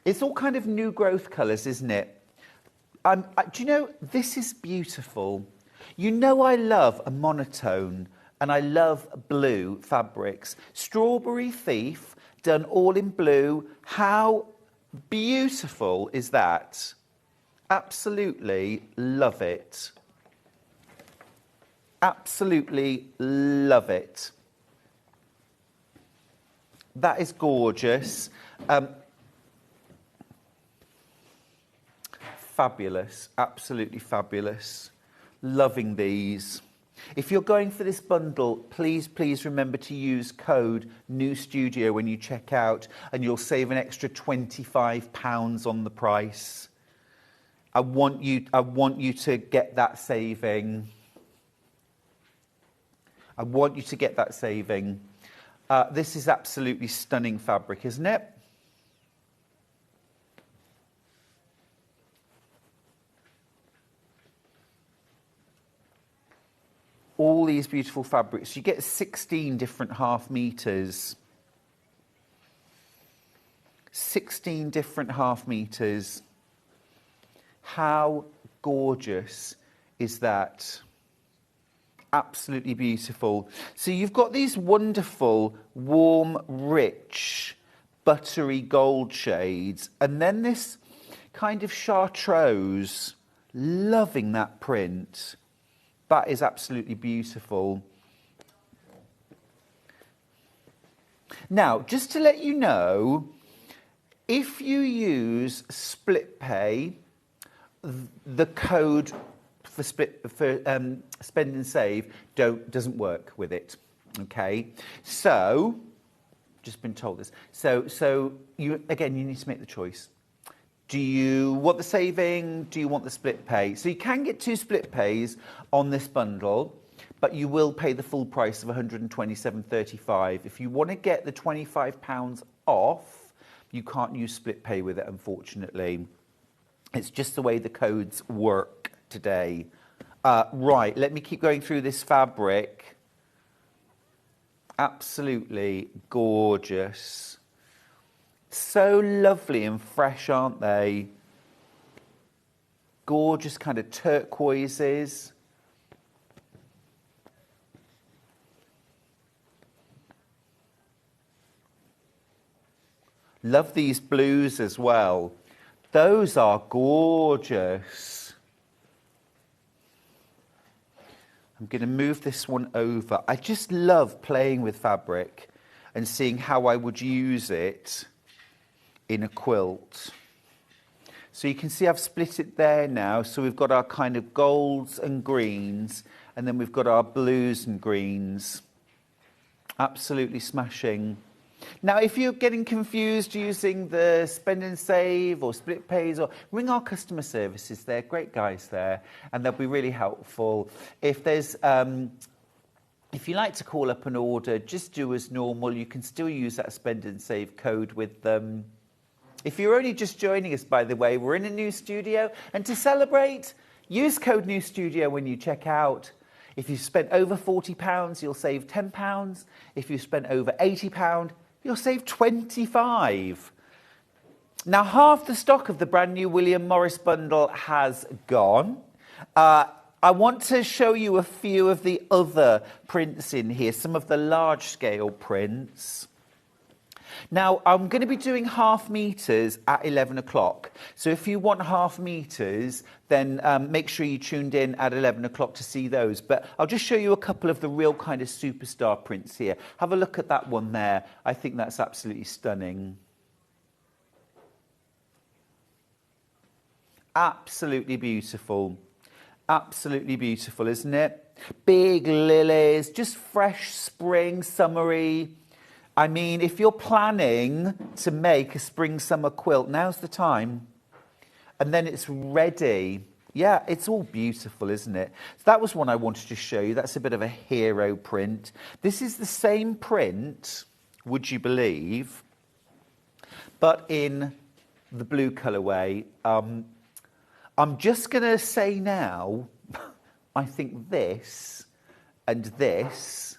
It's all kind of new growth colours, isn't it? Do you know, this is beautiful. You know I love a monotone and I love blue fabrics. Strawberry Thief, done all in blue. How beautiful is that? Absolutely love it. Absolutely love it. That is gorgeous. Fabulous, absolutely fabulous. Loving these. If you're going for this bundle, please remember to use code NEWSTUDIO when you check out, and you'll save an extra £25 on the price. I want you to get that saving. I want you to get that saving. This is absolutely stunning fabric, isn't it? All these beautiful fabrics. You get 16 different half meters. 16 different half meters. How gorgeous is that? Absolutely beautiful. So you've got these wonderful, warm, rich, buttery gold shades, and then this kind of chartreuse. Loving that print. That is absolutely beautiful. Now, just to let you know, if you use split pay, the code for spend and save doesn't work with it. Okay, so just been told this. So you need to make the choice. Do you want the saving? Do you want the split pay? So you can get 2 split pays on this bundle, but you will pay the full price of £127.35. If you want to get the £25 off, you can't use split pay with it, unfortunately. It's just the way the codes work today. Right, let me keep going through this fabric. Absolutely gorgeous. So lovely and fresh, aren't they? Gorgeous kind of turquoises. Love these blues as well. Those are gorgeous. I'm going to move this one over. I just love playing with fabric and seeing how I would use it in a quilt. So you can see I've split it there now. So we've got our kind of golds and greens, and then we've got our blues and greens. Absolutely smashing. Now, if you're getting confused using the spend and save or split pays, or ring our customer services, they're great guys there, and they'll be really helpful. If there's if you like to call up an order, just do as normal. You can still use that spend and save code with them. If you're only just joining us, by the way, we're in a new studio, and to celebrate, use code NEWSTUDIO when you check out. If you've spent over £40, you'll save £10. If you've spent over £80, you'll save £25. Now, half the stock of the brand new William Morris bundle has gone. I want to show you a few of the other prints in here, some of the large-scale prints. Now, I'm going to be doing half meters at 11 o'clock. So if you want half meters, then make sure you tuned in at 11 o'clock to see those. But I'll just show you a couple of the real kind of superstar prints here. Have a look at that one there. I think that's absolutely stunning. Absolutely beautiful. Absolutely beautiful, isn't it? Big lilies, just fresh spring, summery. I mean, if you're planning to make a spring-summer quilt, now's the time. And then it's ready. Yeah, it's all beautiful, isn't it? So that was one I wanted to show you. That's a bit of a hero print. This is the same print, would you believe, but in the blue colourway. I'm just going to say now, I think this and this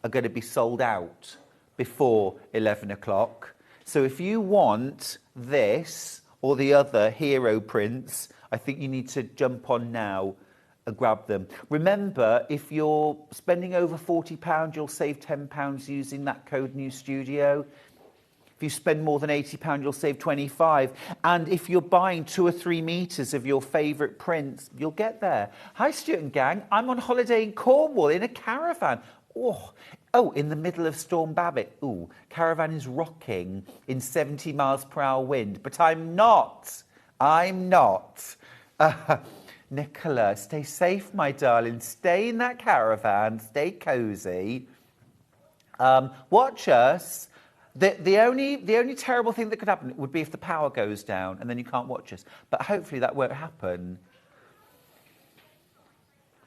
are going to be sold out before 11 o'clock. So if you want this or the other hero prints, I think you need to jump on now and grab them. Remember, if you're spending over £40, you'll save £10 using that code New Studio. If you spend more than £80, you'll save 25. And if you're buying 2 or 3 meters of your favourite prints, you'll get there. Hi, Stuart and gang. I'm on holiday in Cornwall in a caravan. Oh, in the middle of Storm Babbitt. Ooh, caravan is rocking in 70 miles per hour wind. But I'm not. I'm not. Nicola, stay safe, my darling. Stay in that caravan. Stay cosy. Watch us. The only terrible thing that could happen would be if the power goes down and then you can't watch us. But hopefully that won't happen.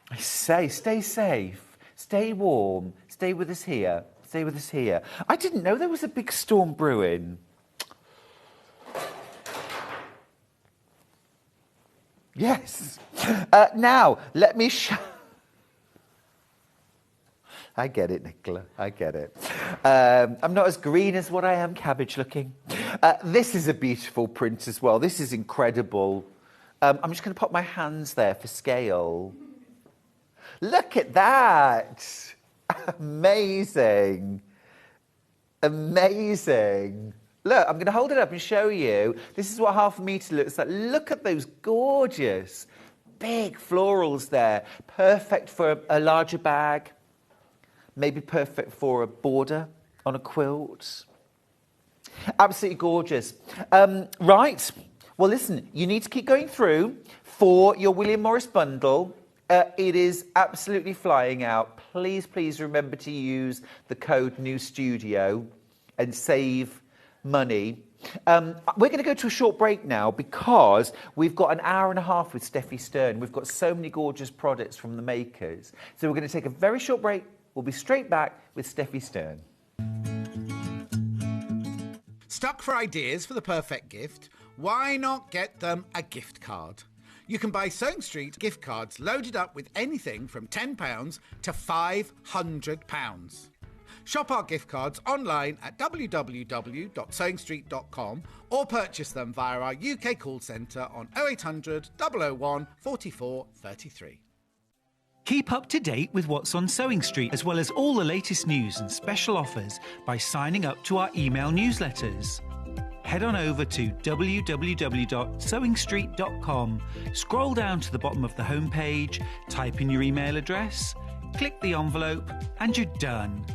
I say, stay safe. Stay warm. Stay with us here. Stay with us here. I didn't know there was a big storm brewing. Yes. Now, let me show... I get it, Nicola. I get it. I'm not as green as what I am cabbage looking. This is a beautiful print as well. This is incredible. I'm just going to put my hands there for scale. Look at that. Amazing. Amazing. Look, I'm going to hold it up and show you. This is what half a metre looks like. Look at those gorgeous, big florals there. Perfect for a larger bag. Maybe perfect for a border on a quilt. Absolutely gorgeous. Right. Well, listen, you need to keep going through for your William Morris bundle. It is absolutely flying out. Please, please remember to use the code New Studio and save money. We're going to go to a short break now because we've got an hour and a half with Steffi Stern. We've got so many gorgeous products from the makers. So we're going to take a very short break. We'll be straight back with Steffi Stern. Stuck for ideas for the perfect gift? Why not get them a gift card? You can buy Sewing Street gift cards loaded up with anything from £10 to £500. Shop our gift cards online at www.sewingstreet.com or purchase them via our UK call centre on 0800 001 44 33. Keep up to date with what's on Sewing Street, as well as all the latest news and special offers by signing up to our email newsletters. Head on over to www.sewingstreet.com, scroll down to the bottom of the homepage, type in your email address, click the envelope, and you're done.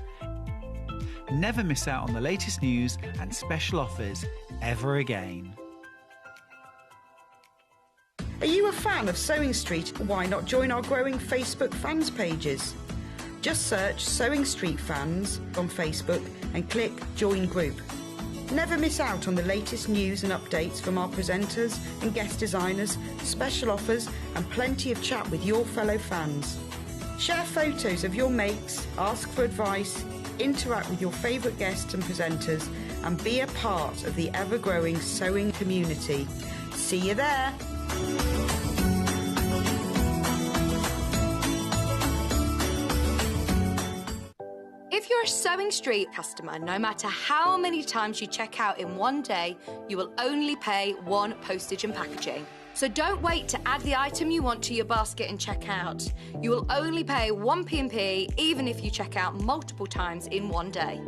Never miss out on the latest news and special offers ever again. Are you a fan of Sewing Street? Why not join our growing Facebook fans pages? Just search Sewing Street Fans on Facebook and click Join Group. Never miss out on the latest news and updates from our presenters and guest designers, special offers and plenty of chat with your fellow fans. Share photos of your makes, ask for advice, interact with your favourite guests and presenters and be a part of the ever-growing sewing community. See you there! If you're a Sewing Street customer, no matter how many times you check out in one day, you will only pay one postage and packaging. So don't wait to add the item you want to your basket and check out. You will only pay one P&P even if you check out multiple times in one day.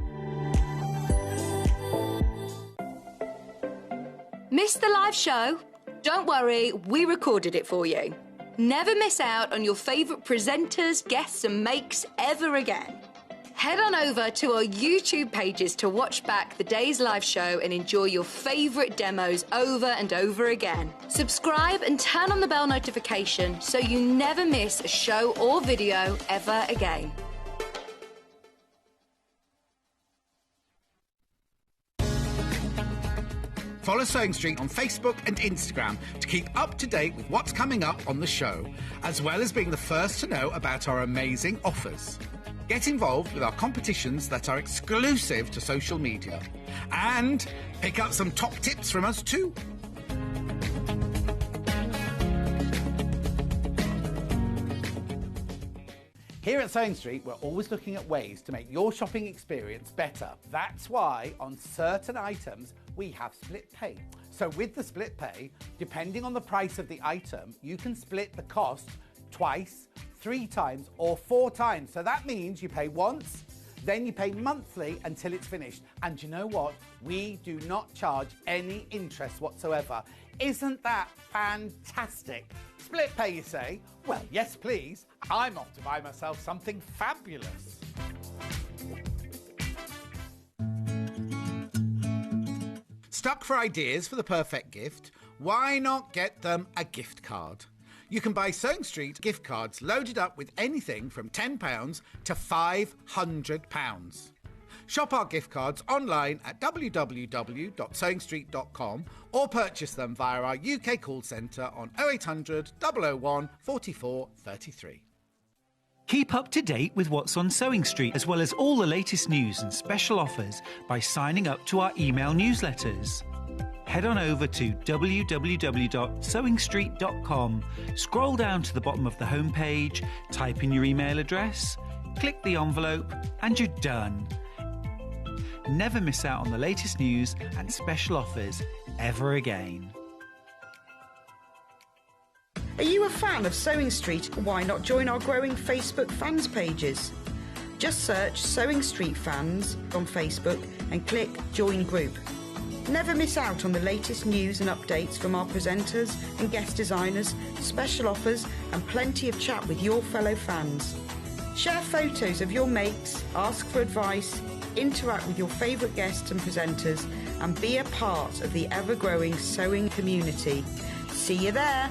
Missed the live show? Don't worry, we recorded it for you. Never miss out on your favourite presenters, guests and makes ever again. Head on over to our YouTube pages to watch back the day's live show and enjoy your favourite demos over and over again. Subscribe and turn on the bell notification so you never miss a show or video ever again. Follow Sewing Street on Facebook and Instagram to keep up to date with what's coming up on the show, as well as being the first to know about our amazing offers. Get involved with our competitions that are exclusive to social media. And pick up some top tips from us too. Here at Sewing Street, we're always looking at ways to make your shopping experience better. That's why on certain items, we have split pay. So with the split pay, depending on the price of the item, you can split the cost twice, 3 times, or 4 times. So that means you pay once, then you pay monthly until it's finished. And you know what? We do not charge any interest whatsoever. Isn't that fantastic? Split pay, you say? Well, yes, please. I'm off to buy myself something fabulous. Stuck for ideas for the perfect gift? Why not get them a gift card? You can buy Sewing Street gift cards loaded up with anything from £10 to £500. Shop our gift cards online at www.sewingstreet.com or purchase them via our UK call centre on 0800 001 44 33. Keep up to date with what's on Sewing Street, as well as all the latest news and special offers by signing up to our email newsletters. Head on over to www.sewingstreet.com, scroll down to the bottom of the homepage, type in your email address, click the envelope, and you're done. Never miss out on the latest news and special offers ever again. Are you a fan of Sewing Street? Why not join our growing Facebook fans pages? Just search Sewing Street Fans on Facebook and click Join Group. Never miss out on the latest news and updates from our presenters and guest designers, special offers and plenty of chat with your fellow fans. Share photos of your makes, ask for advice, interact with your favourite guests and presenters and be a part of the ever-growing sewing community. See you there!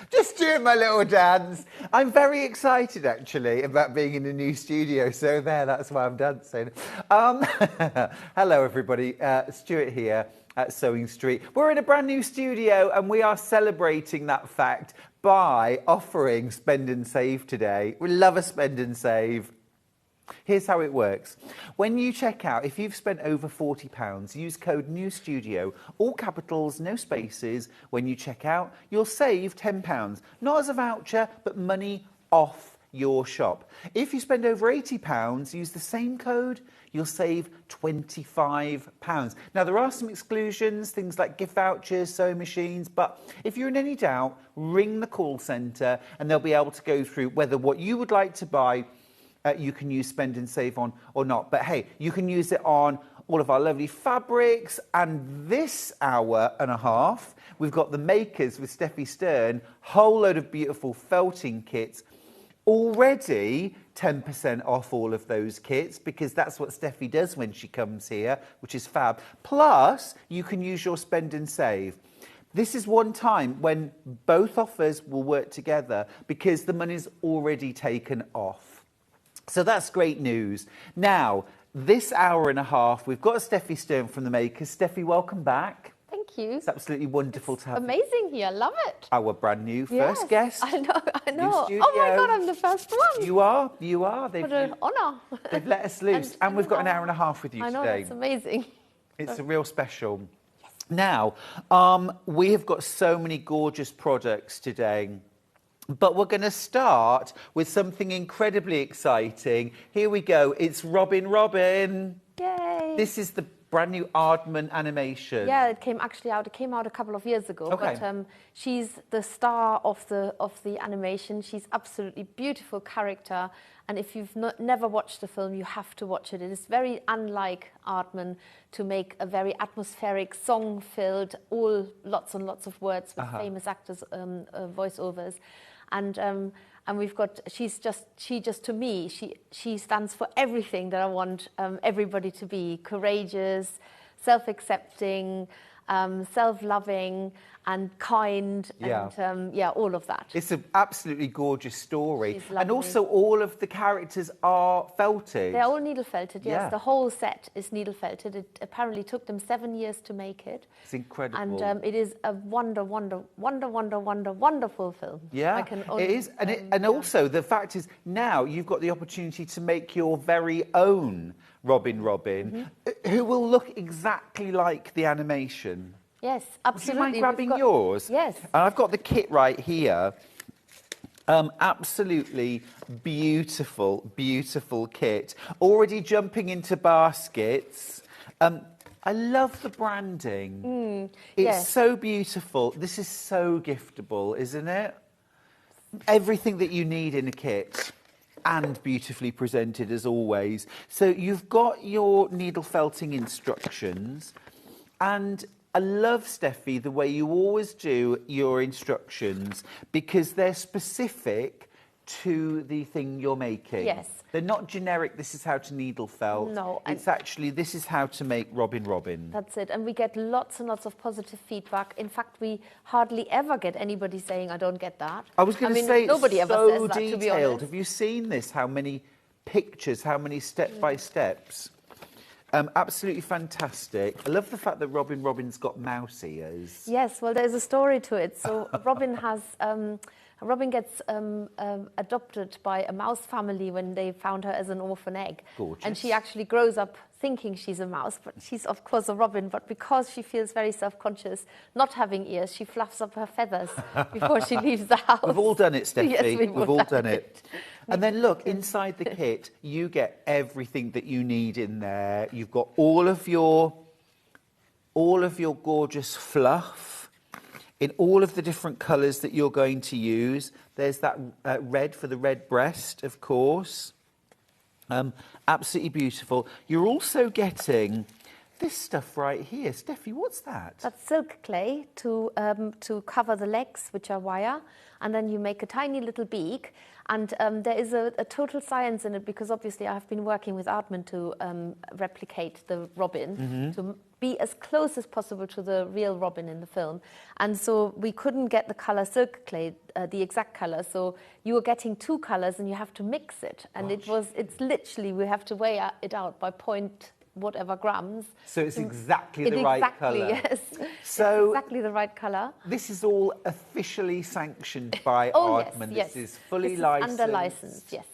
Just doing my little dance. I'm very excited, actually, about being in a new studio. So that's why I'm dancing. Hello, everybody. Stuart here at Sewing Street. We're in a brand new studio, and we are celebrating that fact by offering Spend and Save today. We love a Spend and Save. Here's how it works. When you check out, if you've spent over £40, use code NEWSTUDIO, all capitals, no spaces. When you check out, you'll save £10. Not as a voucher, but money off your shop. If you spend over £80, use the same code, you'll save £25. Now, there are some exclusions, things like gift vouchers, sewing machines, but if you're in any doubt, ring the call centre and they'll be able to go through whether what you would like to buy you can use Spend and Save on or not. But hey, you can use it on all of our lovely fabrics. And this hour and a half, we've got the makers with Steffi Stern, whole load of beautiful felting kits. Already 10% off all of those kits, because that's what Steffi does when she comes here, which is fab. Plus, you can use your Spend and Save. This is one time when both offers will work together because the money's already taken off. So that's great news. Now, this hour and a half, we've got Steffi Stern from the makers. Steffi, welcome back. Thank you. It's absolutely wonderful to have amazing here. Love it. Our brand new first guest. I know. New Oh my God, I'm the first one. You are. What an honour. They've let us loose. and we've got an hour and a half with you today. I know, that's amazing. It's a real special. Yes. Now, we have got so many gorgeous products today. But we're going to start with something incredibly exciting. Here we go. It's Robin. Yay. This is the brand new Aardman animation. Yeah, it came out a couple of years ago. Okay. But she's the star of the animation. She's absolutely beautiful character. And if you've never watched the film, you have to watch it. It is very unlike Aardman to make a very atmospheric, song-filled, lots and lots of words with famous actors' voiceovers. And we've got, she to me, she stands for everything that I want everybody to be: courageous, self-accepting, self-loving and kind, and all of that. It's an absolutely gorgeous story. She's lovely. And also all of the characters are felted. They're all needle felted, yes. Yeah. The whole set is needle felted. It apparently took them 7 years to make it. It's incredible. And it is a wonderful film. Yeah, it is. And also the fact is now you've got the opportunity to make your very own Robin, who will look exactly like the animation. Yes, Do you absolutely. mind grabbing yours? Yes. And I've got the kit right here. Absolutely beautiful, beautiful kit. Already jumping into baskets. I love the branding. It's yes. so beautiful. This is so giftable, isn't it? Everything that you need in a kit. And beautifully presented as always. So you've got your needle felting instructions, and I love, Steffi, the way you always do your instructions because they're specific to the thing you're making. Yes. They're not generic, this is how to needle felt. No. It's actually, this is how to make Robin. That's it. And we get lots and lots of positive feedback. In fact, we hardly ever get anybody saying, I don't get that. I was going to say, nobody it's ever so says that, to be detailed. honest. Have you seen this? How many pictures, how many step-by-steps? Absolutely fantastic. I love the fact that Robin's got mouse ears. Yes, well, there's a story to it. So Robin gets adopted by a mouse family when they found her as an orphan egg. Gorgeous. And she actually grows up thinking she's a mouse, but she's of course a robin. But because she feels very self-conscious, not having ears, she fluffs up her feathers before she leaves the house. We've all done it, Steffi. Yes, we've all done it. And then look, inside the kit, you get everything that you need in there. You've got all of your gorgeous fluff in all of the different colours that you're going to use. There's that red for the red breast, of course. Absolutely beautiful. You're also getting this stuff right here. Steffi, what's that? That's silk clay to cover the legs, which are wire, and then you make a tiny little beak. And there is a total science in it because obviously I have been working with Aardman to replicate the robin, to be as close as possible to the real robin in the film. And so we couldn't get the color silk clay, the exact color. So you were getting two colors and you have to mix it. And it's literally, we have to weigh it out by whatever grams. So it's exactly the right colour. Yes. So it's exactly the right colour. This is all officially sanctioned by Oh, Aardman. yes. This is fully This is licensed. under license, yes.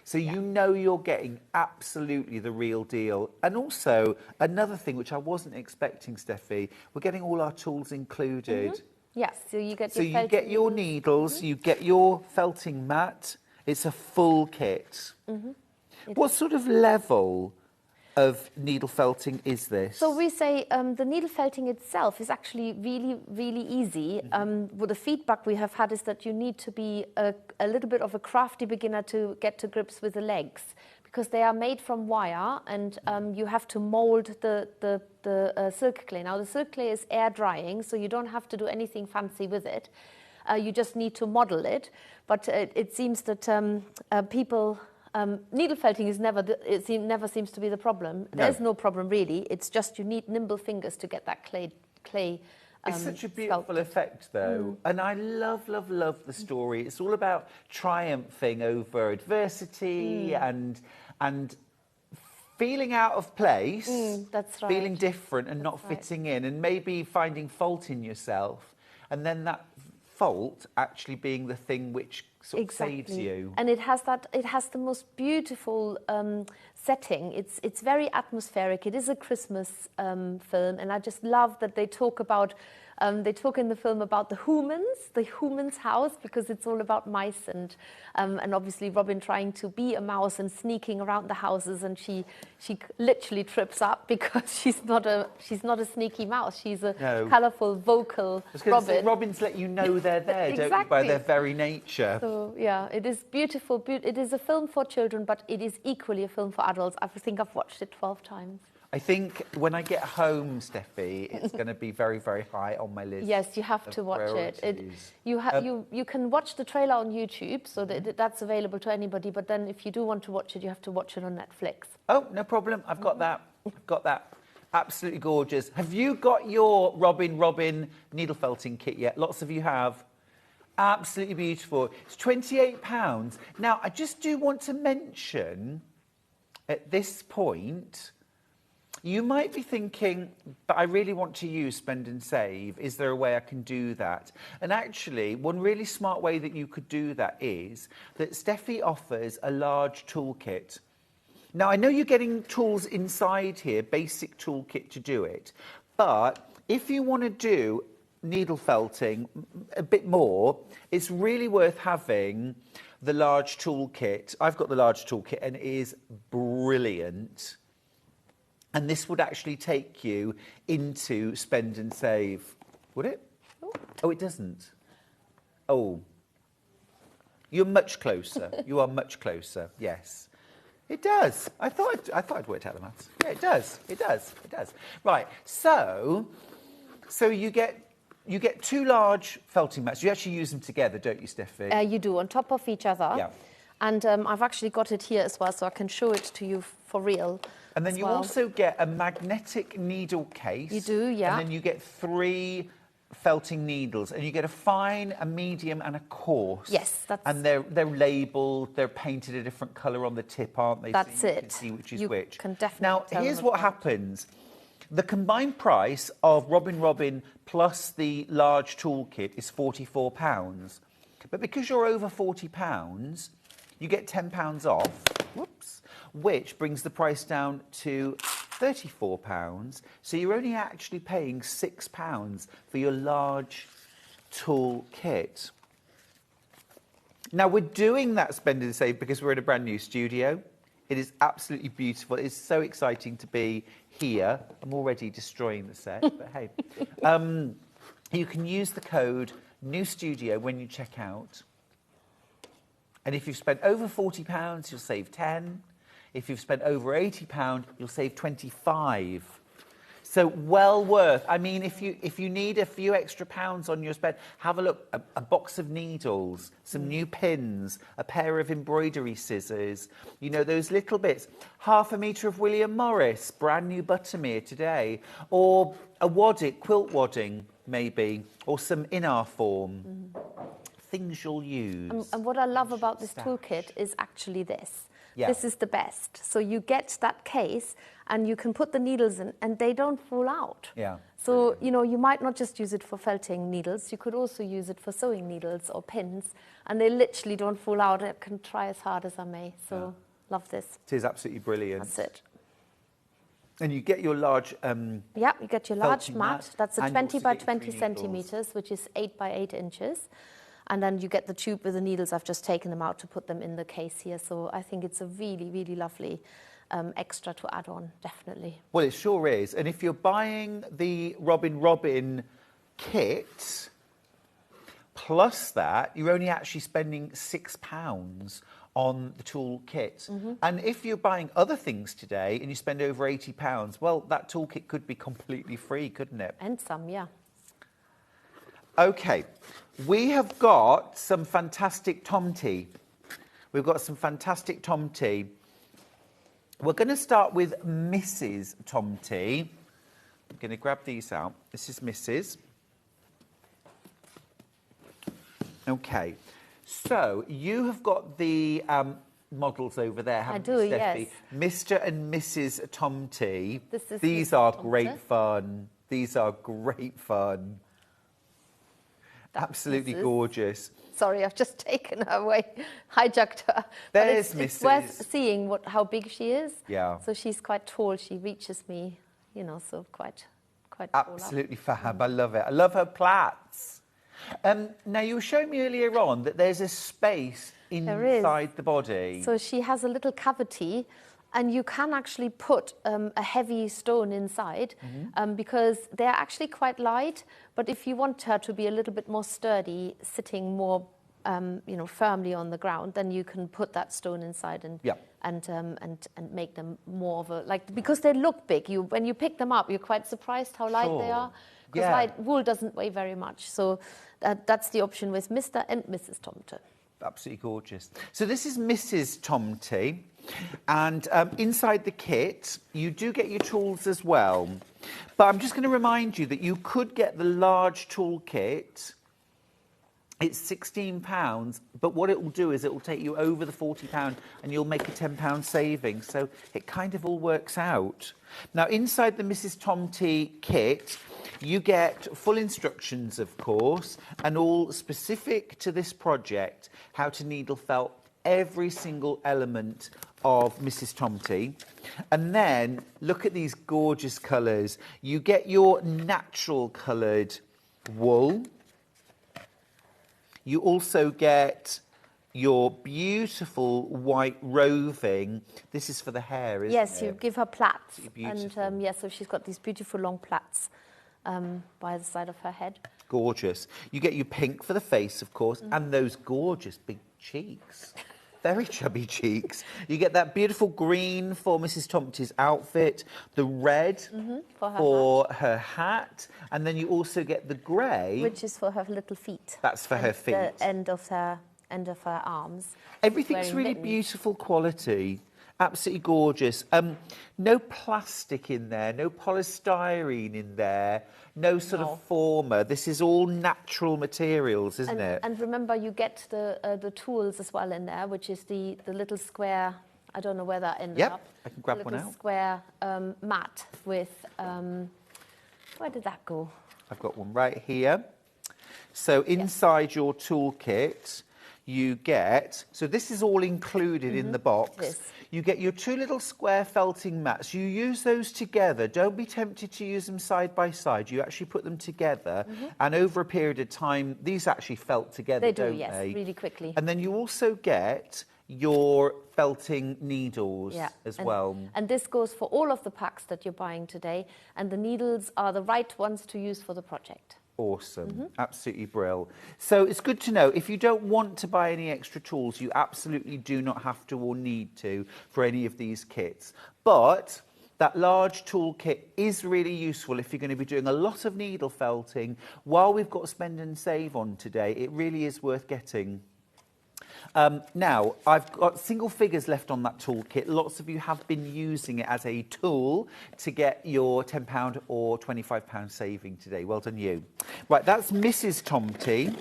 So you know you're getting absolutely the real deal. And also, another thing which I wasn't expecting, Steffi, we're getting all our tools included. Yes, so you get So your you get your needles, you get your felting mat. It's a full kit. What sort of level of needle felting is this? So we say the needle felting itself is actually really, really easy. Well, the feedback we have had is that you need to be a little bit of a crafty beginner to get to grips with the legs because they are made from wire and you have to mold the silk clay. Now the silk clay is air drying, so you don't have to do anything fancy with it. You just need to model it. But it seems that people... needle felting is never seems to be the problem. No. There's no problem really. It's just you need nimble fingers to get that clay. It's such a beautiful sculpted. effect, though. And I love the story. It's all about triumphing over adversity and feeling out of place. That's right. Feeling different and not fitting in, and maybe finding fault in yourself, and then that fault actually being the thing which sort of saves you. And it has the most beautiful setting. It's very atmospheric. It is a Christmas film, and I just love that they talk in the film about the humans house, because it's all about mice and obviously Robin trying to be a mouse and sneaking around the houses, and she literally trips up because she's not a sneaky mouse. She's a colourful, vocal Robin. Robins let you know they're there, Exactly. don't you, by their very nature. So yeah, it is beautiful. It is a film for children, but it is equally a film for adults. I think I've watched it 12 times. I think when I get home, Steffi, it's going to be very, very high on my list. Yes, you have to watch it. priorities. You can watch the trailer on YouTube, so that's available to anybody. But then, if you do want to watch it, you have to watch it on Netflix. Oh, no problem. I've got that. Absolutely gorgeous. Have you got your Robin needle felting kit yet? Lots of you have. Absolutely beautiful. It's £28. Now, I just do want to mention at this point, you might be thinking, but I really want to use Spend and Save. Is there a way I can do that? And actually, one really smart way that you could do that is that Steffi offers a large toolkit. Now, I know you're getting tools inside here, basic toolkit to do it, but if you want to do needle felting a bit more, it's really worth having the large toolkit. I've got the large toolkit and it is brilliant. And this would actually take you into spend and save. Would it? Oh, it doesn't. Oh. You're much closer. You are much closer, yes. It does. I thought I'd worked out the maths. Yeah, it does. It does. It does. Right. So you get 2 large felting mats. You actually use them together, don't you, Steffi? You do, on top of each other. Yeah. And I've actually got it here as well, so I can show it to you for real. And then you also get a magnetic needle case. You do, yeah. And then you get 3 felting needles, and you get a fine, a medium, and a coarse. Yes, that's. And they're labelled. They're painted a different colour on the tip, aren't they? That's so you it. can see which is you which. Can definitely now, tell here's them what apart. happens. The combined price of Robin plus the large toolkit is £44. But because you're over £40, you get £10 off. Whoops. Which brings the price down to £34. So you're only actually paying £6 for your large tool kit. Now, we're doing that spend and save because we're in a brand new studio. It is absolutely beautiful. It's so exciting to be here. I'm already destroying the set, but hey. You can use the code New Studio when you check out. And if you've spent over £40, you'll save 10. If you've spent over £80, you'll save 25. So well worth. I mean, if you need a few extra pounds on your spend, have a look. A box of needles, some new pins, a pair of embroidery scissors. You know, those little bits. Half a metre of William Morris, brand new buttermere today. Or a wadding, quilt wadding, maybe. Or some in-our form. Things you'll use. And what I love about this toolkit is actually this. Yeah. This is the best. So you get that case and you can put the needles in and they don't fall out. Yeah. So, you know, you might not just use it for felting needles, you could also use it for sewing needles or pins, and they literally don't fall out. I can try as hard as I may. So, love this. It is absolutely brilliant. That's it. And you get your large... yeah, you get your large felting mat. That's a and you 20 also by get your 20 3 centimetres, which is 8 by 8 inches. And then you get the tube with the needles. I've just taken them out to put them in the case here. So I think it's a really, really lovely extra to add on, definitely. Well, it sure is. And if you're buying the Robin kit, plus that, you're only actually spending £6 on the tool kit. And if you're buying other things today and you spend over £80, well, that toolkit could be completely free, couldn't it? And some, yeah. Okay, we have got some fantastic Tomte. We've got some fantastic Tomte. We're going to start with Mrs Tomte. I'm going to grab these out. This is Mrs. Okay, so you have got the models over there, haven't you, Steffi? Yes. Mr and Mrs Tomte. These are Tomte. great fun. These are great fun. Absolutely gorgeous. Sorry, I've just taken her away, hijacked her. There's but it's Mrs. worth seeing how big she is. Yeah. So she's quite tall. She reaches me, you know, so quite tall up. Absolutely fab. I love it. I love her plaits. Now, you were showing me earlier on that there's a space inside the body. So she has a little cavity, and you can actually put a heavy stone inside because they're actually quite light. But if you want her to be a little bit more sturdy, sitting more, you know, firmly on the ground, then you can put that stone inside and make them more of a because they look big. When you pick them up, you're quite surprised how light they are. Because wool doesn't weigh very much. So that's the option with Mr. and Mrs. Tomte. Absolutely gorgeous. So this is Mrs. Tomte, and inside the kit you do get your tools as well. But I'm just going to remind you that you could get the large tool kit. It's £16, but what it will do is it will take you over the £40 and you'll make a £10 saving. So it kind of all works out. Now, inside the Mrs. Tomte kit, you get full instructions, of course, and all specific to this project, how to needle felt every single element of Mrs Tomte. And then look at these gorgeous colours. You get your natural coloured wool. You also get your beautiful white roving. This is for the hair, isn't it? Yes, you give her plaits. Beautiful. And so she's got these beautiful long plaits by the side of her head. Gorgeous. You get your pink for the face, of course, and those gorgeous big cheeks. Very chubby cheeks. You get that beautiful green for Mrs Tomte's outfit, the red for her hat, and then you also get the grey. Which is for her little feet. That's for her feet. The end of her arms. Everything's really beautiful quality. Absolutely gorgeous. No plastic in there, no polystyrene in there, no sort of former. This is all natural materials, isn't it? And remember, you get the tools as well in there, which is the little square. I don't know where that ended up. I can grab one out. Little square mat with. Where did that go? I've got one right here. So inside your toolkit, you get, so this is all included in the box. Yes. You get your two little square felting mats. You use those together. Don't be tempted to use them side by side. You actually put them together, and over a period of time, these actually felt together, don't they? Yes, really quickly. And then you also get your felting needles as well. And this goes for all of the packs that you're buying today, and the needles are the right ones to use for the project. Awesome. Absolutely brill. So it's good to know, if you don't want to buy any extra tools, you absolutely do not have to or need to for any of these kits. But that large toolkit is really useful if you're going to be doing a lot of needle felting. While we've got Spend and Save on today, it really is worth getting. Now, I've got single figures left on that toolkit. Lots of you have been using it as a tool to get your £10 or £25 saving today. Well done, you. Right, that's Mrs Tomte.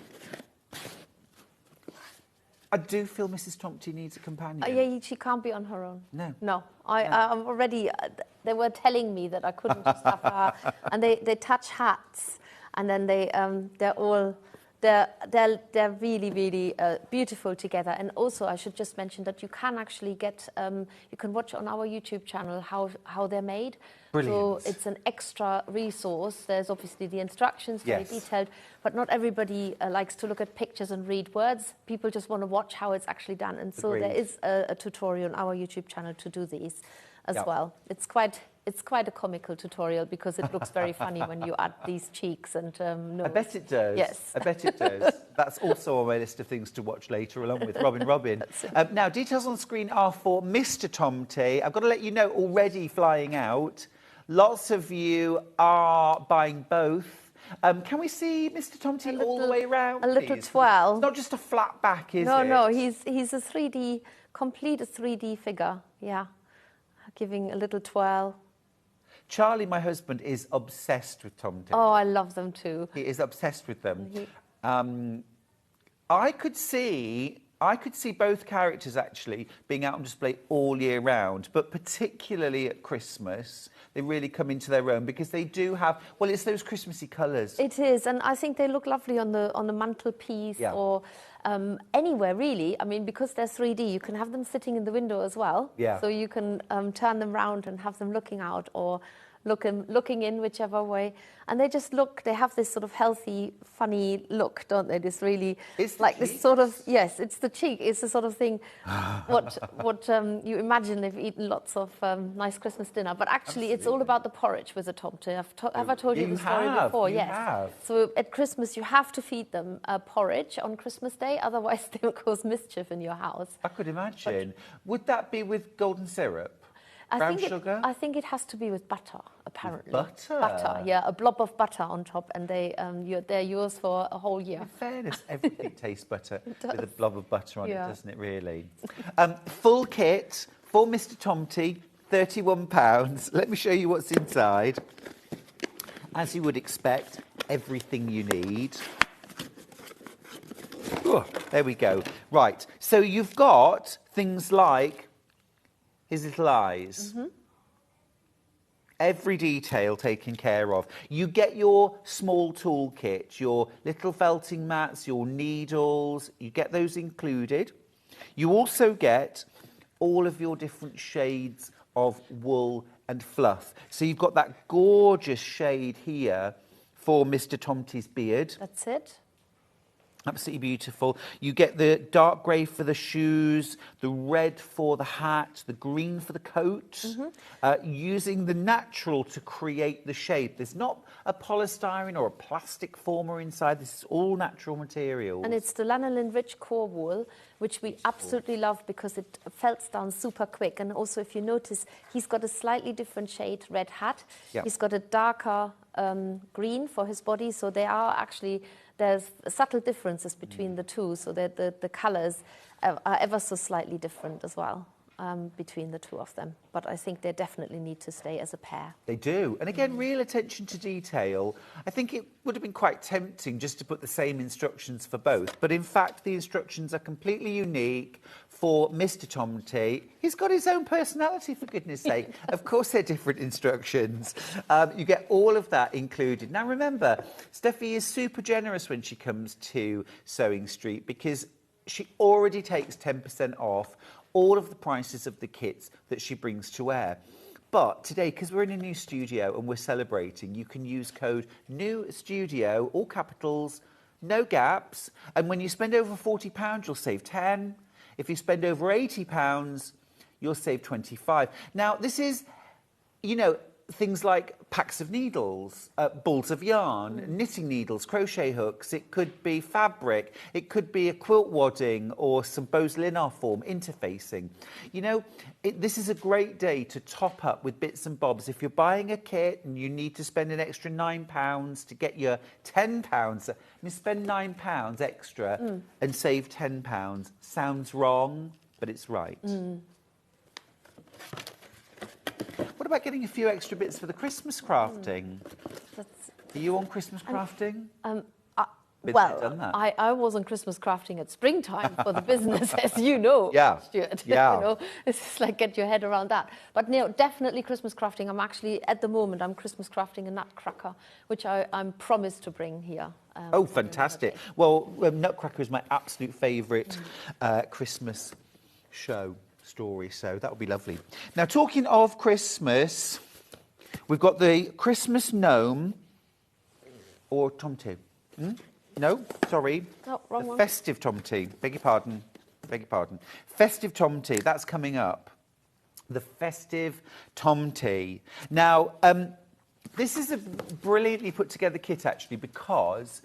I do feel Mrs Tomte needs a companion. Yeah, she can't be on her own. No. I'm already, they were telling me that I couldn't just have her. And they touch hats, and then they're all... They're really, really beautiful together. And also, I should just mention that you can actually get, you can watch on our YouTube channel how they're made. Brilliant. So it's an extra resource. There's obviously the instructions, very detailed, but not everybody likes to look at pictures and read words. People just want to watch how it's actually done. And so there is a tutorial on our YouTube channel to do these as well. It's quite a comical tutorial because it looks very funny when you add these cheeks and nose. I bet it does. Yes. I bet it does. That's also on my list of things to watch later, along with Robin. Now, details on screen are for Mr Tomte. I've got to let you know, already flying out, lots of you are buying both. Can we see Mr Tomte all the way around, A little please? twirl. It's not just a flat back, is it? No, he's a 3D, complete 3D figure, giving a little twirl. Charlie, my husband, is obsessed with Tomte. Oh, I love them too. He is obsessed with them. I could see both characters actually being out on display all year round, but particularly at Christmas, they really come into their own because they do have, well, it's those Christmassy colours. It is, and I think they look lovely on the mantelpiece or anywhere really. I mean, because they're 3D, you can have them sitting in the window as well. Yeah. So you can turn them round and have them looking out or looking in, whichever way. And they just they have this sort of healthy, funny look, don't they? This really, it's like the this sort of, yes, it's the cheek. It's the sort of thing, what you imagine they've eaten lots of nice Christmas dinner. But actually, it's all about the porridge with the Tomte. Have I told you the story before? You yes. have. So at Christmas, you have to feed them porridge on Christmas Day, otherwise they will cause mischief in your house. I could imagine. Would that be with golden syrup? Sugar? I think it has to be with butter, apparently. With butter? Butter, yeah, a blob of butter on top, and they're yours for a whole year. In fairness, everything tastes better with a blob of butter on it, doesn't it, really? Full kit for Mr Tomte, £31. Let me show you what's inside. As you would expect, everything you need. Ooh, there we go. Right, so you've got things like his little eyes. Every detail taken care of. You get your small toolkit, your little felting mats, your needles, you get those included. You also get all of your different shades of wool and fluff. So you've got that gorgeous shade here for Mr. Tomte's beard. That's it. Absolutely beautiful. You get the dark grey for the shoes, the red for the hat, the green for the coat, using the natural to create the shape. There's not a polystyrene or a plastic former inside. This is all natural materials. And it's the lanolin rich core wool, which we absolutely love because it felts down super quick. And also, if you notice, he's got a slightly different shade red hat. Yeah. He's got a darker green for his body. So they are actually... There's subtle differences between the two, so that the colours are ever so slightly different as well between the two of them. But I think they definitely need to stay as a pair. They do. And again, real attention to detail. I think it would have been quite tempting just to put the same instructions for both. But in fact, the instructions are completely unique for Mr. Tomte. He's got his own personality, for goodness sake. Of course, they're different instructions. You get all of that included. Now, remember, Steffi is super generous when she comes to Sewing Street because she already takes 10% off all of the prices of the kits that she brings to wear. But today, because we're in a new studio and we're celebrating, you can use code NEWSTUDIO, all capitals, no gaps. And when you spend over £40, you'll save 10. If you spend over £80, you'll save 25. Now, this is, you know, things like packs of needles, balls of yarn, knitting needles, crochet hooks. It could be fabric. It could be a quilt wadding or some Bose Linar form interfacing. You know, this is a great day to top up with bits and bobs. If you're buying a kit and you need to spend an extra £9 to get your £10, spend £9 extra and save £10. Sounds wrong, but it's right. What about getting a few extra bits for the Christmas crafting? Are you on Christmas crafting? Well, I was on Christmas crafting at springtime for the business, as you know, Stuart. Yeah. You know, it's just like get your head around that. But no, definitely Christmas crafting. I'm actually, at the moment, I'm Christmas crafting a nutcracker, which I'm promised to bring here. Oh, fantastic. Well, Nutcracker is my absolute favourite Christmas show. Story, so that would be lovely. Now, talking of Christmas, we've got the Christmas gnome or Tomte. No, sorry. No, wrong one. Festive Tomte. Beg your pardon. Festive Tomte. That's coming up. The Festive Tomte. Now, this is a brilliantly put together kit actually because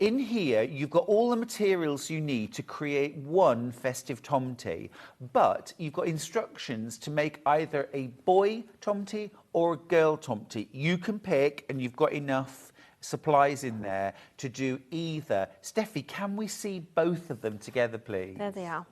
in here, you've got all the materials you need to create one Festive Tomte, but you've got instructions to make either a boy Tomte or a girl Tomte. You can pick, and you've got enough supplies in there to do either. Steffi, can we see both of them together, please? There they are.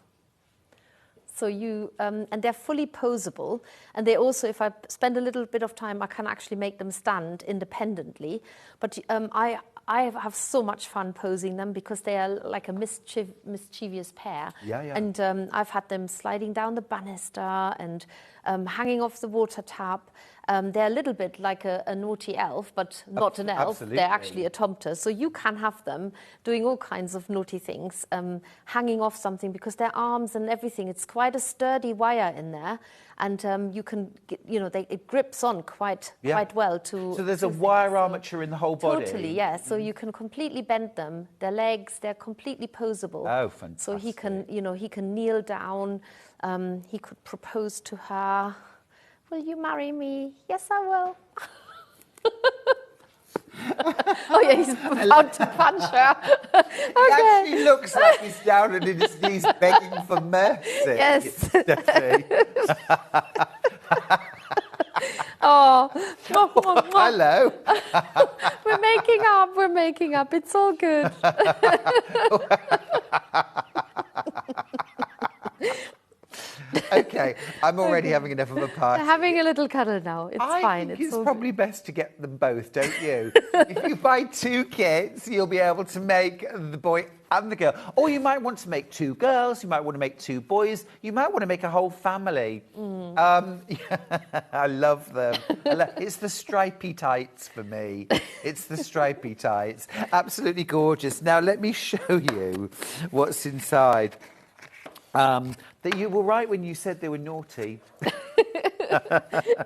So you, and they're fully posable, and they also, if I spend a little bit of time, I can actually make them stand independently. But I have so much fun posing them because they are like a mischievous pair. Yeah. And I've had them sliding down the banister and hanging off the water tap. They're a little bit like a naughty elf, but not an elf. Absolutely. They're actually a tomte. So you can have them doing all kinds of naughty things, hanging off something because their arms and everything, it's quite a sturdy wire in there. And you can, you know, it grips on quite well to... So there's a wire armature in the whole body? Totally, yeah. So you can completely bend them. Their legs, they're completely posable. Oh, fantastic. So he can, you know, he can kneel down. He could propose to her. Will you marry me? Yes, I will. Oh, yeah, he's about to punch her. Okay. He actually looks like he's down on his knees begging for mercy. Yes. Oh, Oh, hello. We're making up. It's all good. Okay, I'm already having enough of a party. They're having a little cuddle now. It's fine. I think it's all probably best to get them both, don't you? If you buy two kits, you'll be able to make the boy and the girl. Or you might want to make two girls, you might want to make two boys, you might want to make a whole family. I love them. It's the stripy tights for me. It's the stripy tights. Absolutely gorgeous. Now, let me show you what's inside. that you were right when you said they were naughty.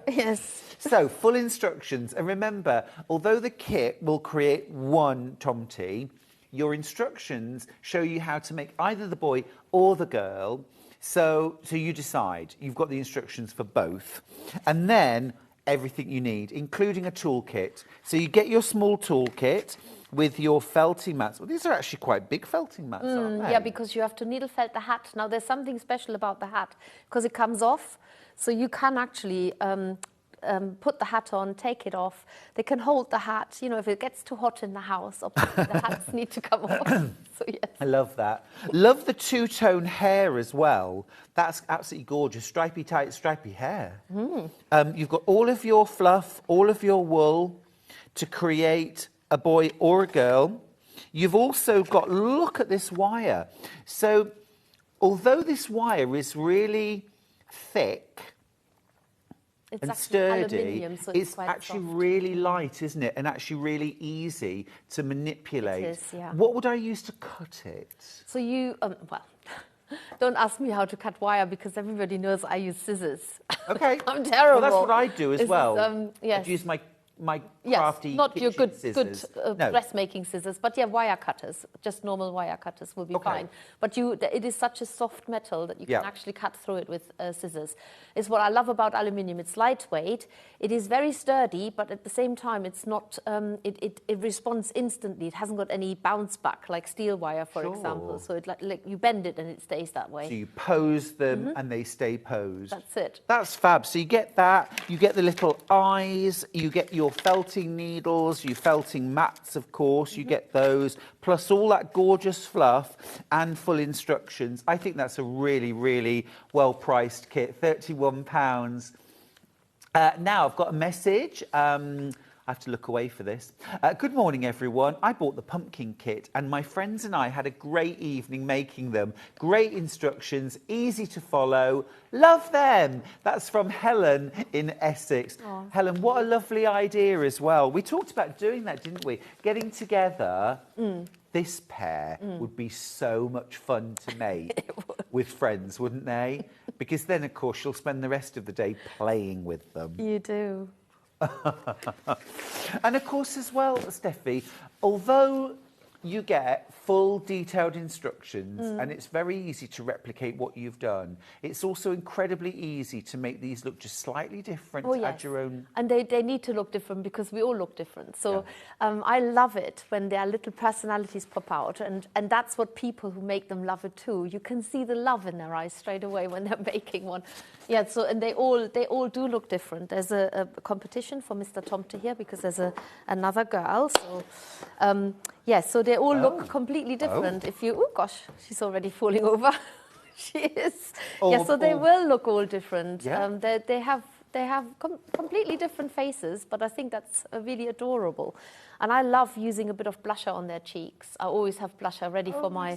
Yes. So, full instructions. And remember, although the kit will create one Tomte, your instructions show you how to make either the boy or the girl. So you decide. You've got the instructions for both. And then everything you need, including a toolkit. So you get your small toolkit with your felting mats. Well, these are actually quite big felting mats, aren't they? Yeah, because you have to needle felt the hat. Now, there's something special about the hat because it comes off. So you can actually put the hat on, take it off. They can hold the hat. You know, if it gets too hot in the house, obviously the hats need to come off. So, yes. I love that. Love the two-tone hair as well. That's absolutely gorgeous. Stripy tight, stripy hair. You've got all of your fluff, all of your wool to create a boy or a girl. You've also got, look at this wire. So, although this wire is really thick, It's and actually sturdy, aluminium, so it's quite actually soft. really light, isn't it? And actually really easy to manipulate. It is, yeah. What would I use to cut it? So you, well, don't ask me how to cut wire because everybody knows I use scissors. Okay. I'm terrible. Well, that's what I do as This is, well. yes. I'd use my Yes, crafty not your kitchen good scissors. No. dressmaking scissors, but yeah, wire cutters. Just normal wire cutters will be Okay. fine. But it is such a soft metal that you Yeah. can actually cut through it with scissors. It's what I love about aluminium. It's lightweight. It is very sturdy, but at the same time, it's not. It responds instantly. It hasn't got any bounce back like steel wire, for example. So it like you bend it and it stays that way. So you pose them and they stay posed. That's it. That's fab. So you get that, you get the little eyes, you get your felting needles, your felting mats, of course, you get those, plus all that gorgeous fluff and full instructions. I think that's a really, really well-priced kit, £31. Now, I've got a message. I have to look away for this. Good morning, everyone. I bought the pumpkin kit and my friends and I had a great evening making them. Great instructions, easy to follow. Love them. That's from Helen in Essex. Aww. Helen, what a lovely idea as well. We talked about doing that, didn't we? Getting together. This pair would be so much fun to make with friends, wouldn't they? Because then, of course, you'll spend the rest of the day playing with them. You do. And of course as well, Steffi, although you get full detailed instructions and it's very easy to replicate what you've done, it's also incredibly easy to make these look just slightly different, add your own. And they need to look different because we all look different. So I love it when their little personalities pop out, and that's what people who make them love it too. You can see the love in their eyes straight away when they're making one. Yeah, so and they all do look different. There's a competition for Mr. Tomte here because there's another girl. So so they all look completely different. If you, oh gosh, she's already falling over. She is. So they will look all different. Yeah. They have completely different faces, but I think that's really adorable. And I love using a bit of blusher on their cheeks. I always have blusher ready for my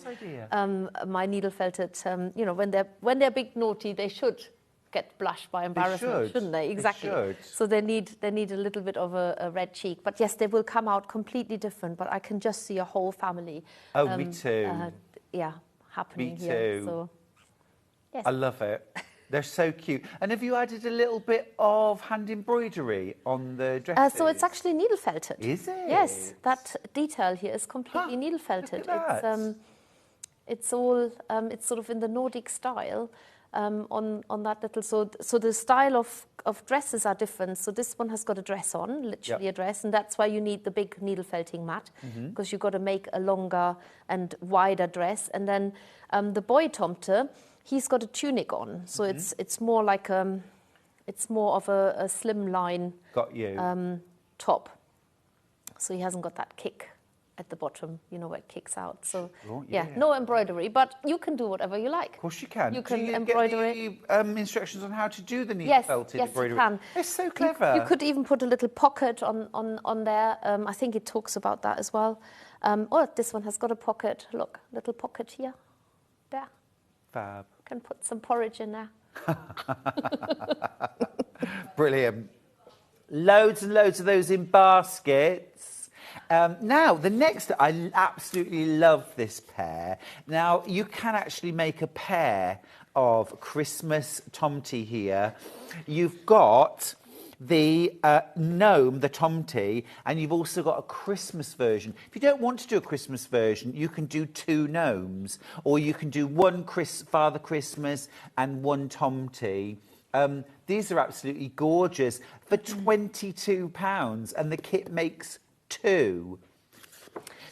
my needle felted. You know, when they're big naughty, they should get blushed by embarrassment, shouldn't they? Exactly. They should. So they need a little bit of a red cheek. But yes, they will come out completely different. But I can just see a whole family. Oh, me too. Happening Me here. too. So yes. I love it. They're so cute. And have you added a little bit of hand embroidery on the dresses? So it's actually needle felted. Is it? Yes, that detail here is completely needle felted. Look at that. It's all it's sort of in the Nordic style. On that little, so the style of dresses are different. So this one has got a dress on, literally a dress, and that's why you need the big needle felting mat, because you've got to make a longer and wider dress. And then the boy Tomte, he's got a tunic on, so it's more like it's more of a slimline top. So he hasn't got that kick at the bottom, you know, where it kicks out. So, no embroidery, but you can do whatever you like. Of course you can. You can do you embroider get the, instructions on how to do the needle felted embroidery? Yes, you can. It's so clever. You could even put a little pocket on there. I think it talks about that as well. This one has got a pocket. Look, little pocket here. There. Fab. You can put some porridge in there. Brilliant. Loads and loads of those in baskets. Now, the next, I absolutely love this pair. Now, you can actually make a pair of Christmas Tomte here. You've got the gnome, the Tomte, and you've also got a Christmas version. If you don't want to do a Christmas version, you can do 2 gnomes, or you can do one Father Christmas and one Tomte. These are absolutely gorgeous for £22, and the kit makes 2.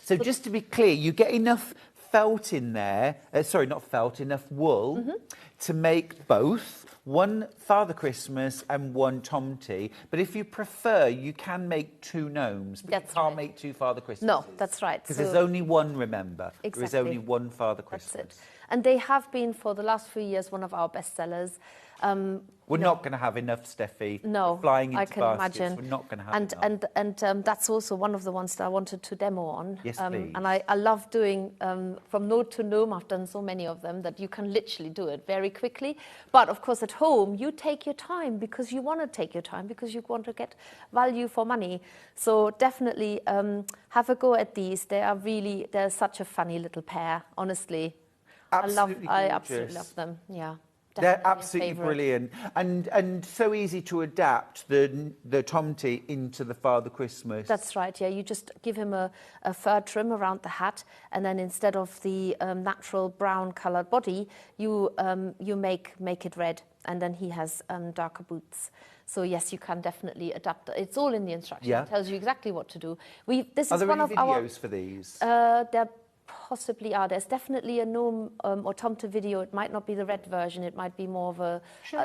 So just to be clear, you get enough felt in there, enough wool to make both. One Father Christmas and one Tomte. But if you prefer, you can make 2 gnomes, but you can't make 2 Father Christmases. No, that's right. Because there's only one, remember. Exactly. There is only one Father Christmas. That's it. And they have been, for the last few years, one of our bestsellers. We're not going to have enough, Steffi. No, We're flying into I can baskets. imagine. We're not going to have enough. And that's also one of the ones that I wanted to demo on. Yes, please. And I love doing from node to gnome. I've done so many of them that you can literally do it very quickly. But of course, at home, you take your time because you want to take your time because you want to get value for money. So definitely have a go at these. They're such a funny little pair, honestly. Absolutely I gorgeous. absolutely love them. Yeah. They're absolutely brilliant, and so easy to adapt the Tomte into the Father Christmas. That's right. Yeah, you just give him a fur trim around the hat, and then instead of the natural brown coloured body, you make it red, and then he has darker boots. So yes, you can definitely adapt. It's all in the instructions. Yeah. It tells you exactly what to do. This Are is there one any of our videos for these? there possibly are. There's definitely a gnome or Tomte video. It might not be the red version. It might be more of a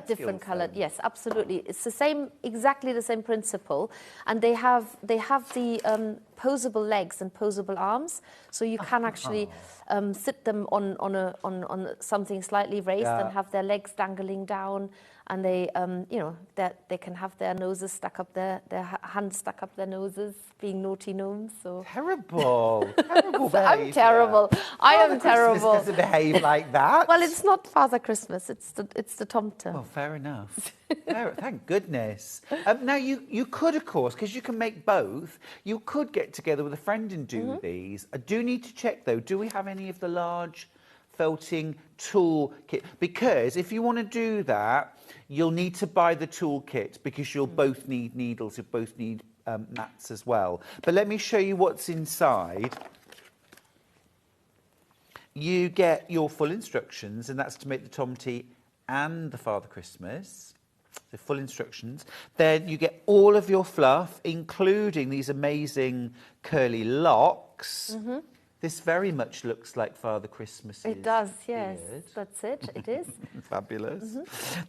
different coloured. Yes, absolutely. It's the same, exactly the same principle. And they have the posable legs and posable arms, so you can actually sit them on something slightly raised and have their legs dangling down. And they, they can have their noses stuck up their hands stuck up their noses, being naughty gnomes. So terrible behaviour. I'm terrible. I am terrible. Christmas doesn't behave like that. Well, it's not Father Christmas. It's the Tomte. Well, fair enough. Thank goodness. Now you could, of course, because you can make both. You could get together with a friend and do these. I do need to check though. Do we have any of the large felting tool kit? Because if you want to do that, you'll need to buy the tool kit because you'll both need needles, you'll both need mats as well. But let me show you what's inside. You get your full instructions, and that's to make the Tomte and the Father Christmas. The full instructions. Then you get all of your fluff, including these amazing curly locks. This very much looks like Father Christmas's It does, yes. beard. That's it. It is. Fabulous.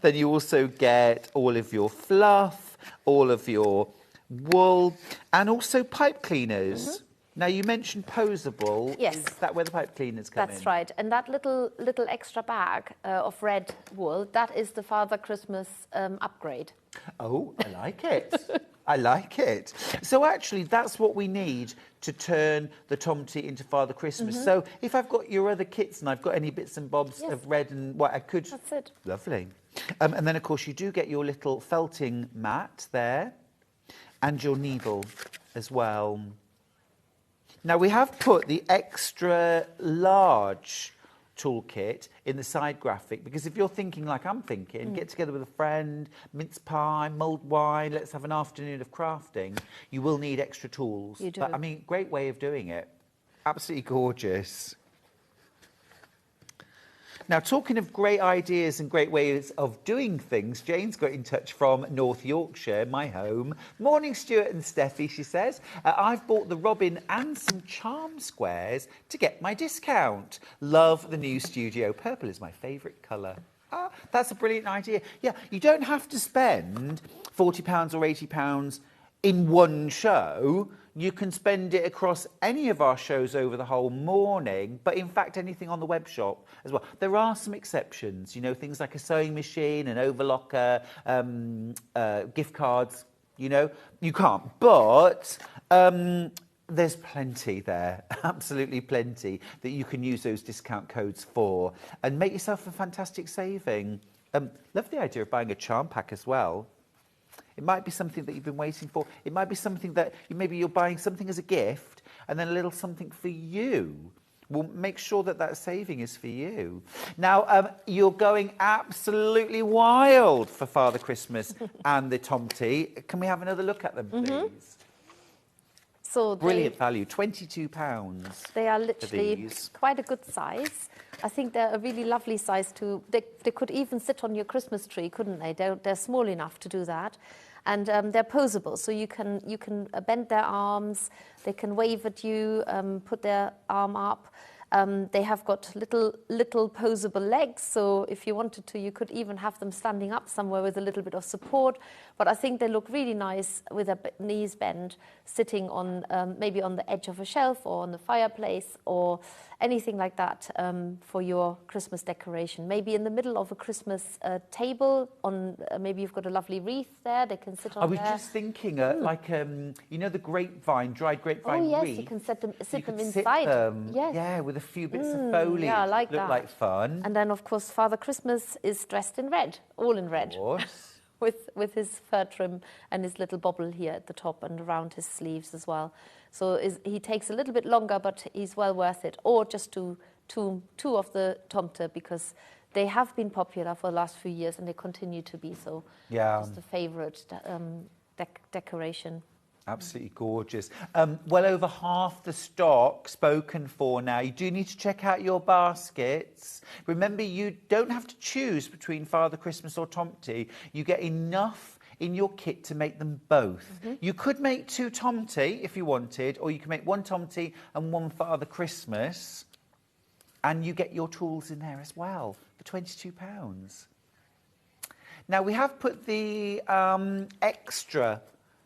Then you also get all of your fluff, all of your wool, and also pipe cleaners. Now, you mentioned posable. Yes. Is that where the pipe cleaners come in? That's right. And that little extra bag of red wool, that is the Father Christmas upgrade. Oh, I like it. I like it. So actually, that's what we need to turn the Tomte into Father Christmas. So if I've got your other kits and I've got any bits and bobs of red and white, I could... That's it. Lovely. And then, of course, you do get your little felting mat there and your needle as well. Now, we have put the extra large toolkit in the side graphic, because if you're thinking like I'm thinking, get together with a friend, mince pie, mulled wine, let's have an afternoon of crafting, you will need extra tools. You do. But I mean, great way of doing it. Absolutely gorgeous. Now, talking of great ideas and great ways of doing things, Jane's got in touch from North Yorkshire, my home. Morning, Stuart and Steffi, she says. I've bought the robin and some charm squares to get my discount. Love the new studio. Purple is my favourite colour. Ah, that's a brilliant idea. Yeah, you don't have to spend £40 or £80 in one show. You can spend it across any of our shows over the whole morning, but in fact anything on the web shop as well. There are some exceptions, you know, things like a sewing machine, an overlocker, gift cards, you know, you can't. But there's plenty there, absolutely plenty, that you can use those discount codes for and make yourself a fantastic saving. Love the idea of buying a charm pack as well. It might be something that you've been waiting for. It might be something that maybe you're buying something as a gift and then a little something for you. Well, make sure that that saving is for you. Now, you're going absolutely wild for Father Christmas and the Tomte. Can we have another look at them, please? So brilliant value, £22. They are literally quite a good size. I think they're a really lovely size too. They could even sit on your Christmas tree, couldn't they? They're small enough to do that. And they're posable, so you can bend their arms, they can wave at you, put their arm up. They have got little posable legs, so if you wanted to, you could even have them standing up somewhere with a little bit of support. But I think they look really nice with their knees bent, sitting on maybe on the edge of a shelf or on the fireplace or anything like that for your Christmas decoration. Maybe in the middle of a Christmas table, on maybe you've got a lovely wreath there, they can sit on there. I was just thinking, like, you know the grapevine, dried grapevine wreath? Oh yes, you can sit them inside. Sit them, yes. Yeah, with a few bits of foliage. Yeah, I like Look that. like fun. And then, of course, Father Christmas is dressed in red, all in red. Of course. with his fur trim and his little bobble here at the top and around his sleeves as well. So he takes a little bit longer, but he's well worth it. Or just two of the Tomte, because they have been popular for the last few years and they continue to be so. Yeah. Just a favourite decoration. Absolutely gorgeous. Well over half the stock spoken for now. You do need to check out your baskets. Remember, you don't have to choose between Father Christmas or Tomte. You get enough in your kit to make them both. You could make 2 Tomte if you wanted, or you can make 1 Tomte and 1 Father Christmas, and you get your tools in there as well for £22. Now, we have put the extra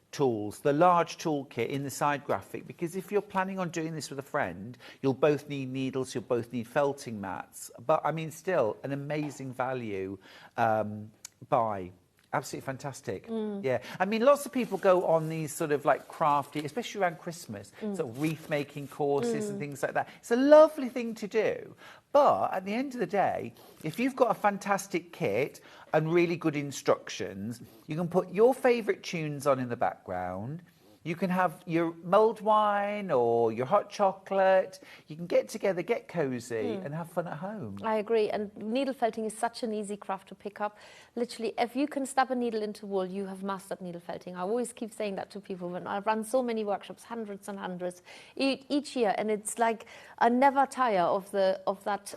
tools, the large toolkit, in the side graphic, because if you're planning on doing this with a friend, you'll both need needles, you'll both need felting mats. But I mean, still an amazing value buy. Absolutely fantastic. Yeah, I mean, lots of people go on these sort of like crafty, especially around Christmas, sort of wreath making courses and things like that. It's a lovely thing to do. But at the end of the day, if you've got a fantastic kit and really good instructions, you can put your favourite tunes on in the background. You can have your mulled wine or your hot chocolate. You can get together, get cosy and have fun at home. I agree. And needle felting is such an easy craft to pick up. Literally, if you can stab a needle into wool, you have mastered needle felting. I always keep saying that to people when I run so many workshops, hundreds and hundreds each year. And it's like I never tire of that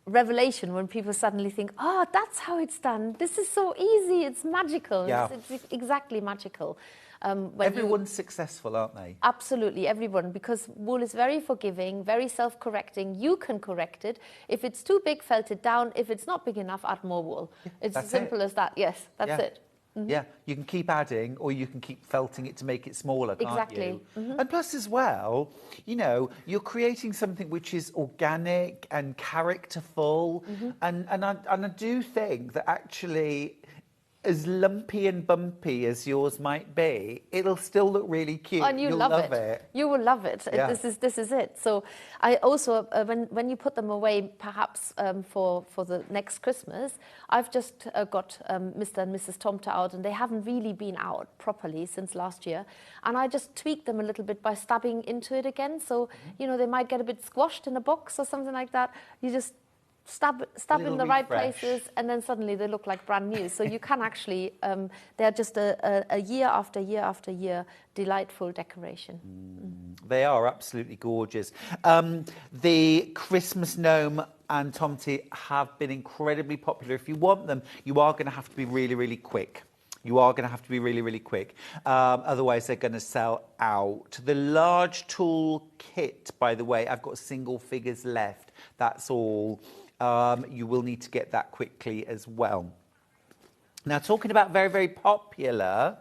revelation when people suddenly think, oh, that's how it's done. This is so easy. It's magical. Yeah. It's exactly magical. Everyone's successful, aren't they? Absolutely, everyone, because wool is very forgiving, very self-correcting. You can correct it. If it's too big, felt it down. If it's not big enough, add more wool. It's as simple as that. Yes, that's it. Yeah, you can keep adding or you can keep felting it to make it smaller, can't Exactly. you? And plus as well, you know, you're creating something which is organic and characterful. And I do think that actually, as lumpy and bumpy as yours might be, it'll still look really cute. And you'll love it. You will love it. Yeah. This is it. So I also, when you put them away, perhaps for the next Christmas, I've just got Mr. and Mrs. Tomte out, and they haven't really been out properly since last year. And I just tweak them a little bit by stabbing into it again. So, you know, they might get a bit squashed in a box or something like that. You just stab in the right places, and then suddenly they look like brand new. So you can actually, they're just a year after year after year delightful decoration. They are absolutely gorgeous. The Christmas gnome and Tomte have been incredibly popular. If you want them, you are going to have to be really, really quick. You are going to have to be really, really quick. Otherwise, they're going to sell out. The large tool kit, by the way, I've got single figures left. That's all. You will need to get that quickly as well. Now, talking about very, very popular,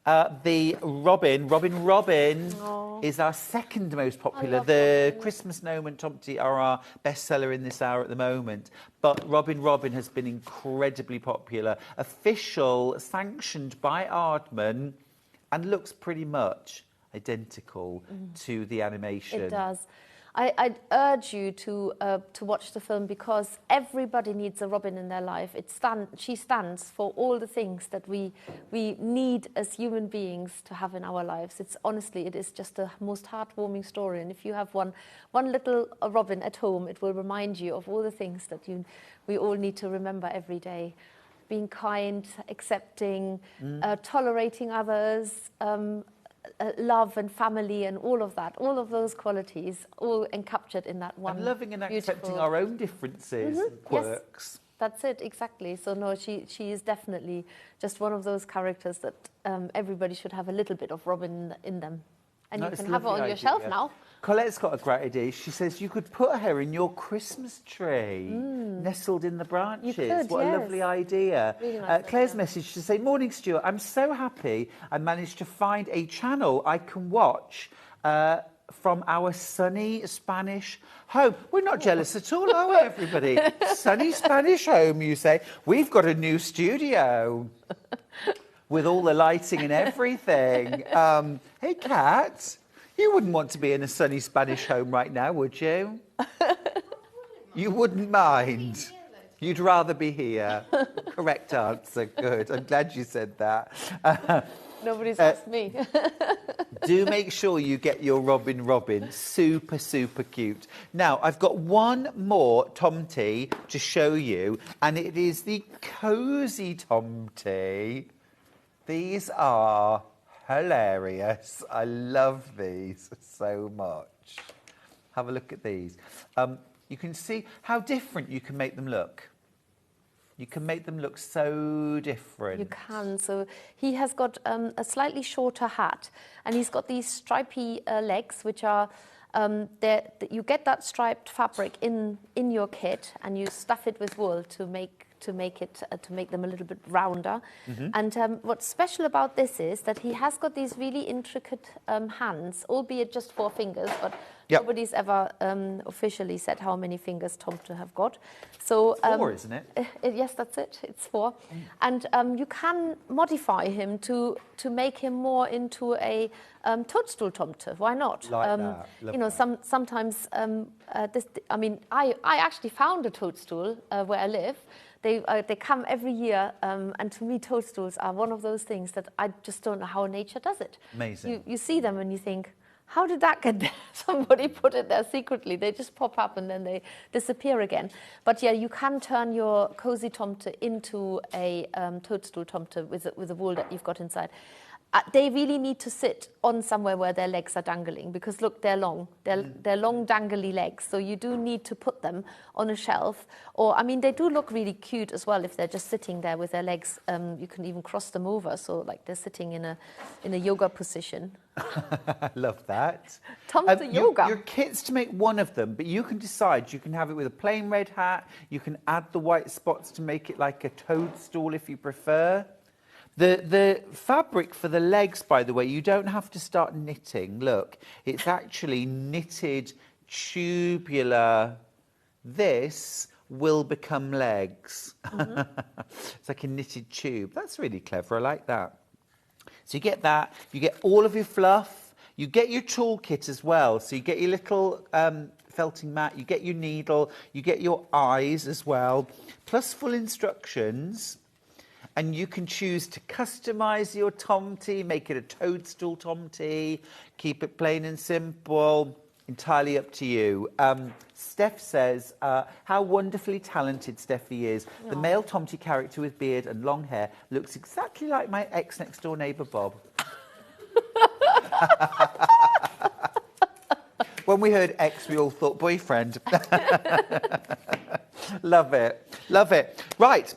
the Robin is our second most popular. The Christmas gnome and Tomte are our bestseller in this hour at the moment. But Robin has been incredibly popular. Official, sanctioned by Aardman, and looks pretty much identical to the animation. It does. I'd urge you to watch the film, because everybody needs a Robin in their life. She stands for all the things that we need as human beings to have in our lives. Honestly, it is just the most heartwarming story. And if you have one little Robin at home, it will remind you of all the things that we all need to remember every day. Being kind, accepting, tolerating others, love and family and all of that, all of those qualities, all encaptured in that one. And loving and accepting our own differences and quirks. Yes, that's it, exactly. So no, she is definitely just one of those characters that everybody should have a little bit of Robin in them. And you can have it on your shelf now. Colette's got a great idea. She says you could put her in your Christmas tree, nestled in the branches. You could, what a lovely idea. Really nice Claire's idea. message to say, morning, Stuart. I'm so happy I managed to find a channel I can watch from our sunny Spanish home. We're not jealous at all, are we, everybody? Sunny Spanish home, you say. We've got a new studio with all the lighting and everything. Hey, Kat, you wouldn't want to be in a sunny Spanish home right now, would you? You wouldn't mind. You'd rather be here. Correct answer. Good. I'm glad you said that. Nobody's asked me. Do make sure you get your Robin. Super, super cute. Now, I've got one more Tomte to show you, and it is the Cozy Tomte. These are hilarious. I love these so much. Have a look at these. You can see how different you can make them look. You can make them look so different. You can. So he has got a slightly shorter hat, and he's got these stripy legs, which are you get that striped fabric in your kit, and you stuff it with wool to make them a little bit rounder. And what's special about this is that he has got these really intricate hands, albeit just 4 fingers, but nobody's ever officially said how many fingers Tomte have got. So 4, isn't it? Yes, that's it. It's 4. And you can modify him to make him more into a toadstool Tomte. Why not? Like that. Love you know, that. sometimes I actually found a toadstool where I live. They come every year, and to me, toadstools are one of those things that I just don't know how nature does it. Amazing. You see them and you think, how did that get there? Somebody put it there secretly. They just pop up and then they disappear again. But yeah, you can turn your Cozy Tomte into a toadstool Tomte with the wool that you've got inside. They really need to sit on somewhere where their legs are dangling, because look, they're long. They're long, dangly legs. So you do need to put them on a shelf. Or, I mean, they do look really cute as well if they're just sitting there with their legs. You can even cross them over, so like they're sitting in a yoga position. I love that. Tomte yoga. Your kit's to make one of them, but you can decide. You can have it with a plain red hat. You can add the white spots to make it like a toadstool if you prefer. The fabric for the legs, by the way, you don't have to start knitting. Look, it's actually knitted tubular. This will become legs. It's like a knitted tube. That's really clever. I like that. So you get that. You get all of your fluff. You get your toolkit as well. So you get your little felting mat. You get your needle. You get your eyes as well. Plus full instructions. And you can choose to customise your Tomte, make it a toadstool Tomte, keep it plain and simple, entirely up to you. Steph says, how wonderfully talented Steffi is. The male Tomte character with beard and long hair looks exactly like my ex-next-door neighbour, Bob. When we heard ex, we all thought boyfriend. Love it. Love it. Right.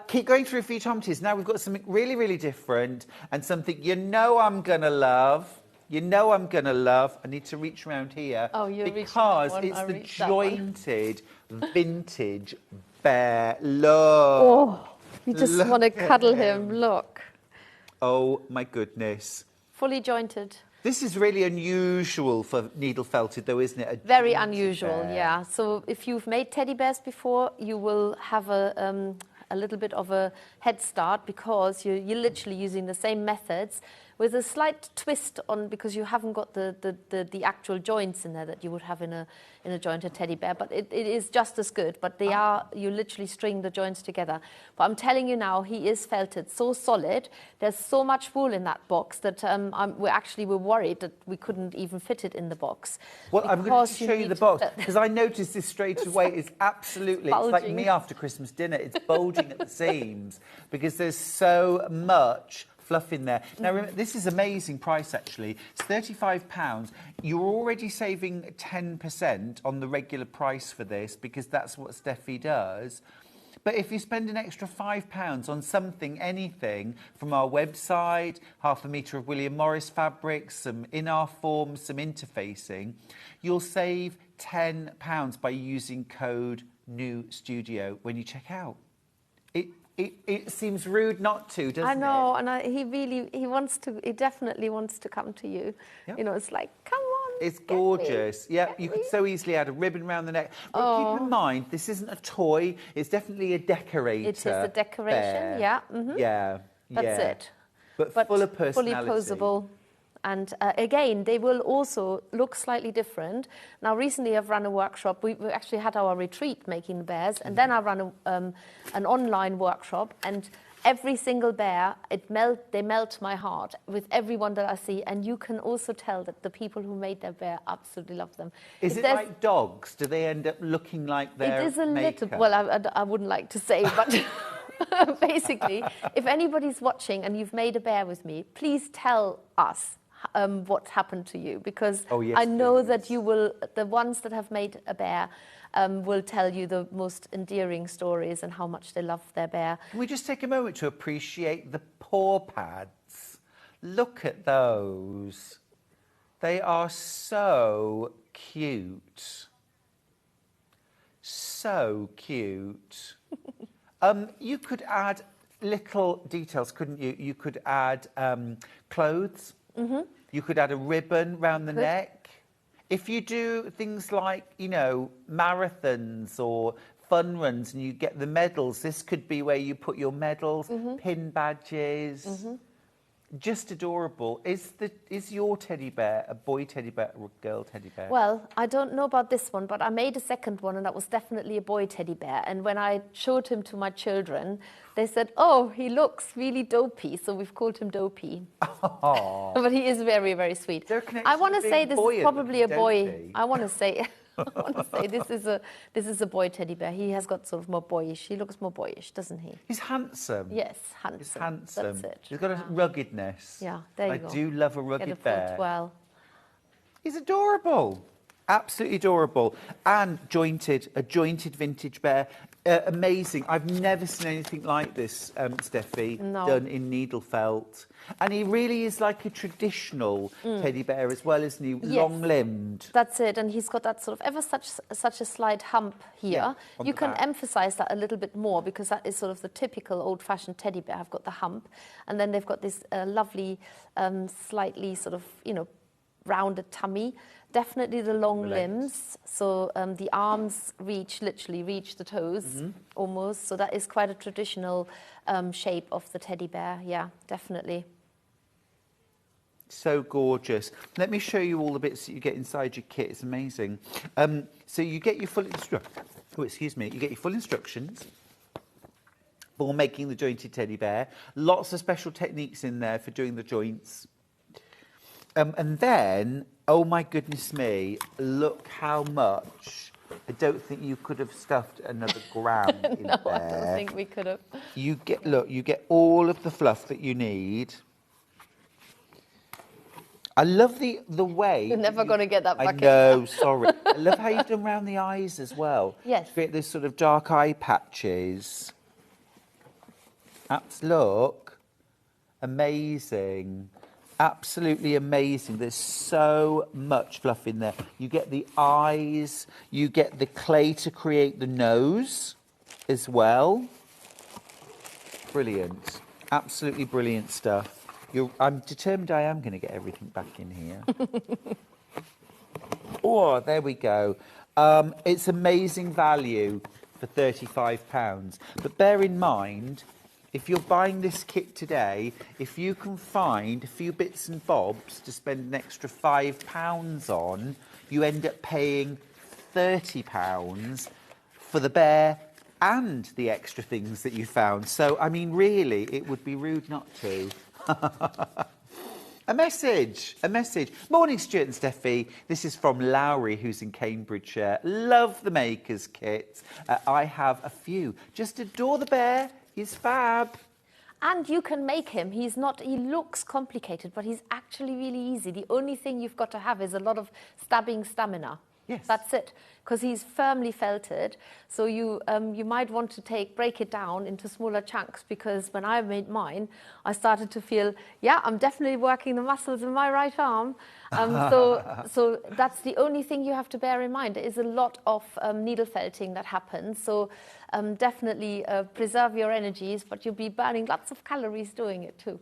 Keep going through a few Tomtes. Now we've got something really, really different and something I'm going to love. I'm going to love. I need to reach around here. Oh, you're because reaching it's the jointed vintage bear. Look. Oh, you just want to cuddle him. Look. Oh, my goodness. Fully jointed. This is really unusual for needle felted, though, isn't it? Very unusual, yeah. So if you've made teddy bears before, you will have a little bit of a head start, because you're literally using the same methods with a slight twist on, because you haven't got the actual joints in there that you would have in a jointed teddy bear, but it is just as good. But they are, you literally string the joints together. But I'm telling you now, he is felted so solid. There's so much wool in that box that we were worried that we couldn't even fit it in the box. Well, I'm going to show you the box, because I noticed this straight away. It's absolutely, it's like me after Christmas dinner. It's bulging at the seams because there's so much fluff in there. Now, remember, this is amazing price, actually. It's £35. You're already saving 10% on the regular price for this, because that's what Steffi does. But if you spend an extra £5 on something, anything, from our website, half a metre of William Morris fabrics, some in-our forms, some interfacing, you'll save £10 by using code NEWSTUDIO when you check out. It seems rude not to, doesn't it? I know, and he definitely wants to come to you. Yep. You know, it's like, come on. It's gorgeous. Yeah, you could so easily add a ribbon around the neck. But keep in mind, this isn't a toy. It's definitely a decorator. It is a decoration, bear. yeah. Yeah. That's it. But full of personality. Fully posable. And again, they will also look slightly different. Now, recently I've run a workshop. We actually had our retreat making the bears, and then I ran an online workshop, and every single bear, they melt my heart with everyone that I see. And you can also tell that the people who made their bear absolutely love them. Is it like dogs? Do they end up looking like their It is a maker? little, well, I wouldn't like to say, but basically, if anybody's watching and you've made a bear with me, please tell us what's happened to you, because I know that you will, the ones that have made a bear will tell you the most endearing stories and how much they love their bear. Can we just take a moment to appreciate the paw pads? Look at those. They are so cute. So cute. You could add little details, couldn't you? You could add clothes. You could add a ribbon round the neck. If you do things like, you know, marathons or fun runs and you get the medals, this could be where you put your medals, pin badges. Just adorable. Is your teddy bear a boy teddy bear or a girl teddy bear? Well, I don't know about this one, but I made a second one, and that was definitely a boy teddy bear. And when I showed him to my children, they said, "Oh, he looks really dopey," so we've called him Dopey. But he is very, very sweet. I want to say this is probably a boy. I want to say. This is a boy teddy bear. He has got sort of more boyish. He looks more boyish, doesn't he? He's handsome. Yes, handsome. He's handsome. That's it. He's got a ruggedness. Yeah, there you go. I do love a rugged bear. Well. He's adorable. Absolutely adorable. And a jointed vintage bear. Amazing. I've never seen anything like this, Steffi, done in needle felt. And he really is like a traditional teddy bear as well, isn't he? Yes. Long-limbed. That's it. And he's got that sort of such a slight hump here. Yeah, you can emphasise that a little bit more, because that is sort of the typical old-fashioned teddy bear. I've got the hump. And then they've got this lovely, slightly sort of, you know, rounded tummy. Definitely the long limbs, so the arms literally reach the toes, almost. So that is quite a traditional shape of the teddy bear. Yeah, definitely. So gorgeous. Let me show you all the bits that you get inside your kit. It's amazing. So you get your full You get your full instructions for making the jointed teddy bear. Lots of special techniques in there for doing the joints. And then, oh my goodness me, look how much. I don't think you could have stuffed another gram in there. No, I don't think we could have. You get all of the fluff that you need. I love the way. You're never going to get that bucket. I know, sorry. I love how you've done around the eyes as well. Yes. Create this sort of dark eye patches. Look. Amazing. Absolutely amazing. There's so much fluff in there. You get the eyes, you get the clay to create the nose as well. Brilliant. Absolutely brilliant stuff. I'm determined I am going to get everything back in here. Oh, there we go. It's amazing value for £35. But bear in mind, if you're buying this kit today, if you can find a few bits and bobs to spend an extra £5 on, you end up paying £30 for the bear and the extra things that you found. So, I mean, really, it would be rude not to. A message. Morning, Stuart and Steffi. This is from Lowry, who's in Cambridgeshire. Love the Maker's Kit. I have a few. Just adore the bear. He's fab. And you can make him. He looks complicated, but he's actually really easy. The only thing you've got to have is a lot of stabbing stamina. Yes. That's it, because he's firmly felted. So you might want to break it down into smaller chunks, because when I made mine, I started to feel, yeah, I'm definitely working the muscles in my right arm. So that's the only thing you have to bear in mind. There is a lot of needle felting that happens. So definitely preserve your energies, but you'll be burning lots of calories doing it too.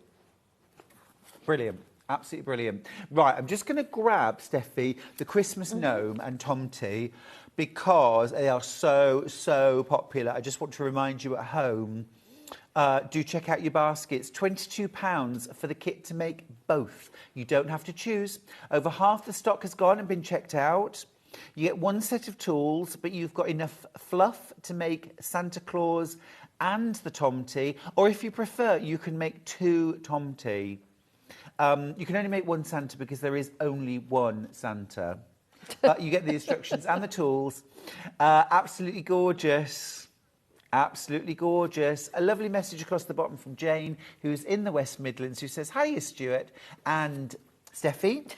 Brilliant. Absolutely brilliant. Right, I'm just going to grab, Steffi, the Christmas gnome and Tomte, because they are so popular. I just want to remind you at home, do check out your baskets. £22 for the kit to make both. You don't have to choose. Over half the stock has gone and been checked out. You get one set of tools, but you've got enough fluff to make Santa Claus and the Tomte, or if you prefer, you can make two Tomte. You can only make one Santa because there is only one Santa. But you get the instructions and the tools. Absolutely gorgeous. Absolutely gorgeous. A lovely message across the bottom from Jane, who's in the West Midlands, who says, hiya, Stuart and Steffi.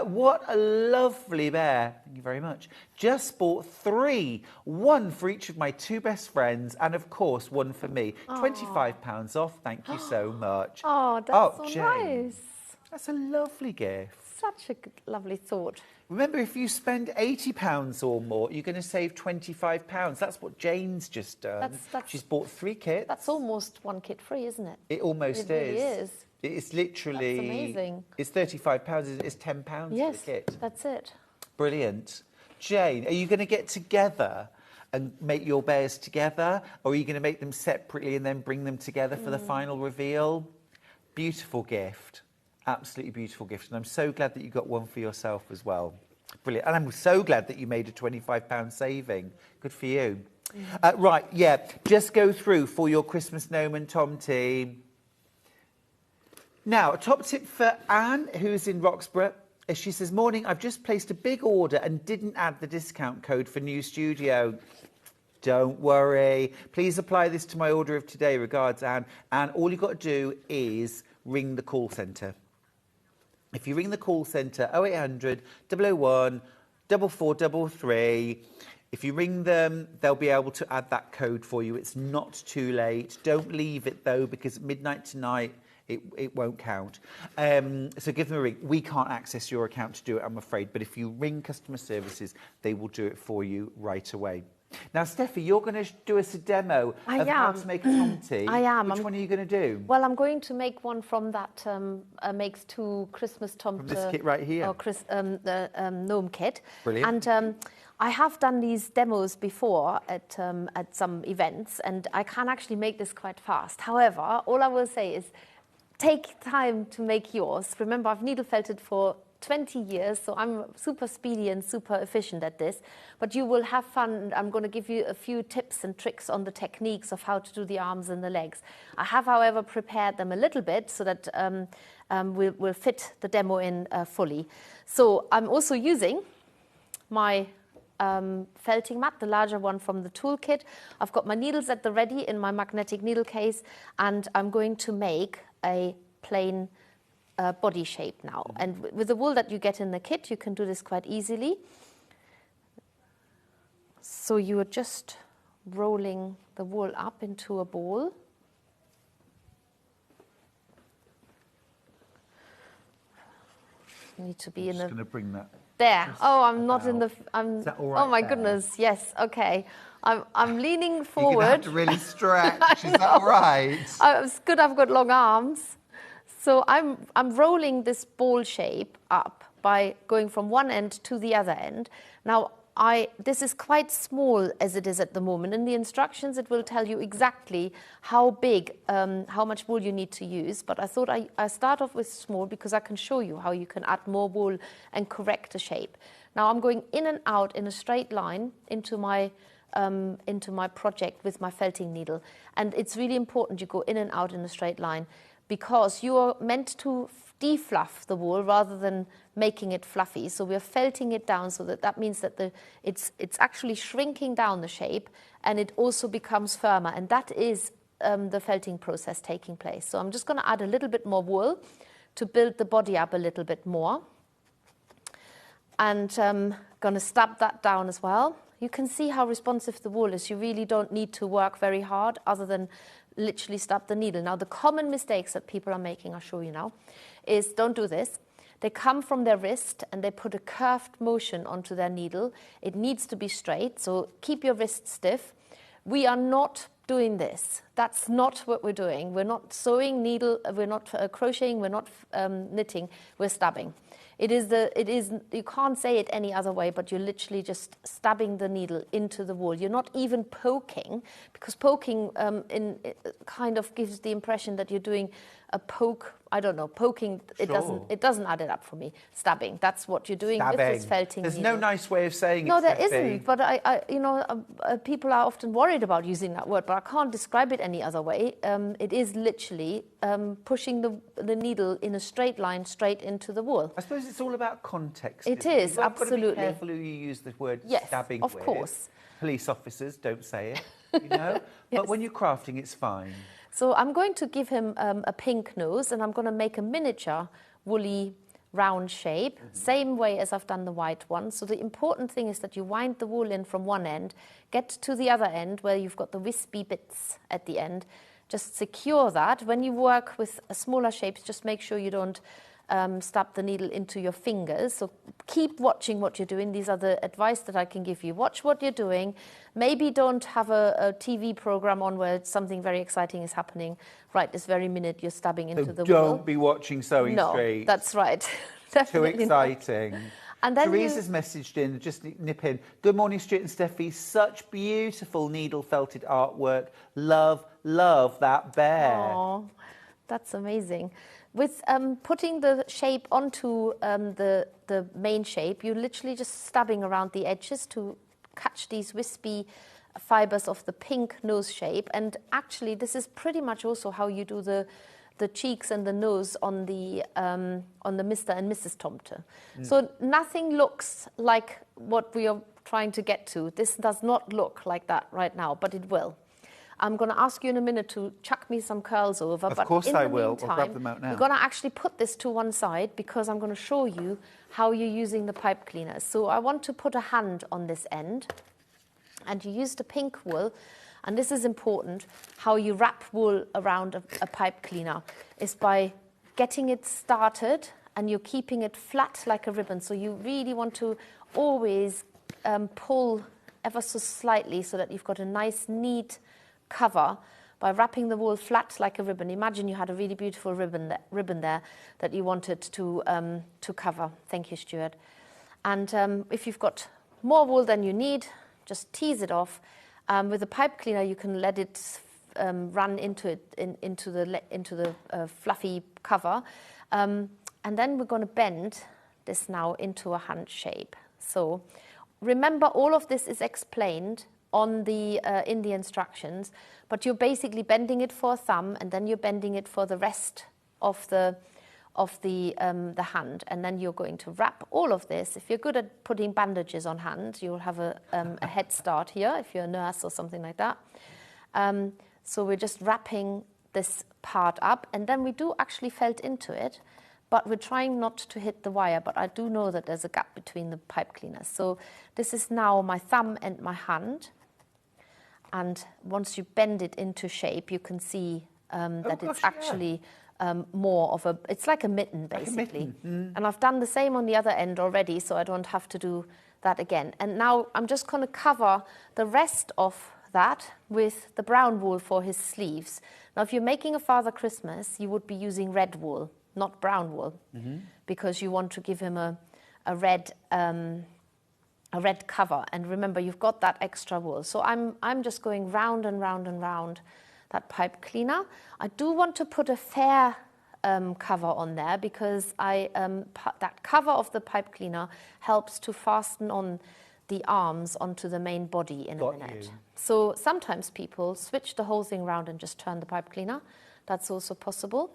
What a lovely bear. Thank you very much. Just bought 3. 1 for each of my 2 best friends, and of course, 1 for me. £25 off. Thank you so much. Oh, that's so Jane, nice. that's a lovely gift. Such a lovely thought. Remember, if you spend £80 or more, you're going to save £25. That's what Jane's just done. She's bought 3 kits. That's almost 1 kit free, isn't it? It almost It really is. It's literally... That's amazing. It's £35, it's £10 for the kit. That's it. Brilliant. Jane, are you going to get together and make your bears together? Or are you going to make them separately and then bring them together for the final reveal? Beautiful gift. Absolutely beautiful gift. And I'm so glad that you got one for yourself as well. Brilliant. And I'm so glad that you made a £25 saving. Good for you. Right, yeah. Just go through for your Christmas gnome and Tomte. Now, a top tip for Anne, who's in Roxburgh. She says, morning, I've just placed a big order and didn't add the discount code for new studio. Don't worry. Please apply this to my order of today. Regards, Anne. And all you've got to do is ring the call centre. If you ring the call centre, 0800 001 4433, if you ring them, they'll be able to add that code for you. It's not too late. Don't leave it, though, because at midnight tonight, it won't count. So give them a ring. We can't access your account to do it, I'm afraid. But if you ring customer services, they will do it for you right away. Now, Steffi, you're going to do us a demo of how to make a Tomte. I am. Which one are you going to do? Well, I'm going to make one from that makes 2 Christmas Tomte. From this kit right here? Or the gnome kit. Brilliant. And I have done these demos before at some events, and I can actually make this quite fast. However, all I will say is take time to make yours. Remember, I've needle felted for 20 years, so I'm super speedy and super efficient at this, but you will have fun. I'm going to give you a few tips and tricks on the techniques of how to do the arms and the legs. I have, however, prepared them a little bit so that we'll fit the demo in fully. So I'm also using my felting mat, the larger one from the toolkit. I've got my needles at the ready in my magnetic needle case, and I'm going to make a plain body shape now. And with the wool that you get in the kit, you can do this quite easily. So you are just rolling the wool up into a ball. You need to be in the... I'm just going to bring that. There. Oh, I'm not in the... Is that all right? Oh my there? goodness. Yes. Okay. I'm leaning forward. You're going to have to really stretch. Is that all right? It's good I've got long arms. So I'm rolling this ball shape up by going from one end to the other end. Now, this is quite small as it is at the moment. In the instructions, it will tell you exactly how big, how much wool you need to use. But I thought I start off with small because I can show you how you can add more wool and correct the shape. Now I'm going in and out in a straight line into my project with my felting needle. And it's really important you go in and out in a straight line because you are meant to defluff the wool rather than making it fluffy. So we're felting it down so that means that it's actually shrinking down the shape and it also becomes firmer. And that is the felting process taking place. So I'm just going to add a little bit more wool to build the body up a little bit more. And I'm going to stab that down as well. You can see how responsive the wool is. You really don't need to work very hard other than literally stab the needle. Now, the common mistakes that people are making, I'll show you now, is don't do this. They come from their wrist and they put a curved motion onto their needle. It needs to be straight, so keep your wrist stiff. We are not doing this. That's not what we're doing. We're not sewing needle, we're not crocheting, we're not knitting, we're stabbing. It is, you can't say it any other way, but you're literally just stabbing the needle into the wool. You're not even poking, because poking kind of gives the impression that you're doing a poke. I don't know, poking, Sure. it doesn't add it up for me. Stabbing, that's what you're doing with this felting There's needle. no nice way of saying it, No, there Steffi. isn't, but people are often worried about using that word, but I can't describe it any other way. It is literally pushing the needle in a straight line straight into the wool. I suppose it's all about context. It isn't is, You've got to absolutely. be careful who you use the word Yes, stabbing of with. course. Police officers don't say it, you know? Yes. But when you're crafting, it's fine. So I'm going to give him a pink nose, and I'm going to make a miniature woolly round shape, same way as I've done the white one. So the important thing is that you wind the wool in from one end, get to the other end where you've got the wispy bits at the end. Just secure that. When you work with smaller shapes, just make sure you don't stab the needle into your fingers. So keep watching what you're doing. These are the advice that I can give you. Watch what you're doing. Maybe don't have a TV program on where something very exciting is happening right this very minute you're stabbing into the wool. Don't be watching Sewing No, Street. that's right. Too Definitely not. exciting. And then Teresa's messaged in, just nip in. Good morning, Stuart and Steffi. Such beautiful needle felted artwork. Love, love that bear. Oh, that's amazing. With putting the shape onto the main shape, you're literally just stabbing around the edges to catch these wispy fibers of the pink nose shape. And actually, this is pretty much also how you do the cheeks and the nose on the Mr. and Mrs. Tomte. So nothing looks like what we are trying to get to. This does not look like that right now, but it will. I'm going to ask you in a minute to chuck me some curls over. Of but course in I the will. Meantime, I'll grab them out now. We're going to actually put this to one side because I'm going to show you how you're using the pipe cleaners. So I want to put a hand on this end, and you use the pink wool. And this is important. How you wrap wool around a pipe cleaner is by getting it started, and you're keeping it flat like a ribbon. So you really want to always pull ever so slightly so that you've got a nice, neat cover by wrapping the wool flat like a ribbon. Imagine you had a really beautiful ribbon there that you wanted to cover. Thank you, Stuart. And if you've got more wool than you need, just tease it off. With a pipe cleaner, you can let it run into the fluffy cover, and then we're going to bend this now into a hand shape. So remember, all of this is explained on the in the instructions, but you're basically bending it for a thumb, and then you're bending it for the rest of the hand, and then you're going to wrap all of this. If you're good at putting bandages on hand, you'll have a head start here if you're a nurse or something like that. So we're just wrapping this part up, and then we do actually felt into it, but we're trying not to hit the wire, but I do know that there's a gap between the pipe cleaners. So this is now my thumb and my hand, and once you bend it into shape, you can see that it's actually more of it's like a mitten, basically. And I've done the same on the other end already, so I don't have to do that again. And now I'm just going to cover the rest of that with the brown wool for his sleeves. Now, if you're making a Father Christmas, you would be using red wool, not brown wool, because you want to give him a red a red cover. And remember, you've got that extra wool. So I'm just going round and round and round that pipe cleaner. I do want to put a fair cover on there because that cover of the pipe cleaner helps to fasten on the arms onto the main body in a minute. So sometimes people switch the whole thing around and just turn the pipe cleaner. That's also possible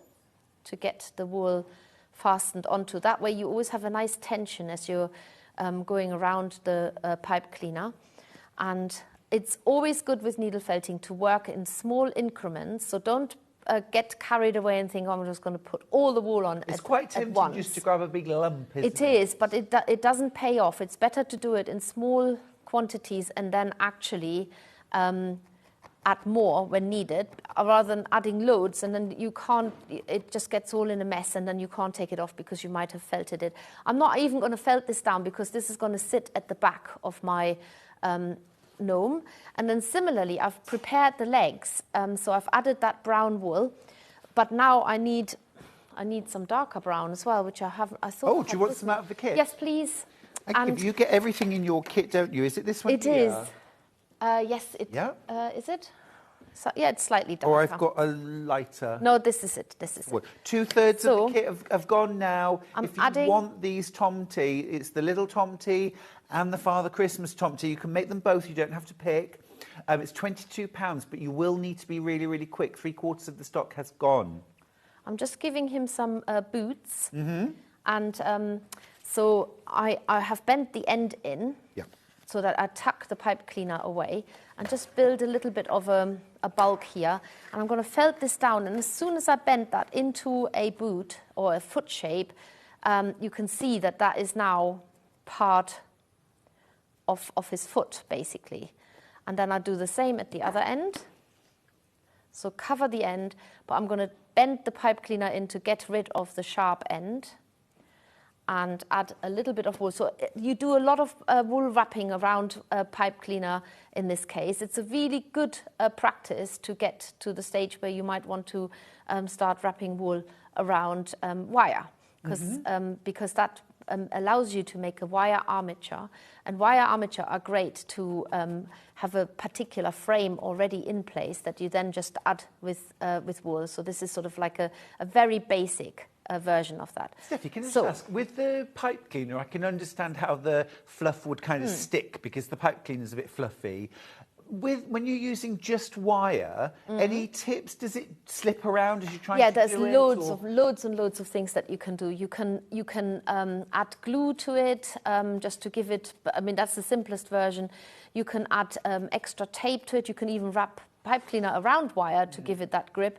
to get the wool fastened onto. That way you always have a nice tension as you're going around the pipe cleaner. And it's always good with needle felting to work in small increments. So don't get carried away and think, oh, I'm just going to put all the wool on It's quite tempting just to grab a big lump, isn't it? It is, but it doesn't pay off. It's better to do it in small quantities and then actually add more when needed, rather than adding loads and then you can't, it just gets all in a mess and then you can't take it off because you might have felted it. I'm not even going to felt this down because this is going to sit at the back of my gnome. And then similarly, I've prepared the legs. So I've added that brown wool, but now I need some darker brown as well, which I haven't. I thought. Oh, do you want some out of the kit? Yes, please. And you get everything in your kit, don't you? Is it this one? It is. Yes. Yeah. Is it? So, yeah, it's slightly darker. Or I've got a lighter. No, this is it. This is it. 2/3 of the kit have gone now. If you adding... want these Tomte, it's the little Tomte and the Father Christmas Tomte. You can make them both. You don't have to pick. It's £22, but you will need to be really, really quick. 3/4 of the stock has gone. I'm just giving him some boots. Mm-hmm. And so I have bent the end in. Yeah. So that I tuck the pipe cleaner away and just build a little bit of a bulk here. And I'm going to felt this down. And as soon as I bend that into a boot or a foot shape, you can see that that is now part of his foot, basically. And then I do the same at the other end. So cover the end, but I'm going to bend the pipe cleaner in to get rid of the sharp end and add a little bit of wool. So you do a lot of wool wrapping around a pipe cleaner in this case. It's a really good practice to get to the stage where you might want to start wrapping wool around wire, because that allows you to make a wire armature. And wire armature are great to have a particular frame already in place that you then just add with wool. So this is sort of like a very basic version of that. Steffi, can I just ask, with the pipe cleaner, I can understand how the fluff would kind of stick because the pipe cleaner is a bit fluffy. When you're using just wire, any tips? Does it slip around as you try to do it? Yeah, there's loads and loads of things that you can do. You can add glue to it just to give it. I mean, that's the simplest version. You can add extra tape to it. You can even wrap pipe cleaner around wire to give it that grip.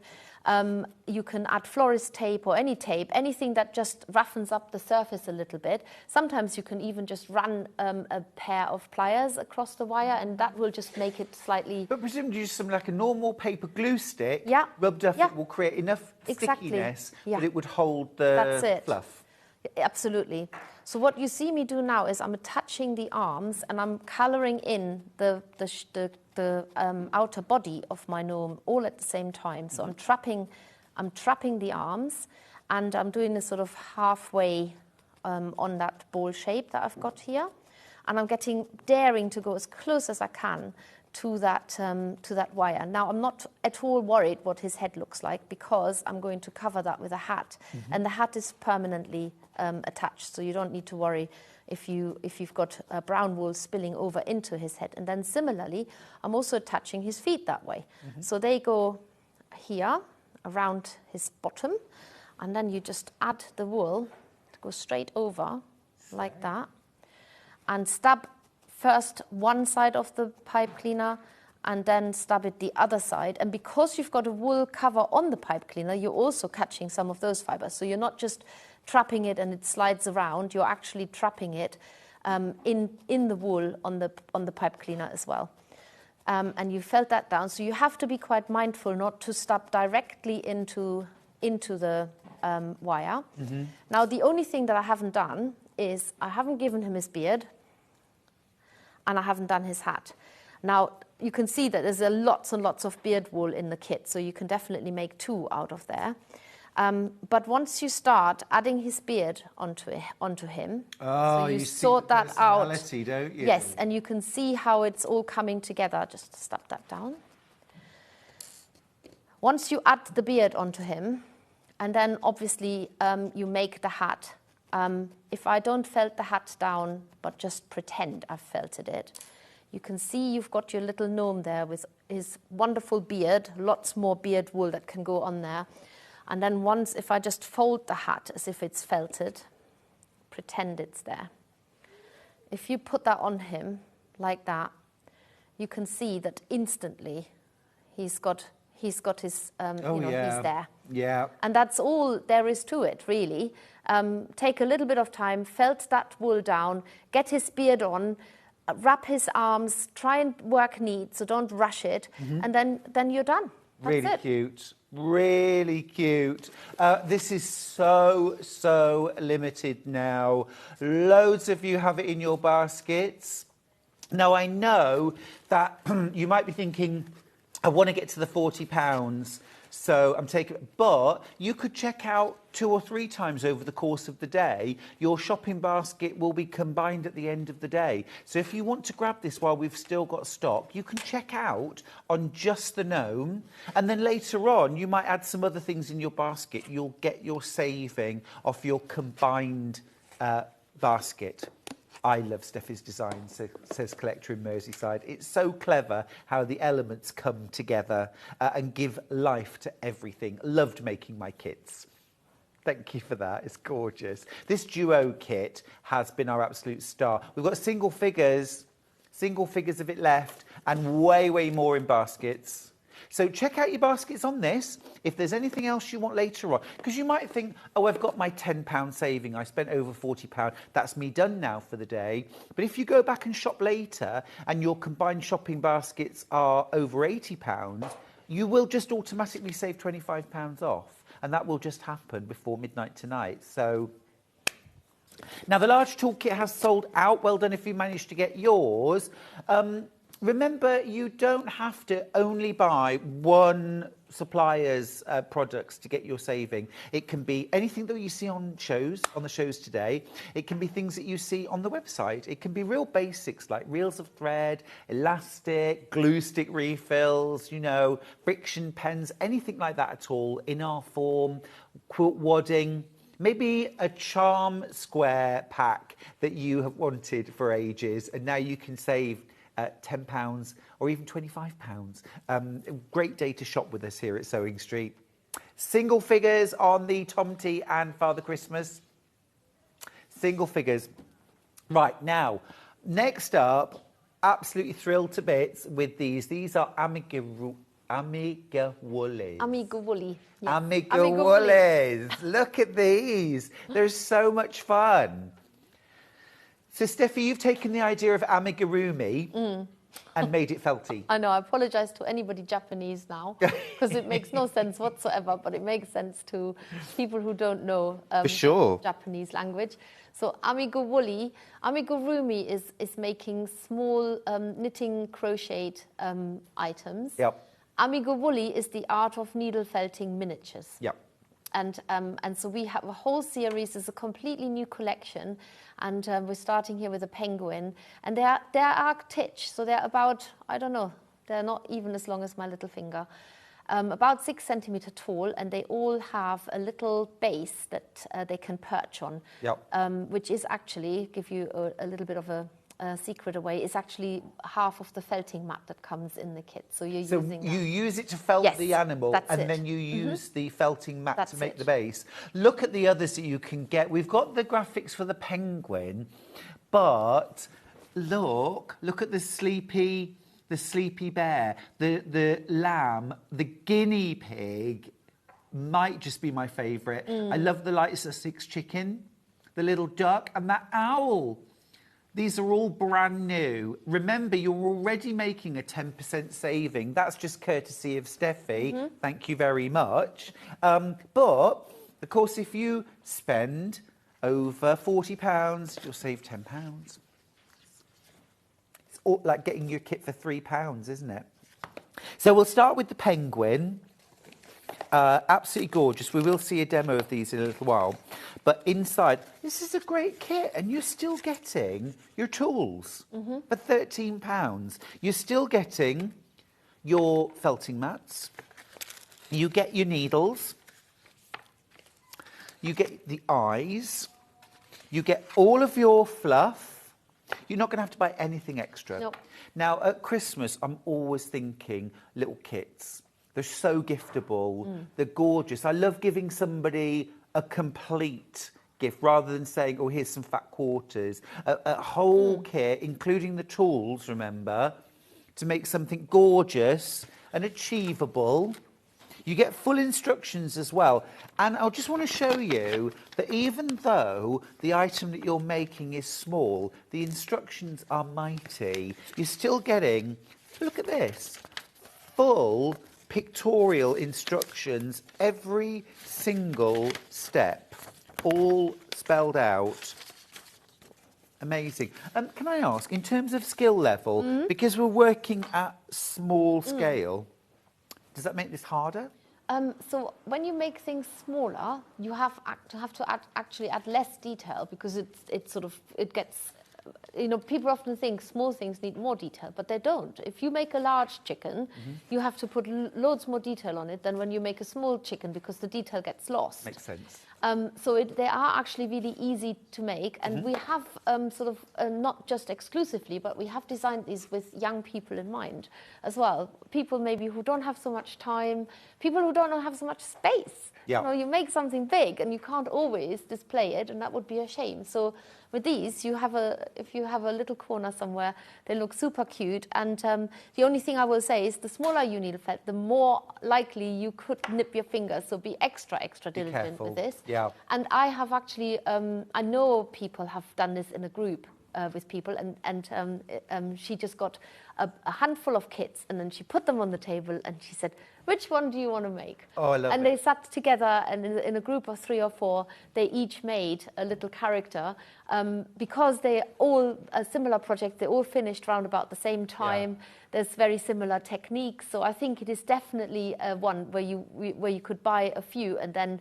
You can add florist tape or any tape, anything that just roughens up the surface a little bit. Sometimes you can even just run a pair of pliers across the wire and that will just make it slightly... But presumably just something like a normal paper glue stick rubbed off it will create enough stickiness that it would hold the fluff. Absolutely. So what you see me do now is I'm attaching the arms and I'm colouring in the outer body of my gnome all at the same time. So I'm trapping the arms and I'm doing this sort of halfway on that ball shape that I've got here. And I'm daring to go as close as I can to that wire. Now, I'm not at all worried what his head looks like because I'm going to cover that with a hat. And the hat is permanently attached, so you don't need to worry if you've got brown wool spilling over into his head. And then similarly, I'm also attaching his feet that way. So they go here around his bottom, and then you just add the wool to go straight over like that, and stab first one side of the pipe cleaner and then stab it the other side. And because you've got a wool cover on the pipe cleaner, you're also catching some of those fibers. So you're not just trapping it and it slides around, you're actually trapping it in the wool on the pipe cleaner as well. And you felt that down. So you have to be quite mindful not to stab directly into the wire. Now, the only thing that I haven't done is I haven't given him his beard and I haven't done his hat. Now, you can see that there's lots and lots of beard wool in the kit, so you can definitely make two out of there. But once you start adding his beard onto him, Oh, so you see sort the that out. personality, don't you? Yes, and you can see how it's all coming together. Just stuff that down. Once you add the beard onto him, and then obviously you make the hat. If I don't felt the hat down, but just pretend I've felted it, you can see you've got your little gnome there with his wonderful beard, lots more beard wool that can go on there. And then once, if I just fold the hat as if it's felted, pretend it's there. If you put that on him like that, you can see that instantly he's got his, he's there. Yeah. And that's all there is to it, really. Take a little bit of time, felt that wool down, get his beard on, wrap his arms, try and work neat, so don't rush it, and then you're done. That's Really it. cute. Really cute. This is so limited now. Loads of you have it in your baskets. Now, I know that you might be thinking, I want to get to the £40, so I'm taking it. But you could check out 2 or 3 times over the course of the day. Your shopping basket will be combined at the end of the day. So if you want to grab this while we've still got stock, you can check out on just the gnome. And then later on, you might add some other things in your basket. You'll get your saving off your combined basket. I love Steffi's design, says Collector in Merseyside. It's so clever how the elements come together and give life to everything. Loved making my kits. Thank you for that. It's gorgeous. This duo kit has been our absolute star. We've got single figures of it left, and way more in baskets. So check out your baskets on this if there's anything else you want later on. Because you might think, oh, I've got my £10 saving. I spent over £40. That's me done now for the day. But if you go back and shop later and your combined shopping baskets are over £80, you will just automatically save £25 off. And that will just happen before midnight tonight. So now the large toolkit has sold out. Well done if you managed to get yours. Remember, you don't have to only buy one supplier's products to get your saving. It can be anything that you see on the shows today. It can be things that you see on the website. It can be real basics like reels of thread, elastic, glue stick refills, friction pens, anything like that at all in our form, quilt wadding. Maybe a charm square pack that you have wanted for ages, and now you can save £10 or even £25. Great day to shop with us here at Sewing Street. Single figures on the Tomte and Father Christmas. Single figures. Right, now, next up, absolutely thrilled to bits with these. These are Amiga woolies. Amiga woolly. Yes. Amiga woolies. Look at these. They're so much fun. So, Steffi, you've taken the idea of amigurumi and made it felty. I know, I apologise to anybody Japanese now, because it makes no sense whatsoever, but it makes sense to people who don't know For sure. Japanese language. So amigurumi is making small knitting crochet items. Yep. Amigurumi is the art of needle felting miniatures. Yep. And so we have a whole series. It's a completely new collection, and we're starting here with a penguin. And they're arctic, so they're about, I don't know, they're not even as long as my little finger, about 6 centimetre tall, and they all have a little base that they can perch on, which is actually, give you a little bit of a secret away, is actually half of the felting mat that comes in the kit. So you're using that. You use it to felt the animal, and then you use the felting mat to make the base. Look at the others that you can get. We've got the graphics for the penguin, but look at the sleepy bear, the lamb, the guinea pig might just be my favourite. I love the light Sussex chicken, the little duck, and that owl. These are all brand new. Remember, you're already making a 10% saving. That's just courtesy of Steffi. Thank you very much. But, of course, if you spend over £40, you'll save £10. It's all like getting your kit for £3, isn't it? So we'll start with the penguin. Absolutely gorgeous. We will see a demo of these in a little while. But inside, this is a great kit, and you're still getting your tools for £13. You're still getting your felting mats. You get your needles. You get the eyes. You get all of your fluff. You're not going to have to buy anything extra. Nope. Now, at Christmas, I'm always thinking little kits. They're so giftable. They're gorgeous. I love giving somebody a complete gift rather than saying, oh, here's some fat quarters. A whole kit, including the tools, remember, to make something gorgeous and achievable. You get full instructions as well. And I just want to show you that even though the item that you're making is small, the instructions are mighty. You're still getting, look at this, full pictorial instructions, every single step, all spelled out. Amazing. Can I ask, in terms of skill level, because we're working at small scale, does that make this harder? So when you make things smaller, you have to actually add less detail because it gets. You know, people often think small things need more detail, but they don't. If you make a large chicken, you have to put loads more detail on it than when you make a small chicken because the detail gets lost. Makes sense. So they are actually really easy to make, and we have not just exclusively, but we have designed these with young people in mind as well. People maybe who don't have so much time, people who don't have so much space. Yeah. You know, you make something big and you can't always display it, and that would be a shame. So with these, if you have a little corner somewhere, they look super cute. And the only thing I will say is the smaller you needle felt, the more likely you could nip your fingers. So be extra diligent with this. Yeah. And I have actually, I know people have done this in a group with people, and she just got a handful of kits, and then she put them on the table, and she said, which one do you want to make? Oh, I love it. And they sat together, and in a group of 3 or 4, they each made a little character. Because they all, a similar project, they all finished around about the same time. Yeah. There's very similar techniques. So I think it is definitely one where you could buy a few and then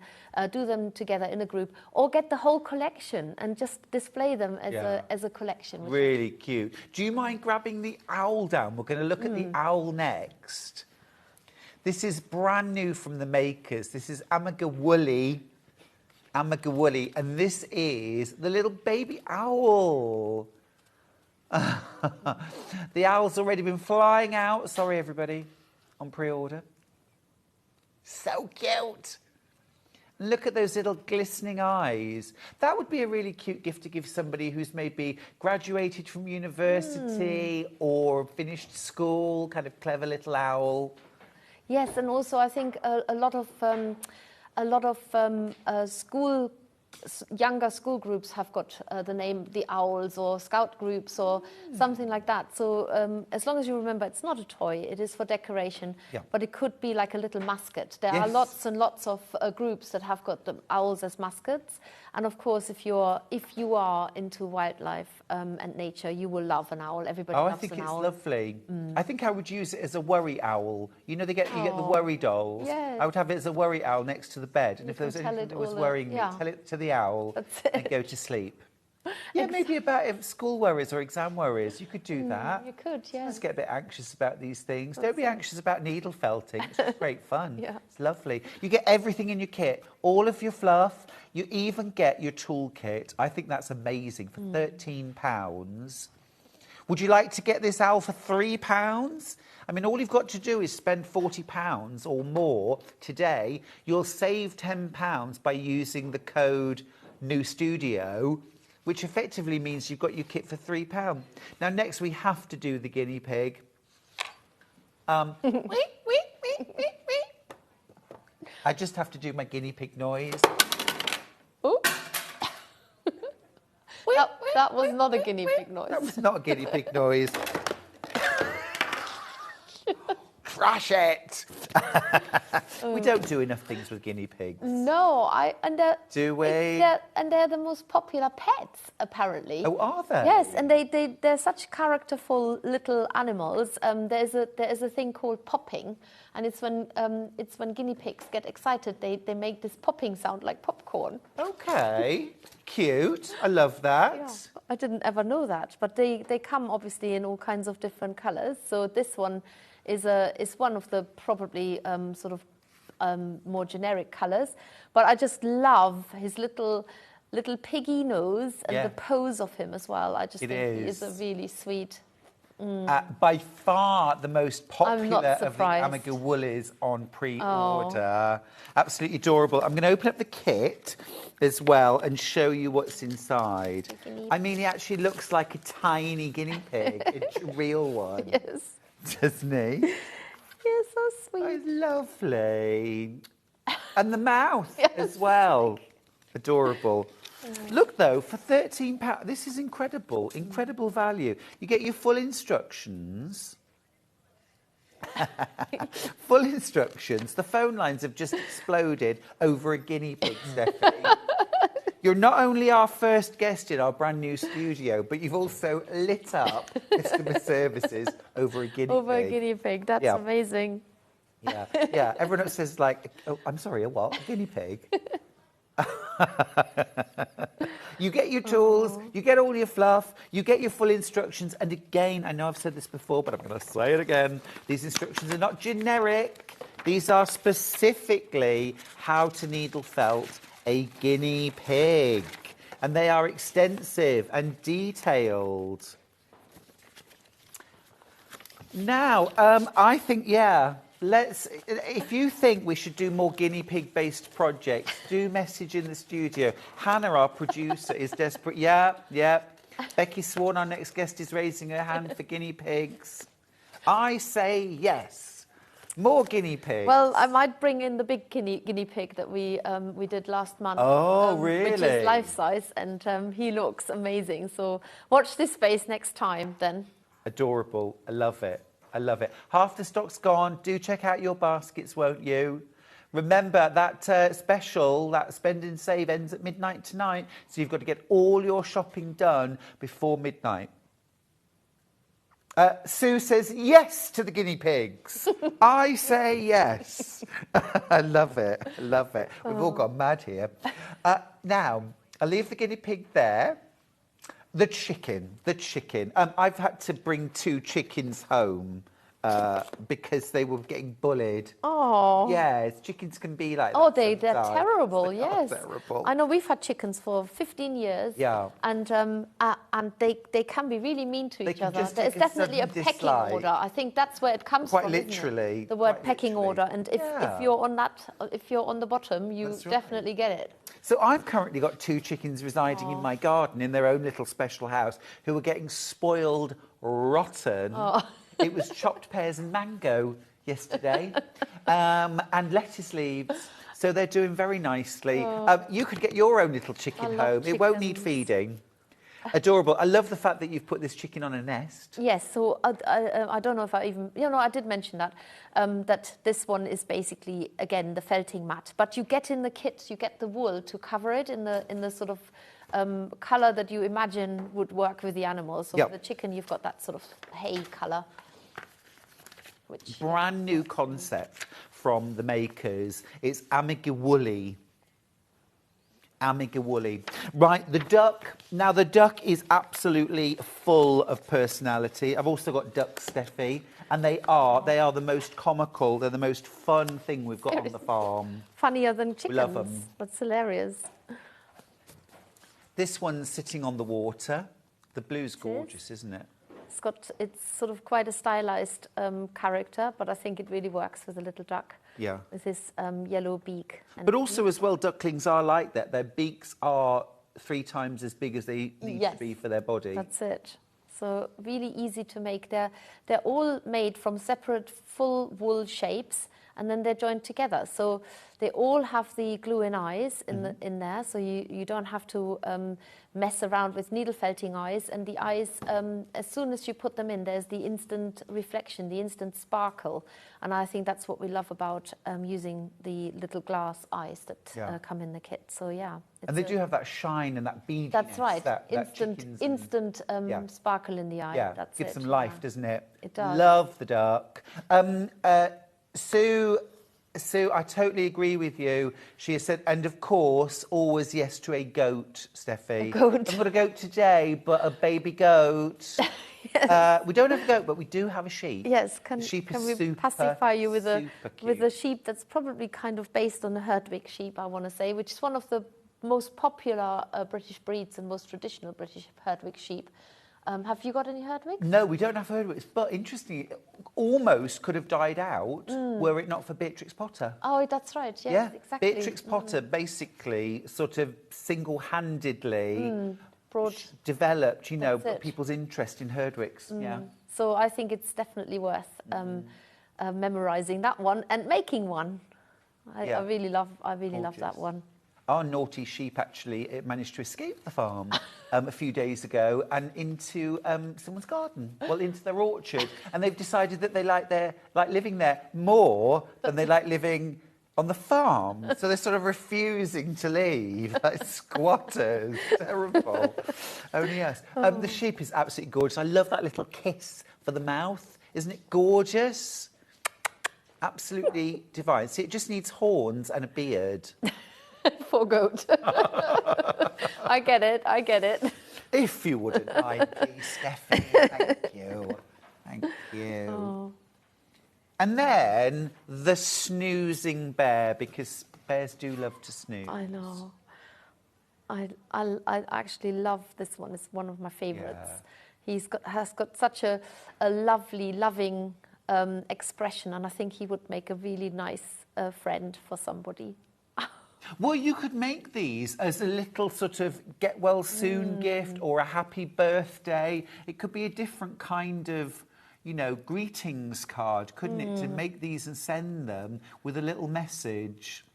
do them together in a group, or get the whole collection and just display them as a collection. Really cute. Do you mind grabbing the owl down? We're going to look at the owl next. This is brand new from the makers. This is Amiga Woolly, and this is the little baby owl. The owl's already been flying out. Sorry, everybody, on pre-order. So cute. Look at those little glistening eyes. That would be a really cute gift to give somebody who's maybe graduated from university or finished school, kind of clever little owl. Yes, and also I think a lot of younger school groups have got the name the Owls, or scout groups or something like that. So as long as you remember, it's not a toy, it is for decoration, but it could be like a little mascot. There are lots and lots of groups that have got the owls as mascots. And of course, if you are into wildlife and nature, you will love an owl. Everybody loves an owl. I think it's lovely. I think I would use it as a worry owl. You know, you get the worry dolls. Yes. I would have it as a worry owl next to the bed. And if there was anything that was worrying me, tell it to the owl and go to sleep. Yeah, maybe about school worries or exam worries. You could do that. You could, yeah. Just get a bit anxious about these things. Don't be anxious about needle felting. It's just great fun. It's lovely. You get everything in your kit, all of your fluff. You even get your toolkit. I think that's amazing for £13. Would you like to get this owl for £3? I mean, all you've got to do is spend £40 or more today. You'll save £10 by using the code NEWSTUDIO, which effectively means you've got your kit for £3. Now, next we have to do the guinea pig. I just have to do my guinea pig noise. Oh. That was not a guinea pig noise. That was not a guinea pig noise. Crush it! We don't do enough things with guinea pigs. No, Do we? They're the most popular pets, apparently. Oh, are they? Yes, and they're such characterful little animals. There is a thing called popping, and it's when guinea pigs get excited, they make this popping sound like popcorn. Okay, cute. I love that. Yeah, I didn't ever know that, but they come obviously in all kinds of different colours. So this one is one of the probably sort of more generic colours, but I just love his little piggy nose and the pose of him as well. I just think he is a really sweet. By far the most popular of the surprised. Amiga woolies on pre-order. Absolutely adorable. I'm going to open up the kit as well and show you what's inside. I mean, he actually looks like a tiny guinea pig, a real one. Yes. Doesn't he? Yes, so sweet. Oh, lovely. And the mouth as well. Adorable. Look, though, for £13, this is incredible. Incredible value. You get your full instructions. Full instructions. The phone lines have just exploded over a guinea pig, Stephanie. You're not only our first guest in our brand new studio, but you've also lit up customer services over a guinea pig. Over a guinea pig. That's amazing. Yeah, yeah. Everyone else says, like, oh, I'm sorry, a what? A guinea pig? You get your tools, you get all your fluff, you get your full instructions. And again, I know I've said this before, but I'm going to say it again. These instructions are not generic. These are specifically how to needle felt a guinea pig. And they are extensive and detailed. Now, I think, if you think we should do more guinea pig-based projects, do message in the studio. Hannah, our producer, is desperate. Yeah. Becky Swan, our next guest, is raising her hand for guinea pigs. I say yes. More guinea pigs. Well, I might bring in the big guinea pig that we did last month. Oh, really? Which is life-size, and he looks amazing. So watch this space next time, then. Adorable. I love it. I love it. Half the stock's gone. Do check out your baskets, won't you? Remember, that special, that spend and save, ends at midnight tonight. So you've got to get all your shopping done before midnight. Sue says yes to the guinea pigs. I say yes. I love it. I love it. We've all gone mad here. Now, I'll leave the guinea pig there. The chicken. I've had to bring 2 chickens home because they were getting bullied. Oh. Yes, chickens can be like that. Oh, they're terrible, yes. Terrible. I know we've had chickens for 15 years. Yeah. And they can be really mean to each other. There's definitely a pecking order. I think that's where it comes from. Quite literally. The word pecking order. And if you're on the bottom, you definitely get it. So I've currently got 2 chickens residing in my garden in their own little special house who are getting spoiled rotten. It was chopped pears and mango yesterday and lettuce leaves. So they're doing very nicely. You could get your own little chicken home. It won't need feeding. Adorable. I love the fact that you've put this chicken on a nest. Yes, so I don't know if I even... I did mention that, that this one is basically, again, the felting mat. But you get in the kit, you get the wool to cover it in the sort of colour that you imagine would work with the animals. So for the chicken, you've got that sort of hay colour. Brand new concept from the makers. It's Amiga Woolly. Amiga Woolly. Right, the duck. Now, the duck is absolutely full of personality. I've also got ducks, Steffi, and they are the most comical. They're the most fun thing we've got on the farm. Funnier than chickens. We love them. That's hilarious. This one's sitting on the water. The blue's gorgeous, isn't it? It's sort of quite a stylized character, but I think it really works with a little duck. Yeah. With his yellow beak. But also as well, ducklings are like that. Their beaks are 3 times as big as they need to be for their body. That's it. So really easy to make. They're all made from separate full wool shapes, and then they're joined together. So they all have the glue-in eyes in there, so you don't have to mess around with needle felting eyes. And the eyes, as soon as you put them in, there's the instant reflection, the instant sparkle. And I think that's what we love about using the little glass eyes that come in the kit. So yeah. And they do have that shine and that beadiness. That's right. That Instant sparkle in the eye. Yeah, That's gives it. them life, doesn't it? It does. Love the dark. Sue, I totally agree with you. She has said, and of course, always yes to a goat, Steffi. A goat. I've got a goat today, but a baby goat. We don't have a goat, but we do have a sheep. Yes, can we super, pacify you with a sheep that's probably kind of based on the Herdwick sheep, I want to say, which is one of the most popular British breeds and most traditional British Herdwick sheep. Have you got any Herdwicks? No, we don't have Herdwicks, but interestingly, it almost could have died out were it not for Beatrix Potter. Oh, that's right, yes, exactly. Beatrix Potter basically sort of single-handedly developed, people's interest in Herdwicks. Yeah. So I think it's definitely worth memorising that one and making one. I really love that one. Our naughty sheep actually managed to escape the farm a few days ago and into someone's garden, into their orchard, and they've decided that they like living there more than they like living on the farm. So they're sort of refusing to leave, like squatters. Terrible. Only us. The sheep is absolutely gorgeous. I love that little kiss for the mouth. Isn't it gorgeous? Absolutely divine. See, it just needs horns and a beard. Poor goat. I get it. If you wouldn't mind, please, Stephanie. Thank you. Oh. And then the snoozing bear, because bears do love to snooze. I know. I actually love this one. It's one of my favourites. Yeah. Has got such a lovely, loving expression, and I think he would make a really nice friend for somebody. Well, you could make these as a little sort of get-well-soon gift or a happy birthday. It could be a different kind of, greetings card, couldn't it? To make these and send them with a little message.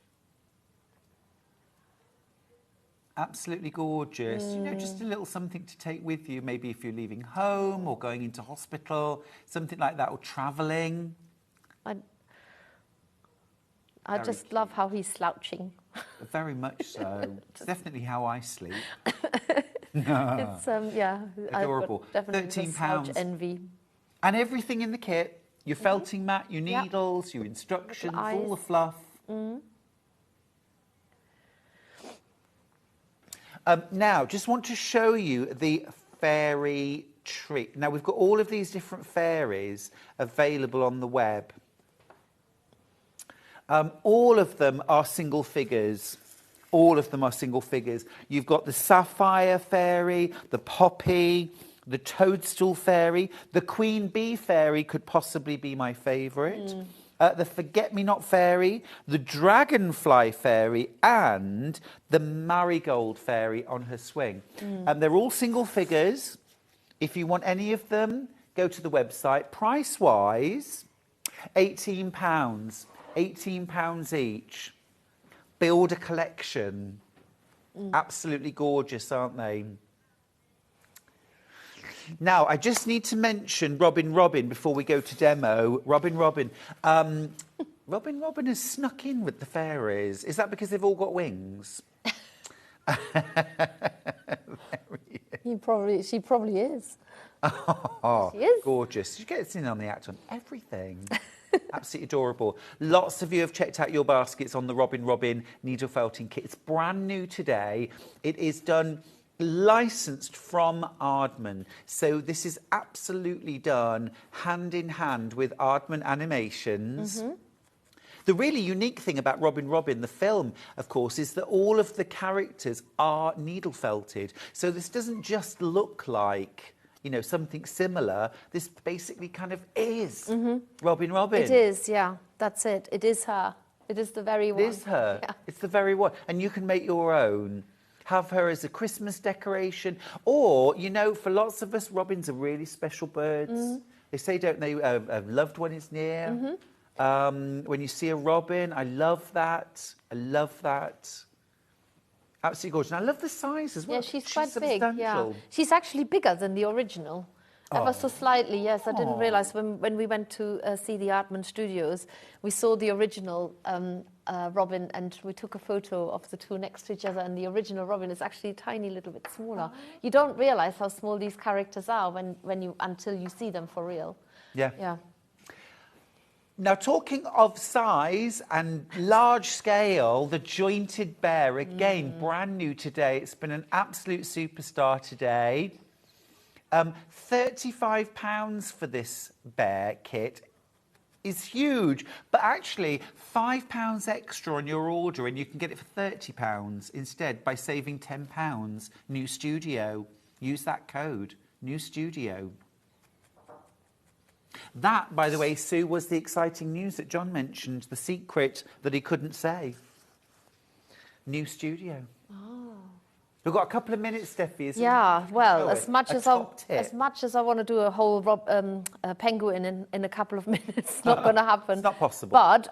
Absolutely gorgeous. Just a little something to take with you, maybe if you're leaving home or going into hospital, something like that, or travelling. I just love how he's slouching. Very much so. It's definitely how I sleep. It's adorable. £13 envy. And everything in the kit: your felting mat, your needles, your instructions, all the fluff. Now, just want to show you the fairy tree. Now, we've got all of these different fairies available on the web. All of them are single figures. You've got the sapphire fairy, the poppy, the toadstool fairy, the queen bee fairy could possibly be my favourite, the forget-me-not fairy, the dragonfly fairy, and the marigold fairy on her swing. They're all single figures. If you want any of them, go to the website. Price-wise, £18. £18 each. Build a collection. Absolutely gorgeous, aren't they? Now, I just need to mention Robin before we go to demo. Robin has snuck in with the fairies. Is that because they've all got wings? She probably is. Oh, she is. Gorgeous. She gets in on the act on everything. Absolutely adorable. Lots of you have checked out your baskets on the Robin needle felting kit. It's brand new today. It is done licensed from Aardman. So this is absolutely done hand in hand with Aardman Animations. The really unique thing about Robin, the film, of course, is that all of the characters are needle felted. So this doesn't just look like, something similar. This basically kind of is Robin. It is, yeah. That's it. It is her. It is the very one. It is her. Yeah. It's the very one. And you can make your own. Have her as a Christmas decoration. Or, for lots of us, robins are really special birds. They say, don't they, a loved one is near. When you see a robin, I love that. I love that. Absolutely gorgeous. And I love the size as well. Yeah, she's quite big. Yeah. substantial. She's actually bigger than the original. Ever so slightly, yes. I didn't realise when we went to see the Artman Studios, we saw the original robin and we took a photo of the two next to each other, and the original robin is actually a tiny little bit smaller. You don't realise how small these characters are until you see them for real. Yeah. Yeah. Now, talking of size and large scale, the jointed bear, again, brand new today. It's been an absolute superstar today. £35 for this bear kit is huge, but actually £5 extra on your order and you can get it for £30 instead by saving £10. New Studio. Use that code, New Studio. That, by the way, Sue, was the exciting news that John mentioned, the secret that he couldn't say. New Studio. We've got a couple of minutes, Steffi. Yeah, well, as much as I want to do a whole penguin in a couple of minutes, it's not going to happen. It's not possible. But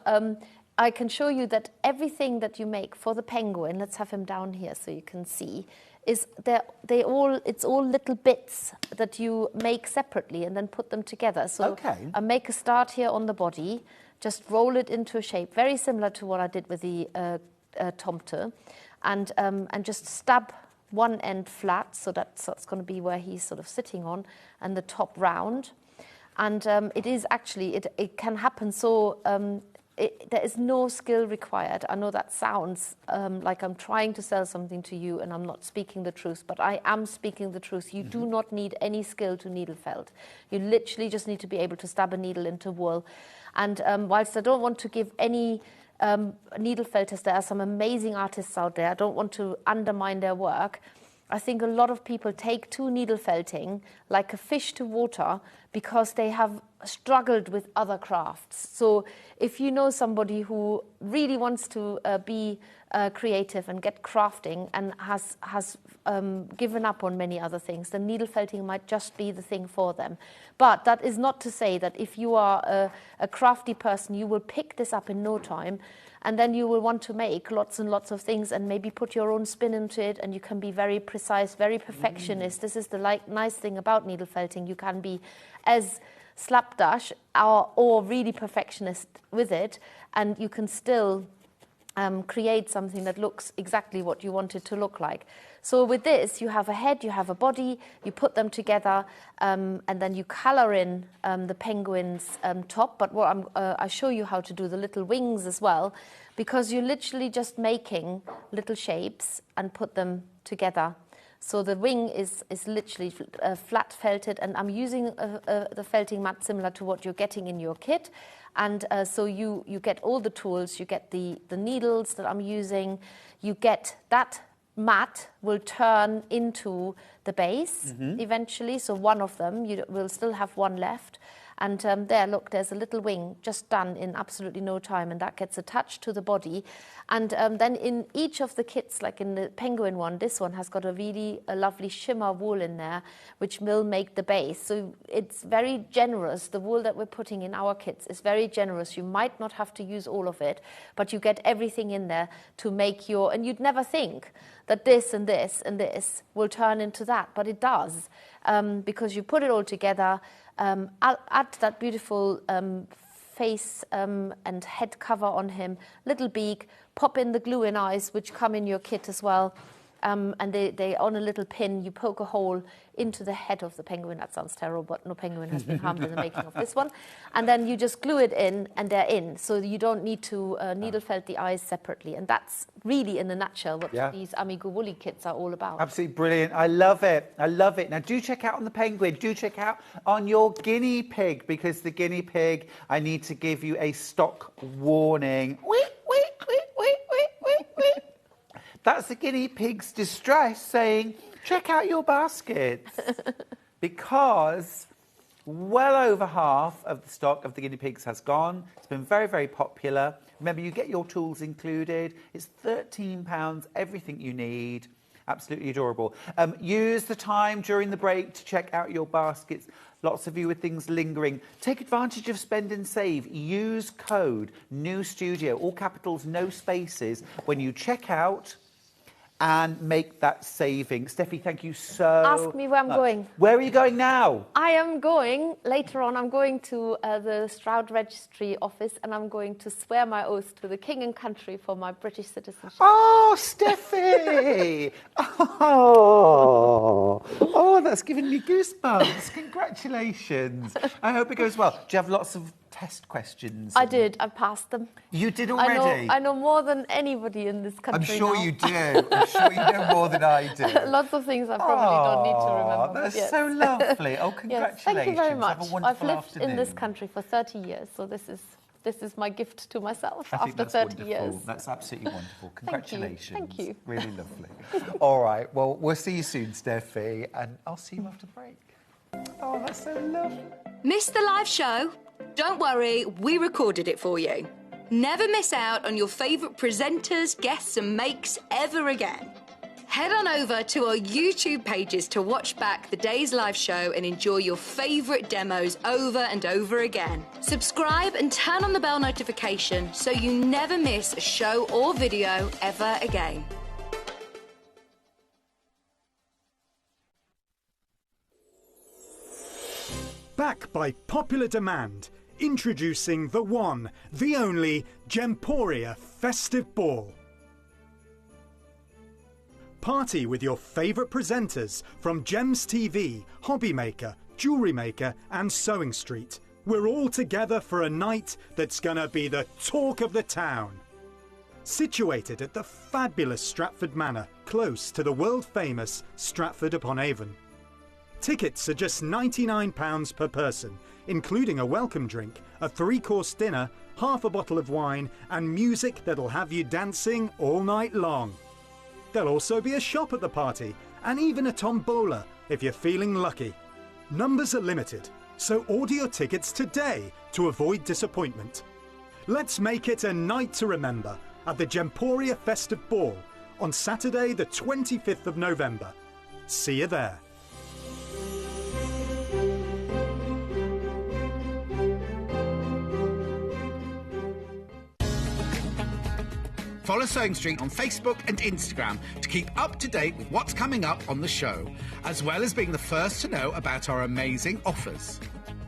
I can show you that everything that you make for the penguin, let's have him down here so you can see, it's all little bits that you make separately and then put them together. So I make a start here on the body, just roll it into a shape, very similar to what I did with the Tomte. And just stab one end flat, so that's going to be where he's sort of sitting on, and the top round. And it is actually, it can happen so, there is no skill required. I know that sounds like I'm trying to sell something to you and I'm not speaking the truth, but I am speaking the truth. You do not need any skill to needle felt. You literally just need to be able to stab a needle into wool. And whilst I don't want to give any needle felters, there are some amazing artists out there. I don't want to undermine their work. I think a lot of people take to needle felting like a fish to water because they have struggled with other crafts. So if you know somebody who really wants to be creative and get crafting and has given up on many other things, then needle felting might just be the thing for them. But that is not to say that if you are a crafty person, you will pick this up in no time, and then you will want to make lots and lots of things and maybe put your own spin into it, and you can be very precise, very perfectionist. This is the nice thing about needle felting. You can be as slapdash or really perfectionist with it, and you can still create something that looks exactly what you want it to look like. So with this, you have a head, you have a body, you put them together, and then you colour in the penguin's top. But what I show you how to do the little wings as well, because you're literally just making little shapes and put them together. So the wing is literally flat felted, and I'm using the felting mat similar to what you're getting in your kit. And so you get all the tools, you get the needles that I'm using, you get that mat will turn into the base eventually. So one of them, you will still have one left. And there, look, there's a little wing just done in absolutely no time, and that gets attached to the body. And then in each of the kits, like in the penguin one, this one has got a lovely shimmer wool in there, which will make the base. So it's very generous. The wool that we're putting in our kits is very generous. You might not have to use all of it, but you get everything in there to make your, and you'd never think that this and this and this will turn into that, but it does, because you put it all together. I'll add that beautiful face and head cover on him, little beak, pop in the glue-in eyes, which come in your kit as well. And they on a little pin, you poke a hole into the head of the penguin. That sounds terrible, but no penguin has been harmed in the making of this one. And then you just glue it in, and they're in. So you don't need to needle felt the eyes separately. And that's really, in a nutshell, what these Amiga woolly kits are all about. Absolutely brilliant. I love it. I love it. Now, do check out on the penguin. Do check out on your guinea pig, because the guinea pig, I need to give you a stock warning. That's the guinea pig's distress saying, check out your baskets. Because well over half of the stock of the guinea pigs has gone. It's been very, very popular. Remember, you get your tools included. It's £13, everything you need. Absolutely adorable. Use the time during the break to check out your baskets. Lots of you with things lingering. Take advantage of Spend and Save. Use code NEWSTUDIO, all capitals, no spaces, when you check out and make that saving. Steffi, thank you so Ask me where I'm going. Where are you going now? I am going, later on, I'm going to the Stroud Registry office and I'm going to swear my oath to the king and country for my British citizenship. Oh, Steffi! Oh, that's giving me goosebumps. Congratulations. I hope it goes well. Do you have lots of test questions? I did. I passed them. You did already? I know more than anybody in this country. I'm sure now. you do. I'm sure you know more than I do. Lots of things I probably don't need to remember. That's yes. so lovely. Oh, congratulations. Yes, thank you very much. Have a wonderful I've lived afternoon. in this country for 30 years, so this is my gift to myself I think after that's 30 wonderful. years. That's absolutely wonderful. Congratulations. Thank you. Really lovely. All right. Well, we'll see you soon, Steffi, and I'll see you after the break. Oh, that's so lovely. Missed the live show? Don't worry, we recorded it for you. Never miss out on your favourite presenters, guests and makes ever again. Head on over to our YouTube pages to watch back the day's live show and enjoy your favourite demos over and over again. Subscribe and turn on the bell notification so you never miss a show or video ever again. Back by popular demand, introducing the one, the only Gemporia Festive Ball. Party with your favourite presenters from Gems TV, Hobby Maker, Jewellery Maker and Sewing Street. We're all together for a night that's gonna be the talk of the town. Situated at the fabulous Stratford Manor, close to the world-famous Stratford-upon-Avon. Tickets are just £99 per person, including a welcome drink, a 3-course dinner, half a bottle of wine and music that'll have you dancing all night long. There'll also be a shop at the party and even a tombola if you're feeling lucky. Numbers are limited, so order your tickets today to avoid disappointment. Let's make it a night to remember at the Gemporia Festive Ball on Saturday the 25th of November. See you there. Follow Sewing Street on Facebook and Instagram to keep up to date with what's coming up on the show, as well as being the first to know about our amazing offers.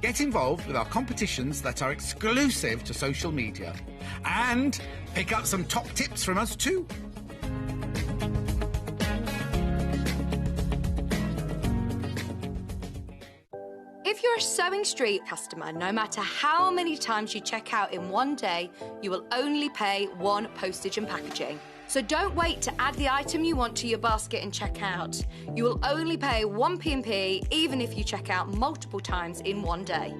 Get involved with our competitions that are exclusive to social media. And pick up some top tips from us too. If you're a Sewing Street customer, no matter how many times you check out in one day, you will only pay one postage and packaging. So don't wait to add the item you want to your basket and check out. You will only pay one P&P even if you check out multiple times in one day.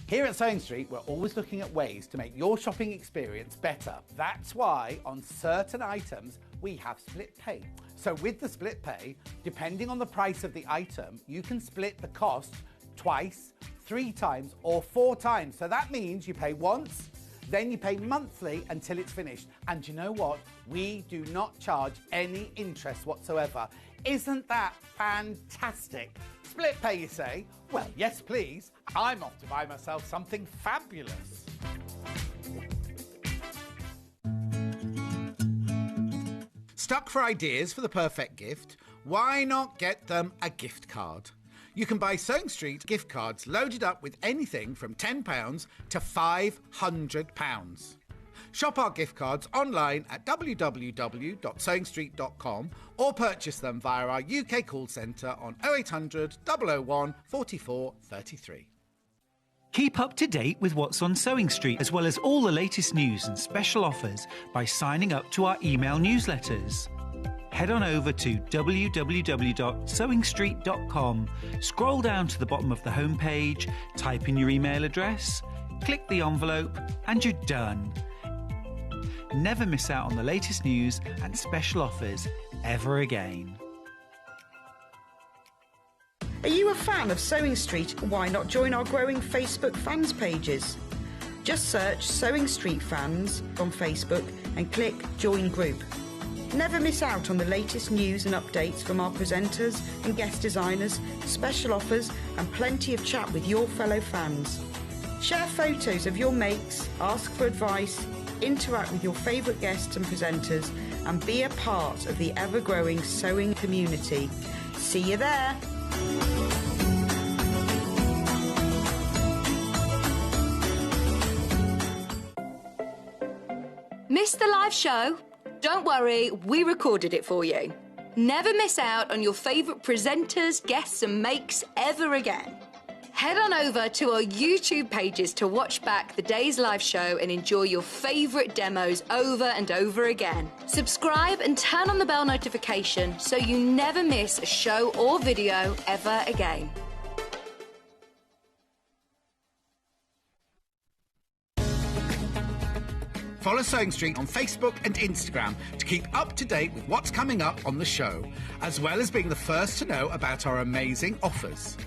Here at Sewing Street, we're always looking at ways to make your shopping experience better. That's why on certain items, we have split pay. So with the split pay, depending on the price of the item, you can split the cost twice, 3 times or 4 times. So that means you pay once, then you pay monthly until it's finished. And you know what? We do not charge any interest whatsoever. Isn't that fantastic? Split pay, you say? Well, yes, please. I'm off to buy myself something fabulous. Stuck for ideas for the perfect gift? Why not get them a gift card? You can buy Sewing Street gift cards loaded up with anything from £10 to £500. Shop our gift cards online at www.sewingstreet.com or purchase them via our UK call centre on 0800 001 44 33. Keep up to date with what's on Sewing Street, as well as all the latest news and special offers by signing up to our email newsletters. Head on over to www.sewingstreet.com, scroll down to the bottom of the homepage, type in your email address, click the envelope, and you're done. Never miss out on the latest news and special offers ever again. Are you a fan of Sewing Street? Why not join our growing Facebook fans pages? Just search Sewing Street Fans on Facebook and click Join Group. Never miss out on the latest news and updates from our presenters and guest designers, special offers and plenty of chat with your fellow fans. Share photos of your makes, ask for advice, interact with your favourite guests and presenters and be a part of the ever-growing sewing community. See you there! Missed the live show? Don't worry, we recorded it for you. Never miss out on your favourite presenters, guests and makes ever again. Head on over to our YouTube pages to watch back the day's live show and enjoy your favourite demos over and over again. Subscribe and turn on the bell notification so you never miss a show or video ever again. Follow Sewing Street on Facebook and Instagram to keep up to date with what's coming up on the show, as well as being the first to know about our amazing offers.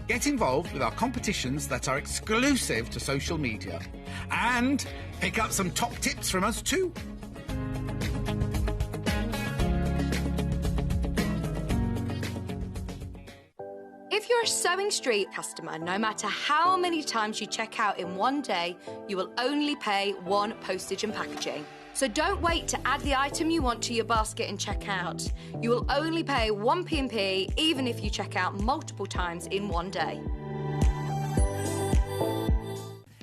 Get involved with our competitions that are exclusive to social media. And pick up some top tips from us too. If you're a Sewing Street customer, no matter how many times you check out in one day, you will only pay one postage and packaging. So don't wait to add the item you want to your basket and check out. You will only pay one P&P even if you check out multiple times in one day.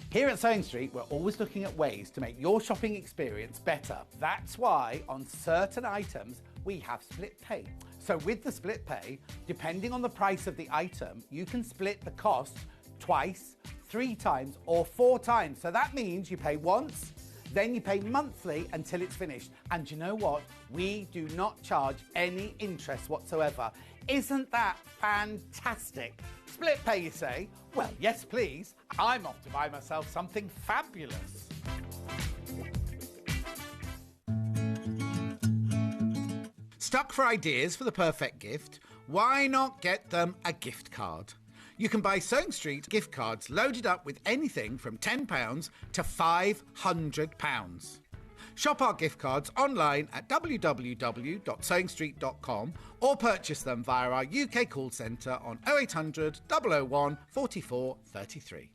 Here at Sewing Street, we're always looking at ways to make your shopping experience better. That's why on certain items, we have split pay. So with the split pay, depending on the price of the item, you can split the cost twice, 3 times or 4 times. So that means you pay once, then you pay monthly until it's finished. And you know what? We do not charge any interest whatsoever. Isn't that fantastic? Split pay, you say? Well, yes, please. I'm off to buy myself something fabulous. Stuck for ideas for the perfect gift? Why not get them a gift card? You can buy Sewing Street gift cards loaded up with anything from £10 to £500. Shop our gift cards online at www.sewingstreet.com or purchase them via our UK call centre on 0800 001 44 33.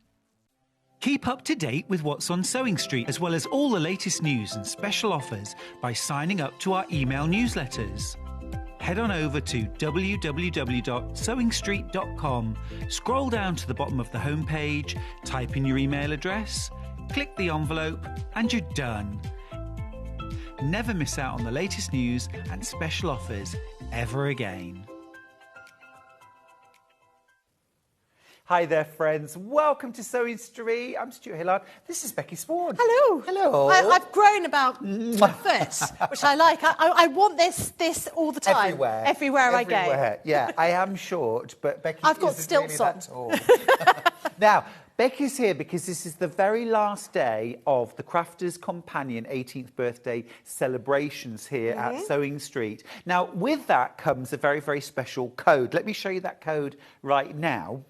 Keep up to date with what's on Sewing Street, as well as all the latest news and special offers by signing up to our email newsletters. Head on over to www.sewingstreet.com, scroll down to the bottom of the homepage, type in your email address, click the envelope, and you're done. Never miss out on the latest news and special offers ever again. Hi there, friends. Welcome to Sewing Street. I'm Stuart Hillard. This is Becky Swan. Hello. Hello. I've grown about a foot, which I like. I want this all the time. Everywhere I go. Yeah, I am short, but Becky I've got isn't stilts really on. that tall. Now, Becky's here because this is the very last day of the Crafters Companion 18th birthday celebrations here at Sewing Street. Now, with that comes a very, very special code. Let me show you that code right now.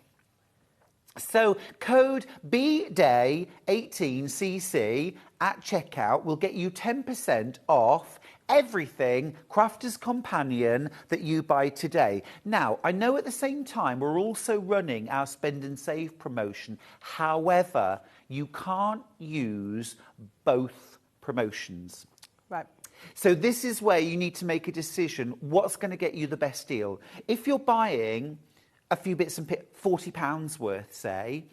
So code BDAY18CC at checkout will get you 10% off everything Crafters Companion that you buy today. Now, I know at the same time we're also running our Spend and Save promotion. However, you can't use both promotions. Right. So this is where you need to make a decision what's going to get you the best deal. If you're buying a few bits and £40 worth, say,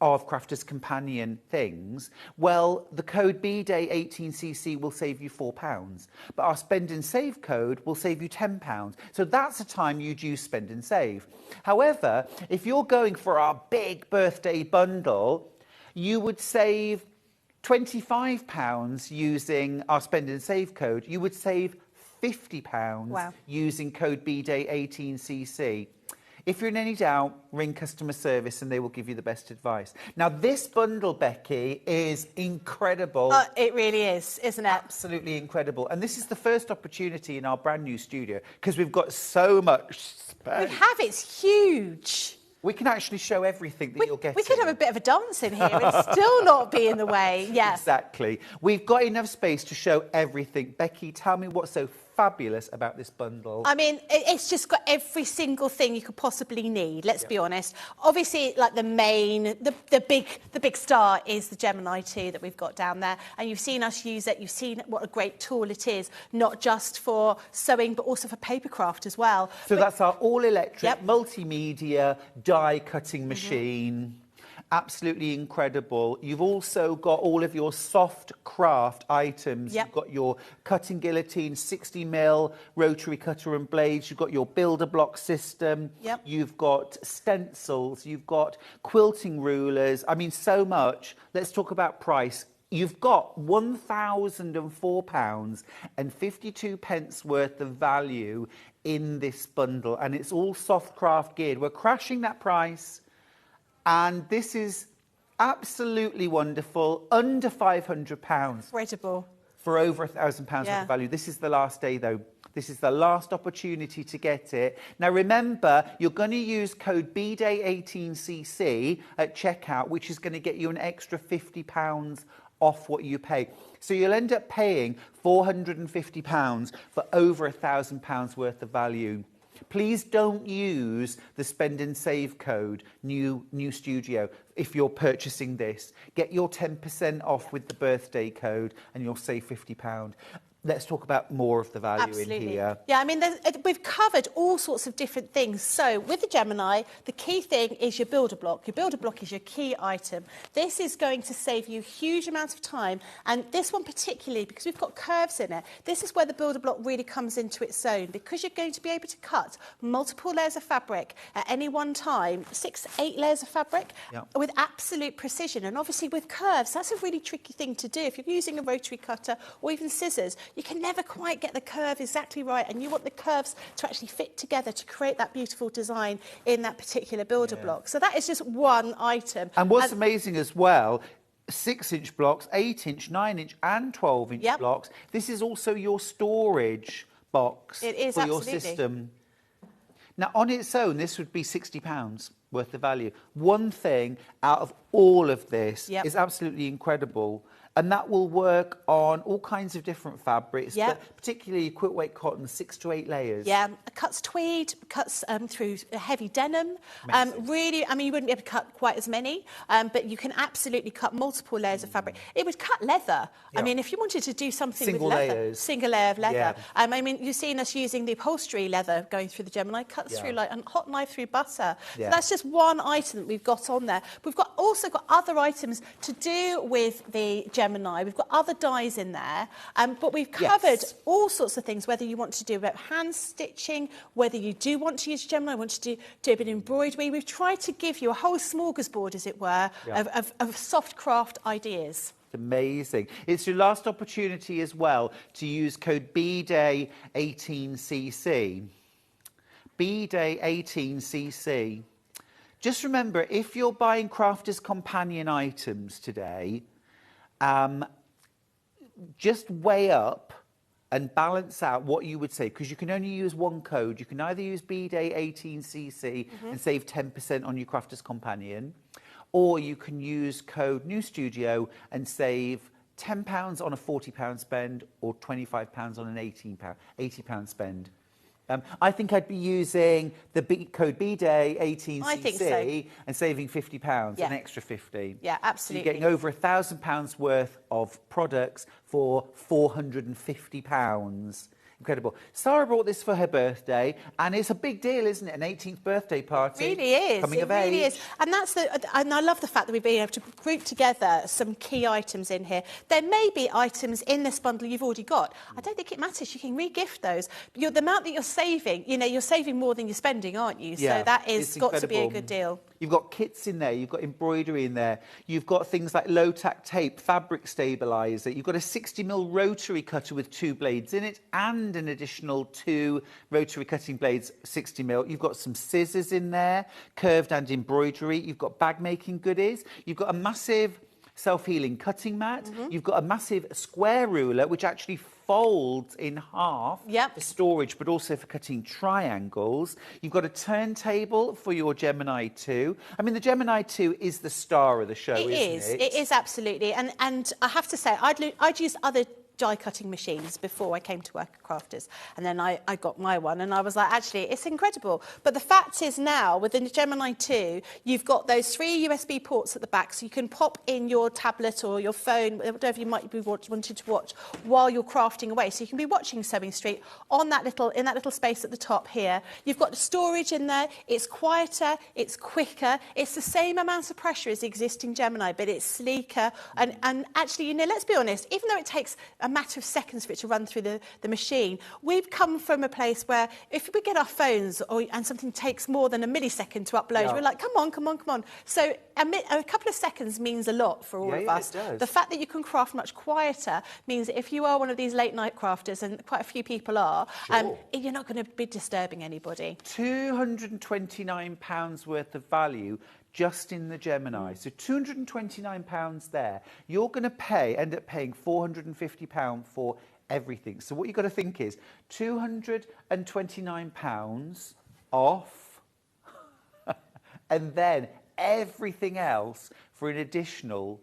of Crafters Companion things, well, the code BDAY18CC will save you £4, but our Spend and Save code will save you £10. So that's the time you'd use Spend and Save. However, if you're going for our big birthday bundle, you would save £25 using our Spend and Save code. You would save £50 using code BDAY18CC. If you're in any doubt, ring customer service and they will give you the best advice. Now, this bundle, Becky, is incredible. It really is, isn't it? Absolutely incredible. And this is the first opportunity in our brand new studio because we've got so much space. We have, it's huge. We can actually show everything that you'll get. We could have a bit of a dance in here and still not be in the way. Yeah. Exactly. We've got enough space to show everything. Becky, tell me what's so fabulous about this bundle? I mean, it's just got every single thing you could possibly need, let's be honest. Obviously, like the big star is the Gemini 2 that we've got down there. And you've seen us use it. You've seen what a great tool it is, not just for sewing, but also for papercraft as well. So that's our all-electric, multimedia, die-cutting machine. Absolutely incredible. You've also got all of your soft craft items. You've got your cutting guillotine, 60mm rotary cutter and blades. You've got your builder block system. You've got stencils. You've got quilting rulers. I mean, so much. Let's talk about price. You've got £1,004.52 worth of value in this bundle, and it's all soft craft geared. We're crashing that price. And this is absolutely wonderful, under £500. Incredible. For over £1,000 worth of value. This is the last day, though. This is the last opportunity to get it. Now, remember, you're going to use code BDAY18CC at checkout, which is going to get you an extra £50 off what you pay. So you'll end up paying £450 for over £1,000 worth of value. Please don't use the spend and save code, new studio, if you're purchasing this. Get your 10% off with the birthday code and you'll save £50. Let's talk about more of the value in here. Yeah, I mean, we've covered all sorts of different things. So with the Gemini, the key thing is your builder block. Your builder block is your key item. This is going to save you huge amounts of time. And this one particularly, because we've got curves in it, this is where the builder block really comes into its own, because you're going to be able to cut multiple layers of fabric at any one time, 6, 8 layers of fabric with absolute precision. And obviously with curves, that's a really tricky thing to do. If you're using a rotary cutter or even scissors, you can never quite get the curve exactly right, and you want the curves to actually fit together to create that beautiful design in that particular builder block. So that is just one item. And what's amazing as well, 6-inch blocks, 8-inch, 9-inch and 12-inch blocks. This is also your storage box for your system. Now, on its own, this would be £60 worth of value. One thing out of all of this is absolutely incredible. And that will work on all kinds of different fabrics, but particularly quilt weight cotton, 6 to 8 layers. Yeah, it cuts tweed, cuts through heavy denim. Really, I mean, you wouldn't be able to cut quite as many, but you can absolutely cut multiple layers of fabric. It would cut leather. I mean, if you wanted to do something with leather, single layer of leather. I mean, you've seen us using the upholstery leather going through the Gemini, cuts through like a hot knife through butter. So that's just one item that we've got on there. We've also got other items to do with the Gemini. We've got other dyes in there, but we've covered all sorts of things, whether you want to do about hand stitching, whether you do want to use Gemini, want to do a bit of embroidery. We've tried to give you a whole smorgasbord, as it were, of soft craft ideas. Amazing. It's your last opportunity as well to use code BDAY18CC. BDAY18CC. Just remember, if you're buying Crafters Companion items today, just weigh up and balance out what you would say, because you can only use one code. You can either use BDAY18CC and save 10% on your Crafters Companion, or you can use code New Studio and save £10 on a £40 spend or £25 on an £80 spend. I think I'd be using the code BDAY18CC and saving £50, an extra 50. Yeah, absolutely. So you're getting over £1,000 worth of products for £450. Incredible. Sarah brought this for her birthday, and it's a big deal, isn't it? An 18th birthday party. It really is. Coming of age. Really is. And and I love the fact that we've been able to group together some key items in here. There may be items in this bundle you've already got. I don't think it matters. You can re-gift those. The amount that you're saving, you're saving more than you're spending, aren't you? So that is got to be a good deal. You've got kits in there, you've got embroidery in there, you've got things like low-tack tape, fabric stabiliser, you've got a 60mm rotary cutter with 2 blades in it and an additional 2 rotary cutting blades, 60mm. You've got some scissors in there, curved and embroidery. You've got bag-making goodies. You've got a massive self-healing cutting mat. You've got a massive square ruler, which actually folds in half for storage, but also for cutting triangles. You've got a turntable for your Gemini 2. I mean, the Gemini 2 is the star of the show, isn't it? It is absolutely. And I have to say, I'd use other die cutting machines before I came to work at Crafters, and then I got my one, and I was like, actually, it's incredible. But the fact is now, with the Gemini 2, you've got those 3 USB ports at the back, so you can pop in your tablet or your phone, whatever you might be wanted to watch, while you're crafting away. So you can be watching Sewing Street in that little space at the top here. You've got the storage in there. It's quieter, it's quicker, it's the same amount of pressure as the existing Gemini, but it's sleeker. And actually, you know, let's be honest, even though it takes a matter of seconds for it to run through the machine, we've come from a place where if we get our phones and something takes more than a millisecond to upload, we're like, come on. So a couple of seconds means a lot for all of us. It does. The fact that you can craft much quieter means that if you are one of these late night crafters, and quite a few people are, you're not going to be disturbing anybody. £229 worth of value just in the Gemini. So £229 there. You're going to end up paying £450 for everything. So what you've got to think is £229 off and then everything else for an additional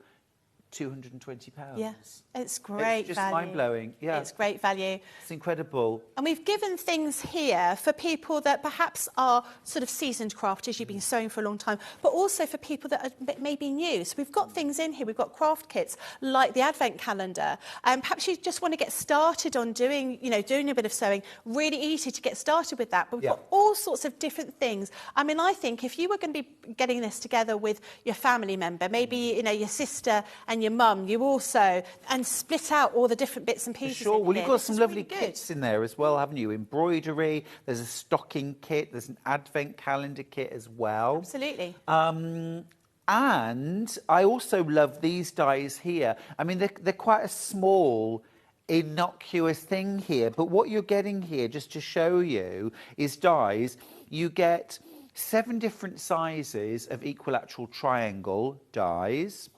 £220. Yes, it's great It's just value. mind-blowing. Yeah. It's great value. It's incredible. And we've given things here for people that perhaps are sort of seasoned crafters, you've been sewing for a long time, but also for people that are maybe new. So we've got things in here. We've got craft kits like the Advent calendar. And perhaps you just want to get started on doing a bit of sewing. Really easy to get started with that. But we've got all sorts of different things. I mean, I think if you were going to be getting this together with your family member, maybe, your sister and your mum, you also, and split out all the different bits and pieces. Sure. Well, you've got some lovely really kits in there as well, haven't you? Embroidery, there's a stocking kit, there's an advent calendar kit as well. Absolutely. And I also love these dies here. I mean, they're quite a small, innocuous thing here, but what you're getting here, just to show you, is dies. You get 7 different sizes of equilateral triangle dies.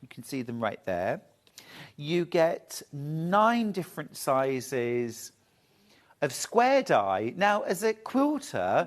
You can see them right there. You get 9 different sizes of square die. Now, as a quilter,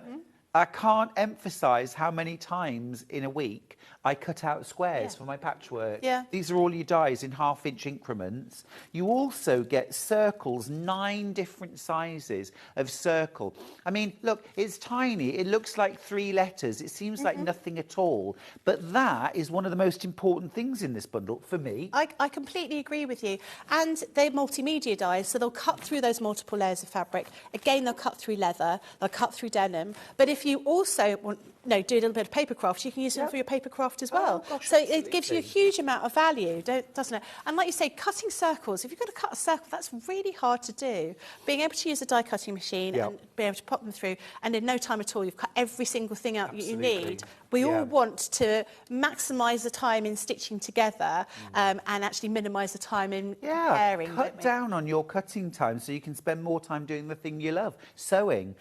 I can't emphasise how many times in a week I cut out squares for my patchwork. Yeah. These are all your dies in half-inch increments. You also get circles, 9 different sizes of circle. I mean, look, it's tiny. It looks like 3 letters. It seems like nothing at all. But that is one of the most important things in this bundle for me. I completely agree with you. And they're multimedia dies, so they'll cut through those multiple layers of fabric. Again, they'll cut through leather, they'll cut through denim. But if you also want do a little bit of paper craft, you can use them for your paper craft as well. Oh, gosh, so absolutely. it gives you a huge amount of value, doesn't it? And like you say, cutting circles, if you've got to cut a circle, that's really hard to do. Being able to use a die cutting machine and be able to pop them through, and in no time at all, you've cut every single thing out you need. We all want to maximise the time in stitching together and actually minimise the time in preparing. Cut down on your cutting time so you can spend more time doing the thing you love, sewing.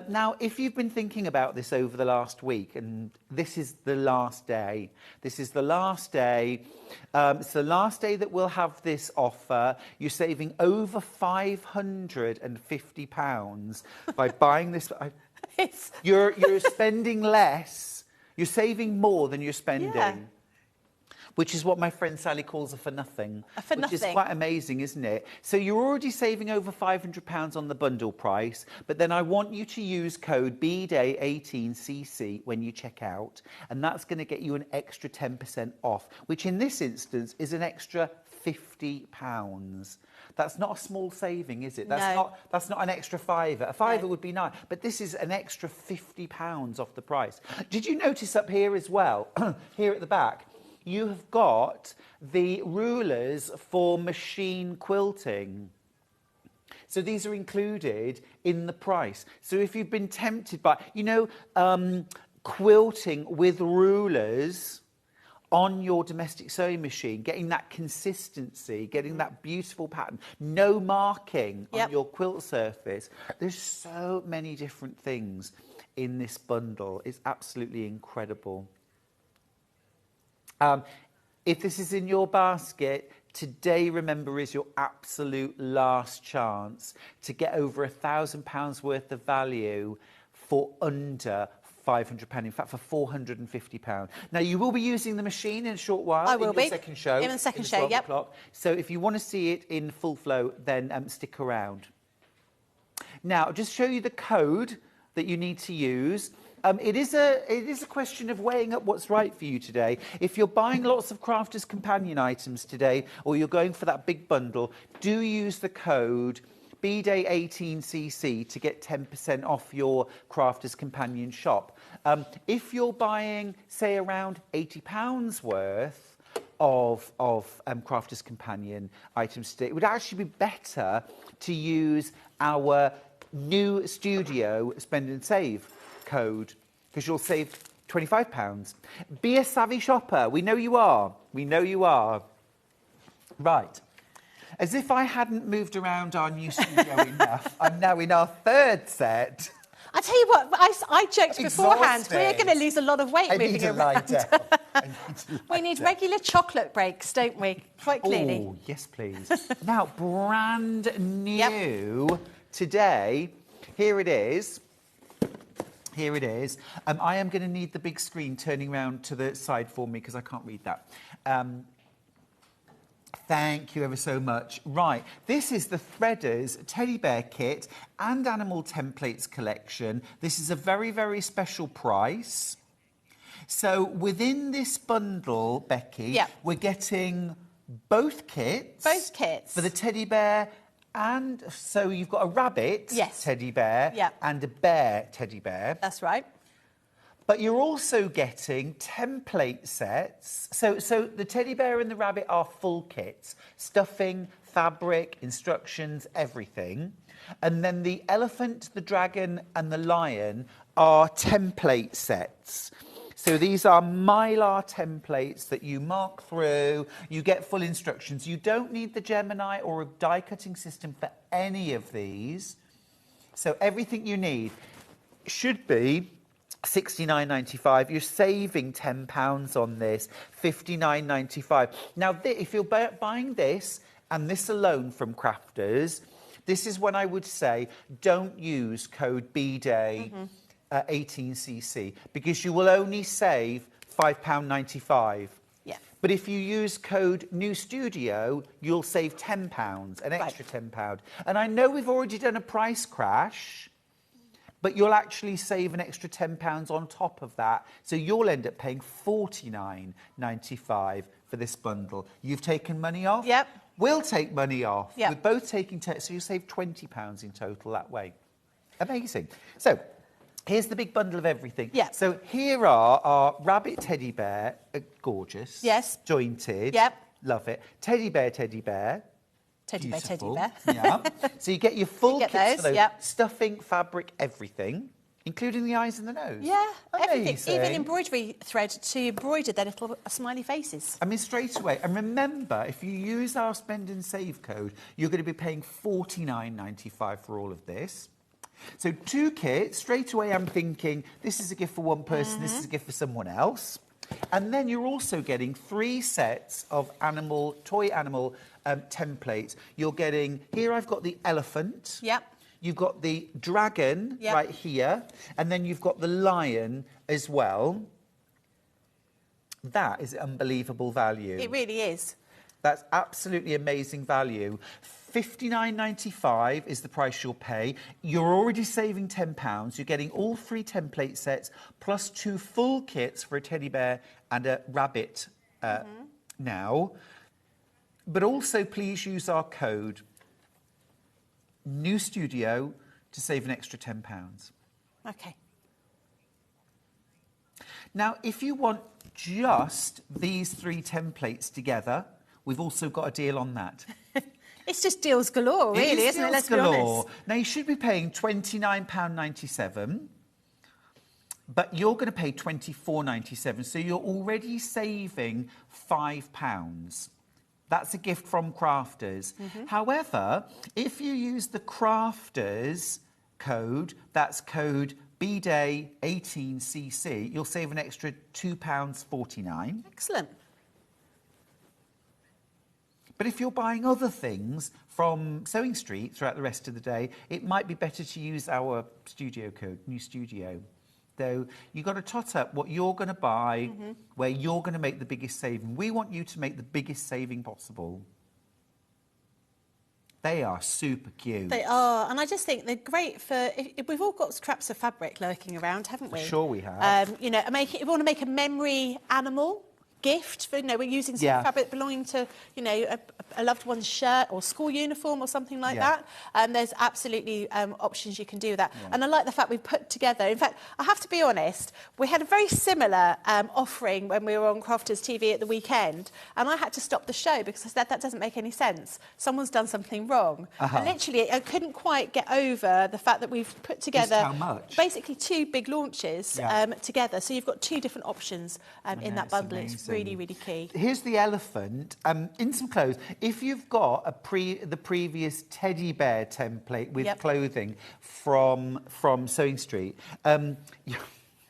Now, if you've been thinking about this over the last week, and this is the last day, it's the last day that we'll have this offer. You're saving over £550 by buying this. You're spending less. You're saving more than you're spending, which is what my friend Sally calls a for nothing, which is quite amazing, isn't it? So you're already saving over £500 on the bundle price, but then I want you to use code BDAY18CC when you check out, and that's going to get you an extra 10% off, which in this instance is an extra £50. That's not a small saving, is it? That's not an extra fiver. A fiver would be nice, but this is an extra £50 off the price. Did you notice up here as well, here at the back, you have got the rulers for machine quilting. So these are included in the price. So if you've been tempted by, quilting with rulers on your domestic sewing machine, getting that consistency, getting that beautiful pattern, no marking on your quilt surface. There's so many different things in this bundle. It's absolutely incredible. If this is in your basket, today, remember, is your absolute last chance to get over £1,000 worth of value for under £500. In fact, for £450. Now, you will be using the machine in a short while. I will in your be. second show. In the second show, 12 yep. o'clock. So if you want to see it in full flow, then stick around. Now, I'll just show you the code that you need to use. It is a question of weighing up what's right for you today. If you're buying lots of Crafters Companion items today, or you're going for that big bundle, do use the code BDay18cc to get 10% off your Crafters Companion shop. If you're buying, say, around £80 worth of Crafters Companion items today, it would actually be better to use our new studio spend and save code, because you'll save £25. Be a savvy shopper. We know you are. We know you are. Right. As if I hadn't moved around our new studio enough, I'm now in our third set. I tell you what, I joked beforehand, Exhausted. we're going to lose a lot of weight moving around. We need regular chocolate breaks, don't we? Quite clearly. Oh, yes, please. Now, brand new today. Here it is. Here it is. I am going to need the big screen turning around to the side for me because I can't read that. Thank you ever so much. Right, this is the Threaders Teddy Bear Kit and Animal Templates collection. This is a very, very special price. So within this bundle, Becky, we're getting both kits. Both kits. For the teddy bear. And so you've got a rabbit teddy bear and a bear teddy bear. That's right. But you're also getting template sets. So the teddy bear and the rabbit are full kits. Stuffing, fabric, instructions, everything. And then the elephant, the dragon and the lion are template sets. So these are Mylar templates that you mark through, you get full instructions. You don't need the Gemini or a die cutting system for any of these. So everything you need should be £69.95. You're saving £10 on this, £59.95. Now, if you're buying this and this alone from Crafters, this is when I would say don't use code BDAY. 18cc, because you will only save £5.95. Yeah. But if you use code New Studio, you'll save £10, an extra £10. And I know we've already done a price crash, but you'll actually save an extra £10 on top of that. So you'll end up paying £49.95 for this bundle. You've taken money off. Yep. We'll take money off. Yep. We're both taking, so you'll save £20 in total that way. Amazing. So here's the big bundle of everything. Yeah. So here are our rabbit teddy bear, gorgeous. Yes. Jointed. Yep. Love it. Teddy bear, teddy bear. Teddy Beautiful. bear, teddy bear. Yeah. So you get your full get kits those, for those. yep. Stuffing, fabric, everything, including the eyes and the nose. Yeah, everything. Amazing. Even embroidery thread to embroider their little smiley faces. I mean, straight away. And remember, if you use our spend and save code, you're going to be paying £49.95 for all of this. So 2 kits, straight away I'm thinking, this is a gift for one person, this is a gift for someone else. And then you're also getting 3 sets of toy animal templates. You're getting, here I've got the elephant. Yep. You've got the dragon right here. And then you've got the lion as well. That is unbelievable value. It really is. That's absolutely amazing value. £59.95 is the price you'll pay. You're already saving £10. You're getting all 3 template sets plus 2 full kits for a teddy bear and a rabbit now. But also, please use our code New Studio to save an extra £10. Okay. Now, if you want just these 3 templates together, we've also got a deal on that. It's just deals galore, really, isn't it? Let's be honest. Now, you should be paying £29.97, but you're going to pay £24.97, so you're already saving £5. That's a gift from Crafters. However, if you use the Crafters code, that's code BDAY18cc, you'll save an extra £2.49. Excellent. But if you're buying other things from Sewing Street throughout the rest of the day, it might be better to use our studio code, New Studio. though, you've got to tot up what you're going to buy, where you're going to make the biggest saving. We want you to make the biggest saving possible. They are super cute. They are, and I just think they're great for. If we've all got scraps of fabric lurking around, haven't we? Sure, we have. You know, if you want to make a memory animal gift, for, you know, we're using some fabric belonging to, you know, a loved one's shirt or school uniform or something like that. There's absolutely options you can do with that. And I like the fact we've put together. In fact, I have to be honest, we had a very similar offering when we were on Crafters TV at the weekend, and I had to stop the show because I said that doesn't make any sense. Someone's done something wrong. And literally, I couldn't quite get over the fact that we've put together basically 2 big launches together. So you've got 2 different options in that bundle. It's really, really key. Here's the elephant. In some clothes, if you've got the previous teddy bear template with clothing from Sewing Street,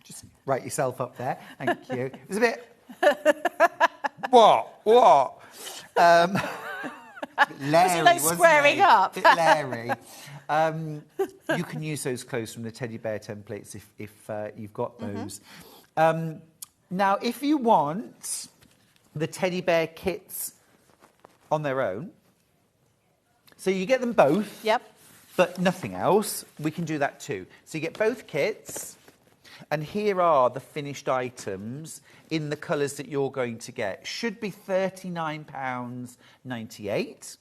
just write yourself up there. Thank you. It's a bit... What? Larry, like squaring up. Bit Larry. You can use those clothes from the teddy bear templates if you've got those. Now, if you want the teddy bear kits on their own, so you get them both, but nothing else, we can do that too. So you get both kits, and here are the finished items in the colours that you're going to get. Should be £39.98,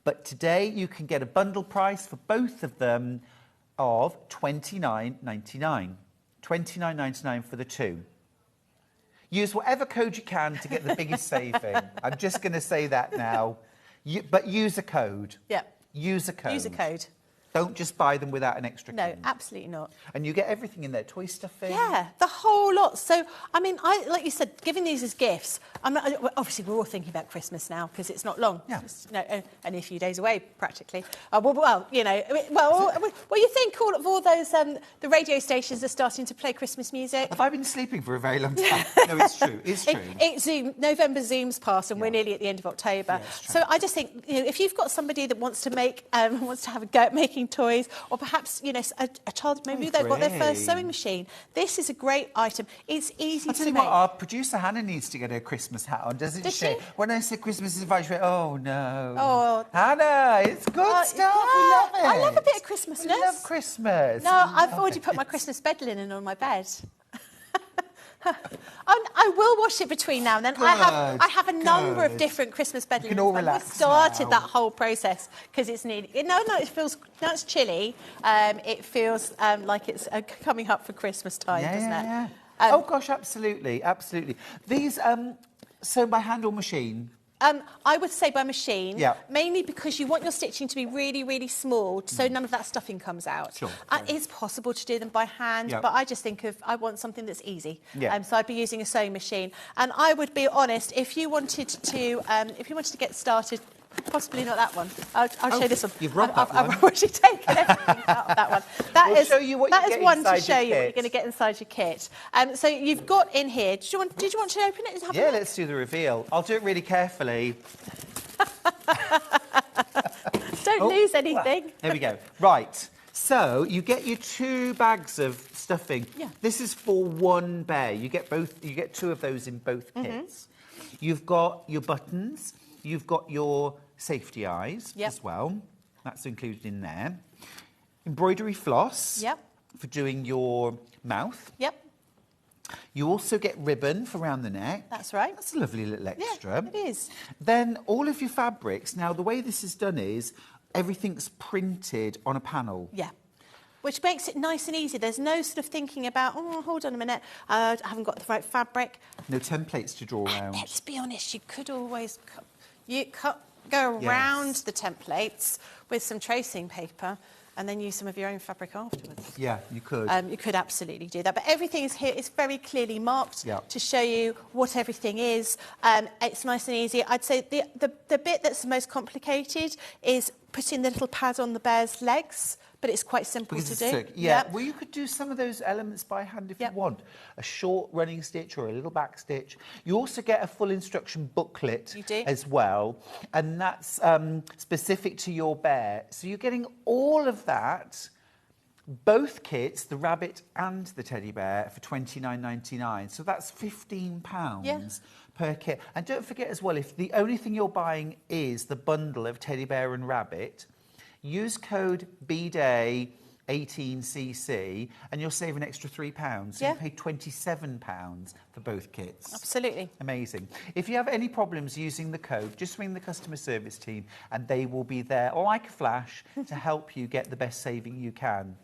but today you can get a bundle price for both of them of £29.99. £29.99 for the 2. Use whatever code you can to get the biggest saving. I'm just going to say that now. But use a code. Use a code. Use a code. Don't just buy them without an extra code. No, absolutely not. And you get everything in there, toy stuffing. Yeah, the whole lot. So, I mean, like you said, giving these as gifts, obviously we're all thinking about Christmas now because it's not long. Yeah. It's, only a few days away, practically. Well, you know, you think all of all those, the radio stations are starting to play Christmas music. Have I been sleeping for a very long time? No, it's true. It's true. November zooms past and we're nearly at the end of October. Yeah, so I just think, you know, if you've got somebody that wants to make, wants to have a go at making toys, or perhaps, you know, a child, maybe they've got their first sewing machine. This is a great item. It's easy to make. I'll tell you what, our producer Hannah needs to get her Christmas hat on, doesn't she? When I said Christmas is fine, she went, oh no. Oh, Hannah, it's good stuff. We love it. I love a bit of Christmasness. We love Christmas. No, I've already put my Christmas bed linen on my bed. I will wash it between now and then. I have a number of different Christmas bed linens. We can all relax. We started that whole process because it's nearly. No, it feels. Now it's chilly. It feels like it's coming up for Christmas time, doesn't it? Yeah. Oh gosh, absolutely. These sew by hand or machine? I would say by machine, mainly because you want your stitching to be really, really small, so none of that stuffing comes out. Sure. It's possible to do them by hand, but I just think I want something that's easy. So I'd be using a sewing machine. And I would be honest, if you wanted to get started. Possibly not that one. I'll show this one. You've robbed that one. I've already taken everything out of that one. That show you what that you is get one inside to show your you what you're kit. going to get inside your kit. So you've got in here. Did you want to open it? Have a look? Let's do the reveal. I'll do it really carefully. Don't lose anything. There we go. Right. So you get your 2 bags of stuffing. This is for 1 bear. You get 2 of those in both kits. You've got your buttons. You've got your safety eyes as well. That's included in there. Embroidery floss for doing your mouth. You also get ribbon for around the neck. That's right. That's a lovely little extra. Yeah, it is. Then all of your fabrics. Now, the way this is done is everything's printed on a panel. Which makes it nice and easy. There's no sort of thinking about, oh, hold on a minute, I haven't got the right fabric. No templates to draw around. Let's be honest, you could always go around the templates with some tracing paper and then use some of your own fabric afterwards. Yeah, you could. You could absolutely do that. But everything is here. It's very clearly marked to show you what everything is. It's nice and easy. I'd say the bit that's the most complicated is putting the little pad on the bear's legs. But it's quite simple to do. Well, you could do some of those elements by hand if you want. A short running stitch or a little back stitch. You also get a full instruction booklet as well. And that's specific to your bear. So you're getting all of that both kits, the rabbit and the teddy bear, for £29.99. So that's £15 per kit. And don't forget as well, if the only thing you're buying is the bundle of teddy bear and rabbit, use code BDAY18CC and you'll save an extra £3. So you pay £27 for both kits. Absolutely. Amazing. If you have any problems using the code, just ring the customer service team and they will be there like a flash to help you get the best saving you can.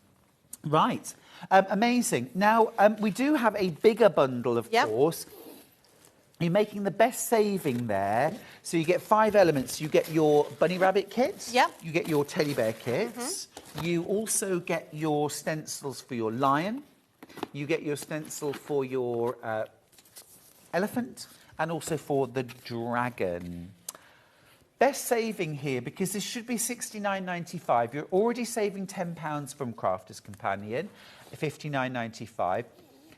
Right. Amazing. Now, we do have a bigger bundle, of course. You're making the best saving there. So you get 5 elements. You get your bunny rabbit kit. You get your teddy bear kits. You also get your stencils for your lion. You get your stencil for your elephant and also for the dragon. Best saving here, because this should be £69.95. You're already saving £10 from Crafter's Companion, £59.95.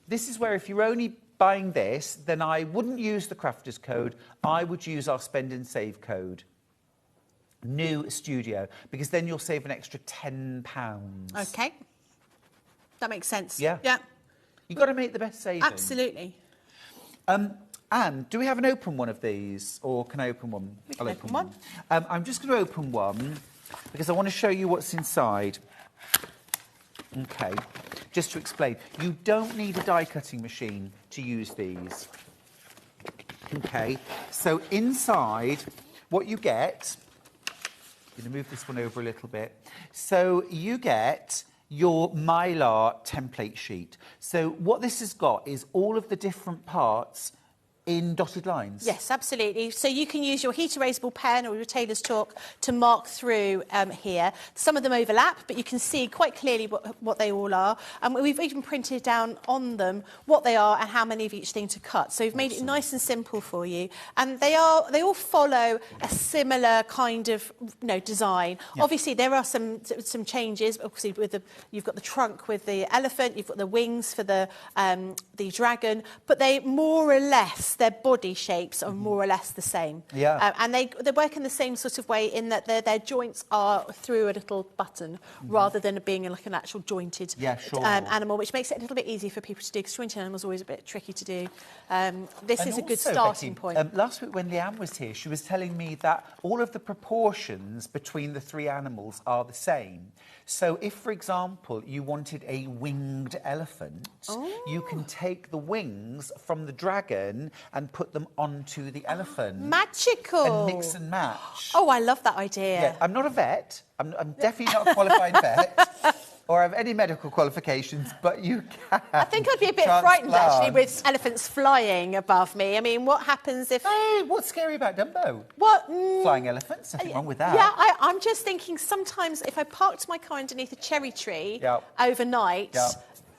This is where if you're only buying this, then I wouldn't use the Crafter's code. I would use our spend and save code, New Studio, because then you'll save an extra £10. Okay. That makes sense. Yeah. You've got to make the best saving. Absolutely. Anne, do we have an open one of these, or can I open one? We can open one. I'm just going to open one because I want to show you what's inside. Okay, just to explain, you don't need a die cutting machine to use these. Okay, so inside, what you get, I'm going to move this one over a little bit. So you get your Mylar template sheet. So what this has got is all of the different parts in dotted lines. Yes, absolutely. So you can use your heat erasable pen or your tailor's chalk to mark through here. Some of them overlap, but you can see quite clearly what they all are. And we've even printed down on them what they are and how many of each thing to cut. So we've made it nice and simple for you. And they all follow a similar kind of design. Obviously, there are some changes. Obviously, you've got the trunk with the elephant, you've got the wings for the dragon, but they more or less, their body shapes are more or less the same. And they work in the same sort of way in that their joints are through a little button rather than being like an actual jointed animal, which makes it a little bit easier for people to do, because jointed animals are always a bit tricky to do. This is a good starting point. Last week when Leanne was here, she was telling me that all of the proportions between the 3 animals are the same. So if, for example, you wanted a winged elephant, you can take the wings from the dragon and put them onto the elephant. Magical! And mix and match. Oh, I love that idea. Yeah, I'm not a vet. I'm definitely not a qualified vet or have any medical qualifications, but you can. I think I'd be a bit frightened, actually, with elephants flying above me. I mean, what happens if... Hey, what's scary about Dumbo? What? Flying elephants, nothing wrong with that. Yeah, I'm just thinking sometimes if I parked my car underneath a cherry tree overnight,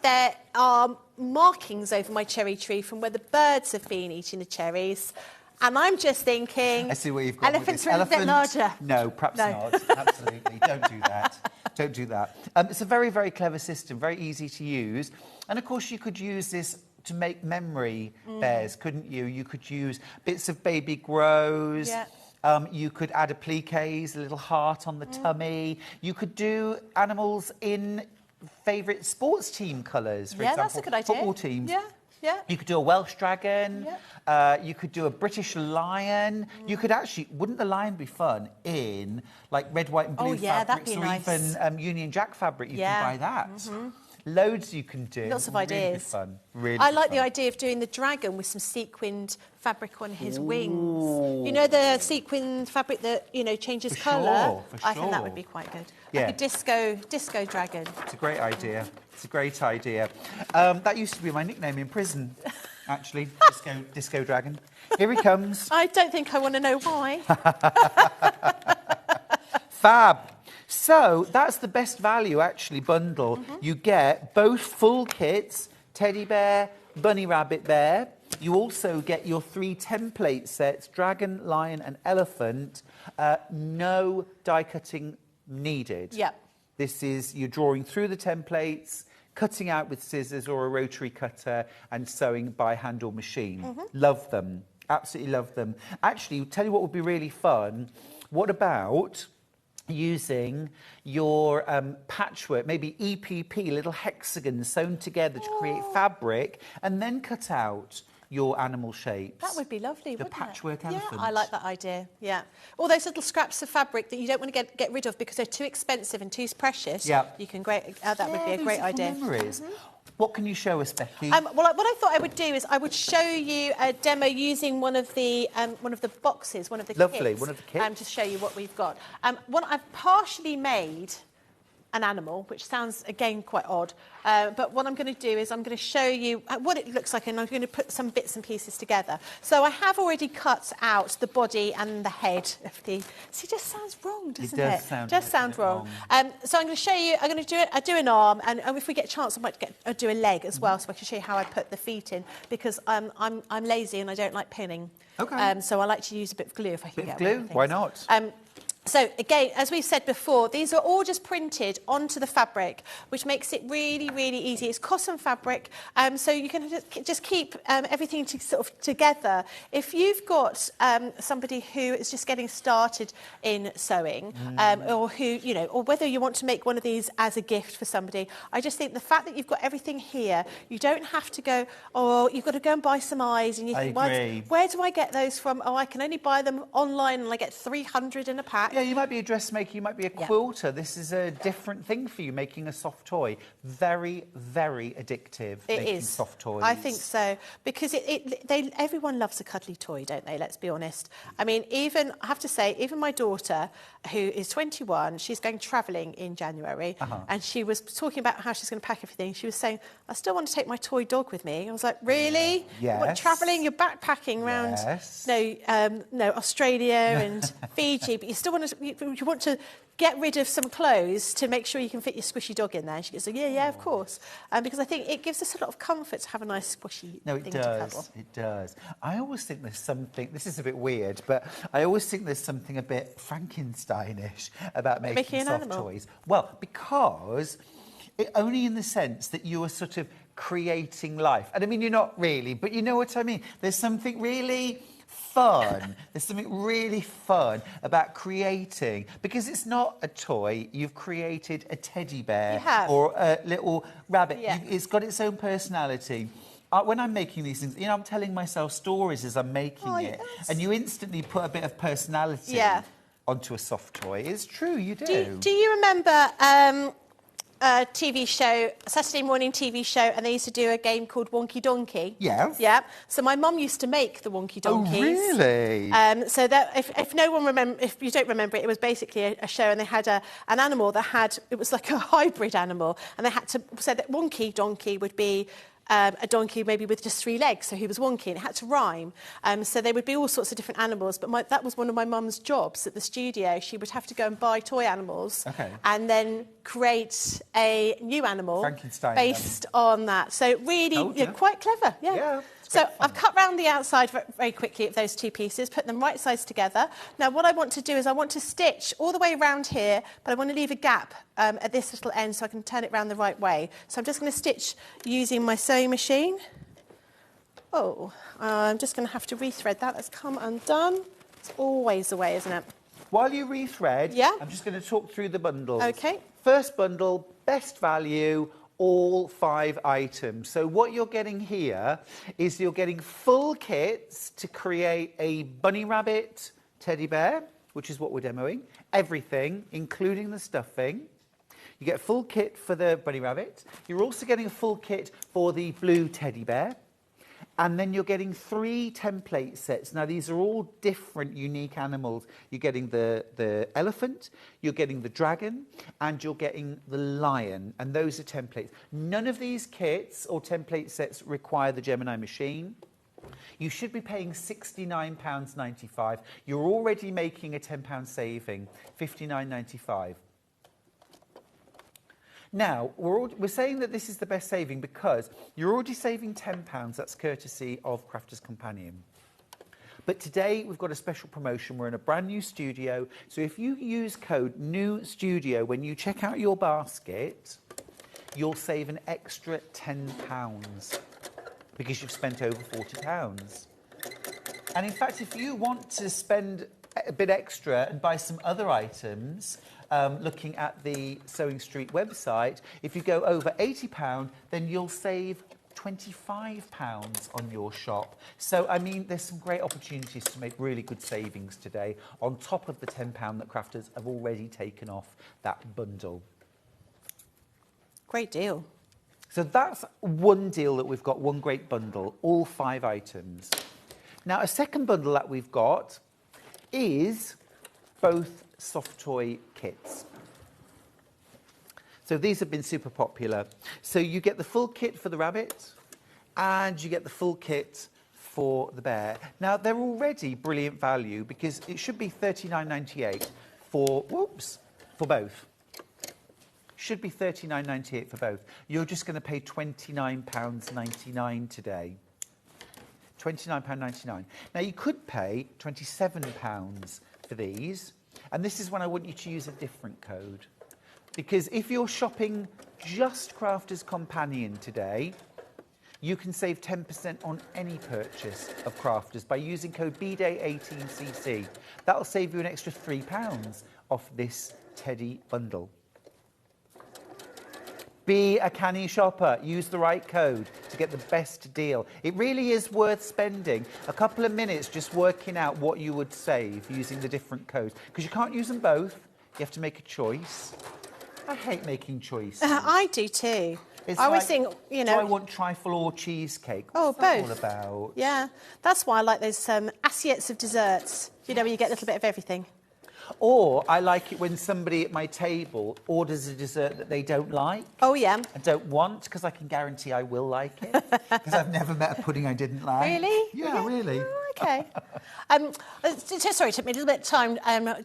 there are markings over my cherry tree from where the birds have been eating the cherries. And I'm just thinking... I see where you've got elephants are a bit larger. No, perhaps not. Absolutely. Don't do that. Don't do that. It's a very, very clever system, very easy to use. And, of course, you could use this to make memory bears, couldn't you? You could use bits of baby grows. You could add appliques, a little heart on the tummy. You could do animals in favourite sports team colours, for example. That's a good idea. Football teams. Yeah. You could do a Welsh dragon. You could do a British lion. You could actually, wouldn't the lion be fun in like red, white and blue fabrics, or even Union Jack fabric? You can buy that. Loads you can do. Lots of ideas. Fun. Really I like the idea of doing the dragon with some sequined fabric on his wings. You know, the sequined fabric that, changes colour? I think that would be quite good. Like a disco dragon. It's a great idea. It's a great idea. That used to be my nickname in prison, actually. Disco dragon. Here he comes. I don't think I want to know why. Fab. So that's the best value, actually, bundle. You get both full kits, teddy bear, bunny rabbit bear. You also get your 3 template sets, dragon, lion and elephant. No die cutting needed. This is, you're drawing through the templates, cutting out with scissors or a rotary cutter and sewing by hand or machine. Love them. Absolutely love them. Actually, tell you what would be really fun. What about using your patchwork, maybe EPP, little hexagons sewn together to create fabric, and then cut out your animal shapes. That would be lovely, wouldn't it? The patchwork elephant. Yeah, I like that idea, yeah. All those little scraps of fabric that you don't want to get rid of because they're too expensive and too precious. Yeah. You can that would be a great idea. Memories. What can you show us, Becky? Well, what I thought I would do is I would show you a demo using one of the boxes, one of the kits. Lovely, one of the kits. To show you what we've got. What I've partially made an animal, which sounds, again, quite odd. But what I'm going to do is I'm going to show you what it looks like, and I'm going to put some bits and pieces together. So I have already cut out the body and the head of the... See, it just sounds wrong, doesn't it? It does sound just sounds wrong. So I'm going to show you, I'm going to do an arm, and if we get a chance, I might do a leg as well, so I can show you how I put the feet in, because I'm lazy and I don't like pinning. Okay. So I like to use a bit of glue if I can get glue? Why not? So, again, as we've said before, these are all just printed onto the fabric, which makes it really, really easy. It's cotton fabric, so you can just keep everything sort of together. If you've got somebody who is just getting started in sewing, or who, you know, or whether you want to make one of these as a gift for somebody, I just think the fact that you've got everything here, you don't have to go, oh, you've got to go and buy some eyes, and you think, where do I get those from? Oh, I can only buy them online, and I get 300 in a pack. Yeah, you might be a dressmaker, you might be a quilter. This is a different thing for you, making a soft toy. Very, very addictive, making soft toys. I think so, because everyone loves a cuddly toy, don't they? Let's be honest. I mean, I have to say, even my daughter, who is 21, she's going travelling in January, and she was talking about how she's going to pack everything. She was saying, I still want to take my toy dog with me. I was like, really? Yes. You're travelling, you're backpacking around, Australia and Fiji, but you still want to get rid of some clothes to make sure you can fit your squishy dog in there. And she goes, yeah, of course. Because I think it gives us a lot of comfort to have a nice squishy thing to cuddle. It does. I always think there's something, this is a bit weird, but I always think there's something a bit Frankensteinish about making soft toys. Well, because only in the sense that you are sort of creating life. And I mean, you're not really, but you know what I mean. There's something really fun. There's something really fun about creating, because it's not a toy. You've created a teddy bear or a little rabbit. Yeah. It's got its own personality. When I'm making these things, you know, I'm telling myself stories as I'm making it, and you instantly put a bit of personality onto a soft toy. It's true, you do. Do you remember a TV show, a Saturday morning TV show, and they used to do a game called Wonky Donkey? Yes. Yeah. So my mum used to make the Wonky Donkeys. Oh, really? So that if you don't remember it, it was basically a show, and they had an animal that it was like a hybrid animal, and they had to say that Wonky Donkey would be a donkey maybe with just 3 legs, so he was wonky, and it had to rhyme. So there would be all sorts of different animals, but that was one of my mum's jobs at the studio. She would have to go and buy toy animals and then create a new animal based on that. So really, quite clever. Yeah. So I've cut round the outside very quickly of those 2 pieces, put them right sides together. Now what I want to do is I want to stitch all the way around here, but I want to leave a gap at this little end so I can turn it round the right way. So I'm just going to stitch using my sewing machine. I'm just going to have to rethread that. That's come undone. It's always the way, isn't it? While you rethread, I'm just going to talk through the bundles. Okay. First bundle, best value, all 5 items. So what you're getting here is you're getting full kits to create a bunny rabbit teddy bear, which is what we're demoing. Everything, including the stuffing. You get a full kit for the bunny rabbit. You're also getting a full kit for the blue teddy bear. And then you're getting 3 template sets. Now, these are all different, unique animals. You're getting the elephant, you're getting the dragon, and you're getting the lion. And those are templates. None of these kits or template sets require the Gemini machine. You should be paying £69.95. You're already making a £10 saving, £59.95. Now, we're saying that this is the best saving because you're already saving £10. That's courtesy of Crafters Companion. But today, we've got a special promotion. We're in a brand new studio. So if you use code NEWSTUDIO when you check out your basket, you'll save an extra £10 because you've spent over £40. And in fact, if you want to spend a bit extra and buy some other items, looking at the Sewing Street website, if you go over £80, then you'll save £25 on your shop. So, I mean, there's some great opportunities to make really good savings today on top of the £10 that crafters have already taken off that bundle. Great deal. So that's one deal that we've got, one great bundle, all 5 items. Now, a second bundle that we've got is both soft toy kits. So these have been super popular. So you get the full kit for the rabbit and you get the full kit for the bear. Now, they're already brilliant value because it should be $39.98 for both. Should be $39.98 for both. You're just going to pay £29.99 today. £29.99. Now, you could pay £27 for these, and this is when I want you to use a different code. Because if you're shopping just Crafters Companion today, you can save 10% on any purchase of Crafters by using code BDAY18CC. That'll save you an extra £3 off this teddy bundle. Be a canny shopper. Use the right code to get the best deal. It really is worth spending a couple of minutes just working out what you would save using the different codes. Because you can't use them both. You have to make a choice. I hate making choices. I do too. It's I always like, think, you know... do I want trifle or cheesecake? What's that both. all about? Yeah, that's why I like those assiettes of desserts. You know, where you get a little bit of everything. Or I like it when somebody at my table orders a dessert that they don't like. Oh, yeah. I don't want, because I can guarantee I will like it. Because I've never met a pudding I didn't like. Really? Yeah, really. Oh, okay. Sorry, it took me a little bit of time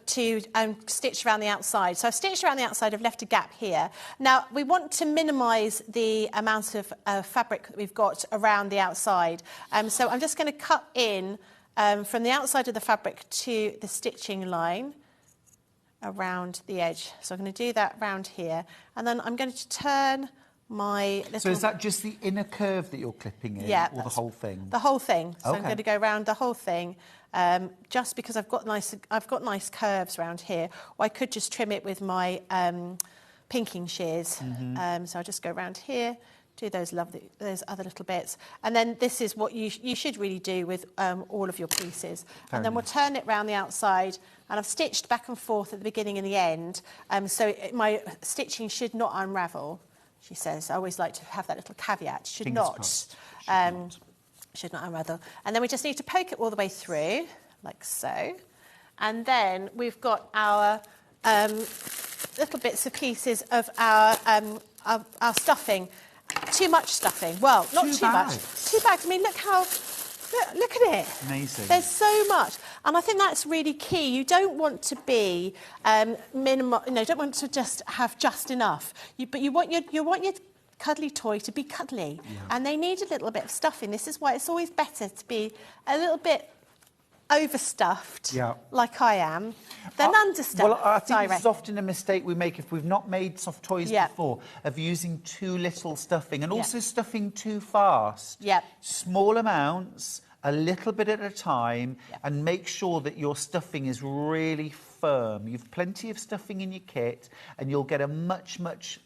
to stitch around the outside. So I've stitched around the outside, I've left a gap here. Now, we want to minimise the amount of fabric that we've got around the outside. So I'm just going to cut in from the outside of the fabric to the stitching line around the edge. So I'm going to do that round here. And then I'm going to turn my little... So is that just the inner curve that you're clipping in? Yeah. Or the whole thing? The whole thing. So okay. I'm going to go around the whole thing, just because I've got nice curves around here. Or I could just trim it with my pinking shears. So I'll just go around here, do those other little bits. And then this is what you should really do with all of your pieces. Fair and then enough. we'll turn it round the outside. And I've stitched back and forth at the beginning and the end. So my stitching should not unravel, she says. I always like to have that little caveat. Should Fingers not. crossed. Should not unravel. And then we just need to poke it all the way through, like so. And then we've got our little bits of pieces of our stuffing. Too much stuffing. Well, not too much. 2 bags. I mean, look at it. Amazing. There's so much. And I think that's really key. You don't want to be minimal, don't want to just have just enough. But you want your cuddly toy to be cuddly. Yeah. And they need a little bit of stuffing. This is why it's always better to be a little bit overstuffed, like I am, than understuffed. Well, I think this is often a mistake we make if we've not made soft toys before, of using too little stuffing and also stuffing too fast. Yeah. Small amounts, a little bit at a time, and make sure that your stuffing is really firm. You've plenty of stuffing in your kit, and you'll get a much, much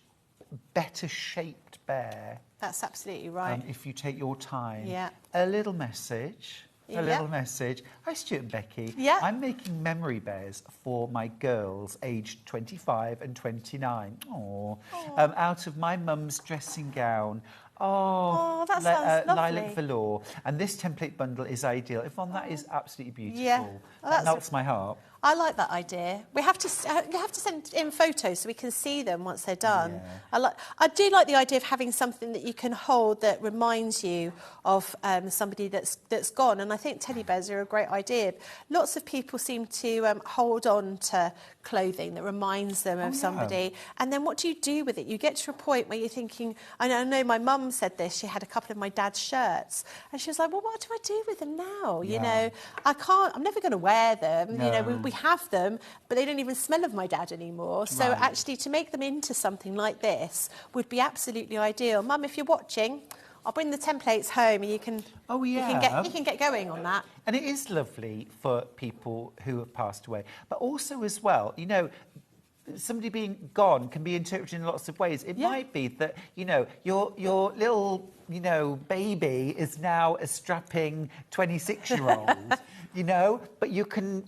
better shaped bear. That's absolutely right. If you take your time. Yeah. A little message. A little message. Hi, Stuart and Becky. Yeah. I'm making memory bears for my girls aged 25 and 29. Aww. Out of my mum's dressing gown. Oh, that sounds lovely. Lilac velour. And this template bundle is ideal. Yvonne, that is absolutely beautiful. Yeah. That melts my heart. I like that idea. We have to send in photos so we can see them once they're done. Yeah. I do like the idea of having something that you can hold that reminds you of somebody that's gone. And I think teddy bears are a great idea. Lots of people seem to hold on to clothing that reminds them of somebody. And then what do you do with it? You get to a point where you're thinking, I know my mum said this, she had a couple of my dad's shirts. And she was like, well, what do I do with them now? You know, I'm never going to wear them. No. You know, we have them, but they don't even smell of my dad anymore. So actually to make them into something like this would be absolutely ideal. Mum, if you're watching, I'll bring the templates home and you can you can get going on that. And it is lovely for people who have passed away. But also as well, somebody being gone can be interpreted in lots of ways. It might be that, you know, your little, you know, baby is now a strapping 26-year-old, you know, but you can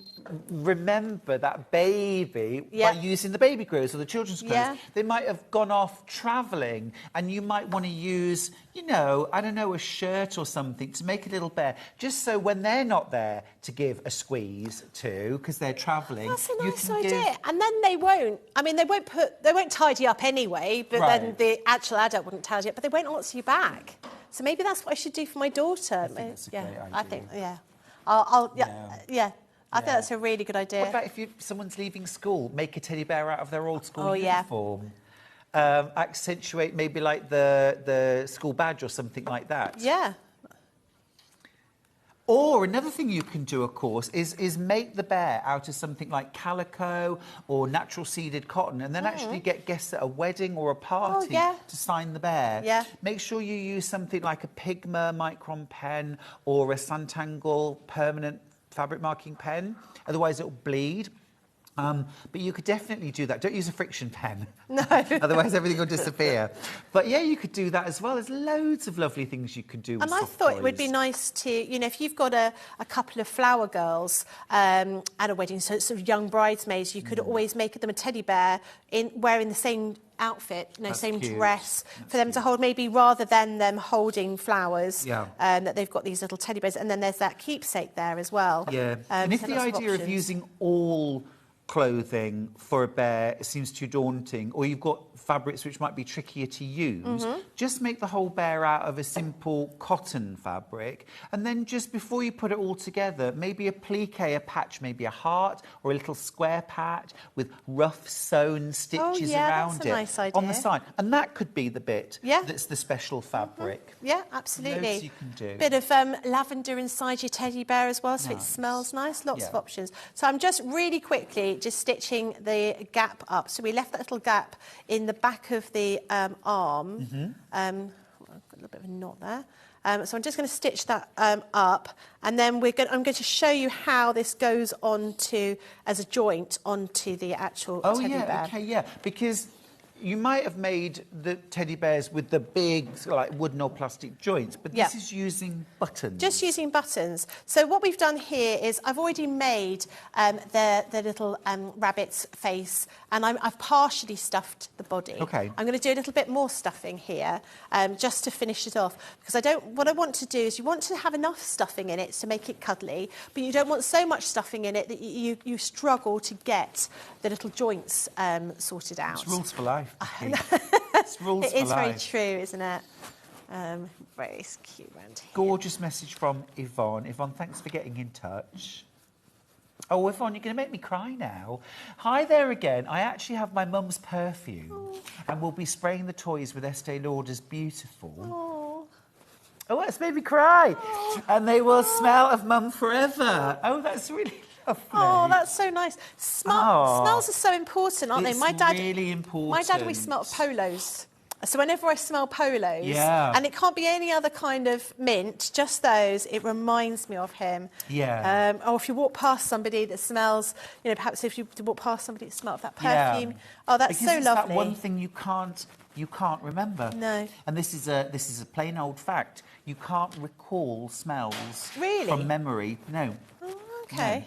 remember that baby by using the baby clothes or the children's clothes. Yeah. They might have gone off travelling, and you might want to use, you know, I don't know, a shirt or something to make a little bear, just so when they're not there to give a squeeze to, because they're travelling. That's a nice idea. And then they won't tidy up anyway, but then the actual adult wouldn't tidy up, but they won't answer you back. So maybe that's what I should do for my daughter. I think that's a great idea. I think, I think that's a really good idea. What about if someone's leaving school, make a teddy bear out of their old school uniform? Accentuate maybe like the school badge or something like that. Yeah. Or another thing you can do, of course, is make the bear out of something like calico or natural seeded cotton, and then actually get guests at a wedding or a party to sign the bear. Yeah. Make sure you use something like a Pigma micron pen or a Santangle permanent fabric marking pen, otherwise it'll bleed. But you could definitely do that. Don't use a friction pen. No. Otherwise everything will disappear. But yeah, you could do that as well. There's loads of lovely things you could do with soft I thought toys. it would be nice to, you know, if you've got a couple of flower girls at a wedding, so sort of young bridesmaids, you could always make them a teddy bear wearing the same outfit, you know, That's same cute. dress, for them to hold, maybe rather than them holding flowers, that they've got these little teddy bears, and then there's that keepsake there as well. Yeah, and if so the lots idea of options. using all clothing for a bear seems too daunting, or you've got fabrics which might be trickier to use, just make the whole bear out of a simple cotton fabric, and then just before you put it all together, maybe a plique, a patch, maybe a heart or a little square patch with rough sewn stitches around that's a it nice idea. on the side, and that could be the bit Yeah. that's the special fabric. Yeah, absolutely. Loads you can do. Bit of lavender inside your teddy bear as well, so it smells nice. Lots of options. So I'm just really quickly just stitching the gap up. So we left that little gap in the back of the arm. I've got a little bit of a knot there. So I'm just going to stitch that up, and then I'm going to show you how this goes onto as a joint onto the actual teddy bear. Okay, yeah, because you might have made the teddy bears with the big, like, wooden or plastic joints, but this is using buttons. Just using buttons. So what we've done here is I've already made the little rabbit's face, and I've partially stuffed the body. Okay. I'm going to do a little bit more stuffing here, just to finish it off, because what I want to do is you want to have enough stuffing in it to make it cuddly, but you don't want so much stuffing in it that you struggle to get the little joints sorted out. It's rules for life. It's rules for life. It is very true, isn't it? Very cute around here. Gorgeous message from Yvonne. Yvonne, thanks for getting in touch. Oh, Yvonne, you're going to make me cry now. Hi there again. I actually have my mum's perfume, and we'll be spraying the toys with Estee Lauder's Beautiful. Oh, that's made me cry. And they will smell of mum forever. Oh, that's really lovely. Oh, that's so nice. Smells are so important, aren't they? It's really important. My dad always smelled polos. So whenever I smell polos, Yeah. and it can't be any other kind of mint, just those, it reminds me of him. Yeah. Or if you walk past somebody that smells, you know, perhaps if you walk past somebody that smells that perfume. Oh, that's because so it's lovely. that one thing you can't remember. No. And this is a plain old fact. You can't recall smells Really? from memory. No. Oh, okay.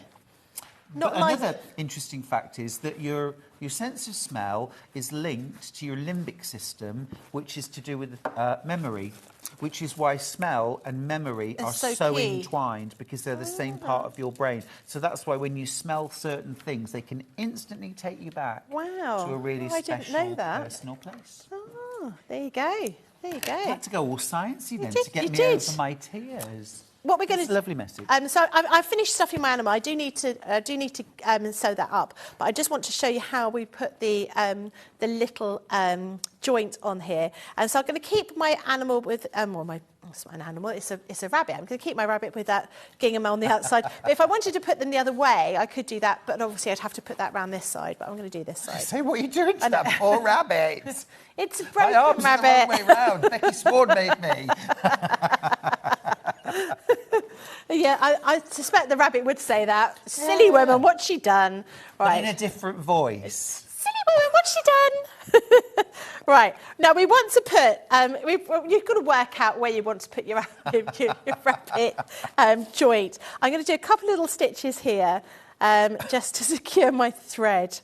But Not like another interesting fact is that your sense of smell is linked to your limbic system, which is to do with memory, which is why smell and memory are so key. entwined, because they're the same part of your brain. So that's why when you smell certain things, they can instantly take you back to a really I didn't special know that. personal place. Oh, there you go. There you go. I had to go all sciencey then did, to get you me did. over my tears. What we're going It's to a lovely message. So I've finished stuffing my animal. I do need to sew that up, but I just want to show you how we put the little joint on here. And so I'm going to keep my animal with it's not an animal. It's a rabbit. I'm going to keep my rabbit with that gingham on the outside. But if I wanted to put them the other way, I could do that. But obviously, I'd have to put that round this side. But I'm going to do this side. Say what are you doing to that poor rabbit? It's a My broken arms are the wrong rabbit. way round. Becky Swan made me. Yeah, I suspect the rabbit would say that. Silly woman, what's she done? But Right. in a different voice. Silly what's she done? Right, now we want to put, you've got to work out where you want to put your rabbit joint. I'm going to do a couple of little stitches here just to secure my thread.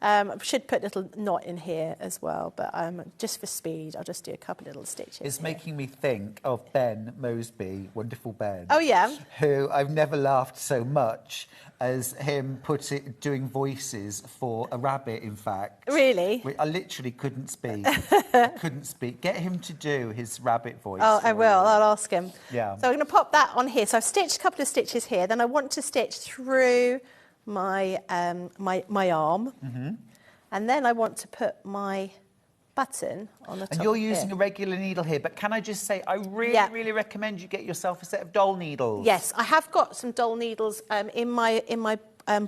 I should put a little knot in here as well, but just for speed, I'll just do a couple of little stitches. It's making me think of Ben Mosby, wonderful Ben. Oh, yeah. Who I've never laughed so much as him doing voices for a rabbit, in fact. Really? I literally couldn't speak. Couldn't speak. Get him to do his rabbit voice. Oh, I will. I'll ask him. Yeah. So I'm going to pop that on here. So I've stitched a couple of stitches here. Then I want to stitch through my my arm, and then I want to put my button on the top. And you're using a regular needle here, but can I just say, I really recommend you get yourself a set of doll needles. Yes, I have got some doll needles in my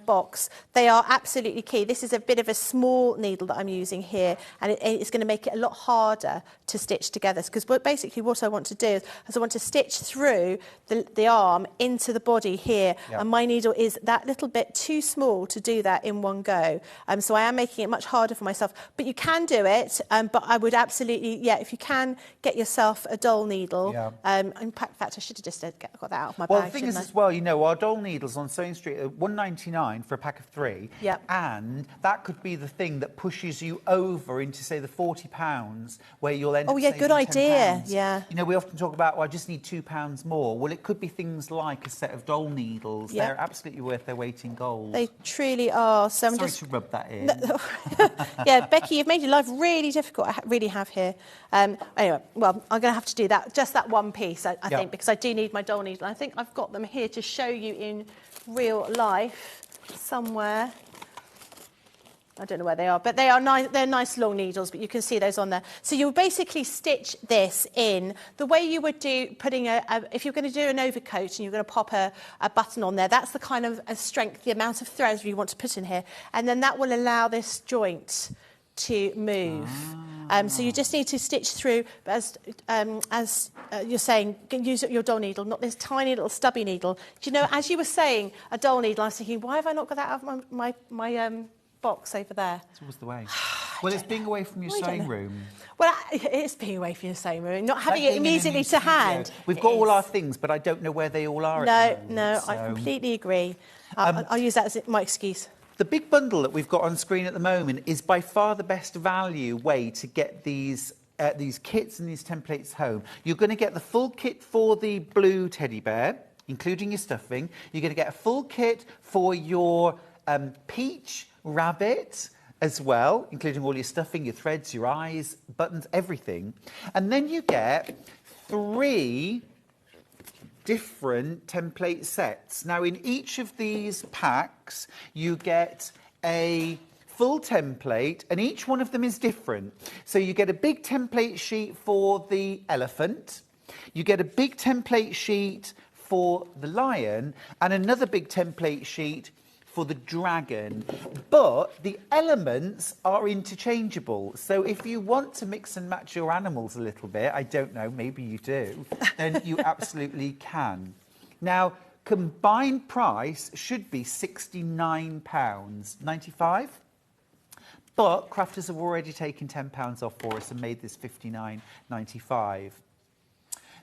box. They are absolutely key. This is a bit of a small needle that I'm using here, and it's going to make it a lot harder to stitch together, because basically what I want to do is I want to stitch through the arm into the body here, and my needle is that little bit too small to do that in one go. So I am making it much harder for myself, but you can do it, but I would absolutely, if you can, get yourself a doll needle. In fact, I should have just got that out of my bag. Well, the thing is as well, you know, our doll needles on Sewing Street are $1.99 for a pack of 3. And that could be the thing that pushes you over into, say, the £40 where you'll end up saving good idea. £10. You know, we often talk about, well, I just need £2 more. Well, it could be things like a set of doll needles. They're absolutely worth their weight in gold. They truly are. So I'm Sorry to rub that in. Becky, you've made your life really difficult. I really have here. Anyway, well, I'm going to have to do that, just that one piece, I think, because I do need my doll needle. I think I've got them here to show you in real life somewhere. I don't know where they are, but they are nice. They're nice long needles, but you can see those on there. So you'll basically stitch this in the way you would do putting if you're going to do an overcoat and you're going to pop a button on there. That's the kind of strength, the amount of threads you want to put in here, and then that will allow this joint to move. So you just need to stitch through, as you're saying, use your doll needle, not this tiny little stubby needle. Do you know, as you were saying, a doll needle, I was thinking, why have I not got that out of my box over there? It's always the way. Well, it's being away from your sewing room. Well, it's being away from your sewing room, not having it immediately to hand. We've got all our things, but I don't know where they all are. No, I completely agree. I'll use that as my excuse. The big bundle that we've got on screen at the moment is by far the best value way to get these kits and these templates home. You're going to get the full kit for the blue teddy bear, including your stuffing. You're going to get a full kit for your peach rabbit as well, including all your stuffing, your threads, your eyes, buttons, everything. And then you get 3 different template sets. Now, in each of these packs, you get a full template, and each one of them is different. So you get a big template sheet for the elephant, you get a big template sheet for the lion, and another big template sheet for the dragon, but the elements are interchangeable. So if you want to mix and match your animals a little bit, I don't know, maybe you do, then you absolutely can. Now, combined price should be £69.95, but crafters have already taken £10 off for us and made this £59.95.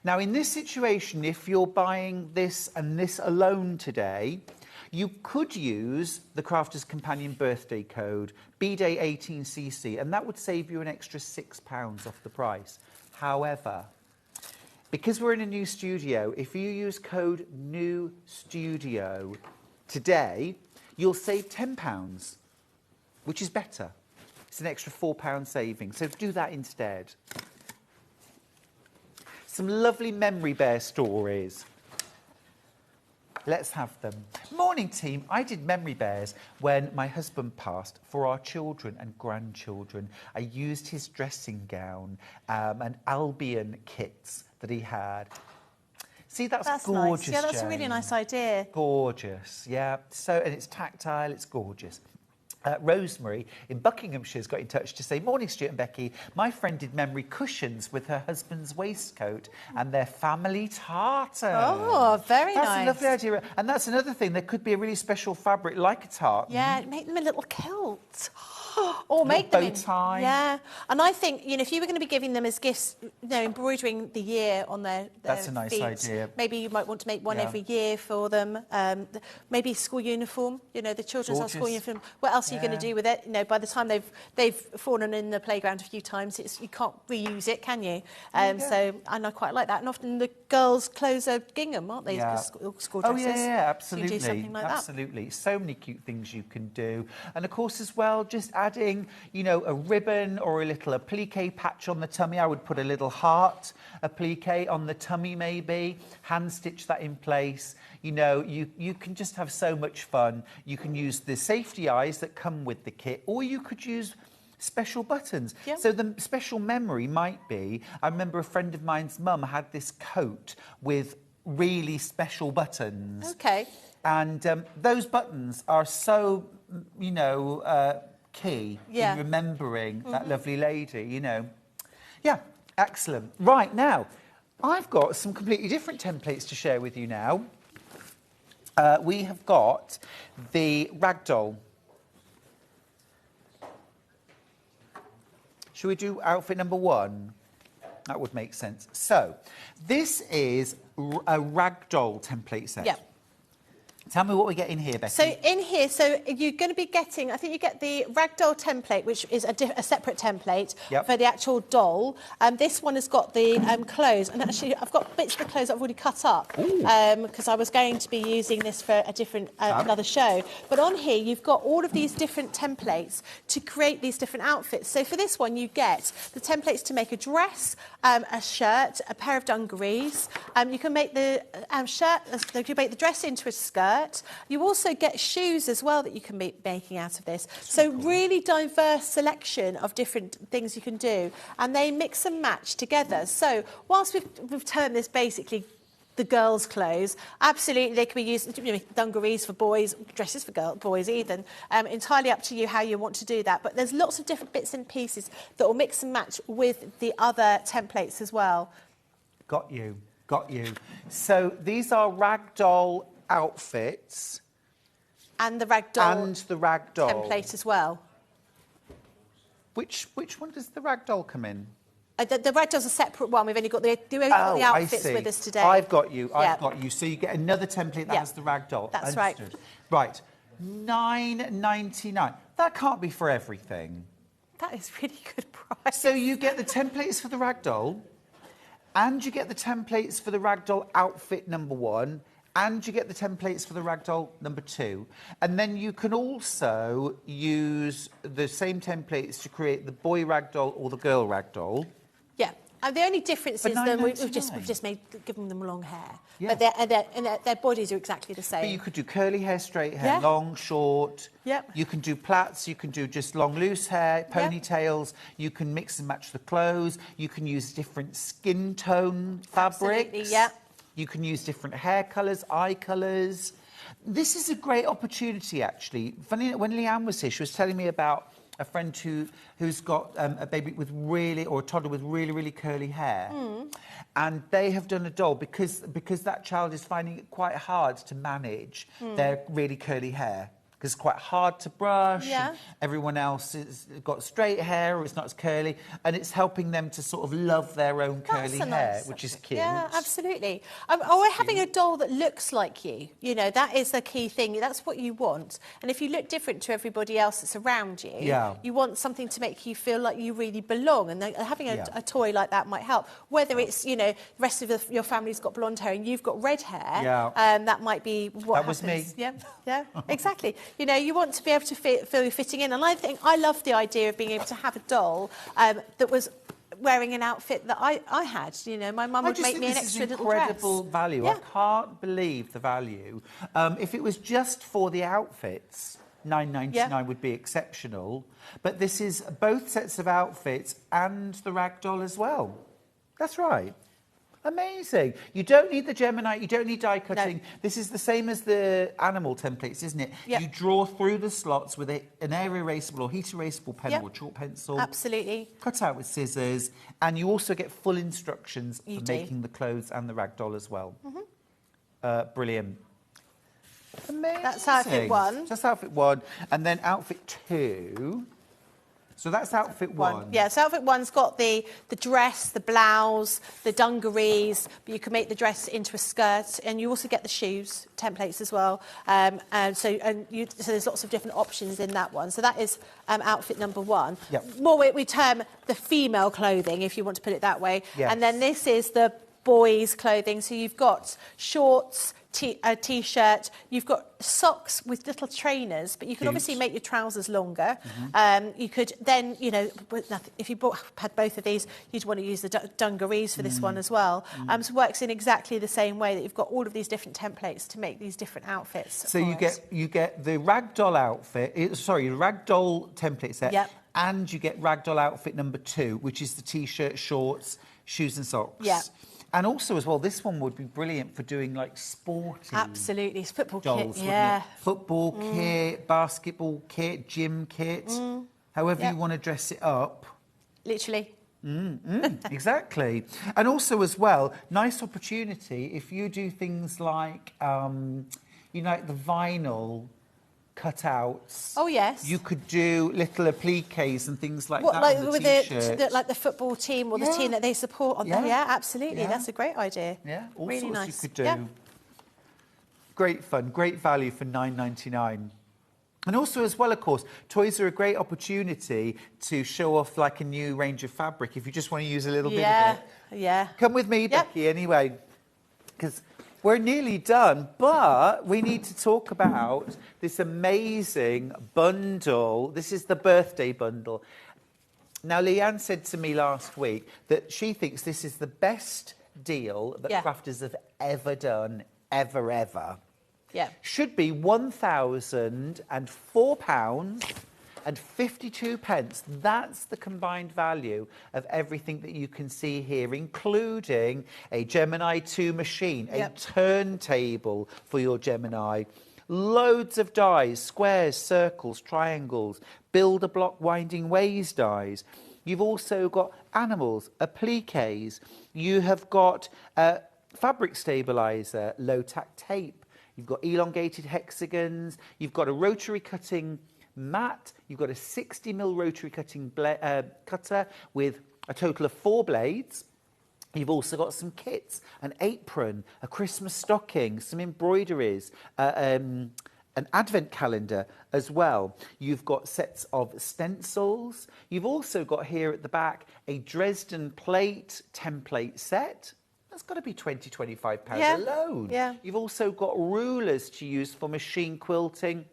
Now, in this situation, if you're buying this and this alone today, you could use the Crafter's Companion birthday code, BDAY18CC, and that would save you an extra £6 off the price. However, because we're in a new studio, if you use code NEWSTUDIO today, you'll save £10, which is better. It's an extra £4 saving, so do that instead. Some lovely memory bear stories. Let's have them. Morning, team. I did memory bears when my husband passed for our children and grandchildren. I used his dressing gown and Albion kits that he had. See, that's gorgeous, nice. Yeah, that's Jane. a really nice idea. Gorgeous, yeah. So, and it's tactile, it's gorgeous. Rosemary in Buckinghamshire has got in touch to say, morning, Stuart and Becky. My friend did memory cushions with her husband's waistcoat and their family tartan. Oh, very nice. That's a lovely idea. And that's another thing. There could be a really special fabric like a tartan. Yeah, make them a little kilt. Or make them bow in. tie. Yeah. And I think, you know, if you were going to be giving them as gifts, you know, embroidering the year on their That's a nice feet, idea. maybe you might want to make one Yeah. every year for them. Maybe school uniform, you know, the children's school Gorgeous. uniform. What else are you going Yeah. to do with it? You know, by the time they've fallen in the playground a few times, you can't reuse it, can you? So, and I quite like that. And often the girls' clothes are gingham, aren't they? Yeah. School Oh, dresses. yeah, absolutely. So you do something like Absolutely. So many cute things you can do. And of course, as well, just adding, you know, a ribbon or a little applique patch on the tummy. I would put a little heart applique on the tummy, maybe, hand stitch that in place. You know, you can just have so much fun. You can use the safety eyes that come with the kit, or you could use special buttons. Yeah. So the special memory might be, I remember a friend of mine's mum had this coat with really special buttons. Okay. And those buttons are so, you know, key Yeah. in remembering that lovely lady, you know. Yeah, excellent. Right, now, I've got some completely different templates to share with you now. We have got the ragdoll. Should we do outfit number 1? That would make sense. So, this is a ragdoll template set. Yeah. Tell me what we get in here, Becky. So in here, so you're going to be getting, I think you get the ragdoll template, which is a separate template for the actual doll. This one has got the clothes, and actually I've got bits of the clothes I've already cut up because I was going to be using this for a different another show. But on here, you've got all of these different templates to create these different outfits. So for this one, you get the templates to make a dress, a shirt, a pair of dungarees. You can make the shirt, you can make the dress into a skirt. You also get shoes as well that you can be making out of this. So really diverse selection of different things you can do, and they mix and match together. So whilst we've termed this basically the girls' clothes, absolutely they can be used, you know, dungarees for boys, dresses for boys even. Entirely up to you how you want to do that. But there's lots of different bits and pieces that will mix and match with the other templates as well. Got you. So these are ragdoll outfits. And the ragdoll. And the ragdoll. Template as well. Which one does the ragdoll come in? The ragdoll's a separate one. We've only got the outfits with us today. I've got you. So you get another template that has the ragdoll. That's Understood. Right. $9.99. That can't be for everything. That is really good price. So you get the templates for the ragdoll, and you get the templates for the ragdoll outfit number 1, and you get the templates for the ragdoll number 2. And then you can also use the same templates to create the boy ragdoll or the girl ragdoll. Yeah. And the only difference is that we've just given them long hair. Yeah. But their bodies are exactly the same. But you could do curly hair, straight hair, long, short. Yep. You can do plaits, you can do just long, loose hair, ponytails. You can mix and match the clothes. You can use different skin tone fabrics. Absolutely, yeah. You can use different hair colours, eye colours. This is a great opportunity, actually. Funny, when Leanne was here, she was telling me about a friend who's got a baby with or a toddler with really, really curly hair. And they have done a doll because that child is finding it quite hard to manage their really curly hair. Because it's quite hard to brush. Yeah. And everyone else has got straight hair, or it's not as curly, and it's helping them to sort of love their own curly hair, which is cute. Yeah, absolutely. Or having a doll that looks like you. You know, that is the key thing. That's what you want. And if you look different to everybody else that's around you, you want something to make you feel like you really belong. And having a toy like that might help. Whether it's, you know, the rest of your family's got blonde hair and you've got red hair, that might be what happens. That was me. Yeah, exactly. You know, you want to be able to feel you're fitting in. And I love the idea of being able to have a doll that was wearing an outfit that I had. You know, my mum would make me an extra little dress. Incredible value. Yeah. I can't believe the value. If it was just for the outfits, $9.99 would be exceptional. But this is both sets of outfits and the ragdoll as well. That's right. Amazing. You don't need the Gemini, you don't need die cutting. No. This is the same as the animal templates, isn't it? Yep. You draw through the slots with an air erasable or heat erasable pen or chalk pencil. Absolutely. Cut out with scissors. And you also get full instructions for making the clothes and the ragdoll as well. Brilliant. Amazing. That's outfit 1. That's outfit 1. And then outfit 2. So that's outfit one. Yeah, so outfit one's got the dress, the blouse, the dungarees, but you can make the dress into a skirt, and you also get the shoes templates as well. So there's lots of different options in that one. So that is outfit number one. Yep. More we term the female clothing, if you want to put it that way. Yes. And then this is the boys' clothing. So you've got shorts, a t-shirt, you've got socks with little trainers, but you can obviously make your trousers longer. You could then, you know, if you had both of these, you'd want to use the dungarees for this one as well. So it works in exactly the same way that you've got all of these different templates to make these different outfits. So you get the ragdoll outfit, ragdoll template set, and you get ragdoll outfit number 2, which is the t-shirt, shorts, shoes and socks. Yeah. And also, as well, this one would be brilliant for doing, like, sporty Absolutely. It's football dolls, kit, yeah. Football kit, basketball kit, gym kit, however you want to dress it up. Literally. Exactly. And also, as well, nice opportunity if you do things like, you know, like the vinyl cutouts. Oh, yes. You could do little appliques and things like What, that like on the with t-shirt. like the football team or the team that they support on them? Yeah, absolutely. That's a great idea. Yeah, all really sorts nice. you could do. Yeah. Great fun, great value for $9.99. And also, as well, of course, toys are a great opportunity to show off like a new range of fabric if you just want to use a little bit of it. Yeah. Come with me, Becky, anyway, because we're nearly done, but we need to talk about this amazing bundle. This is the birthday bundle. Now, Leanne said to me last week that she thinks this is the best deal that crafters have ever done, ever. Yeah. Should be £1,004.52. That's the combined value of everything that you can see here, including a Gemini 2 machine, a turntable for your Gemini, loads of dies, squares, circles, triangles, build-a-block winding ways dies. You've also got animals, appliques. You have got fabric stabilizer, low-tack tape. You've got elongated hexagons. You've got a rotary cutting mat. You've got a 60mm rotary cutting cutter with a total of 4 blades. You've also got some kits, an apron, a Christmas stocking, some embroideries, an advent calendar as well. You've got sets of stencils. You've also got here at the back a Dresden plate template set. That's got to be £20, £25 alone. Yeah. You've also got rulers to use for machine quilting.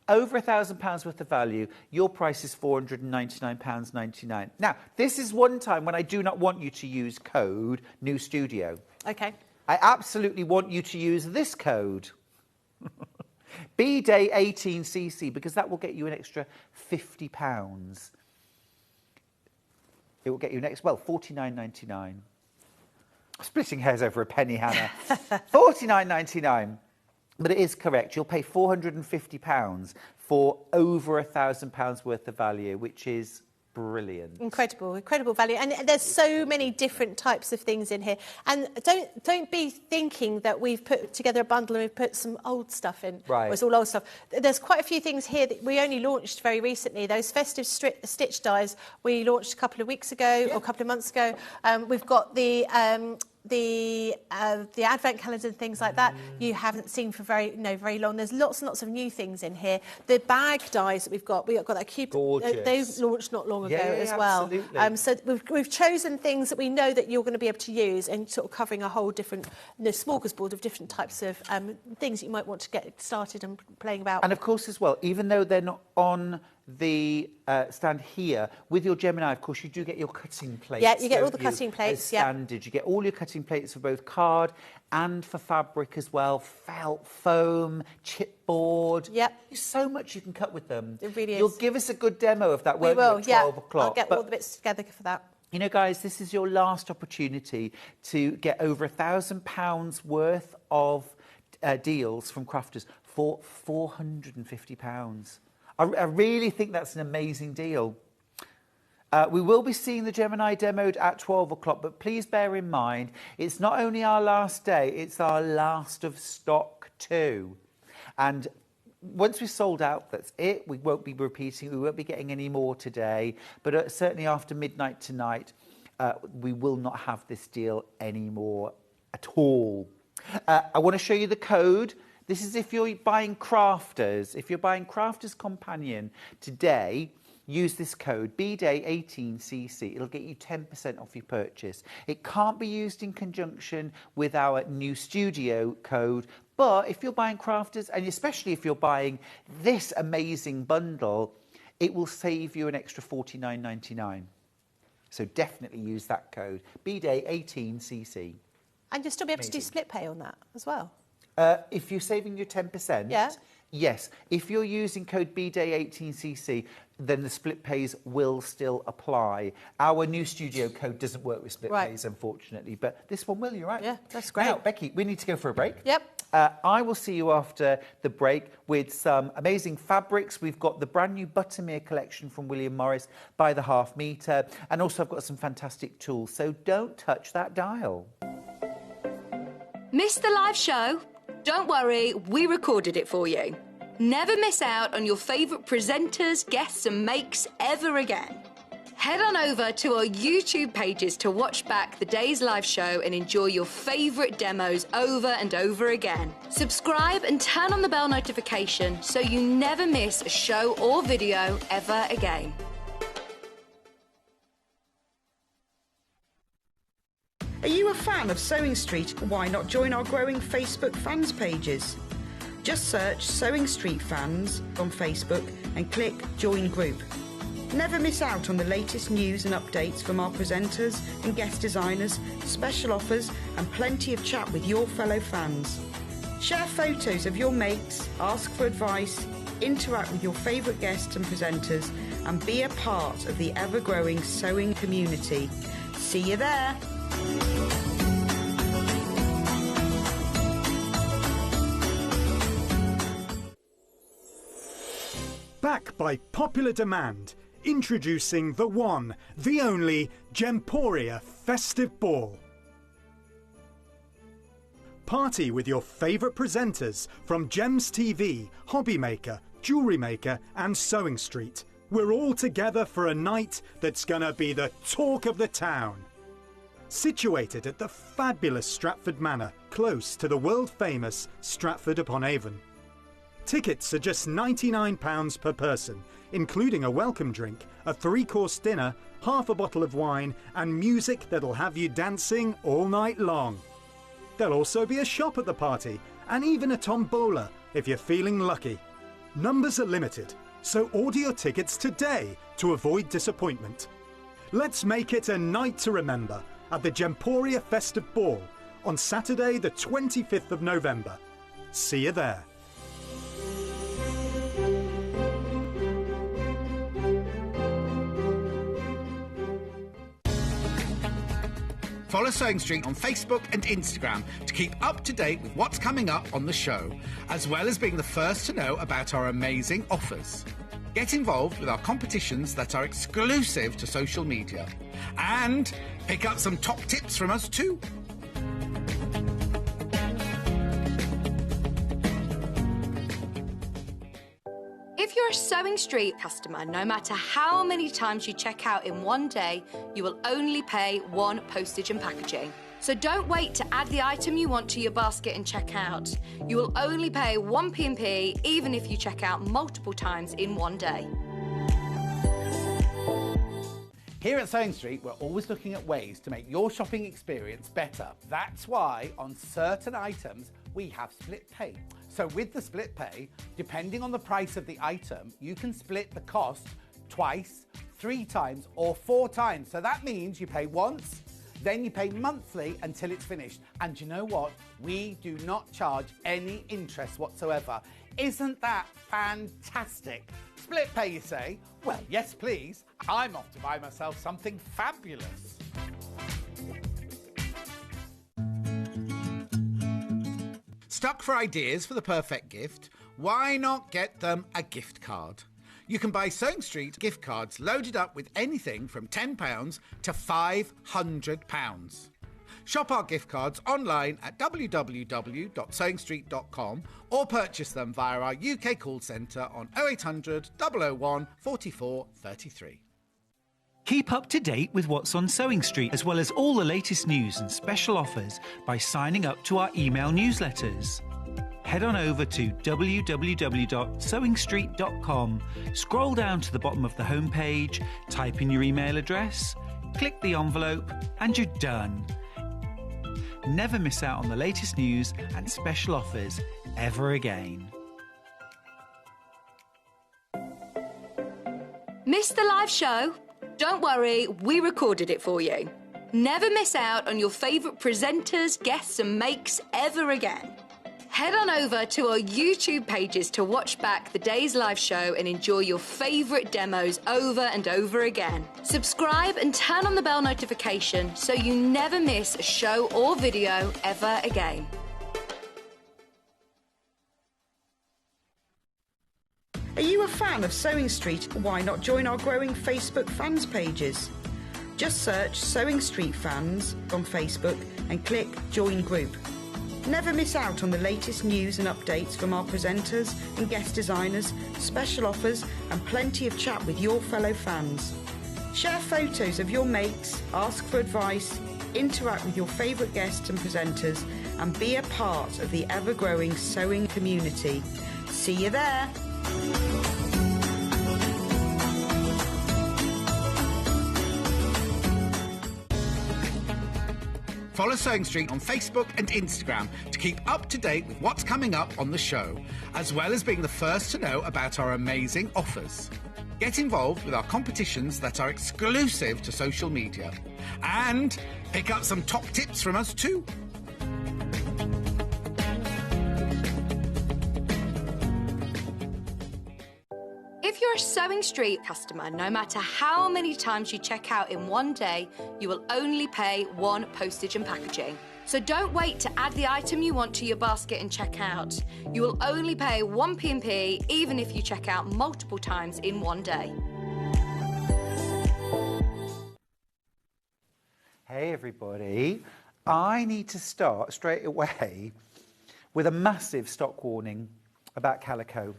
Over £1,000 worth of value. Your price is £499.99. Now, this is one time when I do not want you to use code New Studio. Okay. I absolutely want you to use this code. BDAY18CC, because that will get you an extra £50. It will get you £49.99. Splitting hairs over a penny, Hannah. £49.99. But it is correct. You'll pay £450 for over £1,000 worth of value, which is brilliant. Incredible value. And there's so many different types of things in here. And don't be thinking that we've put together a bundle and we've put some old stuff in. Right. Or it's all old stuff. There's quite a few things here that we only launched very recently. Those festive stitch dies we launched a couple of weeks ago or a couple of months ago. We've got the advent calendar and things like that you haven't seen for very long. There's lots and lots of new things in here. The bag dies that we've got that cute. They launched not long ago as well. Absolutely. So we've chosen things that we know that you're going to be able to use, and sort of covering a whole different smorgasbord of different types of things that you might want to get started and playing about. And of course, as well, even though they're not on the stand here, with your Gemini, of course, you do get your cutting plates. Yeah, you get all the cutting plates. As standard. You get all your cutting plates for both card and for fabric as well. Felt, foam, chipboard. Yep. There's so much you can cut with them. It really is. You'll give us a good demo of that, We won't will, you, at 12 o'clock? I'll get all the bits together for that. You know, guys, this is your last opportunity to get over £1,000 worth of deals from crafters for £450. I really think that's an amazing deal. We will be seeing the Gemini demoed at 12 o'clock, but please bear in mind, it's not only our last day, it's our last of stock too. And once we've sold out, that's it. We won't be repeating. We won't be getting any more today. But certainly after midnight tonight, we will not have this deal anymore at all. I want to show you the code. This is if you're buying Crafters. If you're buying Crafters Companion today, use this code, BDAY18CC. It'll get you 10% off your purchase. It can't be used in conjunction with our new studio code, but if you're buying Crafters, and especially if you're buying this amazing bundle, it will save you an extra $49.99. So definitely use that code, BDAY18CC. And you'll still be able to do split pay on that as well? If you're saving your 10%, yeah. Yes. If you're using code BDAY18CC, then the split pays will still apply. Our new studio code doesn't work with split pays, unfortunately, but this one will, you're right. Yeah, that's great. Now, Becky, we need to go for a break. Yep. I will see you after the break with some amazing fabrics. We've got the brand new Buttermere collection from William Morris by the half metre, and also I've got some fantastic tools, so don't touch that dial. Missed the live show? Don't worry, we recorded it for you. Never miss out on your favourite presenters, guests and makes ever again. Head on over to our YouTube pages to watch back the day's live show and enjoy your favourite demos over and over again. Subscribe and turn on the bell notification so you never miss a show or video ever again. Are you a fan of Sewing Street? Why not join our growing Facebook fans pages? Just search Sewing Street Fans on Facebook and click Join Group. Never miss out on the latest news and updates from our presenters and guest designers, special offers and plenty of chat with your fellow fans. Share photos of your makes, ask for advice, interact with your favourite guests and presenters and be a part of the ever-growing sewing community. See you there! Back by popular demand, introducing the one, the only Gemporia Festive Ball. Party with your favourite presenters from Gems TV, Hobby Maker, Jewellery Maker and Sewing Street. We're all together for a night that's gonna be the talk of the town. Situated at the fabulous Stratford Manor, close to the world-famous Stratford-upon-Avon. Tickets are just £99 per person, including a welcome drink, a 3-course dinner, half a bottle of wine and music that'll have you dancing all night long. There'll also be a shop at the party and even a tombola if you're feeling lucky. Numbers are limited, so order your tickets today to avoid disappointment. Let's make it a night to remember at the Gemporia Festive Ball on Saturday the 25th of November. See you there. Follow Sewing Street on Facebook and Instagram to keep up to date with what's coming up on the show, as well as being the first to know about our amazing offers. Get involved with our competitions that are exclusive to social media. And pick up some top tips from us too. If you're a Sewing Street customer, no matter how many times you check out in one day, you will only pay one postage and packaging. So don't wait to add the item you want to your basket and check out. You will only pay one P&P even if you check out multiple times in one day. Here at Sewing Street, we're always looking at ways to make your shopping experience better. That's why on certain items, we have split pay. So with the split pay, depending on the price of the item, you can split the cost twice, 3 times or 4 times. So that means you pay once, then you pay monthly until it's finished. And you know what? We do not charge any interest whatsoever. Isn't that fantastic? Split pay, you say? Well, yes, please. I'm off to buy myself something fabulous. Stuck for ideas for the perfect gift? Why not get them a gift card? You can buy Sewing Street gift cards loaded up with anything from £10 to £500. Shop our gift cards online at www.sewingstreet.com or purchase them via our UK call centre on 0800 001 44 33. Keep up to date with what's on Sewing Street, as well as all the latest news and special offers by signing up to our email newsletters. Head on over to www.sewingstreet.com, scroll down to the bottom of the homepage, type in your email address, click the envelope, and you're done. Never miss out on the latest news and special offers ever again. Missed the live show? Don't worry, we recorded it for you. Never miss out on your favourite presenters, guests and makes ever again. Head on over to our YouTube pages to watch back the day's live show and enjoy your favourite demos over and over again. Subscribe and turn on the bell notification so you never miss a show or video ever again. Are you a fan of Sewing Street? Why not join our growing Facebook fans pages? Just search Sewing Street Fans on Facebook and click Join Group. Never miss out on the latest news and updates from our presenters and guest designers, special offers and plenty of chat with your fellow fans. Share photos of your makes, ask for advice, interact with your favourite guests and presenters and be a part of the ever-growing sewing community. See you there! Follow Sewing Street on Facebook and Instagram to keep up to date with what's coming up on the show, as well as being the first to know about our amazing offers. Get involved with our competitions that are exclusive to social media. And pick up some top tips from us too. If you're a Sewing Street customer, no matter how many times you check out in one day, you will only pay one postage and packaging. So don't wait to add the item you want to your basket and check out. You will only pay one P&P even if you check out multiple times in one day. Hey everybody, I need to start straight away with a massive stock warning about Calico.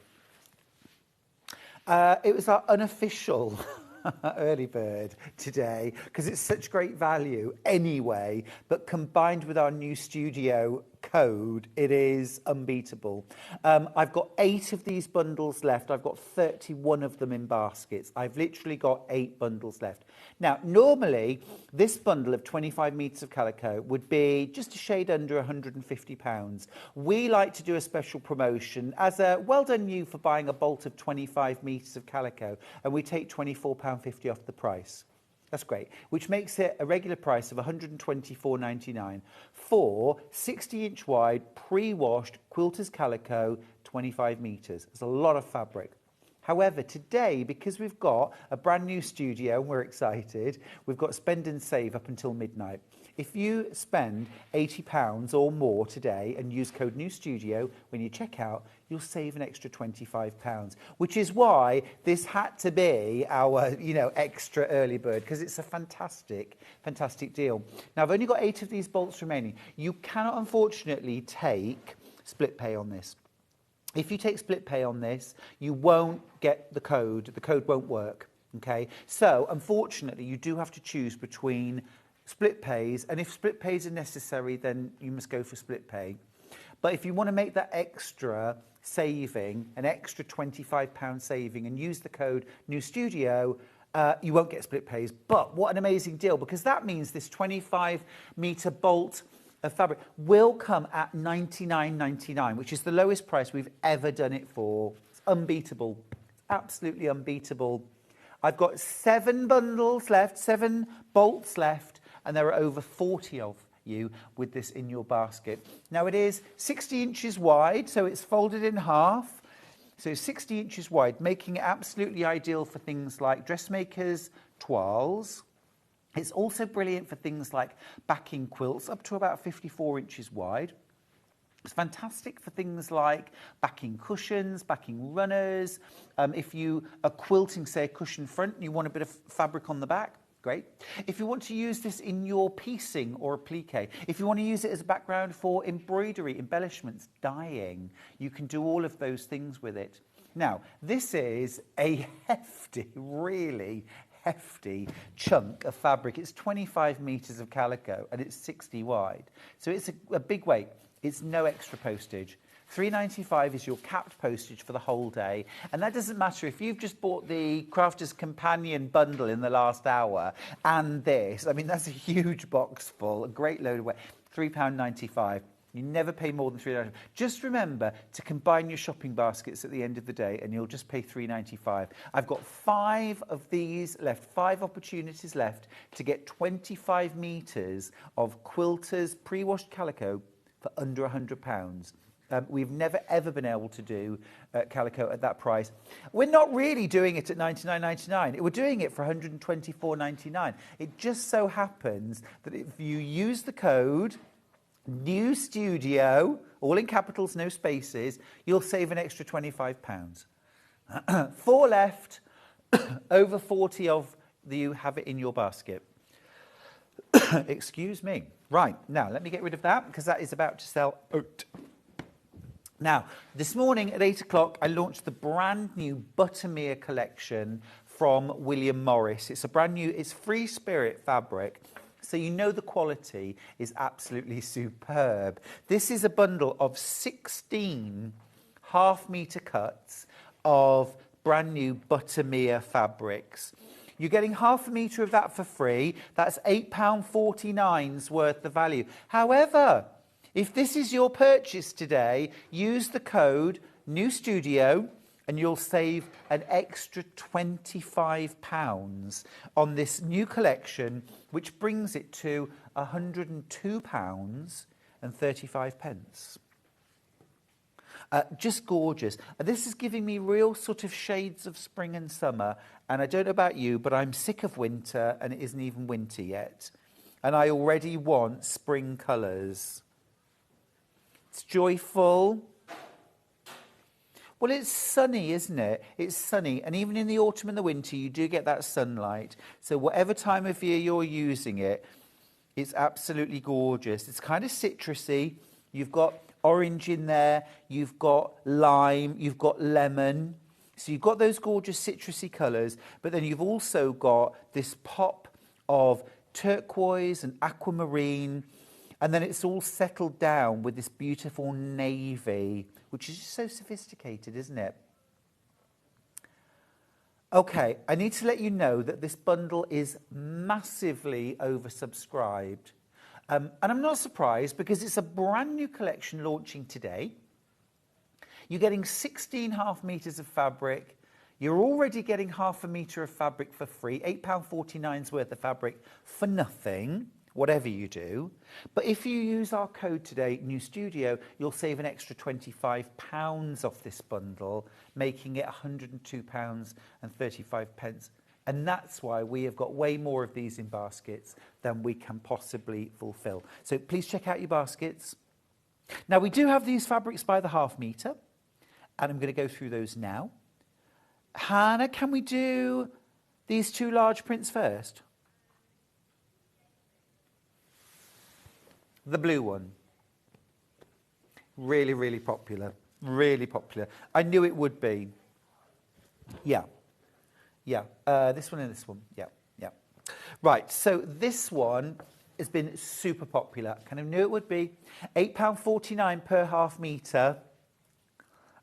It was our unofficial early bird today because it's such great value anyway, but combined with our new studio code, it is unbeatable. I've got 8 of these bundles left. I've got 31 of them in baskets. I've literally got 8 bundles left. Now, normally, this bundle of 25 metres of Calico would be just a shade under £150. We like to do a special promotion as a well done you for buying a bolt of 25 metres of Calico, and we take £24.50 off the price. That's great, which makes it a regular price of £124.99 for 60-inch wide, pre-washed quilter's calico, 25 metres. It's a lot of fabric. However, today, because we've got a brand new studio and we're excited, we've got spend and save up until midnight. If you spend £80 or more today and use code NEWSTUDIO when you check out, you'll save an extra £25, which is why this had to be our, extra early bird, because it's a fantastic, fantastic deal. Now, I've only got 8 of these bolts remaining. You cannot, unfortunately, take split pay on this. If you take split pay on this, you won't get the code. The code won't work, okay? So, unfortunately, you do have to choose between split pays, and if split pays are necessary, then you must go for split pay. But if you want to make that extra saving, an extra £25 saving, and use the code NEWSTUDIO, you won't get split pays. But what an amazing deal, because that means this 25-metre bolt of fabric will come at £99.99, which is the lowest price we've ever done it for. It's unbeatable. It's absolutely unbeatable. I've got 7 bundles left, 7 bolts left, and there are over 40 of you with this in your basket. Now, it is 60 inches wide, so it's folded in half. So 60 inches wide, making it absolutely ideal for things like dressmakers, toiles. It's also brilliant for things like backing quilts up to about 54 inches wide. It's fantastic for things like backing cushions, backing runners. If you are quilting, say, a cushion front and you want a bit of fabric on the back, Great. If you want to use this in your piecing or applique, if you want to use it as a background for embroidery, embellishments, dyeing, you can do all of those things with it. Now, this is a hefty, really hefty chunk of fabric. It's 25 metres of calico and it's 60 wide. So it's a big weight. It's no extra postage. £3.95 is your capped postage for the whole day. And that doesn't matter if you've just bought the Crafter's Companion bundle in the last hour and this. I mean, that's a huge box full, a great load of weight. £3.95. You never pay more than £3.95. Just remember to combine your shopping baskets at the end of the day and you'll just pay £3.95. I've got 5 of these left, 5 opportunities left to get 25 metres of quilters pre-washed calico for under £100. We've never, ever been able to do calico at that price. We're not really doing it at $99.99. We're doing it for $124.99. It just so happens that if you use the code New Studio, all in capitals, no spaces, you'll save an extra £25. 4 left, over 40 of you have it in your basket. Excuse me. Right, now let me get rid of that because that is about to sell out. Now, this morning at 8 o'clock, I launched the brand new Buttermere collection from William Morris. It's a brand new, it's free spirit fabric. So you know the quality is absolutely superb. This is a bundle of 16 half-metre cuts of brand new Buttermere fabrics. You're getting half a metre of that for free. That's £8.49's worth of value. However, if this is your purchase today, use the code New Studio and you'll save an extra £25 on this new collection, which brings it to £102.35. Just gorgeous. This is giving me real sort of shades of spring and summer. And I don't know about you, but I'm sick of winter and it isn't even winter yet. And I already want spring colours. It's joyful. Well, it's sunny, isn't it? It's sunny. And even in the autumn and the winter, you do get that sunlight. So whatever time of year you're using it, it's absolutely gorgeous. It's kind of citrusy. You've got orange in there. You've got lime. You've got lemon. So you've got those gorgeous citrusy colours. But then you've also got this pop of turquoise and aquamarine. And then it's all settled down with this beautiful navy, which is just so sophisticated, isn't it? Okay, I need to let you know that this bundle is massively oversubscribed. And I'm not surprised because it's a brand new collection launching today. You're getting 16 half metres of fabric. You're already getting half a metre of fabric for free, £8.49's worth of fabric for nothing. Whatever you do. But if you use our code today, New Studio, you'll save an extra £25 off this bundle, making it £102.35. And that's why we have got way more of these in baskets than we can possibly fulfill. So please check out your baskets. Now, we do have these fabrics by the half metre, and I'm going to go through those now. Hannah, can we do these 2 large prints first? The blue one. Really, really popular. Really popular. I knew it would be. Yeah. Yeah. This one and this one. Yeah. Yeah. Right. So this one has been super popular. Kind of knew it would be. £8.49 per half metre.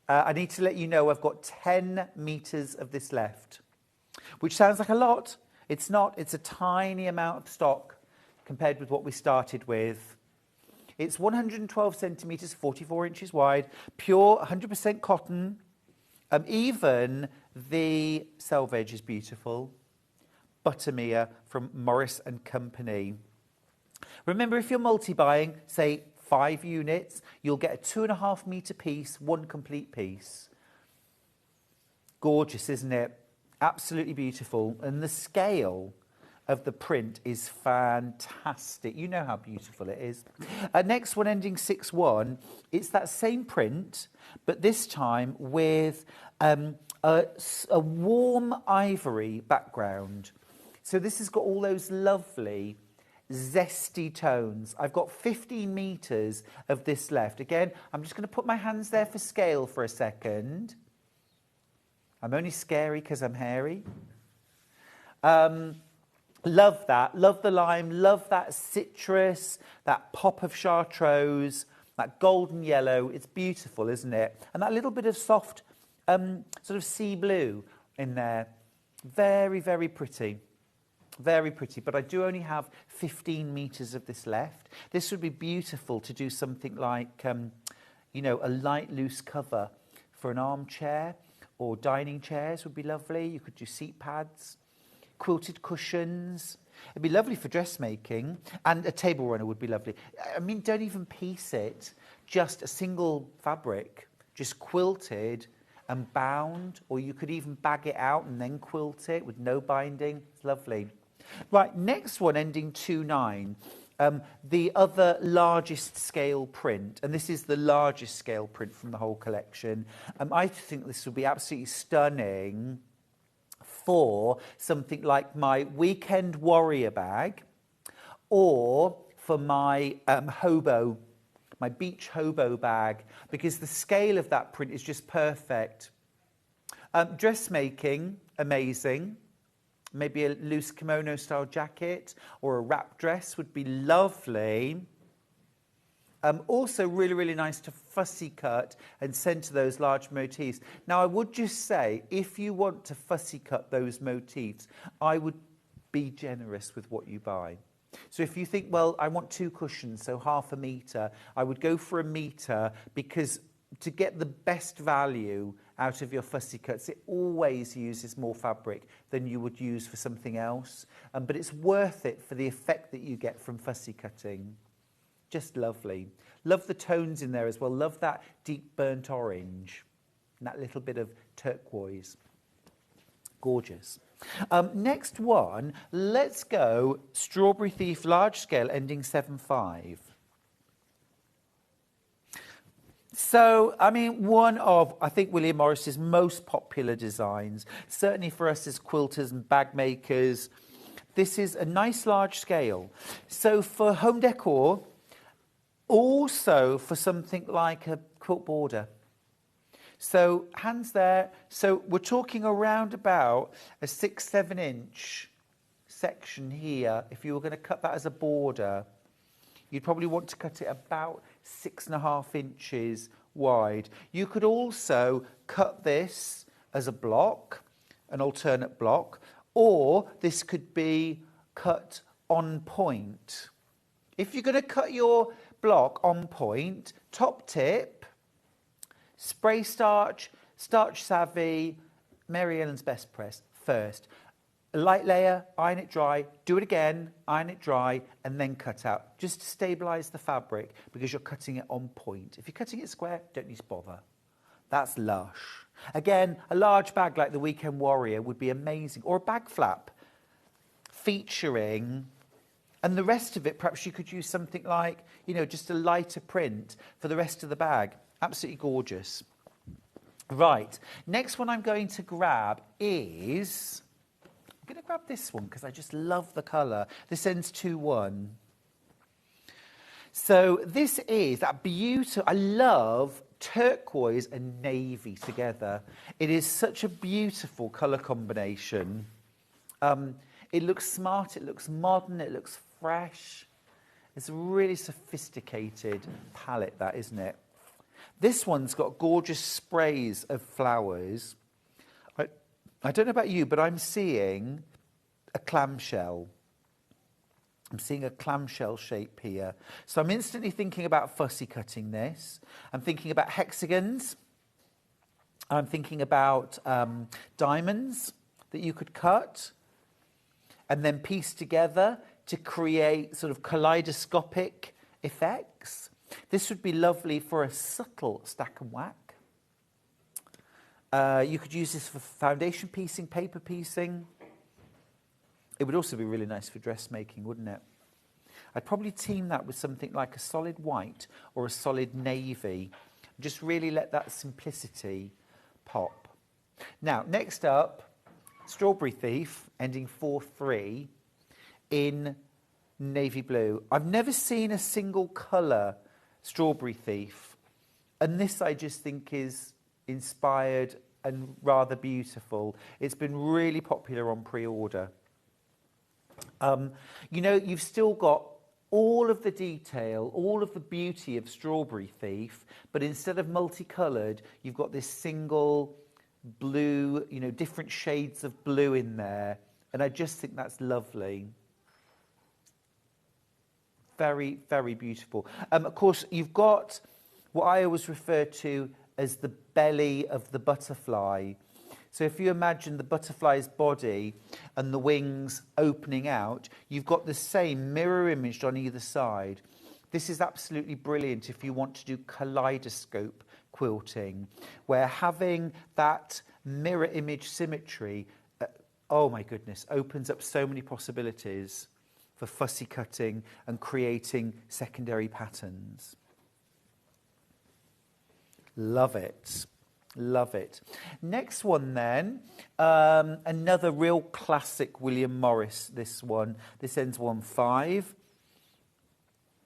I need to let you know I've got 10 metres of this left, which sounds like a lot. It's not. It's a tiny amount of stock compared with what we started with. It's 112 centimetres, 44 inches wide, pure 100% cotton. Even the selvage is beautiful. Buttermere from Morris and Company. Remember, if you're multi-buying, say 5 units, you'll get a 2.5 metre piece, 1 complete piece. Gorgeous, isn't it? Absolutely beautiful. And the scale of the print is fantastic. You know how beautiful it is. Next one, ending 6-1, it's that same print, but this time with a warm ivory background. So this has got all those lovely zesty tones. I've got 15 metres of this left. Again, I'm just going to put my hands there for scale for a second. I'm only scary because I'm hairy. Love that. Love the lime. Love that citrus, that pop of chartreuse, that golden yellow. It's beautiful, isn't it? And that little bit of soft sort of sea blue in there. Very, very pretty. Very pretty. But I do only have 15 metres of this left. This would be beautiful to do something like, you know, a light, loose cover for an armchair, or dining chairs would be lovely. You could do seat pads. Quilted cushions. It'd be lovely for dressmaking, and a table runner would be lovely. I mean, don't even piece it, just a single fabric, just quilted and bound, or you could even bag it out and then quilt it with no binding. It's lovely. Right, next one ending 29, the other largest scale print, and this is the largest scale print from the whole collection. I think this would be absolutely stunning for something like my weekend warrior bag, or for my my beach hobo bag, because the scale of that print is just perfect. Dressmaking, amazing. Maybe a loose kimono style jacket or a wrap dress would be lovely. Also really, really nice to fussy cut and send to those large motifs. Now, I would just say, if you want to fussy cut those motifs, I would be generous with what you buy. So if you think, well, I want 2 cushions, so half a metre, I would go for a metre, because to get the best value out of your fussy cuts, it always uses more fabric than you would use for something else. But it's worth it for the effect that you get from fussy cutting. Just lovely. Love the tones in there as well. Love that deep burnt orange and that little bit of turquoise. Gorgeous. Next one, let's go Strawberry Thief large scale ending 7.5. So, I mean, one of, I think, William Morris's most popular designs, certainly for us as quilters and bag makers. This is a nice large scale. So for home decor, also for something like a quilt border. So hands there. So we're talking around about a 6-7 inch section here. If you were going to cut that as a border, you'd probably want to cut it about 6.5 inches wide. You could also cut this as a block, an alternate block, or this could be cut on point. If you're going to cut your block on point, top tip, spray starch, starch savvy, Mary Ellen's best press first. A light layer, iron it dry, do it again, iron it dry, and then cut out. Just to stabilise the fabric, because you're cutting it on point. If you're cutting it square, don't need to bother. That's lush. Again, a large bag like the Weekend Warrior would be amazing, or a bag flap featuring. And the rest of it, perhaps you could use something like, you know, just a lighter print for the rest of the bag. Absolutely gorgeous. Right, next one I'm going to grab is, I'm going to grab this one because I just love the colour. This ends 2-1. So this is that beautiful, I love turquoise and navy together. It is such a beautiful colour combination. It looks smart, it looks modern, it looks fresh. It's a really sophisticated palette, that, isn't it? This one's got gorgeous sprays of flowers. I don't know about you, but I'm seeing a clamshell. I'm seeing a clamshell shape here. So I'm instantly thinking about fussy cutting this. I'm thinking about hexagons. I'm thinking about diamonds that you could cut and then piece together to create sort of kaleidoscopic effects. This would be lovely for a subtle stack and whack. You could use this for foundation piecing, paper piecing. It would also be really nice for dressmaking, wouldn't it? I'd probably team that with something like a solid white or a solid navy. Just really let that simplicity pop. Now, next up, Strawberry Thief, ending 4-3, in navy blue. I've never seen a single colour Strawberry Thief, and this I just think is inspired and rather beautiful. It's been really popular on pre-order. You know, you've still got all of the detail, all of the beauty of Strawberry Thief, but instead of multicoloured, you've got this single blue, you know, different shades of blue in there, and I just think that's lovely. Very, very beautiful. Of course, you've got what I always refer to as the belly of the butterfly. So if you imagine the butterfly's body and the wings opening out, you've got the same mirror imaged on either side. This is absolutely brilliant if you want to do kaleidoscope quilting, where having that mirror image symmetry, oh my goodness, opens up so many possibilities for fussy cutting and creating secondary patterns. Love it. Love it. Next one then, another real classic William Morris, this one. This ends 1-5.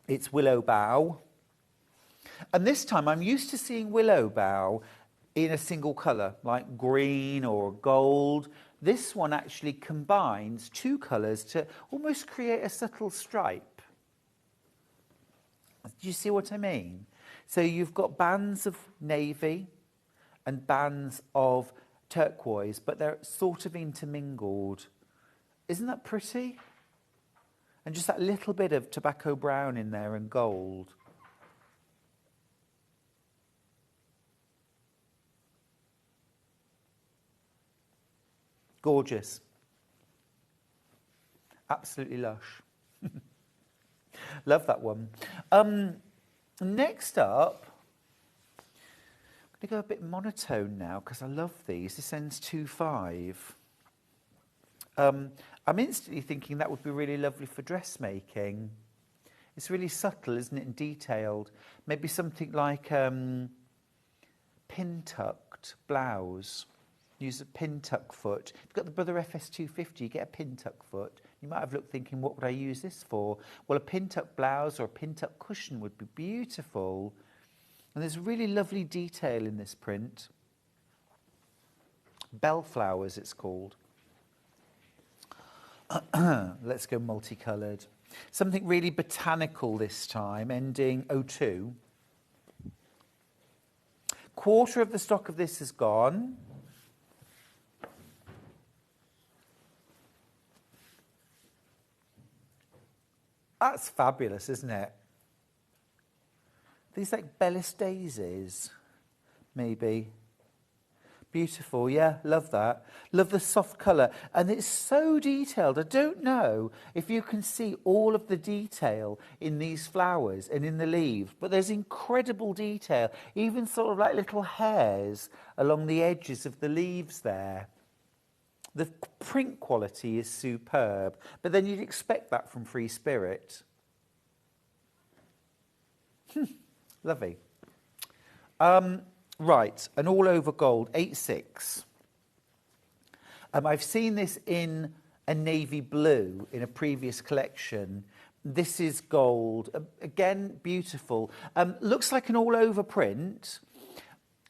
It's Willow Bough. And this time I'm used to seeing Willow Bough in a single colour, like green or gold. This one actually combines two colours to almost create a subtle stripe. Do you see what I mean? So you've got bands of navy and bands of turquoise, but they're sort of intermingled. Isn't that pretty? And just that little bit of tobacco brown in there and gold. Gorgeous. Absolutely lush. Love that one. Next up, I'm going to go a bit monotone now because I love these. This ends 2-5. I'm instantly thinking that would be really lovely for dressmaking. It's really subtle, isn't it, and detailed. Maybe something like pin-tucked blouse. Use a pin-tuck foot. If you've got the Brother FS250, you get a pin-tuck foot. You might have looked thinking, what would I use this for? Well, a pin-tuck blouse or a pin-tuck cushion would be beautiful. And there's really lovely detail in this print. Bellflowers, it's called. Let's go multicoloured. Something really botanical this time, ending 02. Quarter of the stock of this is gone. That's fabulous, isn't it? These like Bellis daisies, maybe. Beautiful, yeah, love that. Love the soft colour. And it's so detailed. I don't know if you can see all of the detail in these flowers and in the leaves, but there's incredible detail, even sort of like little hairs along the edges of the leaves there. The print quality is superb, but then you'd expect that from Free Spirit. Lovely. Right, an all-over gold, 8-6. I've seen this in a navy blue in a previous collection. This is gold. Again, beautiful. Looks like an all-over print.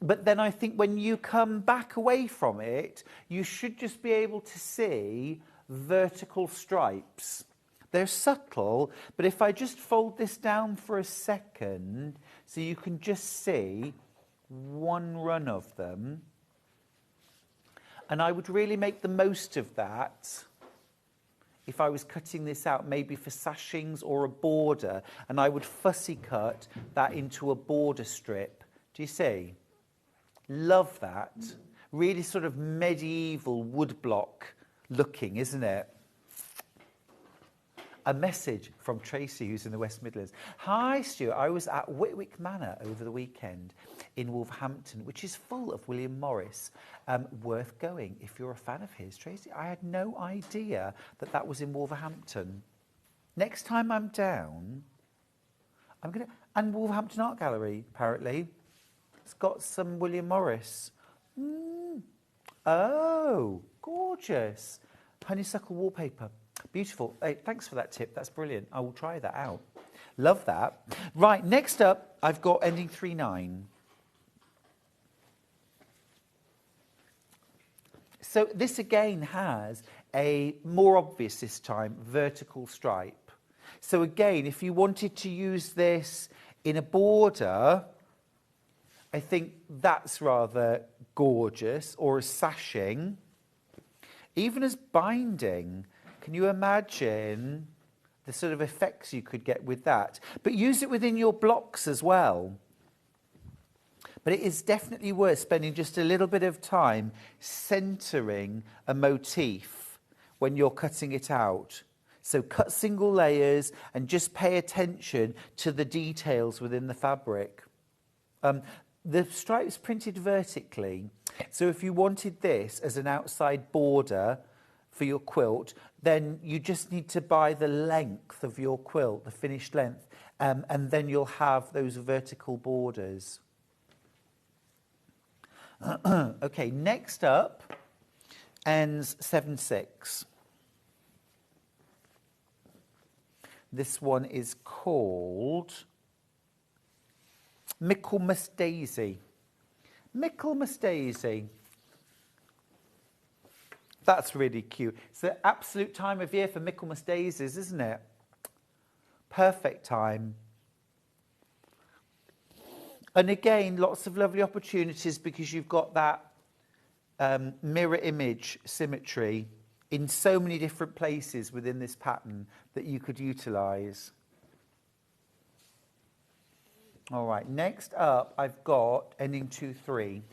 But then I think when you come back away from it, you should just be able to see vertical stripes. They're subtle, but if I just fold this down for a second, so you can just see one run of them, and I would really make the most of that if I was cutting this out maybe for sashings or a border, and I would fussy cut that into a border strip. Do you see? Love that. Really sort of medieval woodblock looking, isn't it? A message from Tracy, who's in the West Midlands. Hi, Stuart. I was at Whitwick Manor over the weekend in Wolverhampton, which is full of William Morris. Worth going if you're a fan of his. Tracy, I had no idea that that was in Wolverhampton. Next time I'm down, I'm going to... And Wolverhampton Art Gallery, apparently. It's got some William Morris. Oh, Gorgeous. Honeysuckle wallpaper. Beautiful. Hey, thanks for that tip. That's brilliant. I will try that out. Love that. Right, next up, I've got ending 39. So this again has a more obvious this time vertical stripe. So again, if you wanted to use this in a border, I think that's rather gorgeous, or a sashing. Even as binding, can you imagine the sort of effects you could get with that? But use it within your blocks as well. But it is definitely worth spending just a little bit of time centering a motif when you're cutting it out. So cut single layers and just pay attention to the details within the fabric. The stripe's printed vertically. So if you wanted this as an outside border for your quilt, then you just need to buy the length of your quilt, the finished length, and then you'll have those vertical borders. Okay, next up, ends 7/6. This one is called Michaelmas Daisy. Michaelmas Daisy. That's really cute. It's the absolute time of year for Michaelmas daisies, isn't it? Perfect time. And again, lots of lovely opportunities because you've got that mirror image symmetry in so many different places within this pattern that you could utilise. All right, next up, I've got ending 2/3.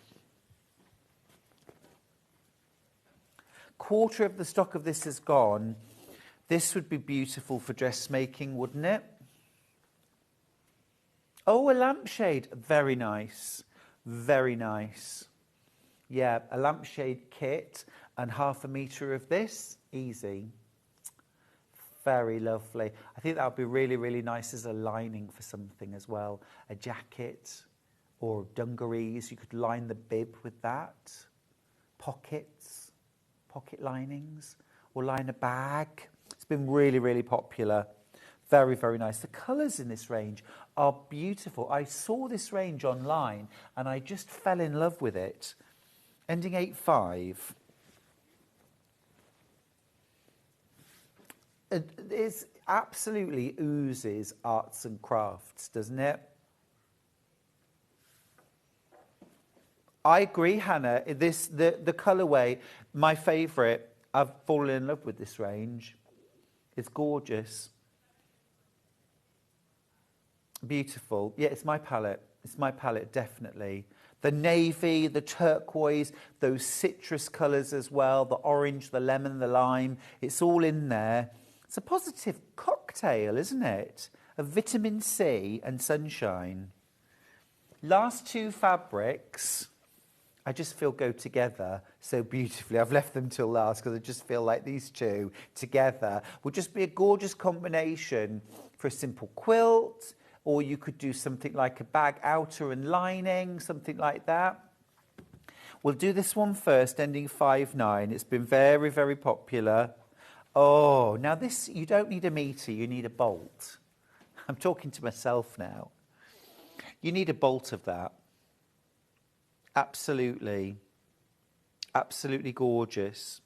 Quarter of the stock of this is gone. This would be beautiful for dressmaking, wouldn't it? Oh, a lampshade. Very nice. Very nice. Yeah, a lampshade kit and 1/2 metre of this. Easy. Very lovely. I think that would be really, really nice as a lining for something as well. A jacket or dungarees. You could line the bib with that. Pockets, pocket linings, or line a bag. It's been really, really popular. Very, very nice. The colours in this range are beautiful. I saw this range online and I just fell in love with it. Ending 8/5. It absolutely oozes arts and crafts, doesn't it? I agree, Hannah. The colourway, my favourite. I've fallen in love with this range. It's gorgeous. Beautiful. Yeah, it's my palette. It's my palette, definitely. The navy, the turquoise, those citrus colours as well, the orange, the lemon, the lime. It's all in there. It's a positive cocktail, isn't it? Of vitamin C and sunshine. Last two fabrics, I just feel go together so beautifully. I've left them till last because I just feel like these two together would just be a gorgeous combination for a simple quilt, or you could do something like a bag outer and lining, something like that. We'll do this one first, ending 5/9. It's been very, very popular. Oh, now this, you don't need a meter, you need a bolt. I'm talking to myself now. You need a bolt of that. Absolutely. Absolutely gorgeous.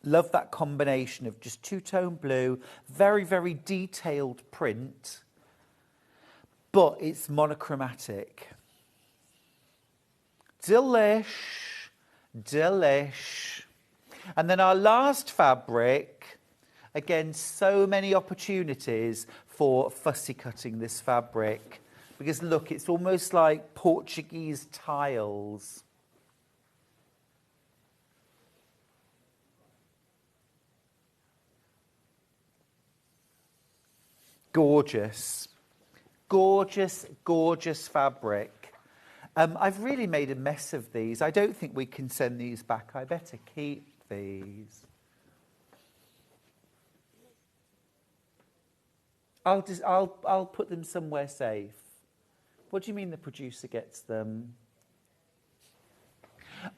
Love that combination of just two-tone blue, very, very detailed print, but it's monochromatic. Delish, delish. And then our last fabric, again, so many opportunities for fussy cutting this fabric. Because look, it's almost like Portuguese tiles. Gorgeous. Gorgeous, gorgeous fabric. I've really made a mess of these. I don't think we can send these back. I better keep these. I'll put them somewhere safe. What do you mean the producer gets them?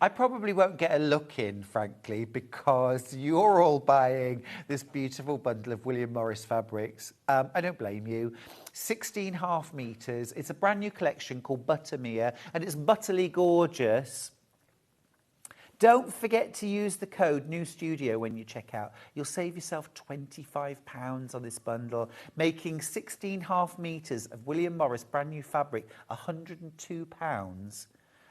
I probably won't get a look in, frankly, because you're all buying this beautiful bundle of William Morris fabrics. I don't blame you. 16.5 metres. It's a brand new collection called Buttermere, and it's butterly gorgeous. Don't forget to use the code New Studio when you check out. You'll save yourself £25 on this bundle, making 16.5 metres of William Morris brand new fabric £102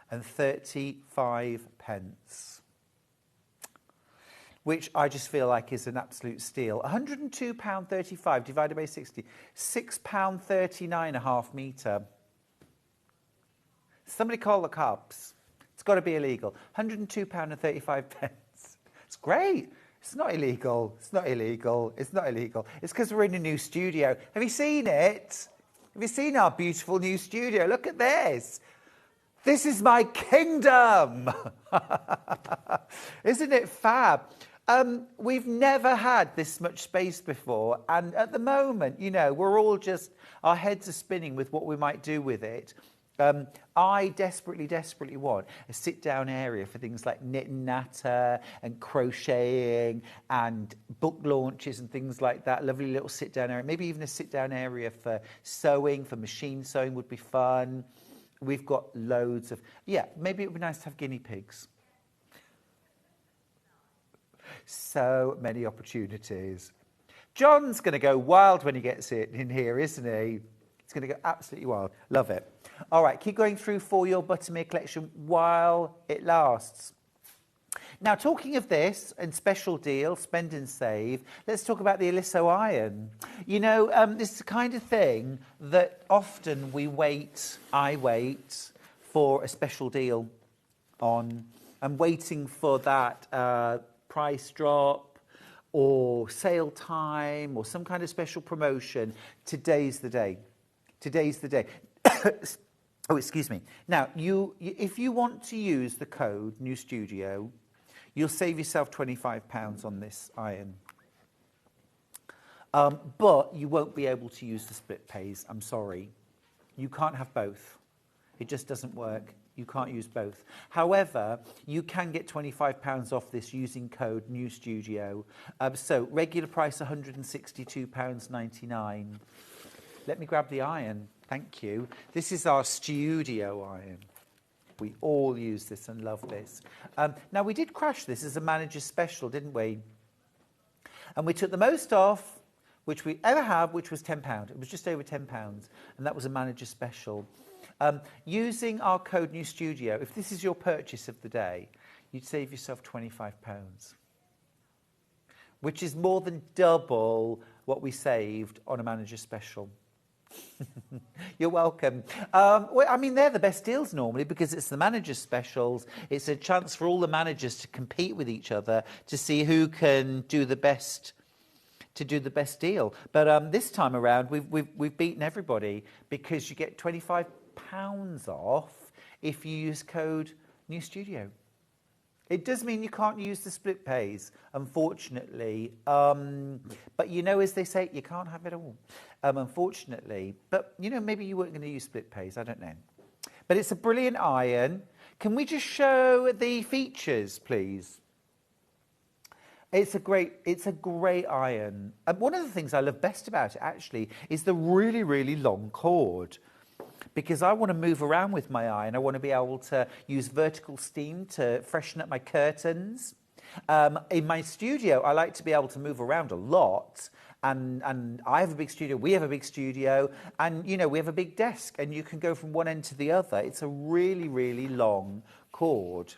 and 35 pence, which I just feel like is an absolute steal. £102.35 divided by 60, £6.39 a half metre. Somebody call the cops. It's got to be illegal. £102.35. It's great. It's not illegal. It's not illegal. It's not illegal. It's because we're in a new studio. Have you seen it? Have you seen our beautiful new studio? Look at this. This is my kingdom. Isn't it fab? We've never had this much space before. And at the moment, you know, we're all just, our heads are spinning with what we might do with it. I desperately want a sit-down area for things like knit and natter and crocheting and book launches and things like that. Lovely little sit-down area. Maybe even a sit-down area for sewing, for machine sewing would be fun. We've got loads of... Yeah, maybe it would be nice to have guinea pigs. So many opportunities. John's going to go wild when he gets it in here, isn't he? He's going to go absolutely wild. Love it. All right, keep going through for your Buttermere collection while it lasts. Now, talking of this and special deal, spend and save, let's talk about the Aliso iron. You know, this is the kind of thing that often I wait for a special deal on. I'm waiting for that price drop or sale time or some kind of special promotion. Today's the day. Today's the day. Oh, excuse me. Now, if you want to use the code New Studio, you'll save yourself £25 on this iron. But you won't be able to use the split pays. I'm sorry. You can't have both. It just doesn't work. You can't use both. However, you can get £25 off this using code New Studio. So regular price £162.99. Let me grab the iron. Thank you. This is our studio iron. We all use this and love this. Now, we did crash this as a manager's special, didn't we? And we took the most off, which we ever have, which was £10. It was just over £10, and that was a manager's special. Using our code New Studio, if this is your purchase of the day, you'd save yourself £25, which is more than double what we saved on a manager's special. You're welcome. Well, I mean, they're the best deals normally because it's the managers' specials. It's a chance for all the managers to compete with each other to see who can do the best deal. But this time around, we've beaten everybody because you get £25 off if you use code New Studio. It does mean you can't use the split pays, unfortunately. But you know, as they say, you can't have it all, unfortunately. But, you know, maybe you weren't going to use split pays. I don't know. But it's a brilliant iron. Can we just show the features, please? It's a great iron. And one of the things I love best about it, actually, is the really, really long cord. Because I want to move around with my iron. I want to be able to use vertical steam to freshen up my curtains. In my studio, I like to be able to move around a lot. And I have a big studio, we have a big studio, and, you know, we have a big desk, and you can go from one end to the other. It's a really, really long cord.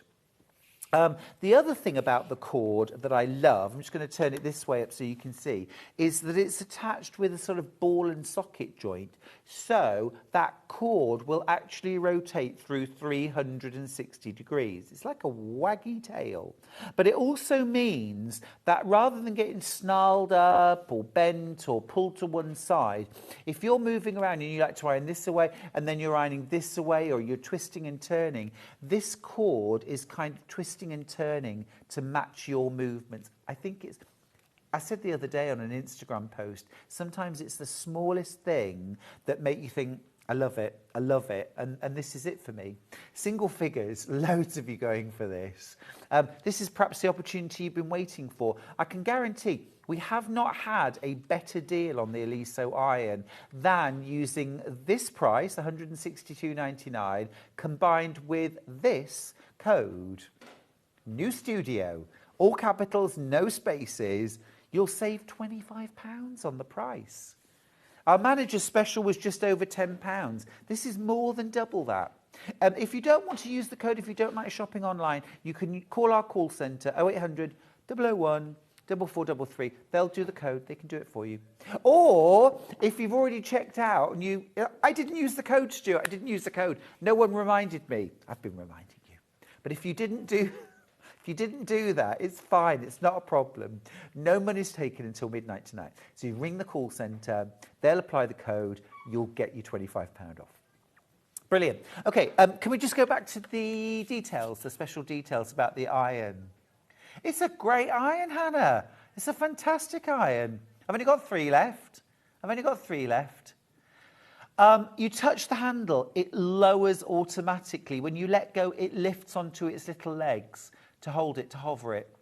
The other thing about the cord that I love, I'm just going to turn it this way up so you can see, is that it's attached with a sort of ball and socket joint. So that cord will actually rotate through 360 degrees. It's like a waggy tail. But it also means that rather than getting snarled up or bent or pulled to one side, if you're moving around and you like to iron this away and then you're ironing this away or you're twisting and turning, this cord is kind of twisting and turning to match your movements. I said the other day on an Instagram post, sometimes it's the smallest thing that make you think, I love it. I love it. And this is it for me. Single figures, loads of you going for this. This is perhaps the opportunity you've been waiting for. I can guarantee we have not had a better deal on the Aliso iron than using this price, £162.99, combined with this code. New Studio, all capitals, no spaces. You'll save £25 on the price. Our manager's special was just over £10. This is more than double that. If you don't want to use the code, if you don't like shopping online, you can call our call centre, 0800 001 4433. They'll do the code. They can do it for you. Or if you've already checked out and I didn't use the code, Stuart. I didn't use the code. No one reminded me. I've been reminding you. But if you didn't do that, it's fine. It's not a problem. No money's taken until midnight tonight. So you ring the call centre, they'll apply the code, you'll get you £25 off. Brilliant. Okay, can we just go back to the details, the special details about the iron? It's a great iron, Hannah. It's a fantastic iron. I've only got 3 left. You touch the handle, it lowers automatically. When you let go, it lifts onto its little legs to hold it, to hover it.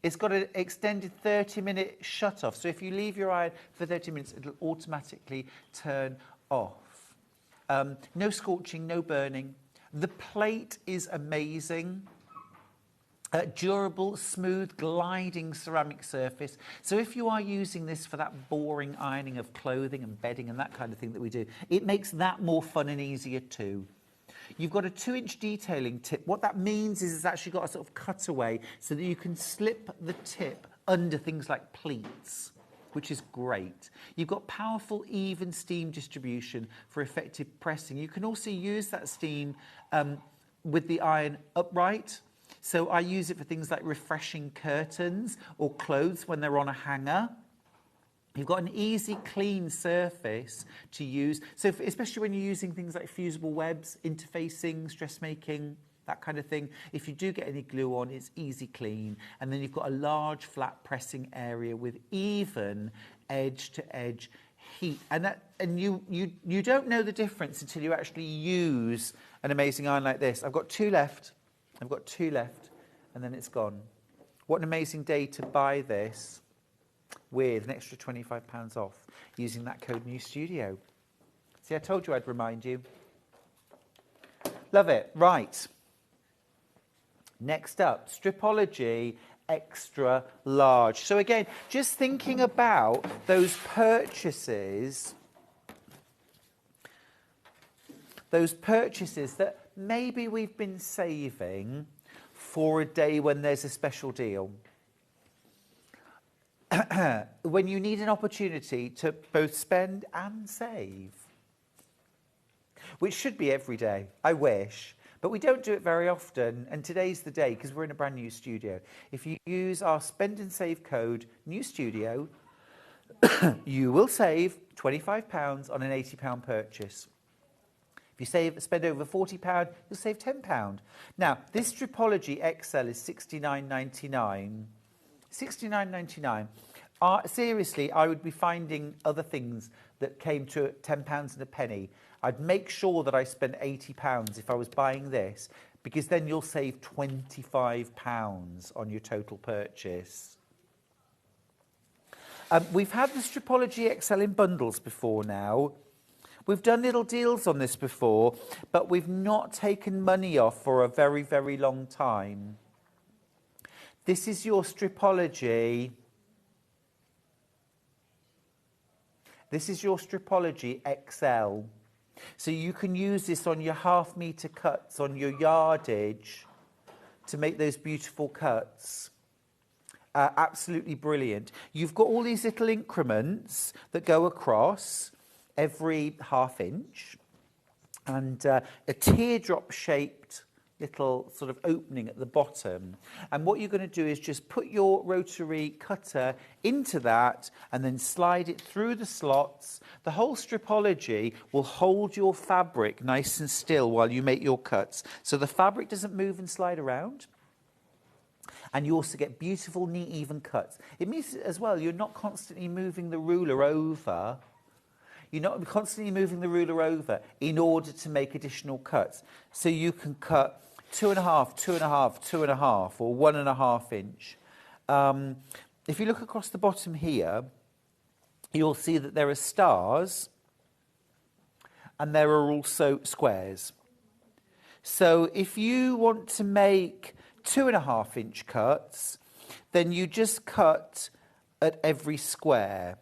It's got an extended 30-minute shut-off. So if you leave your iron for 30 minutes, it'll automatically turn off. No scorching, no burning. The plate is amazing. Durable, smooth, gliding ceramic surface. So if you are using this for that boring ironing of clothing and bedding and that kind of thing that we do, it makes that more fun and easier too. You've got a 2-inch detailing tip. What that means is it's actually got a sort of cutaway so that you can slip the tip under things like pleats, which is great. You've got powerful, even steam distribution for effective pressing. You can also use that steam with the iron upright. So I use it for things like refreshing curtains or clothes when they're on a hanger. You've got an easy, clean surface to use. So especially when you're using things like fusible webs, interfacings, dressmaking, that kind of thing. If you do get any glue on, it's easy clean. And then you've got a large flat pressing area with even edge-to-edge heat. And you don't know the difference until you actually use an amazing iron like this. I've got 2 left. And then it's gone. What an amazing day to buy this with an extra £25 off using that code New Studio. See, I told you I'd remind you. Love it. Right. Next up, Stripology Extra Large. So again, just thinking about those purchases that maybe we've been saving for a day when there's a special deal. When you need an opportunity to both spend and save, which should be every day, I wish, but we don't do it very often, and today's the day because we're in a brand new studio. If you use our spend and save code, New Studio, you will save £25 on an £80 purchase. If you spend over £40, you'll save £10. Now, this Stripology XL is £69.99. £69.99. Seriously, I would be finding other things that came to £10 and a penny. I'd make sure that I spent £80 if I was buying this, because then you'll save £25 on your total purchase. We've had the Stripology XL in bundles before now. We've done little deals on this before, but we've not taken money off for a very, very long time. This is your Stripology. This is your Stripology XL. So you can use this on your half-metre cuts, on your yardage, to make those beautiful cuts. Absolutely brilliant. You've got all these little increments that go across every ½ inch, and a teardrop-shaped little sort of opening at the bottom. And what you're going to do is just put your rotary cutter into that and then slide it through the slots. The whole Stripology will hold your fabric nice and still while you make your cuts. So the fabric doesn't move and slide around. And you also get beautiful, neat, even cuts. It means as well you're not constantly moving the ruler over. You're not constantly moving the ruler over in order to make additional cuts. So you can cut 2.5, 2.5, 2.5, or 1.5 inch. If you look across the bottom here, you'll see that there are stars and there are also squares. So if you want to make 2.5 inch cuts, then you just cut at every square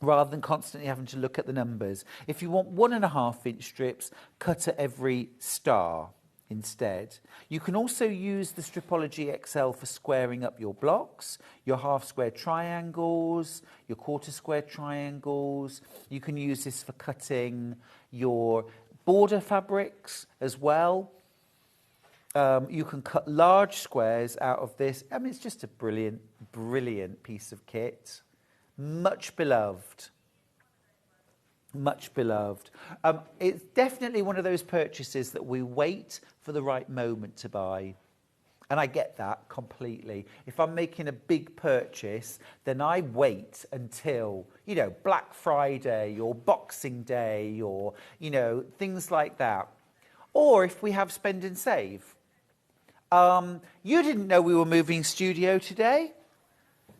rather than constantly having to look at the numbers. If you want 1.5 inch strips, cut at every star instead. You can also use the Stripology XL for squaring up your blocks, your half square triangles, your quarter square triangles. You can use this for cutting your border fabrics as well. You can cut large squares out of this. I mean, it's just a brilliant, brilliant piece of kit. Much beloved. Much beloved. It's definitely one of those purchases that we wait for the right moment to buy. And I get that completely. If I'm making a big purchase, then I wait until, you know, Black Friday or Boxing Day or, you know, things like that. Or if we have spend and save. You didn't know we were moving studio today,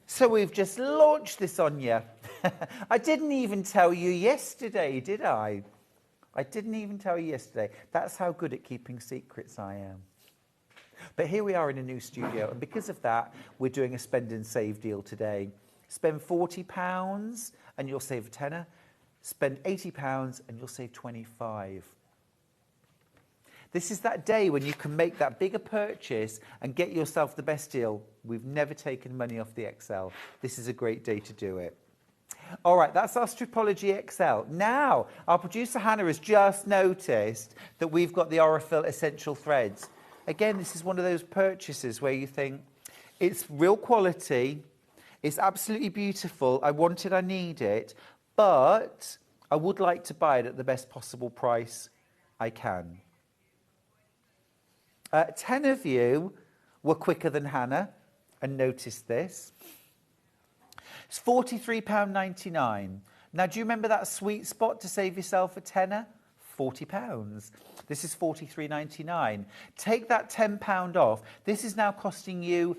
so we've just launched this on you. I didn't even tell you yesterday, did I? I didn't even tell you yesterday. That's how good at keeping secrets I am. But here we are in a new studio, and because of that, we're doing a spend and save deal today. Spend £40 and you'll save a tenner. Spend £80 and you'll save 25. This is that day when you can make that bigger purchase and get yourself the best deal. We've never taken money off the XL. This is a great day to do it. All right, that's our Stripology XL. Now, our producer Hannah has just noticed that we've got the Aurifil Essential Threads. Again, this is one of those purchases where you think, it's real quality, it's absolutely beautiful, I want it, I need it, but I would like to buy it at the best possible price I can. 10 of you were quicker than Hannah and noticed this. It's £43.99. Now, do you remember that sweet spot to save yourself a tenner? £40. This is £43.99. Take that £10 off. This is now costing you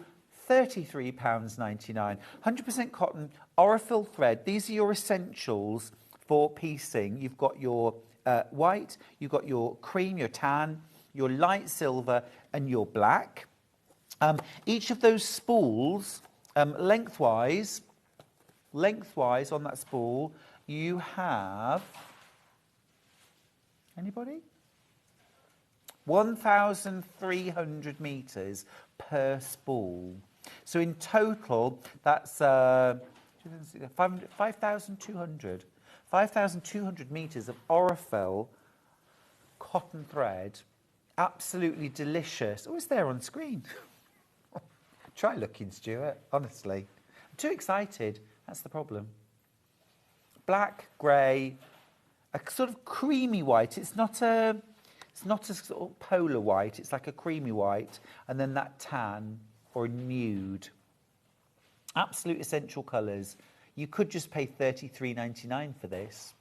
£33.99. 100% cotton, Aurifil thread. These are your essentials for piecing. You've got your white, you've got your cream, your tan, your light silver and your black. Each of those spools, lengthwise on that spool, you have, anybody? 1,300 metres per spool. So in total, that's 5,200. 5,200 metres of Aurifil cotton thread. Absolutely delicious. Oh, it's there on screen. Try looking, Stuart, honestly. I'm too excited. That's the problem. Black, grey, a sort of creamy white. It's not a sort of polar white. It's like a creamy white. And then that tan or nude. Absolute essential colours. You could just pay £33.99 for this.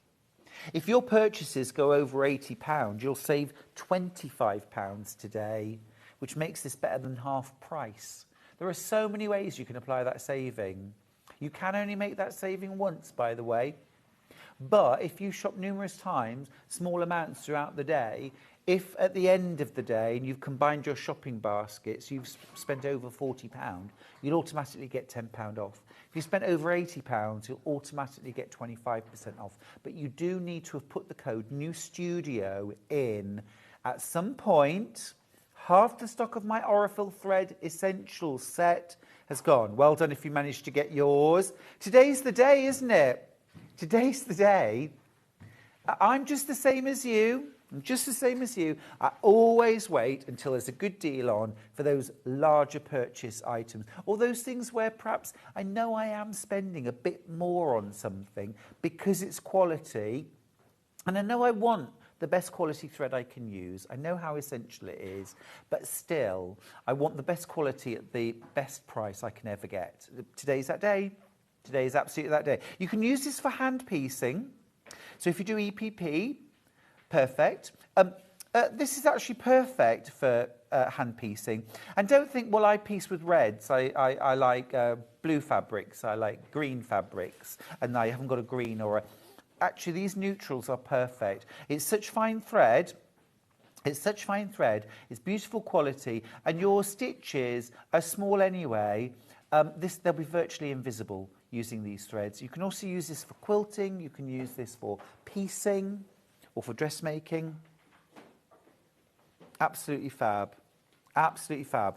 If your purchases go over £80, you'll save £25 today, which makes this better than half price. There are so many ways you can apply that saving. You can only make that saving once, by the way. But if you shop numerous times, small amounts throughout the day, if at the end of the day and you've combined your shopping baskets, you've spent over £40, you'll automatically get £10 off. If you spent over £80, you'll automatically get 25% off. But you do need to have put the code New Studio in at some point. Half the stock of my Aurifil Thread Essentials set has gone. Well done if you managed to get yours. Today's the day, isn't it? Today's the day. I'm just the same as you. I'm just the same as you. I always wait until there's a good deal on for those larger purchase items, or those things where perhaps I know I am spending a bit more on something because it's quality, and I know I want the best quality thread I can use. I know how essential it is, but still, I want the best quality at the best price I can ever get. Today's that day. Today is absolutely that day. You can use this for hand piecing. So if you do EPP, perfect. This is actually perfect for hand piecing. And don't think, well, I piece with reds. I like blue fabrics. I like green fabrics. And I haven't got a green or a... Actually, these neutrals are perfect. It's such fine thread. It's such fine thread. It's beautiful quality. And your stitches are small anyway. They'll be virtually invisible using these threads. You can also use this for quilting. You can use this for piecing or for dressmaking. Absolutely fab. Absolutely fab.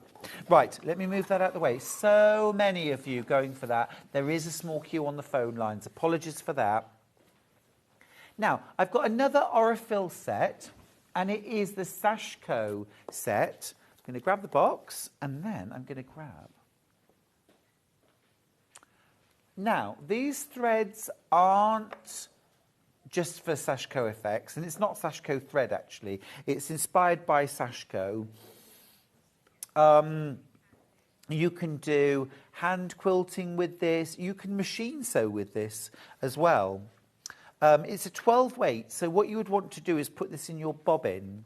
Right, let me move that out of the way. So many of you going for that. There is a small queue on the phone lines. Apologies for that. Now, I've got another Aurifil set, and it is the Sashko set. I'm going to grab the box, and then I'm going to grab... Now, these threads aren't just for Sashko effects, and it's not Sashko thread, actually. It's inspired by Sashko. You can do hand quilting with this. You can machine sew with this as well. It's a 12 weight, so what you would want to do is put this in your bobbin.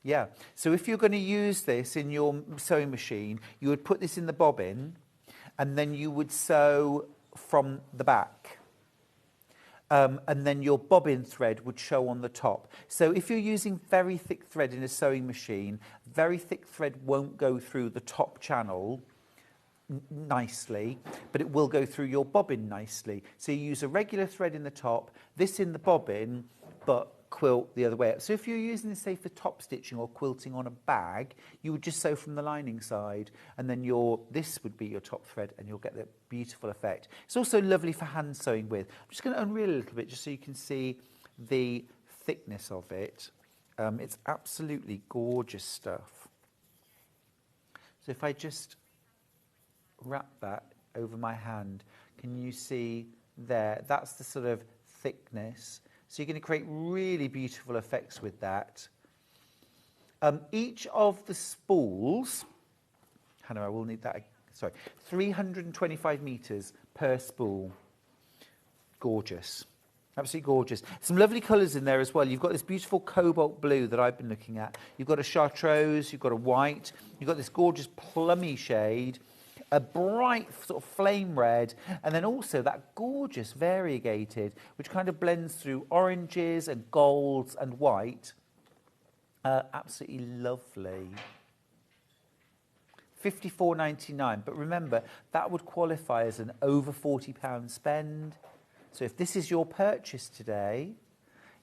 Yeah. So if you're going to use this in your sewing machine, you would put this in the bobbin, and then you would sew from the back. And then your bobbin thread would show on the top. So if you're using very thick thread in a sewing machine, very thick thread won't go through the top channel nicely, but it will go through your bobbin nicely. So you use a regular thread in the top, this in the bobbin, but quilt the other way up. So if you're using this, say, for top stitching or quilting on a bag, you would just sew from the lining side, and then this would be your top thread, and you'll get the beautiful effect. It's also lovely for hand sewing with. I'm just going to unreel a little bit just so you can see the thickness of it. It's absolutely gorgeous stuff. So if I just wrap that over my hand, can you see there? That's the sort of thickness. So you're going to create really beautiful effects with that. Each of the spools, Hannah, I will need that, sorry, 325 metres per spool. Gorgeous. Absolutely gorgeous. Some lovely colours in there as well. You've got this beautiful cobalt blue that I've been looking at. You've got a chartreuse, you've got a white, you've got this gorgeous plummy shade, a bright sort of flame red, and then also that gorgeous variegated, which kind of blends through oranges and golds and white. Absolutely lovely. £54.99, but remember, that would qualify as an over £40 spend. So if this is your purchase today,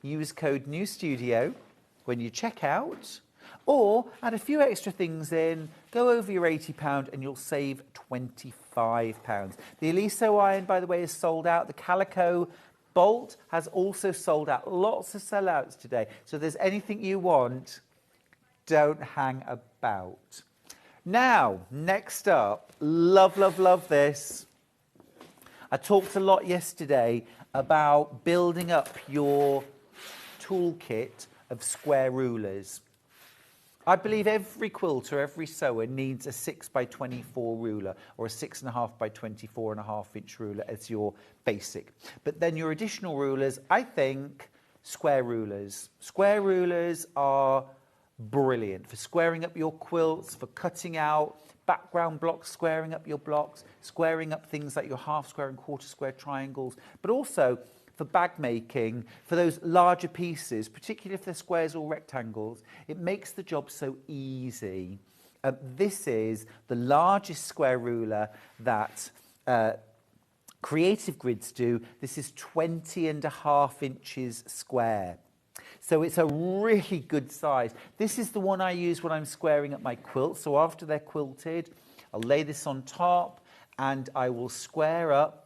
use code NEWSTUDIO when you check out, or add a few extra things in, go over your £80 and you'll save £25. The Aliso iron, by the way, is sold out. The Calico bolt has also sold out. Lots of sellouts today. So if there's anything you want, don't hang about. Now, next up, love, love, love this. I talked a lot yesterday about building up your toolkit of square rulers. I believe every quilter, every sewer needs a 6x24 ruler or a 6.5x24.5 inch ruler as your basic. But then your additional rulers, I think, square rulers. Square rulers are brilliant for squaring up your quilts, for cutting out background blocks, squaring up your blocks, squaring up things like your half square and quarter square triangles, but also for bag making, for those larger pieces, particularly if they're squares or rectangles. It makes the job so easy. This is the largest square ruler that Creative Grids do. This is 20.5 inches square. So it's a really good size. This is the one I use when I'm squaring up my quilts. So after they're quilted, I'll lay this on top and I will square up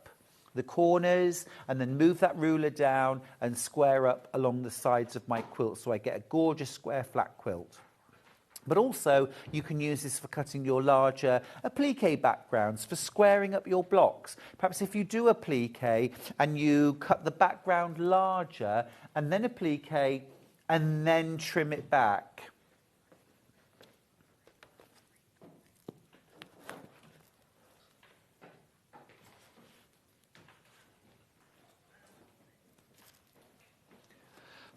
the corners and then move that ruler down and square up along the sides of my quilt so I get a gorgeous square flat quilt. But also you can use this for cutting your larger applique backgrounds, for squaring up your blocks. Perhaps if you do applique and you cut the background larger and then applique and then trim it back.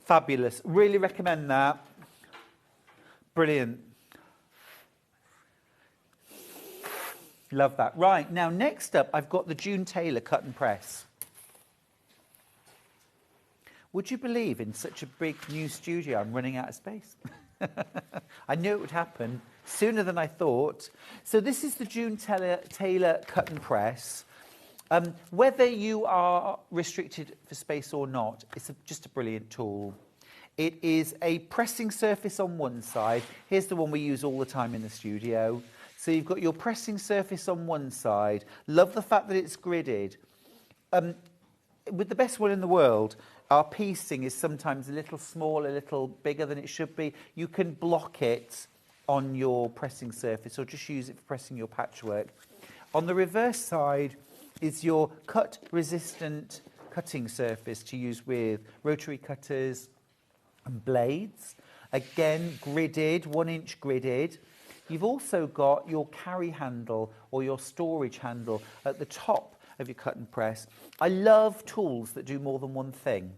Fabulous. Really recommend that. Brilliant. Love that. Right, now next up, I've got the June Taylor cut and press. Would you believe in such a big new studio I'm running out of space? I knew it would happen sooner than I thought. So this is the June Taylor cut and press. Whether you are restricted for space or not, it's just a brilliant tool. It is a pressing surface on one side. Here's the one we use all the time in the studio. So you've got your pressing surface on one side. Love the fact that it's gridded. With the best will in the world, our piecing is sometimes a little small, a little bigger than it should be. You can block it on your pressing surface or just use it for pressing your patchwork. On the reverse side is your cut-resistant cutting surface to use with rotary cutters and blades. Again, gridded, 1 inch gridded. You've also got your carry handle or your storage handle at the top of your cut and press. I love tools that do more than one thing.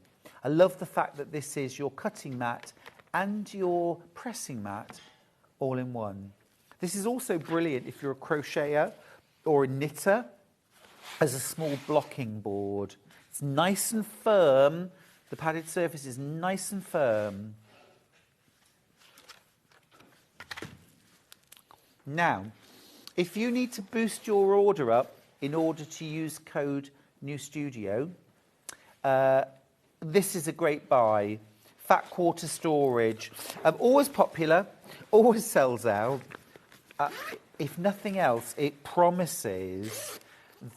I love the fact that this is your cutting mat and your pressing mat all in one. This is also brilliant if you're a crocheter or a knitter as a small blocking board. It's nice and firm. The padded surface is nice and firm. Now, if you need to boost your order up in order to use code New Studio, this is a great buy. Fat quarter storage, always popular, always sells out. If nothing else, it promises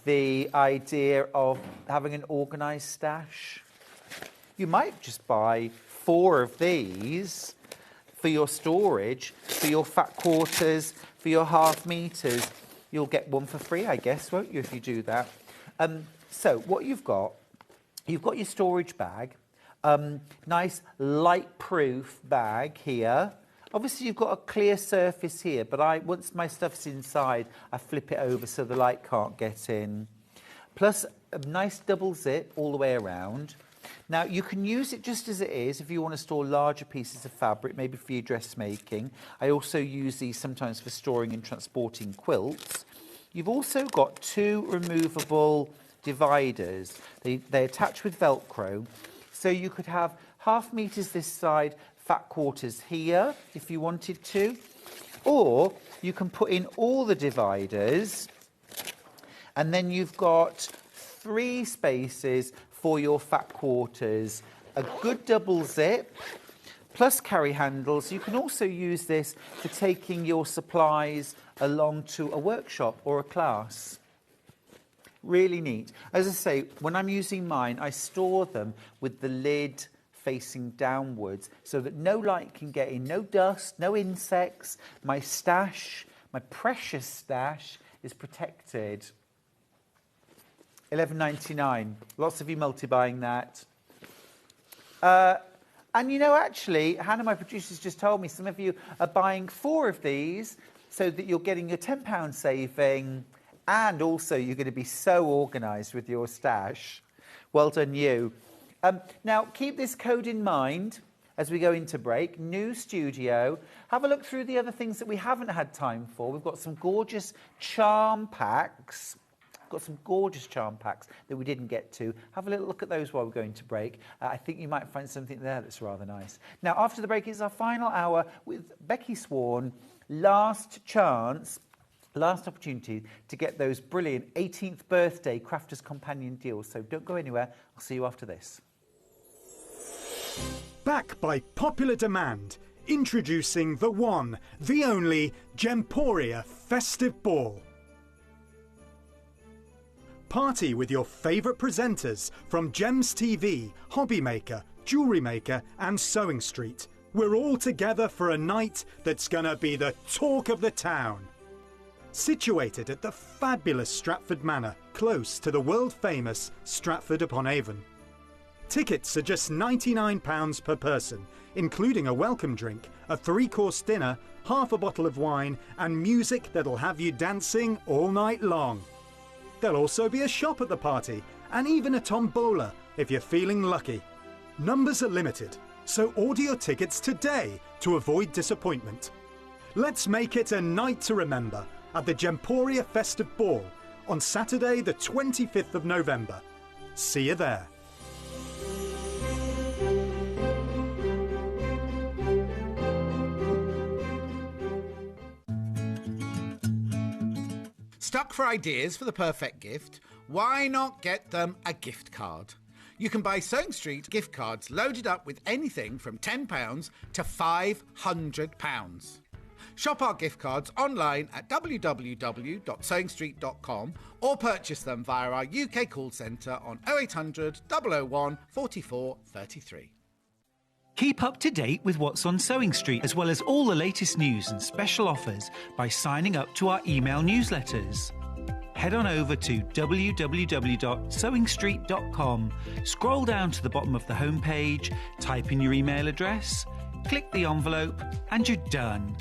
the idea of having an organised stash. You might just buy 4 of these for your storage, for your fat quarters, for your half meters. You'll get one for free, I guess, won't you, if you do that? So what you've got your storage bag, nice light-proof bag here. Obviously, you've got a clear surface here, but once my stuff's inside, I flip it over so the light can't get in. Plus, a nice double zip all the way around. Now, you can use it just as it is if you want to store larger pieces of fabric, maybe for your dressmaking. I also use these sometimes for storing and transporting quilts. You've also got 2 removable dividers. They attach with Velcro. So you could have half meters this side, fat quarters here, if you wanted to. Or you can put in all the dividers, and then you've got 3 spaces for your fat quarters, a good double zip, plus carry handles. You can also use this for taking your supplies along to a workshop or a class. Really neat. As I say, when I'm using mine, I store them with the lid facing downwards so that no light can get in, no dust, no insects. My stash, my precious stash, is protected. $11.99. Lots of you multi-buying that. And you know, actually, Hannah, my producer's just told me some of you are buying 4 of these so that you're getting your £10 saving, and also you're going to be so organised with your stash. Well done, you. Now, keep this code in mind as we go into break. New studio. Have a look through the other things that we haven't had time for. We've got some gorgeous charm packs. Got some gorgeous charm packs that we didn't get to. Have a little look at those while we're going to break. I think you might find something there that's rather nice. Now, after the break is our final hour with Becky Swan. Last chance, last opportunity to get those brilliant 18th birthday Crafters Companion deals. So don't go anywhere. I'll see you after this. Back by popular demand, introducing the one, the only Gemporia Festive Ball. Party with your favourite presenters from Gems TV, Hobby Maker, Jewellery Maker and Sewing Street. We're all together for a night that's gonna be the talk of the town. Situated at the fabulous Stratford Manor, close to the world-famous Stratford-upon-Avon. Tickets are just £99 per person, including a welcome drink, a 3-course dinner, half a bottle of wine and music that'll have you dancing all night long. There'll also be a shop at the party, and even a tombola if you're feeling lucky. Numbers are limited. So order your tickets today to avoid disappointment. Let's make it a night to remember at the Gemporia Festive Ball on Saturday the 25th of November. See you there. Stuck for ideas for the perfect gift? Why not get them a gift card? You can buy Sewing Street gift cards loaded up with anything from £10 to £500. Shop our gift cards online at www.sewingstreet.com or purchase them via our UK call centre on 0800 001 44 33. Keep up to date with what's on Sewing Street, as well as all the latest news and special offers by signing up to our email newsletters. Head on over to www.sewingstreet.com, scroll down to the bottom of the homepage, type in your email address, click the envelope, and you're done.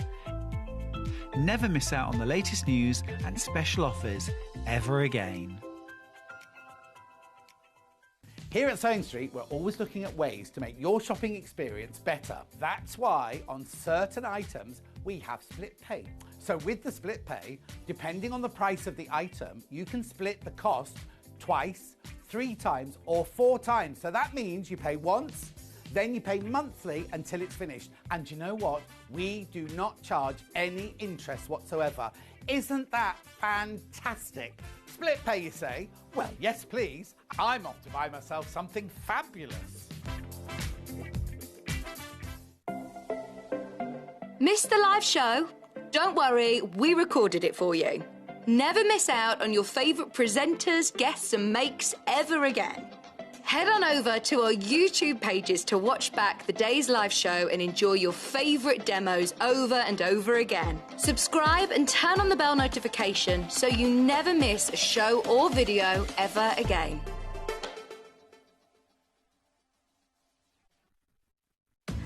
Never miss out on the latest news and special offers ever again. Here at Sewing Street, we're always looking at ways to make your shopping experience better. That's why on certain items, we have split pay. So with the split pay, depending on the price of the item, you can split the cost twice, 3 times, or 4 times. So that means you pay once, then you pay monthly until it's finished. And you know what? We do not charge any interest whatsoever. Isn't that fantastic? Split pay, you say? Well, yes, please. I'm off to buy myself something fabulous. Missed the live show? Don't worry, we recorded it for you. Never miss out on your favourite presenters, guests and makes ever again. Head on over to our YouTube pages to watch back the day's live show and enjoy your favourite demos over and over again. Subscribe and turn on the bell notification so you never miss a show or video ever again.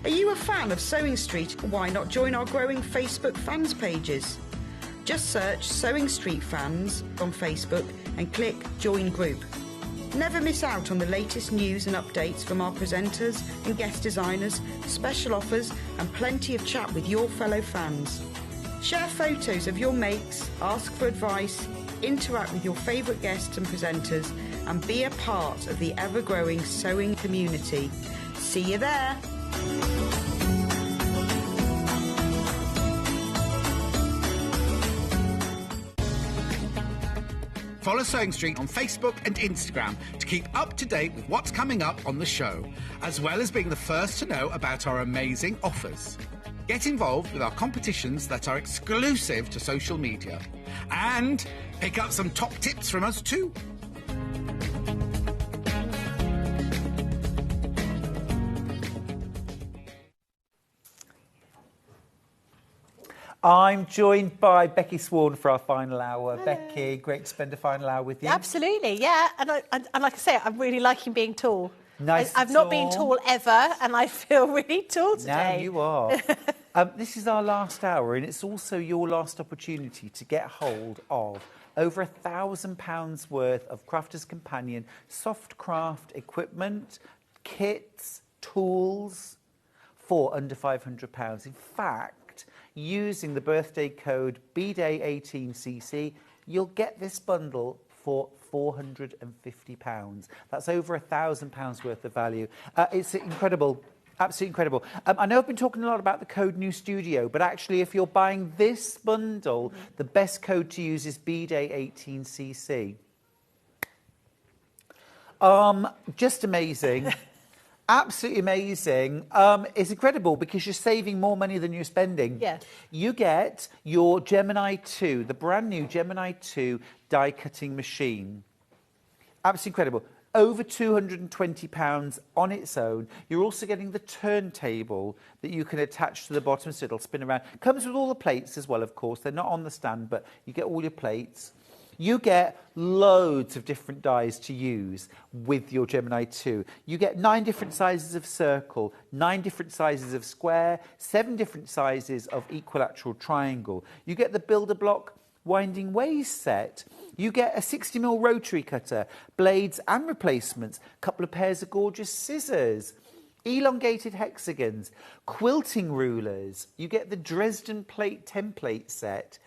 Are you a fan of Sewing Street? Why not join our growing Facebook fans pages? Just search Sewing Street Fans on Facebook and click Join Group. Never miss out on the latest news and updates from our presenters and guest designers, special offers and plenty of chat with your fellow fans. Share photos of your makes, ask for advice, interact with your favourite guests and presenters and be a part of the ever-growing sewing community. See you there! Follow Sewing Street on Facebook and Instagram to keep up to date with what's coming up on the show, as well as being the first to know about our amazing offers. Get involved with our competitions that are exclusive to social media. And pick up some top tips from us too. I'm joined by Becky Swan for our final hour. Hello. Becky, great to spend a final hour with you. Absolutely, yeah. And like I say, I'm really liking being tall. Nice. I've not been tall ever, and I feel really tall today. Now you are. This is our last hour, and it's also your last opportunity to get hold of over £1,000 worth of Crafter's Companion soft craft equipment, kits, tools for under £500. In fact, using the birthday code BDAY18CC, you'll get this bundle for £450. That's over £1,000 worth of value. It's incredible. Absolutely incredible. I know I've been talking a lot about the code New Studio, but actually if you're buying this bundle, the best code to use is BDAY18CC. Just amazing. Absolutely amazing. It's incredible because you're saving more money than you're spending. Yeah. You get your Gemini 2, the brand new Gemini 2 die cutting machine. Absolutely incredible. Over £220 on its own. You're also getting the turntable that you can attach to the bottom so it'll spin around. Comes with all the plates as well, of course. They're not on the stand, but you get all your plates. You get loads of different dies to use with your Gemini 2. You get 9 different sizes of circle, 9 different sizes of square, 7 different sizes of equilateral triangle. You get the Builder Block Winding Ways set. You get a 60mm rotary cutter, blades and replacements, a couple of pairs of gorgeous scissors. elongated hexagons, quilting rulers. You get the Dresden plate template set,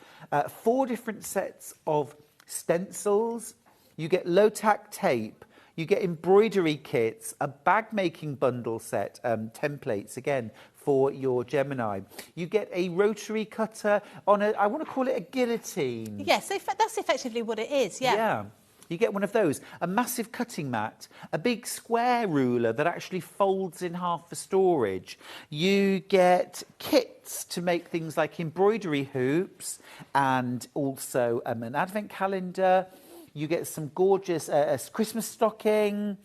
4 different sets of stencils. You get low-tack tape. You get embroidery kits, a bag-making bundle set, templates, again, for your Gemini. You get a rotary cutter on a, I want to call it a guillotine. Yes, that's effectively what it is, yeah. Yeah. You get one of those, a massive cutting mat, a big square ruler that actually folds in half for storage. You get kits to make things like embroidery hoops and also an advent calendar. You get some gorgeous Christmas stocking,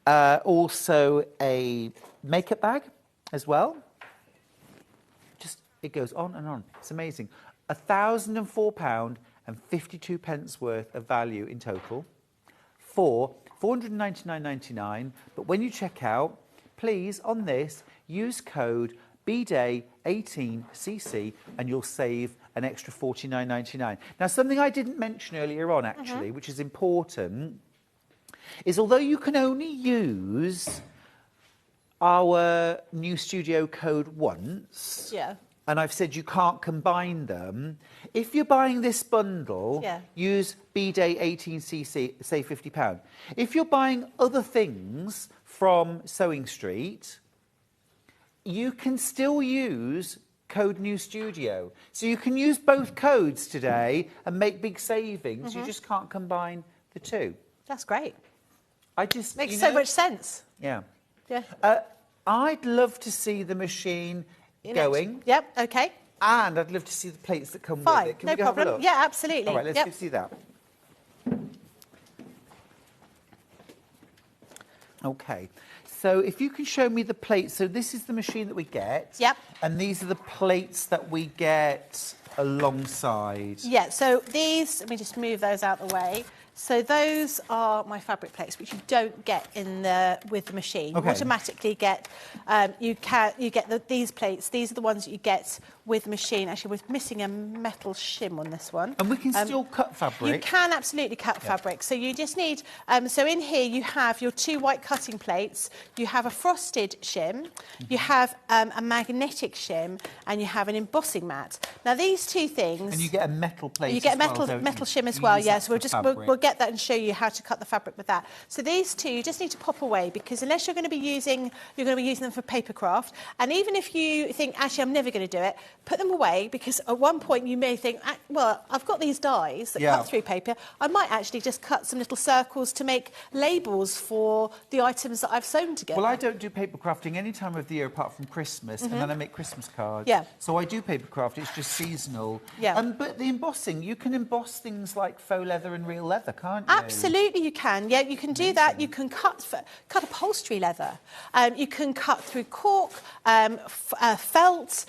also a makeup bag as well. Just, it goes on and on. It's amazing. £1,004 and 52 pence worth of value in total for £499.99. But when you check out, please, on this, use code BDAY18CC and you'll save an extra £49.99. Now, something I didn't mention earlier on, actually, which is important, is although you can only use our new studio code once, and I've said you can't combine them, if you're buying this bundle, use BDAY18CC, save £50. If you're buying other things from Sewing Street, you can still use code New Studio. So you can use both codes today and make big savings. You just can't combine the two. That's great. I just makes so much sense. Yeah. Yeah. I'd love to see the machine going. Yep. Okay. And I'd love to see the plates that come Fine. with it. Can No we go problem. have a look? Yeah, absolutely. All right, let's go see that. Okay. So if you can show me the plates. So this is the machine that we get. Yep. And these are the plates that we get alongside. Yeah, so these, let me just move those out the way. So those are my fabric plates, which you don't get in with the machine. Okay. You automatically get, these plates. These are the ones that you get with the machine. Actually, we're missing a metal shim on this one. And we can still cut fabric. You can absolutely cut fabric. So you just need, so in here you have your 2 white cutting plates, you have a frosted shim, you have a magnetic shim, and you have an embossing mat. Now these 2 things... And you get a metal plate. You get a metal shim as well, yeah. So we'll get that and show you how to cut the fabric with that. So these 2 you just need to pop away, because unless you're going to be using them for paper craft, and even if you think, actually I'm never going to do it, put them away, because at one point you may think, well, I've got these dies that cut through paper, I might actually just cut some little circles to make labels for the items that I've sewn together. Well, I don't do paper crafting any time of the year apart from Christmas, and then I make Christmas cards. Yeah. So I do paper craft, it's just seasonal. Yeah. But the embossing, you can emboss things like faux leather and real leather, can't you? Absolutely you can, yeah, you can do that. You can cut upholstery leather. You can cut through cork, felt.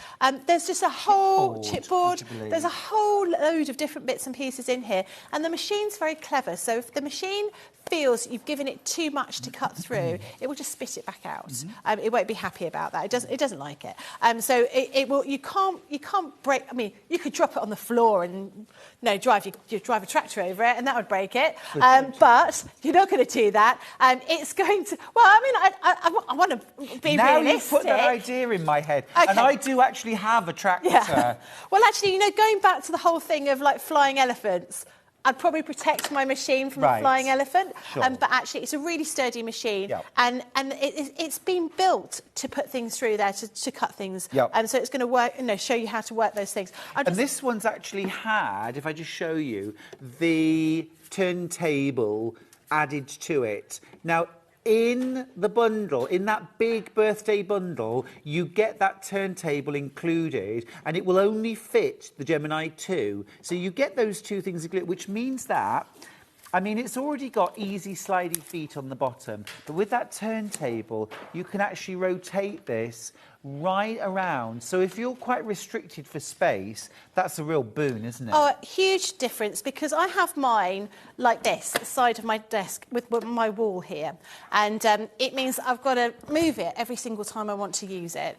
There's just a whole chipboard. There's a whole load of different bits and pieces in here. And the machine's very clever. So if the machine feels you've given it too much to cut through, it will just spit it back out. It won't be happy about that. It doesn't like it. So it will. You can't break. I mean, you could drop it on the floor and drive a tractor over it, and that would break it. But you're not going to do that. It's going to. Well, I mean, I want to be now realistic. You've put that idea in my head, and I do actually have a tractor. Yeah. Well, actually, going back to the whole thing of like flying elephants, I'd probably protect my machine from a flying elephant. Sure. But actually, it's a really sturdy machine. And it's been built to put things through there, to cut things. And so it's going to work, show you how to work those things. And this one's actually had, if I just show you, the turntable added to it. Now, in the bundle, in that big birthday bundle, you get that turntable included, and it will only fit the Gemini 2. So you get those 2 things included, which means that, I mean, it's already got easy slidey feet on the bottom, but with that turntable, you can actually rotate this right around. So if you're quite restricted for space, that's a real boon, isn't it? Oh, huge difference, because I have mine like this, the side of my desk with my wall here. And it means I've got to move it every single time I want to use it,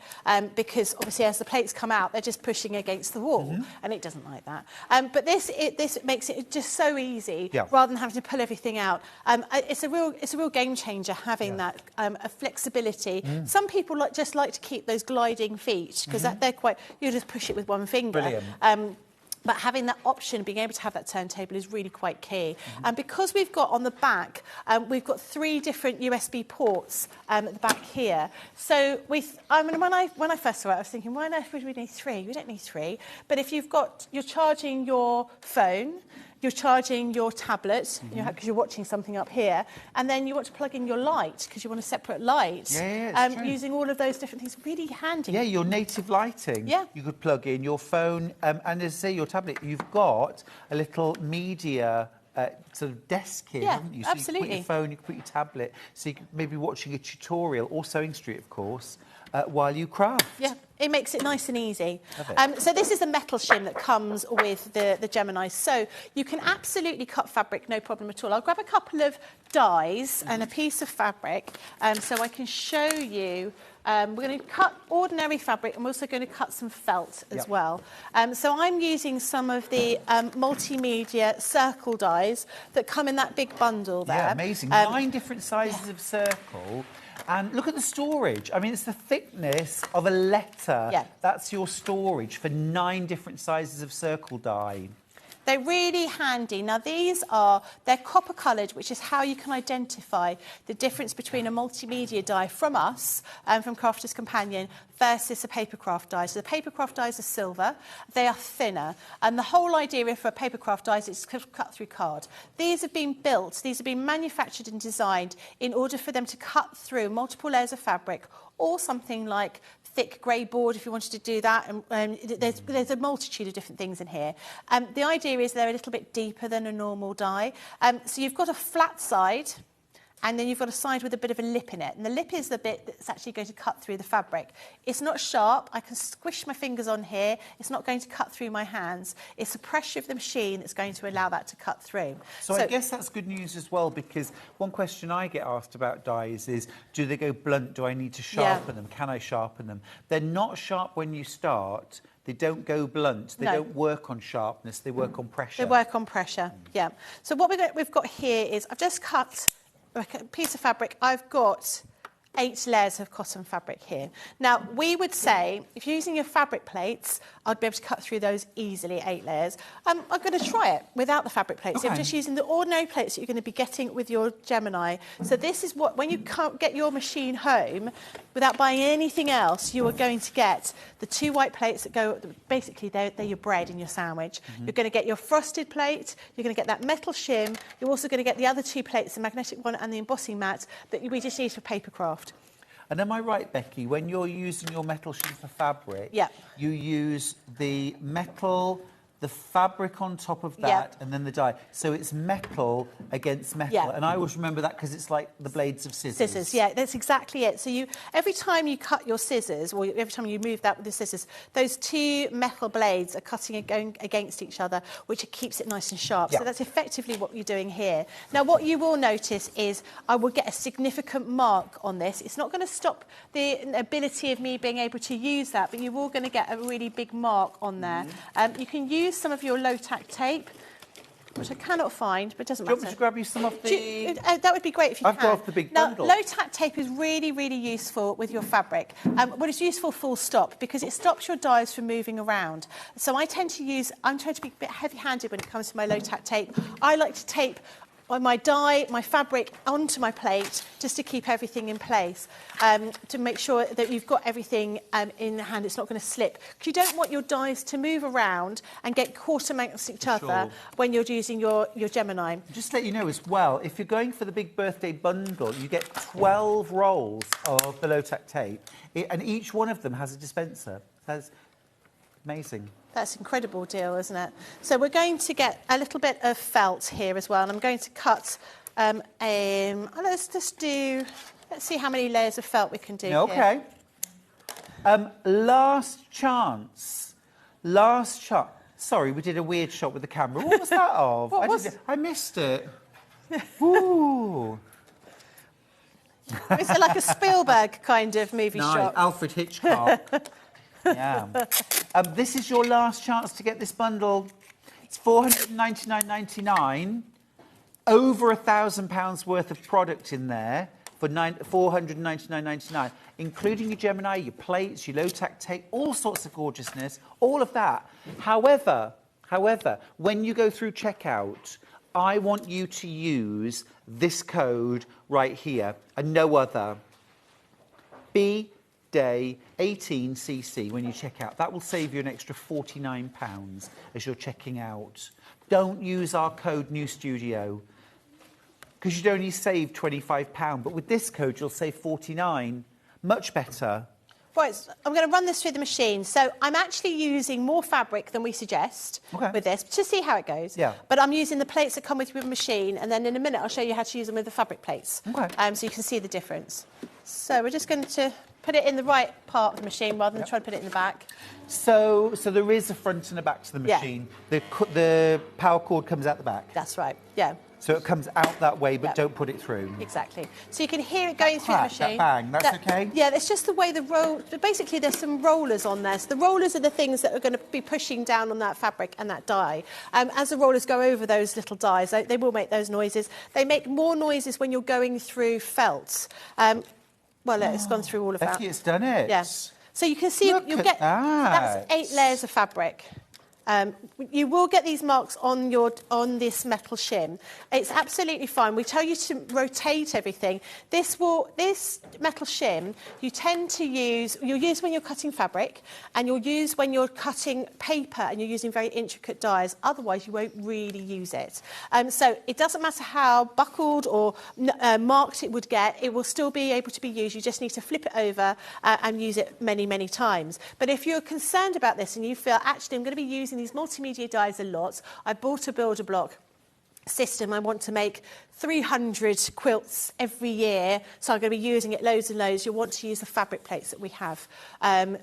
because obviously as the plates come out, they're just pushing against the wall, and it doesn't like that. But this makes it just so easy, rather than having to pull everything out. It's a real game changer having that flexibility. Some people just like to keep those gliding feet, because they're quite, you just push it with one finger. Brilliant. But having that option, being able to have that turntable, is really quite key. And because we've got on the back, we've got 3 different USB ports at the back here. So I mean, when I first saw it, I was thinking, why on earth would we need 3? We don't need 3. But if you're charging your phone, you're charging your tablet, because you're watching something up here, and then you want to plug in your light, because you want a separate light. Using all of those different things, really handy. Yeah, your native lighting. Yeah. You could plug in your phone, and as I say, your tablet. You've got a little media sort of desk here, haven't you? So absolutely. You can put your phone, you can put your tablet, so you could maybe be watching a tutorial, or Sewing Street, of course, while you craft. Yeah, it makes it nice and easy. Love it. So this is the metal shim that comes with the Gemini. So you can absolutely cut fabric, no problem at all. I'll grab a couple of dies and a piece of fabric so I can show you. We're going to cut ordinary fabric, and we're also going to cut some felt as well. So I'm using some of the multimedia circle dies that come in that big bundle there. Yeah, amazing. 9 different sizes of circle. And look at the storage. I mean, it's the thickness of a letter. Yeah. That's your storage for 9 different sizes of circle die. They're really handy. Now, they're copper coloured, which is how you can identify the difference between a multimedia die from us, from Crafter's Companion, versus a papercraft die. So the papercraft dies are silver, they are thinner, and the whole idea for a papercraft die is it's cut through card. These have been built, these have been manufactured and designed in order for them to cut through multiple layers of fabric, or something like thick grey board if you wanted to do that, and there's a multitude of different things in here. The idea is they're a little bit deeper than a normal die. So you've got a flat side, and then you've got a side with a bit of a lip in it. And the lip is the bit that's actually going to cut through the fabric. It's not sharp. I can squish my fingers on here. It's not going to cut through my hands. It's the pressure of the machine that's going to allow that to cut through. So I guess that's good news as well, because one question I get asked about dies is, do they go blunt? Do I need to sharpen them? Can I sharpen them? They're not sharp when you start. They don't go blunt. They don't work on sharpness. They work on pressure. They work on pressure, yeah. So what we've got here is, I've just cut a piece of fabric. I've got 8 layers of cotton fabric here. Now, we would say, if you're using your fabric plates, I'd be able to cut through those easily, 8 layers. I'm going to try it without the fabric plates. Okay. I'm just using the ordinary plates that you're going to be getting with your Gemini. So this is what, when you can't get your machine home, without buying anything else, you are going to get the 2 white plates that go, basically, they're your bread in your sandwich. You're going to get your frosted plate, you're going to get that metal shim, you're also going to get the other 2 plates, the magnetic one and the embossing mat, that we just use for papercraft. And am I right, Becky, when you're using your metal shim for fabric, you use the metal, the fabric on top of that, and then the die. So it's metal against metal. And I always remember that because it's like the blades of scissors. Scissors, yeah, that's exactly it. So every time you cut your scissors, or every time you move that with the scissors, those 2 metal blades are cutting and going against each other, which keeps it nice and sharp. So that's effectively what you're doing here. Now, what you will notice is I will get a significant mark on this. It's not going to stop the ability of me being able to use that, but you're all going to get a really big mark on there. You can use some of your low-tack tape, which I cannot find, but it doesn't matter. Do you want me to grab you some of the... that would be great if you can. I've got off the big bundle. Now, low-tack tape is really, really useful with your fabric. Well, it's useful full stop, because it stops your dies from moving around. So I'm trying to be a bit heavy-handed when it comes to my low-tack tape. I like to tape my die, my fabric onto my plate, just to keep everything in place, to make sure that you've got everything in the hand. It's not going to slip. Because you don't want your dies to move around and get caught amongst each other when you're using your Gemini. Just to let you know as well, if you're going for the big birthday bundle, you get 12 rolls of the low-tack tape, and each one of them has a dispenser. That's amazing. That's an incredible deal, isn't it? So we're going to get a little bit of felt here as well, and I'm going to cut let's see how many layers of felt we can do here. Last chance. Last shot. Sorry, we did a weird shot with the camera. What was that of? I missed it. Ooh. Is it like a Spielberg kind of movie shot? Alfred Hitchcock. Yeah. This is your last chance to get this bundle. It's £499.99. Over £1,000 worth of product in there for £499.99, including your Gemini, your plates, your low-tack tape, all sorts of gorgeousness, all of that. However, when you go through checkout, I want you to use this code right here and no other. BDAY18CC when you check out. That will save you an extra £49 as you're checking out. Don't use our code New Studio because you'd only save £25, but with this code you'll save £49. Much better. Right, so I'm going to run this through the machine. So I'm actually using more fabric than we suggest with this to see how it goes. Yeah. But I'm using the plates that come with your machine, and then in a minute I'll show you how to use them with the fabric plates. Okay. So you can see the difference. So we're just going to put it in the right part of the machine rather than try to put it in the back. So there is a front and a back to the machine. Yeah. The power cord comes out the back. That's right, yeah. So it comes out that way, but don't put it through. Exactly. So you can hear it going through the machine. That bang, that's okay? Yeah, it's just the way the roll... Basically, there's some rollers on there. So the rollers are the things that are going to be pushing down on that fabric and that dye. As the rollers go over those little dyes, they will make those noises. They make more noises when you're going through felt. Well, look, it's gone through all of that. Becky, it's done it. Yes. Yeah. So you can see... Look at that. That's 8 layers of fabric. You will get these marks on this metal shim. It's absolutely fine. We tell you to rotate everything. This metal shim you tend to use. You'll use when you're cutting fabric, and you'll use when you're cutting paper, and you're using very intricate dyes. Otherwise, you won't really use it. So it doesn't matter how buckled or marked it would get. It will still be able to be used. You just need to flip it over and use it many, many times. But if you're concerned about this and you feel actually I'm going to be using these multimedia dyes a lot. I bought a builder block system. I want to make 300 quilts every year, so I'm going to be using it loads and loads. You'll want to use the fabric plates that we have.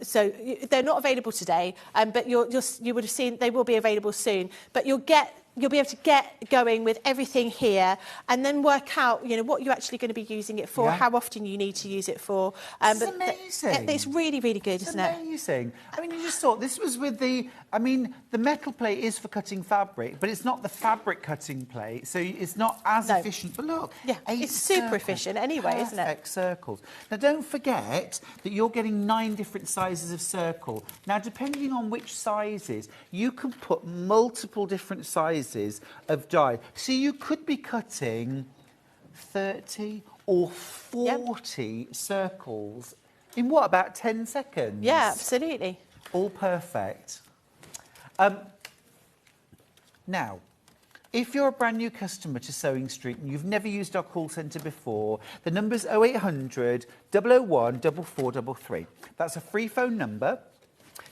So they're not available today, but you would have seen they will be available soon. But you'll be able to get going with everything here and then work out, what you're actually going to be using it for, how often you need to use it for. It's amazing. It's really, really good, isn't it? It's amazing. I mean, you just thought this was with the metal plate is for cutting fabric, but it's not the fabric cutting plate, so it's not as efficient. But look, it's super efficient anyway, isn't it? Perfect circles. Now, don't forget that you're getting 9 different sizes of circle. Now, depending on which sizes, you can put multiple different sizes of dye. So you could be cutting 30 or 40 circles in about 10 seconds? Yeah, absolutely. All perfect. Now, if you're a brand new customer to Sewing Street and you've never used our call centre before, the number's 0800 001 4433. That's a free phone number.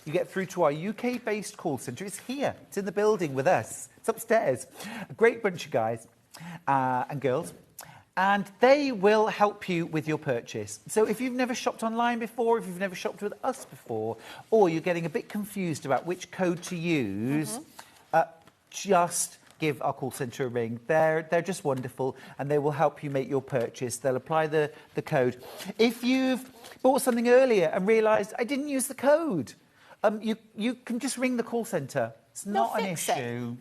You get through to our UK-based call centre. It's here. It's in the building with us. It's upstairs. A great bunch of guys and girls. And they will help you with your purchase. So if you've never shopped online before, if you've never shopped with us before, or you're getting a bit confused about which code to use, just give our call centre a ring. They're just wonderful, and they will help you make your purchase. They'll apply the code. If you've bought something earlier and realised, I didn't use the code, you can just ring the call centre. It's not an issue.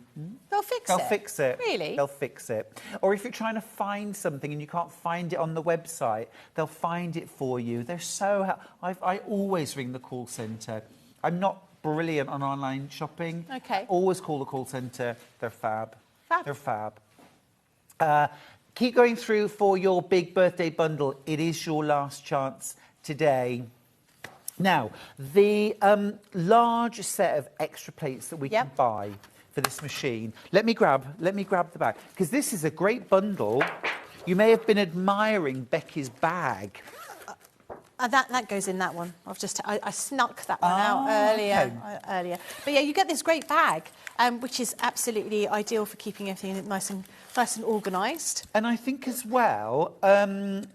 They'll fix it. They'll fix it. Really? They'll fix it. Or if you're trying to find something and you can't find it on the website, they'll find it for you. They're so... I always ring the call centre. I'm not brilliant on online shopping. Okay. Always call the call centre. They're fab. Fab. They're fab. Keep going through for your big birthday bundle. It is your last chance today. Now, the large set of extra plates that we can buy for this machine. Let me grab the bag, because this is a great bundle. You may have been admiring Becky's bag. That goes in that one. I snuck that one out earlier. But yeah, you get this great bag, which is absolutely ideal for keeping everything nice and organised. And I think as well, am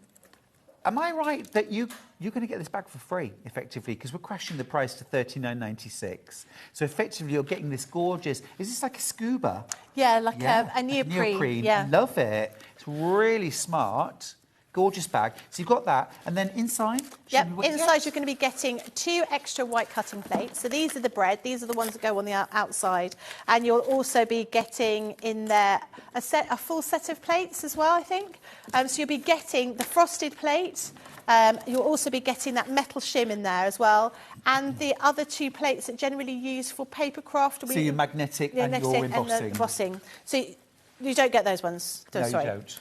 I right that you you're going to get this bag for free, effectively, because we're crashing the price to $39.96. So effectively, you're getting this gorgeous... Is this like a scuba? Yeah, like a neoprene. Yeah. Love it. It's really smart. Gorgeous bag. So you've got that. And then inside? Yep, inside you're going to be getting 2 extra white cutting plates. So these are the bread. These are the ones that go on the outside. And you'll also be getting in there a full set of plates as well, I think. So you'll be getting the frosted plate. You'll also be getting that metal shim in there as well. And the other 2 plates that generally use for paper craft. So your magnetic and your embossing. And the embossing. So you don't get those ones. No, you don't.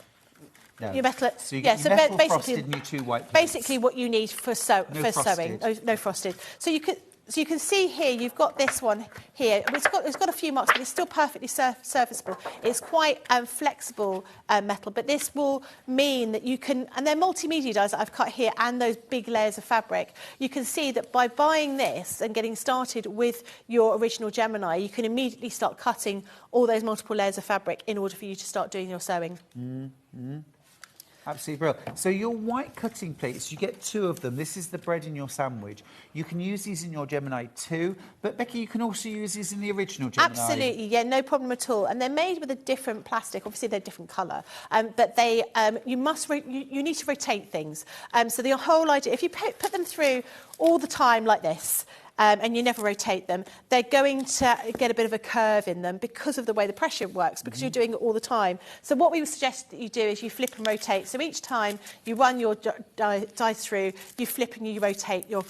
No. Your metal, so you get your metal frosted and your 2 white plates. Basically, what you need for sewing. No frosted. So you can see here. You've got this one here. It's got a few marks, but it's still perfectly serviceable. It's quite flexible metal, but this will mean that you can. And they're multimedia dies that I've cut here, and those big layers of fabric. You can see that by buying this and getting started with your original Gemini, you can immediately start cutting all those multiple layers of fabric in order for you to start doing your sewing. Mm-hmm. Absolutely brilliant. So your white cutting plates, you get 2 of them. This is the bread in your sandwich. You can use these in your Gemini too, but Becky, you can also use these in the original Gemini. Absolutely, yeah, no problem at all. And they're made with a different plastic. Obviously, they're different colour, but they you need to rotate things. So the whole idea, if you put them through all the time like this, and you never rotate them, they're going to get a bit of a curve in them because of the way the pressure works, because you're doing it all the time. So what we would suggest that you do is you flip and rotate. So each time you run your die through, you flip and you rotate your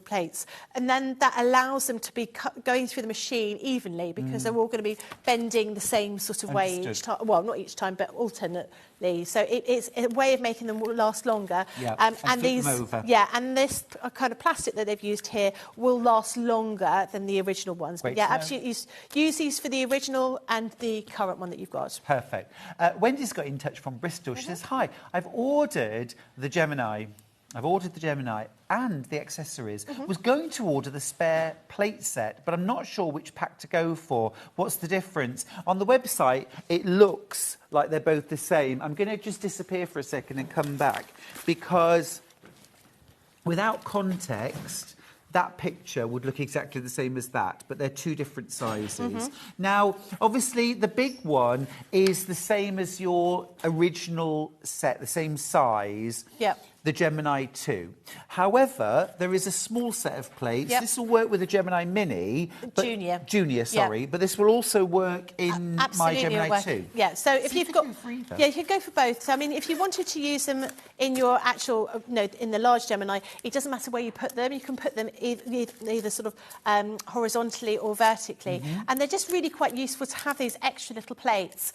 plates. And then that allows them to be going through the machine evenly, because they're all going to be bending the same sort of way each time. Well, not each time, but alternately. So it's a way of making them last longer. Yeah, and these, and this kind of plastic that they've used here will last longer than the original ones. But yeah, absolutely. Use these for the original and the current one that you've got. Perfect. Wendy's got in touch from Bristol. She says, hi, I've ordered the Gemini and the accessories. Was going to order the spare plate set, but I'm not sure which pack to go for. What's the difference? On the website, it looks like they're both the same. I'm going to just disappear for a second and come back, because without context, that picture would look exactly the same as that, but they're 2 different sizes. Now, obviously, the big one is the same as your original set, the same size. Yep. The Gemini 2. However, there is a small set of plates. Yep. This will work with the Gemini Mini. Junior, sorry. Yep. But this will also work in my Gemini 2. Yeah, so if you've got... Yeah, you could go for both. So, I mean, if you wanted to use them in your actual... in the large Gemini, it doesn't matter where you put them. You can put them either sort of horizontally or vertically. And they're just really quite useful to have these extra little plates.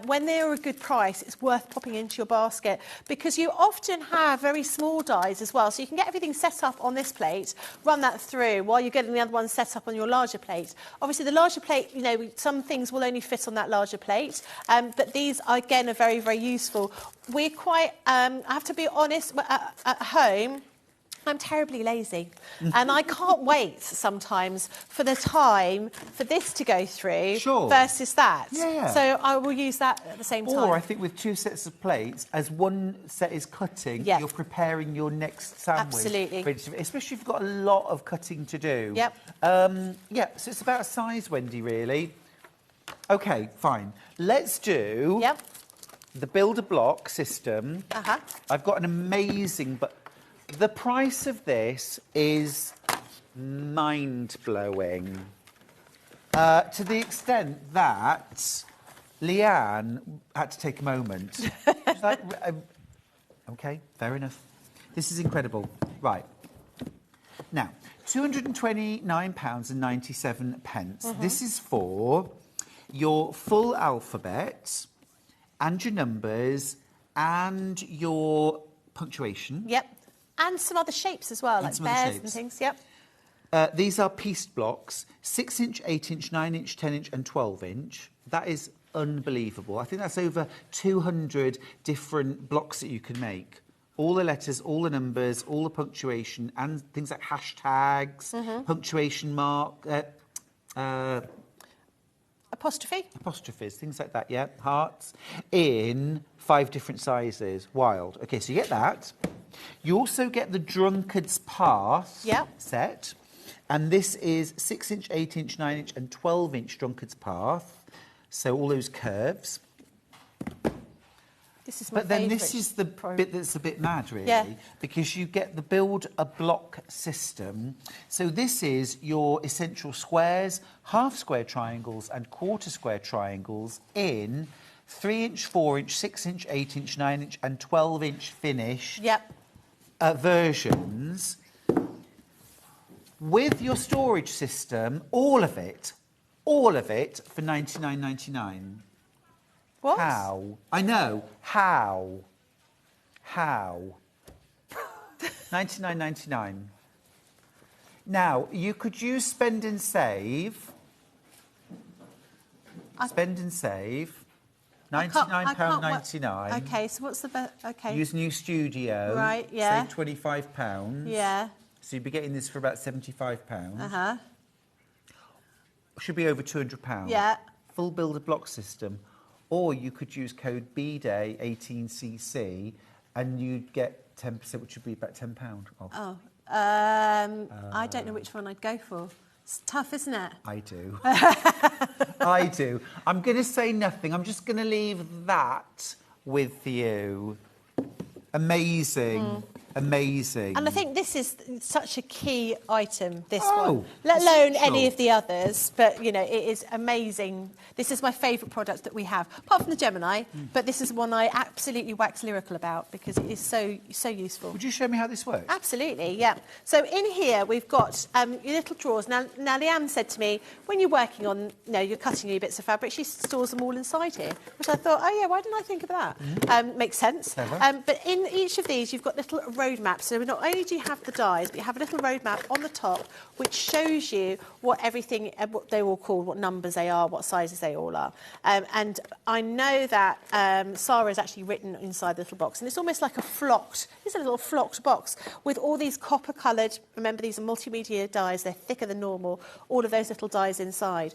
When they're a good price, it's worth popping into your basket, because you often have very small dies as well, so you can get everything set up on this plate, run that through while you're getting the other one set up on your larger plate. Obviously, the larger plate, some things will only fit on that larger plate, but these, again, are very, very useful. We're quite, I have to be honest, at home, I'm terribly lazy, and I can't wait sometimes for the time for this to go through versus that. Yeah. So I will use that at the same time. Or I think with 2 sets of plates, as one set is cutting, you're preparing your next sandwich. Absolutely. Especially if you've got a lot of cutting to do. Yep. So it's about size, Wendy, really. OK, fine. Let's do the build-a-block system. I've got an amazing... The price of this is mind-blowing, to the extent that Leanne had to take a moment. She's like, OK, fair enough. This is incredible. Right. Now, £229.97. This is for your full alphabet and your numbers and your punctuation. Yep. And some other shapes as well, like bears and things, These are pieced blocks, 6-inch, 8-inch, 9-inch, 10-inch and 12-inch. That is unbelievable. I think that's over 200 different blocks that you can make. All the letters, all the numbers, all the punctuation, and things like hashtags, punctuation mark... Apostrophes, things like that, hearts, in 5 different sizes. Wild. OK, so you get that. You also get the Drunkard's Path set. And this is 6-inch, 8-inch, 9-inch and 12-inch Drunkard's Path. So all those curves. This is my But then this is the bit that's a bit mad, really, because you get the build a block system. So this is your essential squares, half square triangles and quarter square triangles in 3-inch, 4-inch, 6-inch, 8-inch, 9-inch and 12-inch finish versions. With your storage system, all of it for $99.99. What? How? I know. How? $99.99. Now, you could use Spend and Save. Spend and Save. £99.99. Okay, so what's the okay? Use New Studio. Right, yeah. Save £25. Yeah. So you'd be getting this for about £75. Uh-huh. Should be over £200. Yeah. Full builder block system. Or you could use code BDAY 18cc and you'd get 10%, which would be about £10 off. Oh. I don't know which one I'd go for. It's tough, isn't it? I do. I do. I'm going to say nothing. I'm just going to leave that with you. Amazing. Amazing. And I think this is such a key item, this one. Let alone any of the others. But, you know, it is amazing. This is my favourite product that we have, apart from the Gemini. But this is one I absolutely wax lyrical about because it is so useful. Would you show me how this works? Absolutely, yeah. So in here we've got your little drawers. Now Leanne said to me, when you're working on, you're cutting your bits of fabric, she stores them all inside here, which I thought, oh yeah, why didn't I think of that? Makes sense. But in each of these, you've got little road maps. So not only do you have the dies, but you have a little road map on the top, which shows you what everything, what they're all called, what numbers they are, what sizes they all are. And I know that Sarah has actually written inside the little box, and it's almost like it's a little flocked box with all these copper-coloured, remember these are multimedia dies, they're thicker than normal, all of those little dies inside.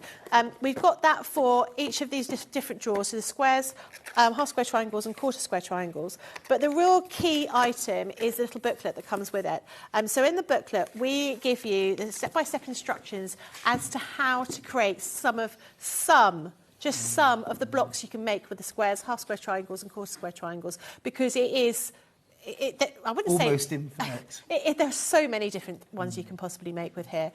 We've got that for each of these different drawers, so the squares, half square triangles and quarter square triangles. But the real key item is the little booklet that comes with it. So in the booklet, we give you the step-by-step instructions as to how to create some of the blocks you can make with the squares, half square triangles and quarter square triangles, because it is I wouldn't say almost infinite. There are so many different ones you can possibly make with here.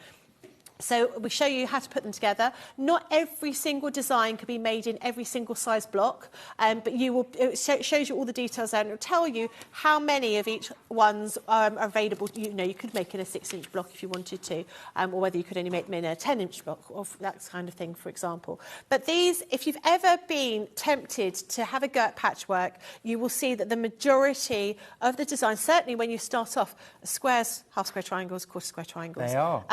So we show you how to put them together. Not every single design can be made in every single size block, but it shows you all the details there, and it'll tell you how many of each ones are available. You could make in a 6-inch block if you wanted to, or whether you could only make them in a 10-inch block, or that kind of thing, for example. But these, if you've ever been tempted to have a go at patchwork, you will see that the majority of the designs, certainly when you start off, are squares, half square triangles, quarter square triangles. They are.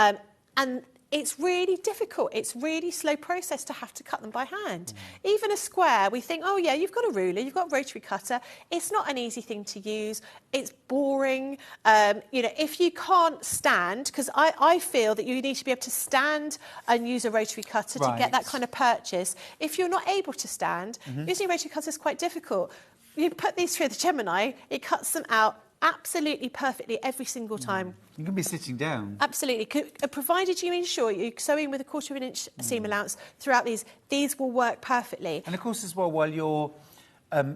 And it's really difficult. It's really slow process to have to cut them by hand. Even a square, we think, oh yeah, you've got a ruler, you've got a rotary cutter. It's not an easy thing to use. It's boring. If you can't stand, because I feel that you need to be able to stand and use a rotary cutter to get that kind of purchase. If you're not able to stand, using a rotary cutter is quite difficult. You put these through the Gemini, it cuts them out absolutely perfectly every single time. You can be sitting down. Absolutely. Provided you ensure you're sewing with a 1/4 inch seam allowance throughout these will work perfectly. And of course as well, while you're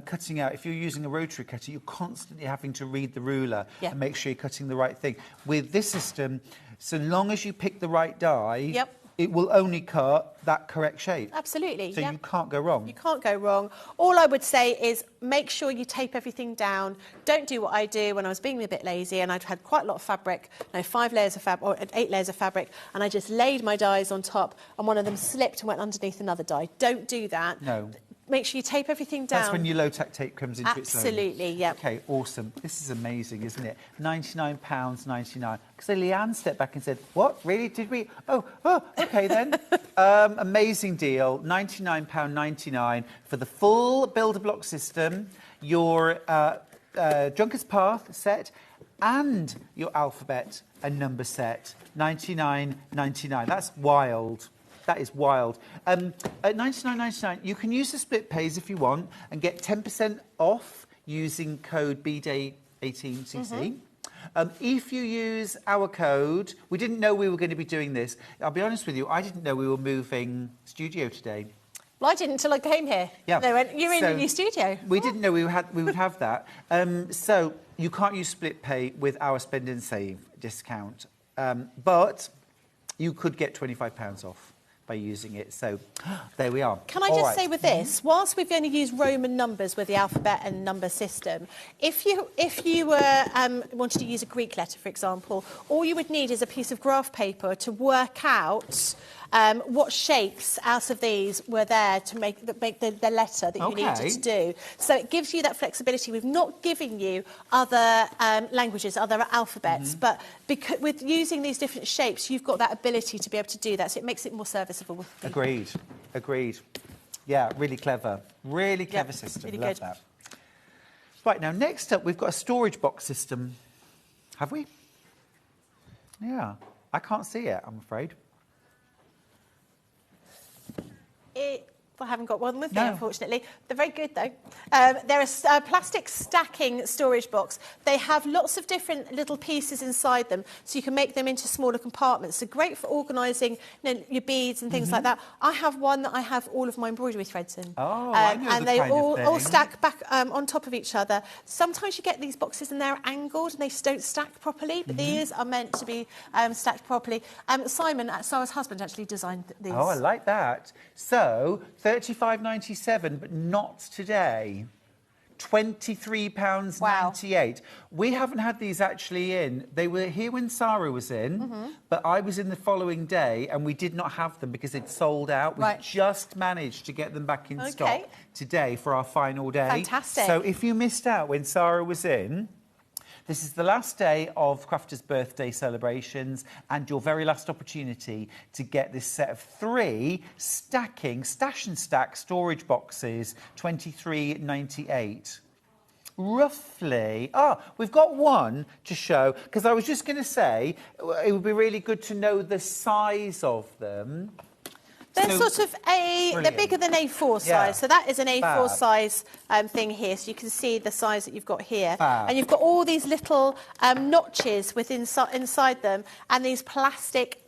cutting out, if you're using a rotary cutter, you're constantly having to read the ruler and make sure you're cutting the right thing. With this system, so long as you pick the right die, it will only cut that correct shape. Absolutely. So you can't go wrong. You can't go wrong. All I would say is make sure you tape everything down. Don't do what I do when I was being a bit lazy and I'd had quite a lot of fabric, 5 layers of fabric, or 8 layers of fabric, and I just laid my dies on top and one of them slipped and went underneath another die. Don't do that. No. Make sure you tape everything down. That's when your low-tack tape comes into its own. Absolutely, yeah. OK, awesome. This is amazing, isn't it? £99.99. Because Leanne stepped back and said, what? Really? Did we? Oh, OK then. Amazing deal. £99.99 for the full build-a-block system, your Drunkard's Path set, and your alphabet and number set. £99.99. That's wild. That is wild. At $99.99, you can use the split pays if you want and get 10% off using code BDAY 18cc. If you use our code, we didn't know we were going to be doing this. I'll be honest with you, I didn't know we were moving studio today. Well, I didn't until I came here. Yeah. They went, you're in the new studio. We didn't know we would have that. So you can't use split pay with our spend and save discount. But you could get £25 off by using it. So there we are. Can I just say with this, whilst we've only used Roman numbers with the alphabet and number system, if you were wanted to use a Greek letter, for example, all you would need is a piece of graph paper to work out what shapes out of these were there to make the letter that you needed to do. So it gives you that flexibility. We've not given you other languages, other alphabets, but because with using these different shapes, you've got that ability to be able to do that. So it makes it more serviceable with people. Agreed. Yeah, really clever. Really clever system. Really Love good. that. Right, now next up we've got a storage box system. Have we? Yeah. I can't see it, I'm afraid. I haven't got one with me, No. unfortunately. They're very good, though. They're a plastic stacking storage box. They have lots of different little pieces inside them, so you can make them into smaller compartments. So great for organising your beads and things like that. I have one that I have all of my embroidery threads in. Oh, I know and the they kind of all thing. stack back on top of each other. Sometimes you get these boxes and they're angled and they don't stack properly, but these are meant to be stacked properly. Simon, Sarah's husband, actually designed these. Oh, I like that. So, £35.97, but not today. £23.98. We haven't had these actually in. They were here when Sarah was in, but I was in the following day and we did not have them because they'd sold out. We just managed to get them back in stock today for our final day. Fantastic. So if you missed out when Sarah was in, this is the last day of Crafter's birthday celebrations and your very last opportunity to get this set of 3 stash and stack storage boxes, £23.98. Roughly. Oh, we've got one to show, because I was just going to say, it would be really good to know the size of them. They're sort of they're bigger than A4 size. So that is an A4 size thing here. So you can see the size that you've got here. And you've got all these little notches inside them and these plastic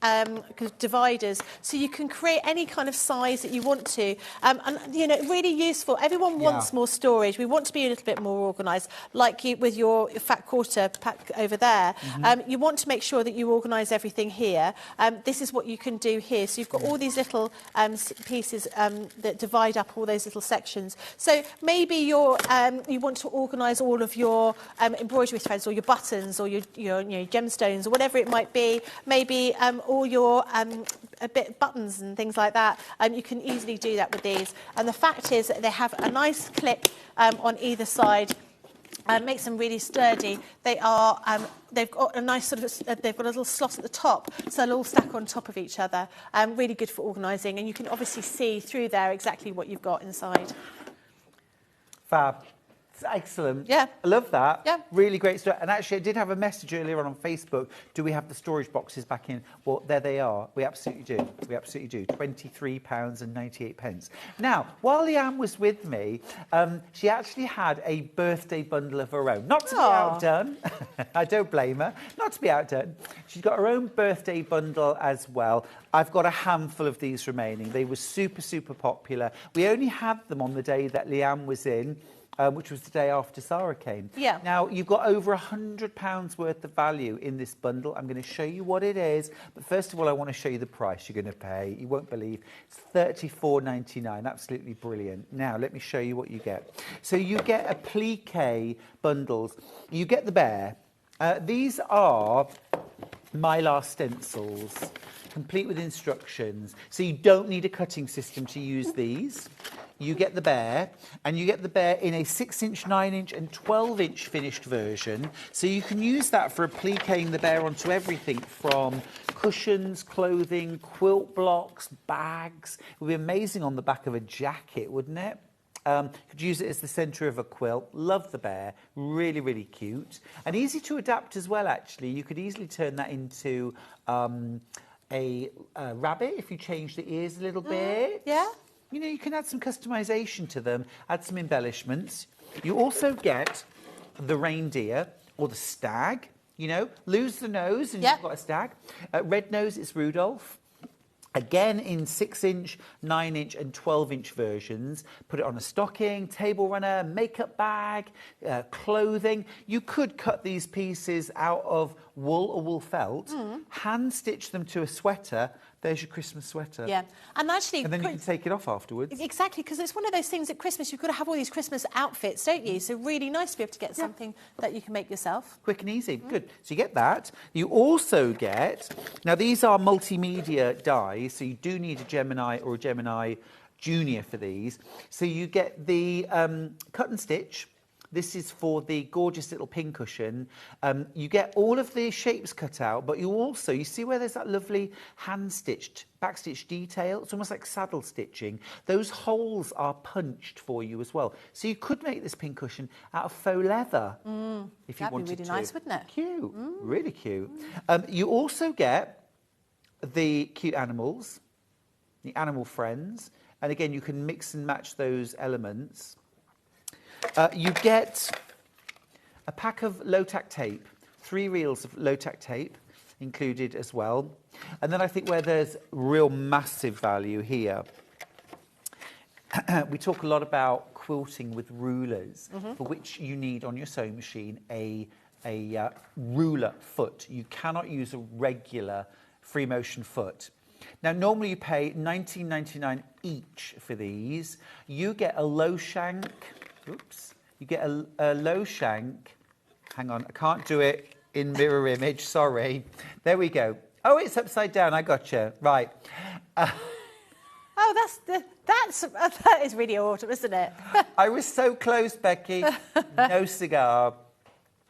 dividers. So you can create any kind of size that you want to. And, you know, really useful. Everyone wants more storage. We want to be a little bit more organised, like you with your fat quarter pack over there. You want to make sure that you organise everything here. This is what you can do here. So you've got all these little pieces that divide up all those little sections. So maybe you want to organise all of your embroidery threads or your buttons or your gemstones or whatever it might be. Maybe all your buttons and things like that. You can easily do that with these. And the fact is that they have a nice clip on either side. Makes them really sturdy. They are. They've got a nice sort of. They've got a little slot at the top, so they'll all stack on top of each other. Really good for organising, and you can obviously see through there exactly what you've got inside. Fab. It's excellent. Yeah. I love that. Yeah. Really great stuff. And actually, I did have a message earlier on Facebook. Do we have the storage boxes back in? Well, there they are. We absolutely do. We absolutely do. £23.98. Now, while Leanne was with me, she actually had a birthday bundle of her own. Not to be outdone. I don't blame her. Not to be outdone. She's got her own birthday bundle as well. I've got a handful of these remaining. They were super, super popular. We only had them on the day that Leanne was in. Which was the day after Sarah came. Yeah. Now, you've got over £100 worth of value in this bundle. I'm going to show you what it is. But first of all, I want to show you the price you're going to pay. You won't believe. It's £34.99. Absolutely brilliant. Now, let me show you what you get. So you get a plique bundles. You get the bear. These are mylar stencils, complete with instructions. So you don't need a cutting system to use these. You get the bear, and you get the bear in a 6-inch, 9-inch and 12-inch finished version. So you can use that for appliquing the bear onto everything from cushions, clothing, quilt blocks, bags. It would be amazing on the back of a jacket, wouldn't it? You could use it as the centre of a quilt. Love the bear. Really, really cute. And easy to adapt as well, actually. You could easily turn that into a rabbit if you change the ears a little bit. Yeah. You know, you can add some customisation to them, add some embellishments. You also get the reindeer, Or the stag, you know, lose the nose and you've got a stag. Red nose, it's Rudolph. Again, in 6-inch, 9-inch and 12-inch versions. Put it on a stocking, table runner, makeup bag, clothing. You could cut these pieces out of wool or wool felt, hand stitch them to a sweater. There's your Christmas sweater. Yeah, and actually... And then you can take it off afterwards. Exactly, because it's one of those things at Christmas, you've got to have all these Christmas outfits, don't you? So really nice to be able to get something that you can make yourself. Quick and easy, good. So you get that. You also get... Now, these are multimedia dies, so you do need a Gemini or a Gemini Junior for these. So you get the cut and stitch. This is for the gorgeous little pincushion. You get all of the shapes cut out, but you also, you see where there's that lovely hand-stitched, backstitch detail? It's almost like saddle stitching. Those holes are punched for you as well. So you could make this pincushion out of faux leather if you wanted to. That'd be really nice, wouldn't it? Cute, really cute. You also get the cute animals, the animal friends, and again, you can mix and match those elements. You get a pack of low-tack tape, 3 reels of low-tack tape included as well. And then I think where there's real massive value here, we talk a lot about quilting with rulers, for which you need on your sewing machine a ruler foot. You cannot use a regular free motion foot. Now, normally you pay $19.99 each for these. You get a low shank. Oops. You get a low shank. Hang on, I can't do it in mirror image, sorry. There we go. Oh, it's upside down, I gotcha. Right. Oh, that is really autumn, isn't it? I was so close, Becky. No cigar.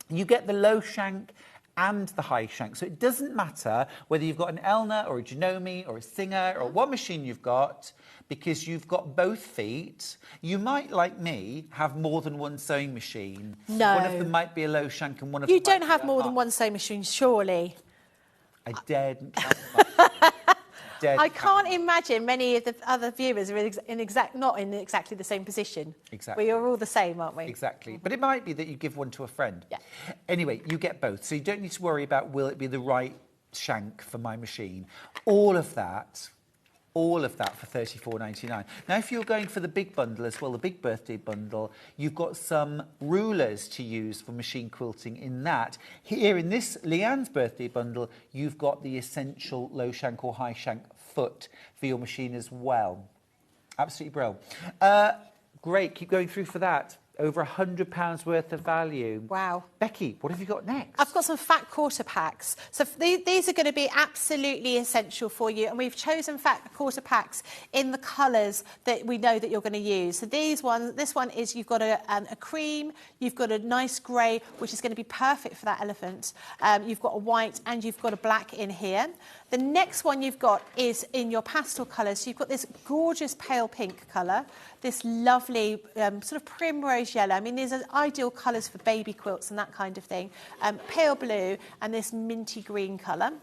You get the low shank and the high shank. So it doesn't matter whether you've got an Elna or a gnome or a Singer or what machine you've got, because you've got both feet. You might, like me, have more than one sewing machine. No. One of them might be a low shank and one of them You don't have more than one sewing machine, surely. I daren't count I can't imagine many of the other viewers are not in exactly the same position. Exactly. We are all the same, aren't we? Exactly. But it might be that you give one to a friend. Yeah. Anyway, you get both. So you don't need to worry about will it be the right shank for my machine. All of that for $34.99. Now, if you're going for the big bundle as well, the big birthday bundle, you've got some rulers to use for machine quilting in that. Here in this Leanne's birthday bundle, you've got the essential low shank or high shank foot for your machine as well. Absolutely brilliant. Great, keep going through for that. Over £100 worth of value. Wow. Becky, what have you got next? I've got some fat quarter packs. So these are going to be absolutely essential for you. And we've chosen fat quarter packs in the colours that we know that you're going to use. So this one is you've got a cream, you've got a nice grey, which is going to be perfect for that elephant. You've got a white and you've got a black in here. The next one you've got is in your pastel colours. So you've got this gorgeous pale pink colour, this lovely sort of primrose yellow. I mean, these are ideal colours for baby quilts and that kind of thing. Pale blue and this minty green colour.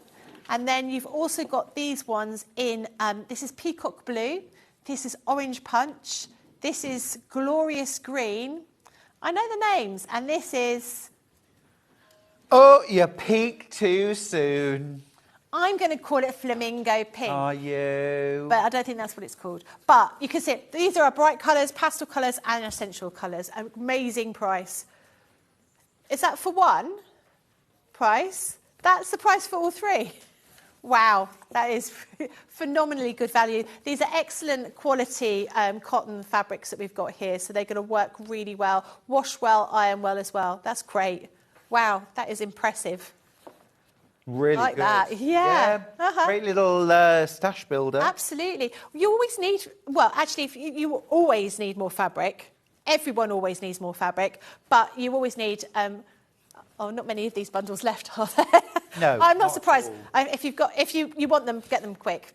And then you've also got these ones in, this is peacock blue, this is orange punch, this is glorious green. I know the names, and this is... Oh, you peaked too soon. I'm going to call it flamingo pink. Are you? But I don't think that's what it's called. But you can see it. These are our bright colours, pastel colours and essential colours. Amazing price. Is that for one price? That's the price for all three. Wow, that is phenomenally good value. These are excellent quality cotton fabrics that we've got here. So they're going to work really well, wash well, iron well as well. That's great. Wow, that is impressive. Really like good. That, yeah. Great little stash builder. Absolutely. You always need, well, actually, if you always need more fabric. Everyone always needs more fabric, but you always need, not many of these bundles left, are there? No. I'm not surprised. If you want them, get them quick.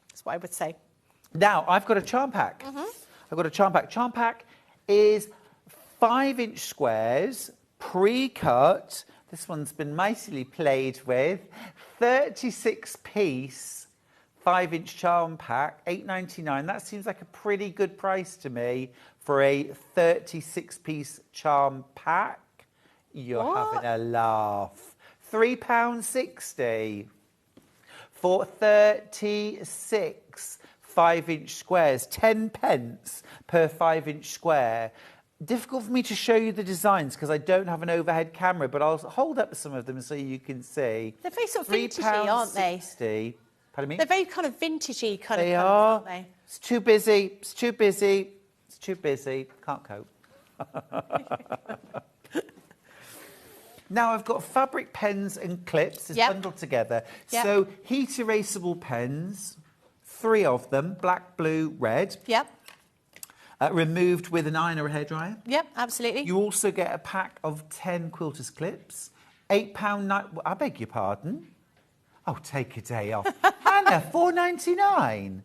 That's what I would say. Now, I've got a charm pack. I've got a charm pack. Charm pack is 5-inch squares, pre-cut. This one's been mightily played with. 36-piece, 5-inch charm pack, $8.99. That seems like a pretty good price to me for a 36-piece charm pack. You're having a laugh. £3.60 for 36 5-inch squares, 10 pence per 5-inch square. Difficult for me to show you the designs because I don't have an overhead camera, but I'll hold up some of them so you can see. They're very sort of vintagey, aren't they? Pardon me? They're very kind of vintagey kind of They colours, are. aren't they? It's too busy. It's too busy. It's too busy. Can't cope. Now I've got fabric pens and clips. It's bundled together. Yep. So heat erasable pens, 3 of them, black, blue, red. Yep. Removed with an iron or a hairdryer. Yep, absolutely. You also get a pack of 10 quilters clips. £8.9. I beg your pardon. Oh, take a day off. Hannah, £4.99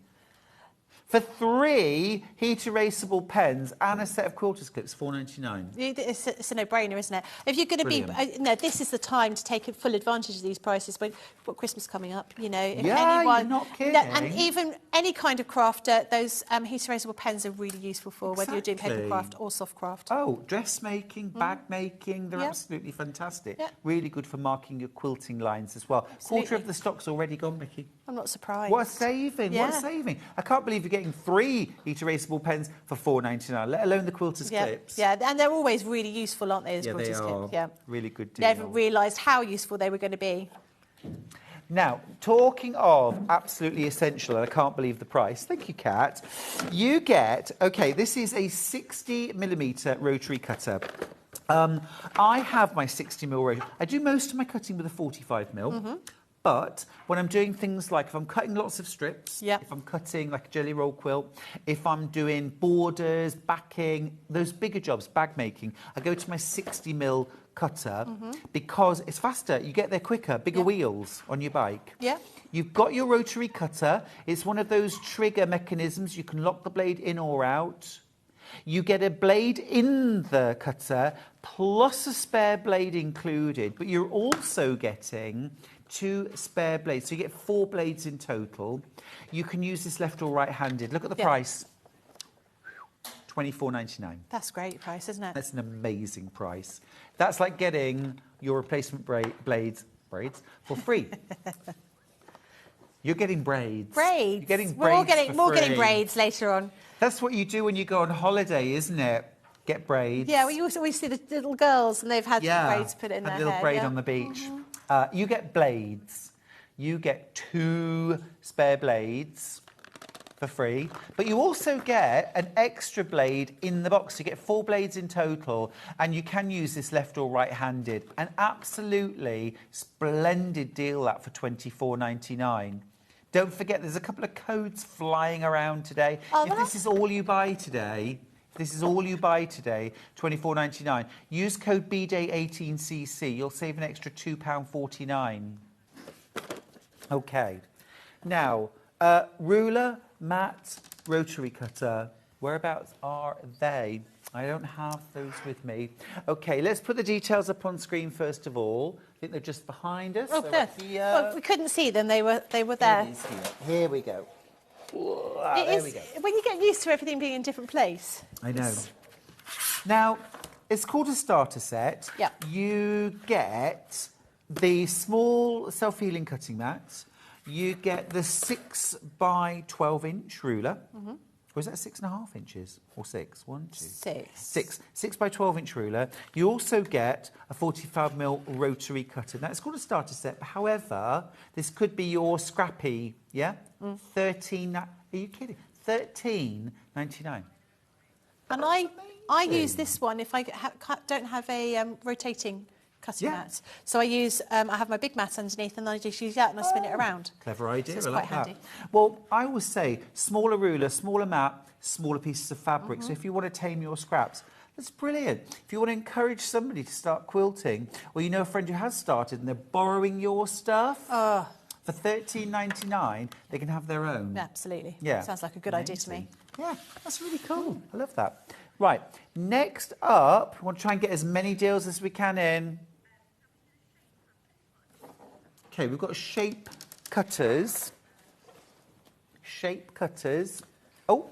for 3 heat erasable pens and a set of quilters clips. £4.99. It's a no-brainer, isn't it? If you're going to be, no, this is the time to take full advantage of these prices. When we've got Christmas coming up, you know. If you're not kidding. And even any kind of crafter, those heat erasable pens are really useful for whether you're doing paper craft or soft craft. Oh, dressmaking, bag making, they're absolutely fantastic. Yep. Really good for marking your quilting lines as well. Absolutely. Quarter of the stock's already gone, Mickey. I'm not surprised. What a saving, what a saving. I can't believe you're getting 3 heat erasable pens for £4.99, let alone the quilters clips. Yeah, and they're always really useful, aren't they, as quilters they are. clips? Yeah, really good deal. Never realised how useful they were going to be. Now, talking of absolutely essential, and I can't believe the price, thank you, Kat, you get, OK, this is a 60mm rotary cutter. I have my 60mm rotary. I do most of my cutting with a 45mm. But when I'm doing things like if I'm cutting lots of strips, if I'm cutting like a jelly roll quilt, if I'm doing borders, backing, those bigger jobs, bag making, I go to my 60mm cutter because it's faster. You get there quicker, bigger wheels on your bike. Yeah. You've got your rotary cutter. It's one of those trigger mechanisms. You can lock the blade in or out. You get a blade in the cutter plus a spare blade included, but you're also getting 2 spare blades. So you get 4 blades in total. You can use this left or right-handed. Look at the price. £24.99. That's a great price, isn't it? That's an amazing price. That's like getting your replacement braids for free. You're getting braids. Braids. You're getting We're braids all getting braids later on. That's what you do when you go on holiday, isn't it? Get braids. Yeah, we always see the little girls and they've had braids put in their hair. A little braid on the beach. You get blades. You get 2 spare blades for free, but you also get an extra blade in the box. You get 4 blades in total, and you can use this left or right-handed. An absolutely splendid deal that for £24.99. Don't forget, there's a couple of codes flying around today. If this is all you buy today, £24.99. Use code BDAY18CC. You'll save an extra £2.49. OK. Now, ruler, mat, rotary cutter. Whereabouts are they? I don't have those with me. OK, let's put the details up on screen first of all. I think they're just behind us. Oh, so here. Well, we couldn't see them. They were there. Here we go. There we go. When you get used to everything being in a different place. I know. Now, it's called a starter set. Yeah. You get the small self-healing cutting mat. You get the 6 by 12-inch ruler. Or is that 6.5 inches? Or 6? 1, 2. 6. 6 by 12-inch ruler. You also get a 45mm rotary cutter. Now, it's called a starter set. However, this could be your scrappy, yeah? 13. Are you kidding? £13.99. And I use this one if I don't have a rotating cutting mat. So I use, I have my big mat underneath and I just use that and I spin it around. Clever idea, so it's I like quite handy. that. Well, I always say smaller ruler, smaller mat, smaller pieces of fabric. So if you want to tame your scraps, that's brilliant. If you want to encourage somebody to start quilting, or you know a friend who has started and they're borrowing your stuff, for £13.99, they can have their own. Absolutely. Yeah. Sounds like a good idea to me. Yeah, that's really cool. I love that. Right, next up, we want to try and get as many deals as we can in. OK, we've got shape cutters. Shape cutters. Oh,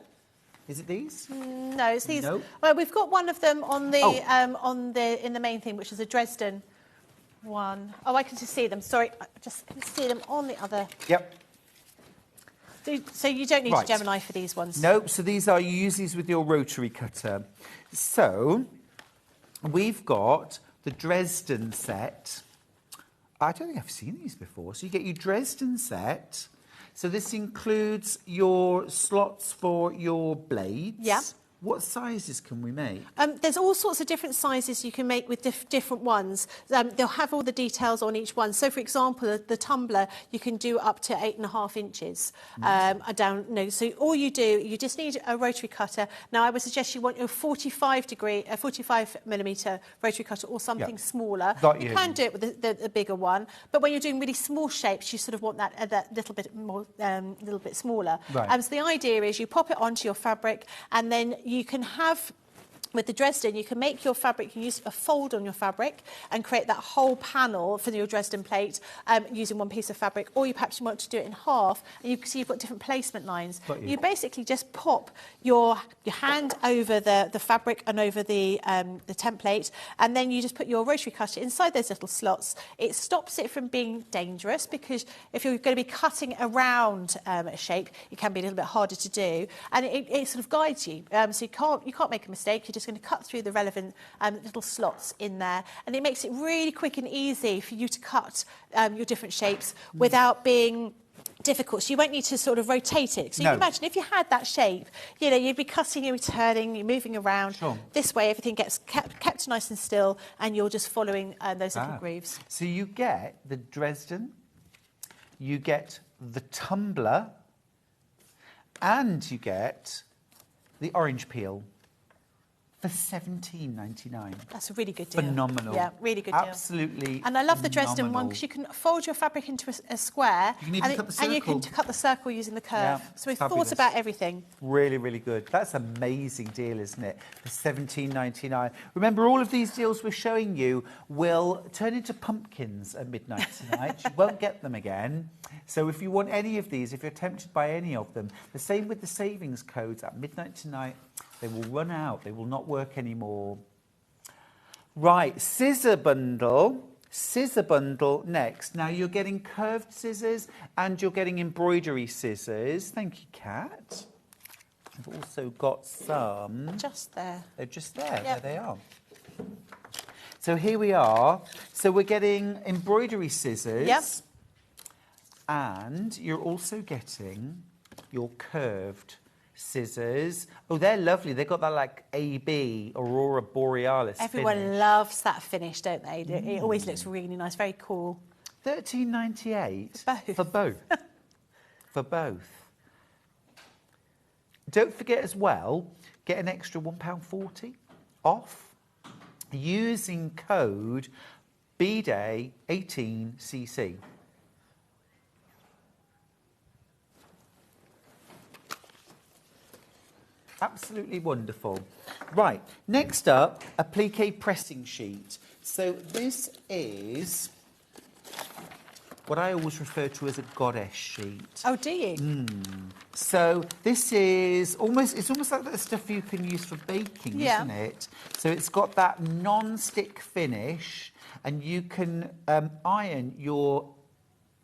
Is it these? No, it's these. Nope. Well, we've got one of them on the in the main thing, which is a Dresden one. Oh, I can just see them. Sorry, I just can see them on the other. Yep. So you don't need Right. a Gemini for these ones. Nope. So these are, you use these with your rotary cutter. So we've got the Dresden set. I don't think I've seen these before. So you get your Dresden set. So this includes your slots for your blades. Yeah. What sizes can we make? There's all sorts of different sizes you can make with different ones. They'll have all the details on each one. So, for example, the tumbler, you can do up to 8.5 inches down. No, so all you do, you just need a rotary cutter. Now, I would suggest you want your 45 millimetre rotary cutter or something smaller. You can do it with the bigger one, but when you're doing really small shapes, you sort of want that little bit more, little bit smaller. Right. So the idea is you pop it onto your fabric, and then you can have, with the Dresden, you can make your fabric, you can use a fold on your fabric and create that whole panel for your Dresden plate using one piece of fabric, or you perhaps want to do it in half, and you can see you've got different placement lines. You basically just pop your hand over the fabric and over the template, and then you just put your rotary cutter inside those little slots. It stops it from being dangerous, because if you're going to be cutting around a shape, it can be a little bit harder to do, and it sort of guides you. So you can't make a mistake. You're just going to cut through the relevant little slots in there, and it makes it really quick and easy for you to cut your different shapes without being difficult. So you won't need to sort of rotate it. So you can imagine if you had that shape, you know, you'd be cutting and returning, you're moving around. This way everything gets kept nice and still, and you're just following those little grooves. So you get the Dresden, you get the tumbler, and you get the orange peel for $17.99. That's a really good deal. Phenomenal. Yeah, really good deal. Absolutely. And I love the Dresden one because you can fold your fabric into a square, You can even cut the circle. and you can cut the circle using the curve. Yeah, So we've fabulous. thought about everything. Really, really good. That's an amazing deal, isn't it? For $17.99. Remember, all of these deals we're showing you will turn into pumpkins at midnight tonight. You won't get them again. So if you want any of these, if you're tempted by any of them, the same with the savings codes at midnight tonight. They will run out. They will not work anymore. Right, scissor bundle. Scissor bundle next. Now, you're getting curved scissors and you're getting embroidery scissors. Thank you, Kat. I've also got some. Just there. They're just there. Yep. There they are. So here we are. So we're getting embroidery scissors. Yep. And you're also getting your curved scissors. Oh, they're lovely. They've got that like AB, Aurora Borealis Everyone finish. loves that finish, don't they? It always looks really nice, very cool. $13.98 For both. For both. For both. Don't forget as well, get an extra £1.40 off using code BDAY18CC. Absolutely wonderful. Right, next up, applique pressing sheet. So this is what I always refer to as a goddess sheet. Oh, do you? So this is it's almost like the stuff you can use for baking, isn't it? So it's got that non-stick finish, and you can iron your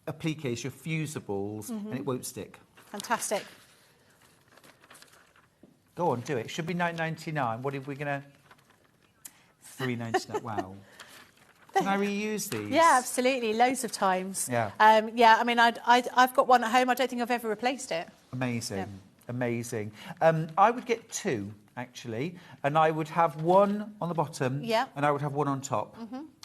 appliques, your fusibles, and it won't stick. Fantastic. Go on, do it. It should be $9.99. What are we going to... $3.99. Wow. Can I reuse these? Yeah, absolutely. Loads of times. Yeah. Yeah, I mean, I've got one at home. I don't think I've ever replaced it. Amazing. Yeah. Amazing. I would get two, actually, and I would have one on the bottom and I would have one on top.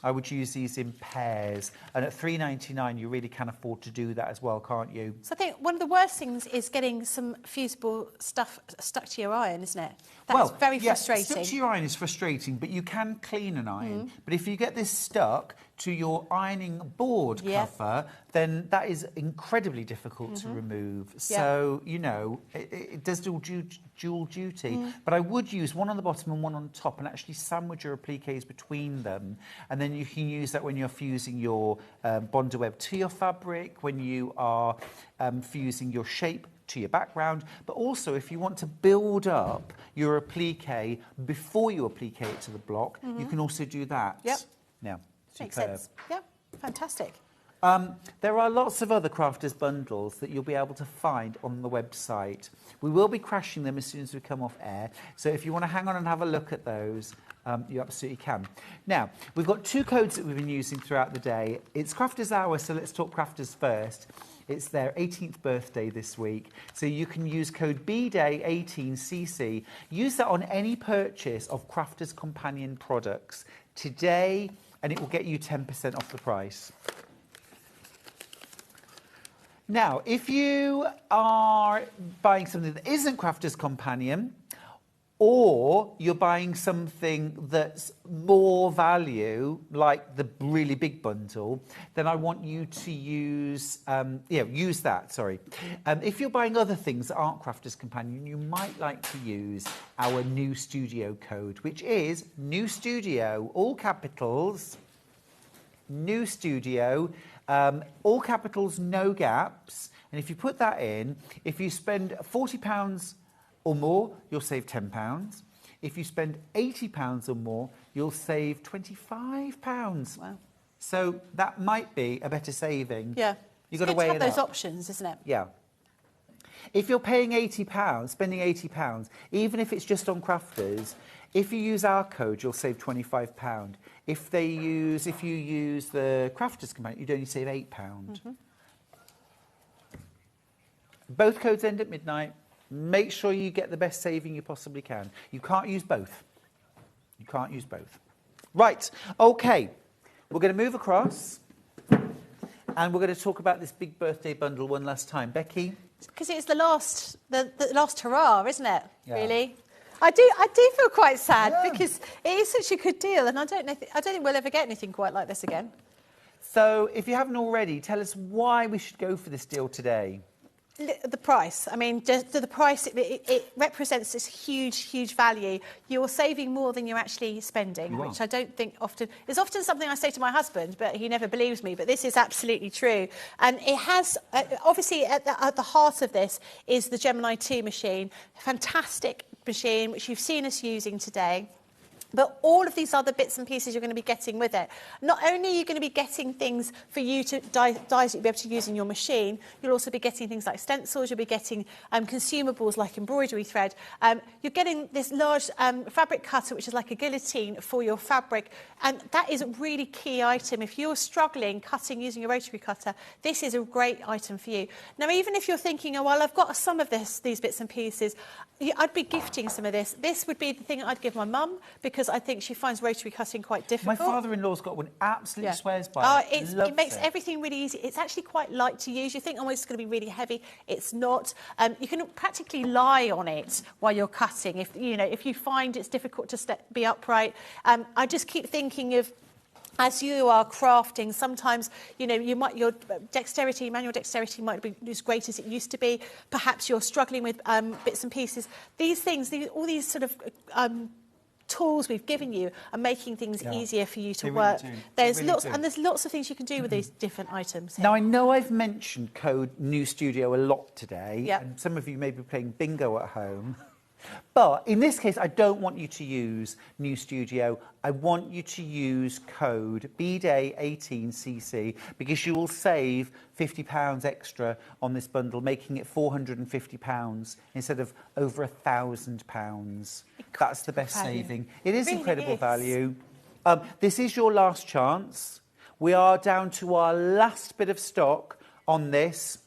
I would use these in pairs, and at $3.99 you really can afford to do that as well, can't you? So I think one of the worst things is getting some fusible stuff stuck to your iron, isn't it? That's very frustrating. Stuck to your iron is frustrating, but you can clean an iron. But if you get this stuck to your ironing board cover, then that is incredibly difficult to remove. So, you know, it does do dual duty. But I would use one on the bottom and one on top, and actually sandwich your appliques between them. And then you can use that when you're fusing your Bonder web to your fabric, when you are fusing your shape to your background, but also if you want to build up your applique before you applique it to the block, you can also do that. Yep. Now, Makes superb. sense. Yeah, fantastic. There are lots of other crafters bundles that you'll be able to find on the website. We will be crashing them as soon as we come off air. So if you want to hang on and have a look at those, you absolutely can. Now, we've got 2 codes that we've been using throughout the day. It's Crafters Hour, so let's talk crafters first. It's their 18th birthday this week. So you can use code BDAY18CC. Use that on any purchase of Crafters Companion products today, and it will get you 10% off the price. Now, if you are buying something that isn't Crafters Companion, or you're buying something that's more value, like the really big bundle, then I want you to use, use that, sorry. If you're buying other things that aren't Crafters Companion, you might like to use our New Studio code, which is New Studio, all capitals, New Studio, all capitals, no gaps. And if you put that in, if you spend £40 or more, you'll save £10. If you spend £80 or more, you'll save £25. Wow. So that might be a better saving. Yeah. You've got to It's weigh good to it have those up. options, isn't it? Yeah. If you're paying £80, spending £80, even if it's just on Crafters, if you use our code, you'll save £25. If you use the Crafters Companion, you'd only save £8. Both codes end at midnight. Make sure you get the best saving you possibly can. You can't use both. You can't use both. Right, okay. We're going to move across and we're going to talk about this big birthday bundle one last time. Becky? Because it's the last hurrah, isn't it? Yeah. Really? I do feel quite sad because it is such a good deal, and I don't think we'll ever get anything quite like this again. So, if you haven't already, tell us why we should go for this deal today. The price. I mean, just the price, it represents this huge value. You're saving more than you're actually spending, which I don't think often is often something I say to my husband, but he never believes me. But this is absolutely true. And it has, obviously, at the heart of this is the Gemini 2 machine, a fantastic machine, which you've seen us using today. But all of these other bits and pieces you're going to be getting with it. Not only are you going to be getting things for you to dyes that you'll be able to use in your machine, you'll also be getting things like stencils, you'll be getting consumables like embroidery thread. You're getting this large fabric cutter, which is like a guillotine for your fabric. And that is a really key item. If you're struggling cutting using a rotary cutter, this is a great item for you. Now, even if you're thinking, oh, well, I've got some of these bits and pieces, I'd be gifting some of this. This would be the thing I'd give my mum, because I think she finds rotary cutting quite difficult. My father-in-law's got one, absolutely swears by it. It makes everything really easy. It's actually quite light to use. You think, oh, it's going to be really heavy. It's not. You can practically lie on it while you're cutting. If you find it's difficult to be upright, I just keep thinking of, as you are crafting, sometimes, your manual dexterity might be as great as it used to be. Perhaps you're struggling with bits and pieces. These things, all these sort of tools we've given you are making things easier for you to work. There's lots of things you can do with these different items here. Now, I know I've mentioned code New Studio a lot today, and some of you may be playing bingo at home. But in this case, I don't want you to use New Studio. I want you to use code BDAY18CC, because you will save £50 extra on this bundle, making it £450 instead of over £1,000. That's the best saving. It is incredible value. This is your last chance. We are down to our last bit of stock on this.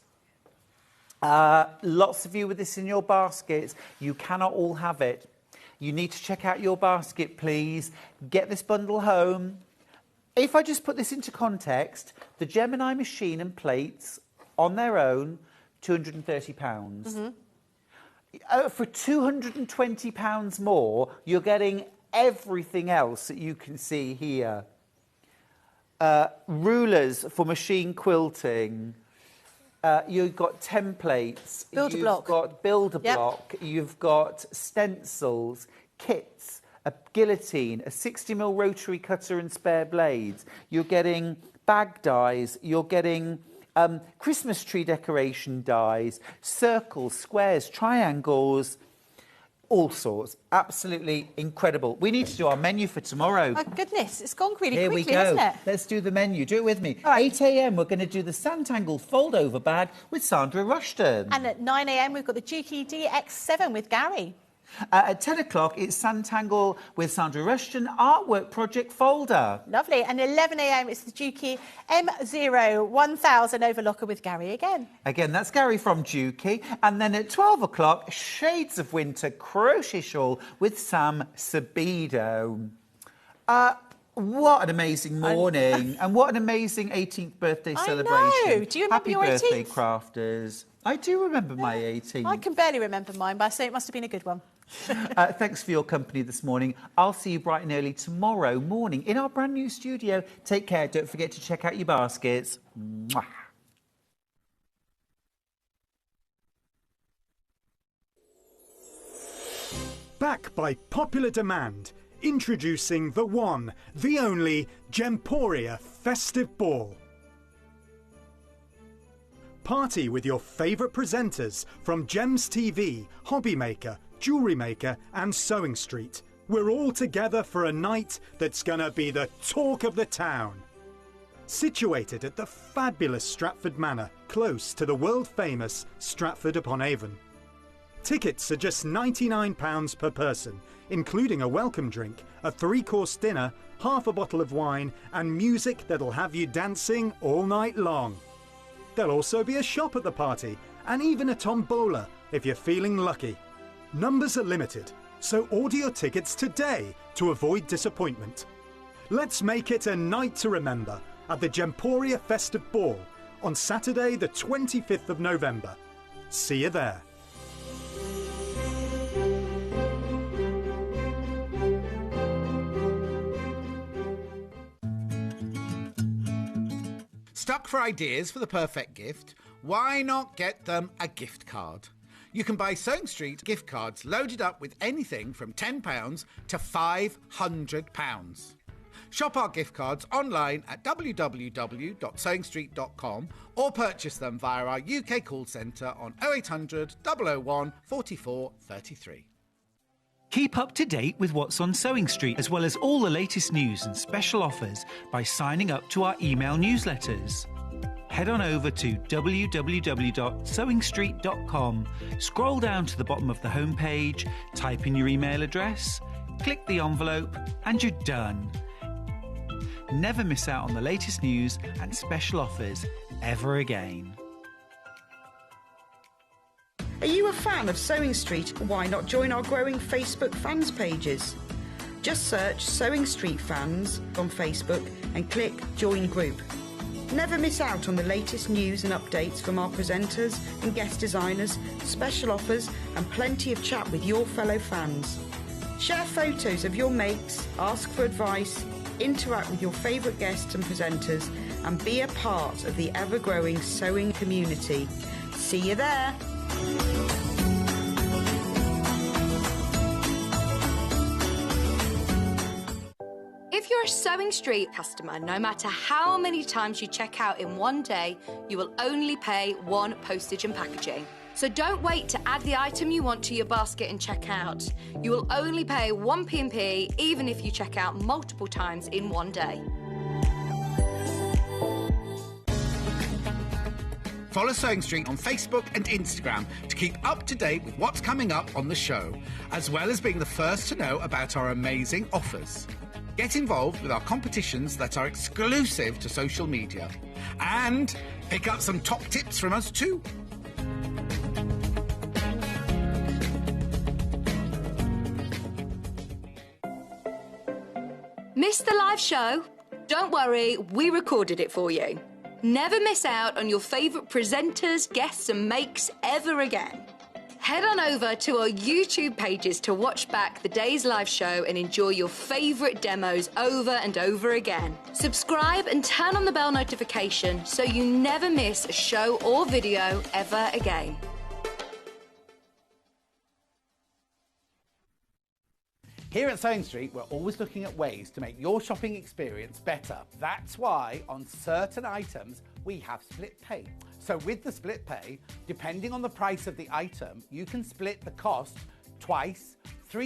Lots of you with this in your baskets. You cannot all have it. You need to check out your basket, please. Get this bundle home. If I just put this into context, the Gemini machine and plates on their own, £230. For £220 more, you're getting everything else that you can see here. Rulers for machine quilting. You've got templates, you've got build-a-block, you've got stencils, kits, a guillotine, a 60mm rotary cutter and spare blades. You're getting bag dies, you're getting Christmas tree decoration dies, circles, squares, triangles, all sorts. Absolutely incredible. We need to do our menu for tomorrow. Oh, goodness, it's gone really Here quickly, we go. hasn't it? Let's do the menu. Do it with me. All right. 8 a.m. we're going to do the Santangle fold-over bag with Sandra Rushton. And at 9 a.m, we've got the Juki DX7 with Gary. At 10 o'clock, it's Santangle with Sandra Rushton artwork project folder. Lovely. And 11 a.m, it's the Juki M01000 overlocker with Gary again. Again, that's Gary from Juki. And then at 12 o'clock, Shades of Winter crochet shawl with Sam Sabido. What an amazing morning. And what an amazing 18th birthday celebration. I know. Do you remember your 18th? Happy birthday, crafters. I do remember my 18th. I can barely remember mine, but I say it must have been a good one. Thanks for your company this morning. I'll see you bright and early tomorrow morning in our brand new studio. Take care. Don't forget to check out your baskets. Mwah. Back by popular demand, introducing the one, the only Gemporia Festive Ball. Party with your favourite presenters from Gems TV, Hobby Maker, Jewellery Maker and Sewing Street. We're all together for a night that's gonna be the talk of the town. Situated at the fabulous Stratford Manor, close to the world-famous Stratford-upon-Avon. Tickets are just £99 per person, including a welcome drink, a 3-course dinner, half a bottle of wine and music that'll have you dancing all night long. There'll also be a shop at the party and even a tombola if you're feeling lucky. Numbers are limited, so order your tickets today to avoid disappointment. Let's make it a night to remember at the Gemporia Festive Ball on Saturday the 25th of November. See you there. Stuck for ideas for the perfect gift? Why not get them a gift card? You can buy Sewing Street gift cards loaded up with anything from £10 to £500. Shop our gift cards online at www.sewingstreet.com or purchase them via our UK call centre on 0800 001 44 33. Keep up to date with what's on Sewing Street, as well as all the latest news and special offers by signing up to our email newsletters. Head on over to www.sewingstreet.com, scroll down to the bottom of the homepage, type in your email address, click the envelope, and you're done. Never miss out on the latest news and special offers ever again. Are you a fan of Sewing Street? Why not join our growing Facebook fans pages? Just search Sewing Street Fans on Facebook and click Join Group. Never miss out on the latest news and updates from our presenters and guest designers, special offers and plenty of chat with your fellow fans. Share photos of your makes, ask for advice, interact with your favourite guests and presenters and be a part of the ever-growing sewing community. See you there! If you're a Sewing Street customer, no matter how many times you check out in one day, you will only pay one postage and packaging. So don't wait to add the item you want to your basket and check out. You will only pay one P&P even if you check out multiple times in one day. Follow Sewing Street on Facebook and Instagram to keep up to date with what's coming up on the show, as well as being the first to know about our amazing offers. Get involved with our competitions that are exclusive to social media. And pick up some top tips from us too. Missed the live show? Don't worry, we recorded it for you. Never miss out on your favourite presenters, guests and makes ever again. Head on over to our YouTube pages to watch back the day's live show and enjoy your favourite demos over and over again. Subscribe and turn on the bell notification so you never miss a show or video ever again. Here at Sewing Street, we're always looking at ways to make your shopping experience better. That's why on certain items, we have split pay. So with the split pay, depending on the price of the item, you can split the cost twice, 3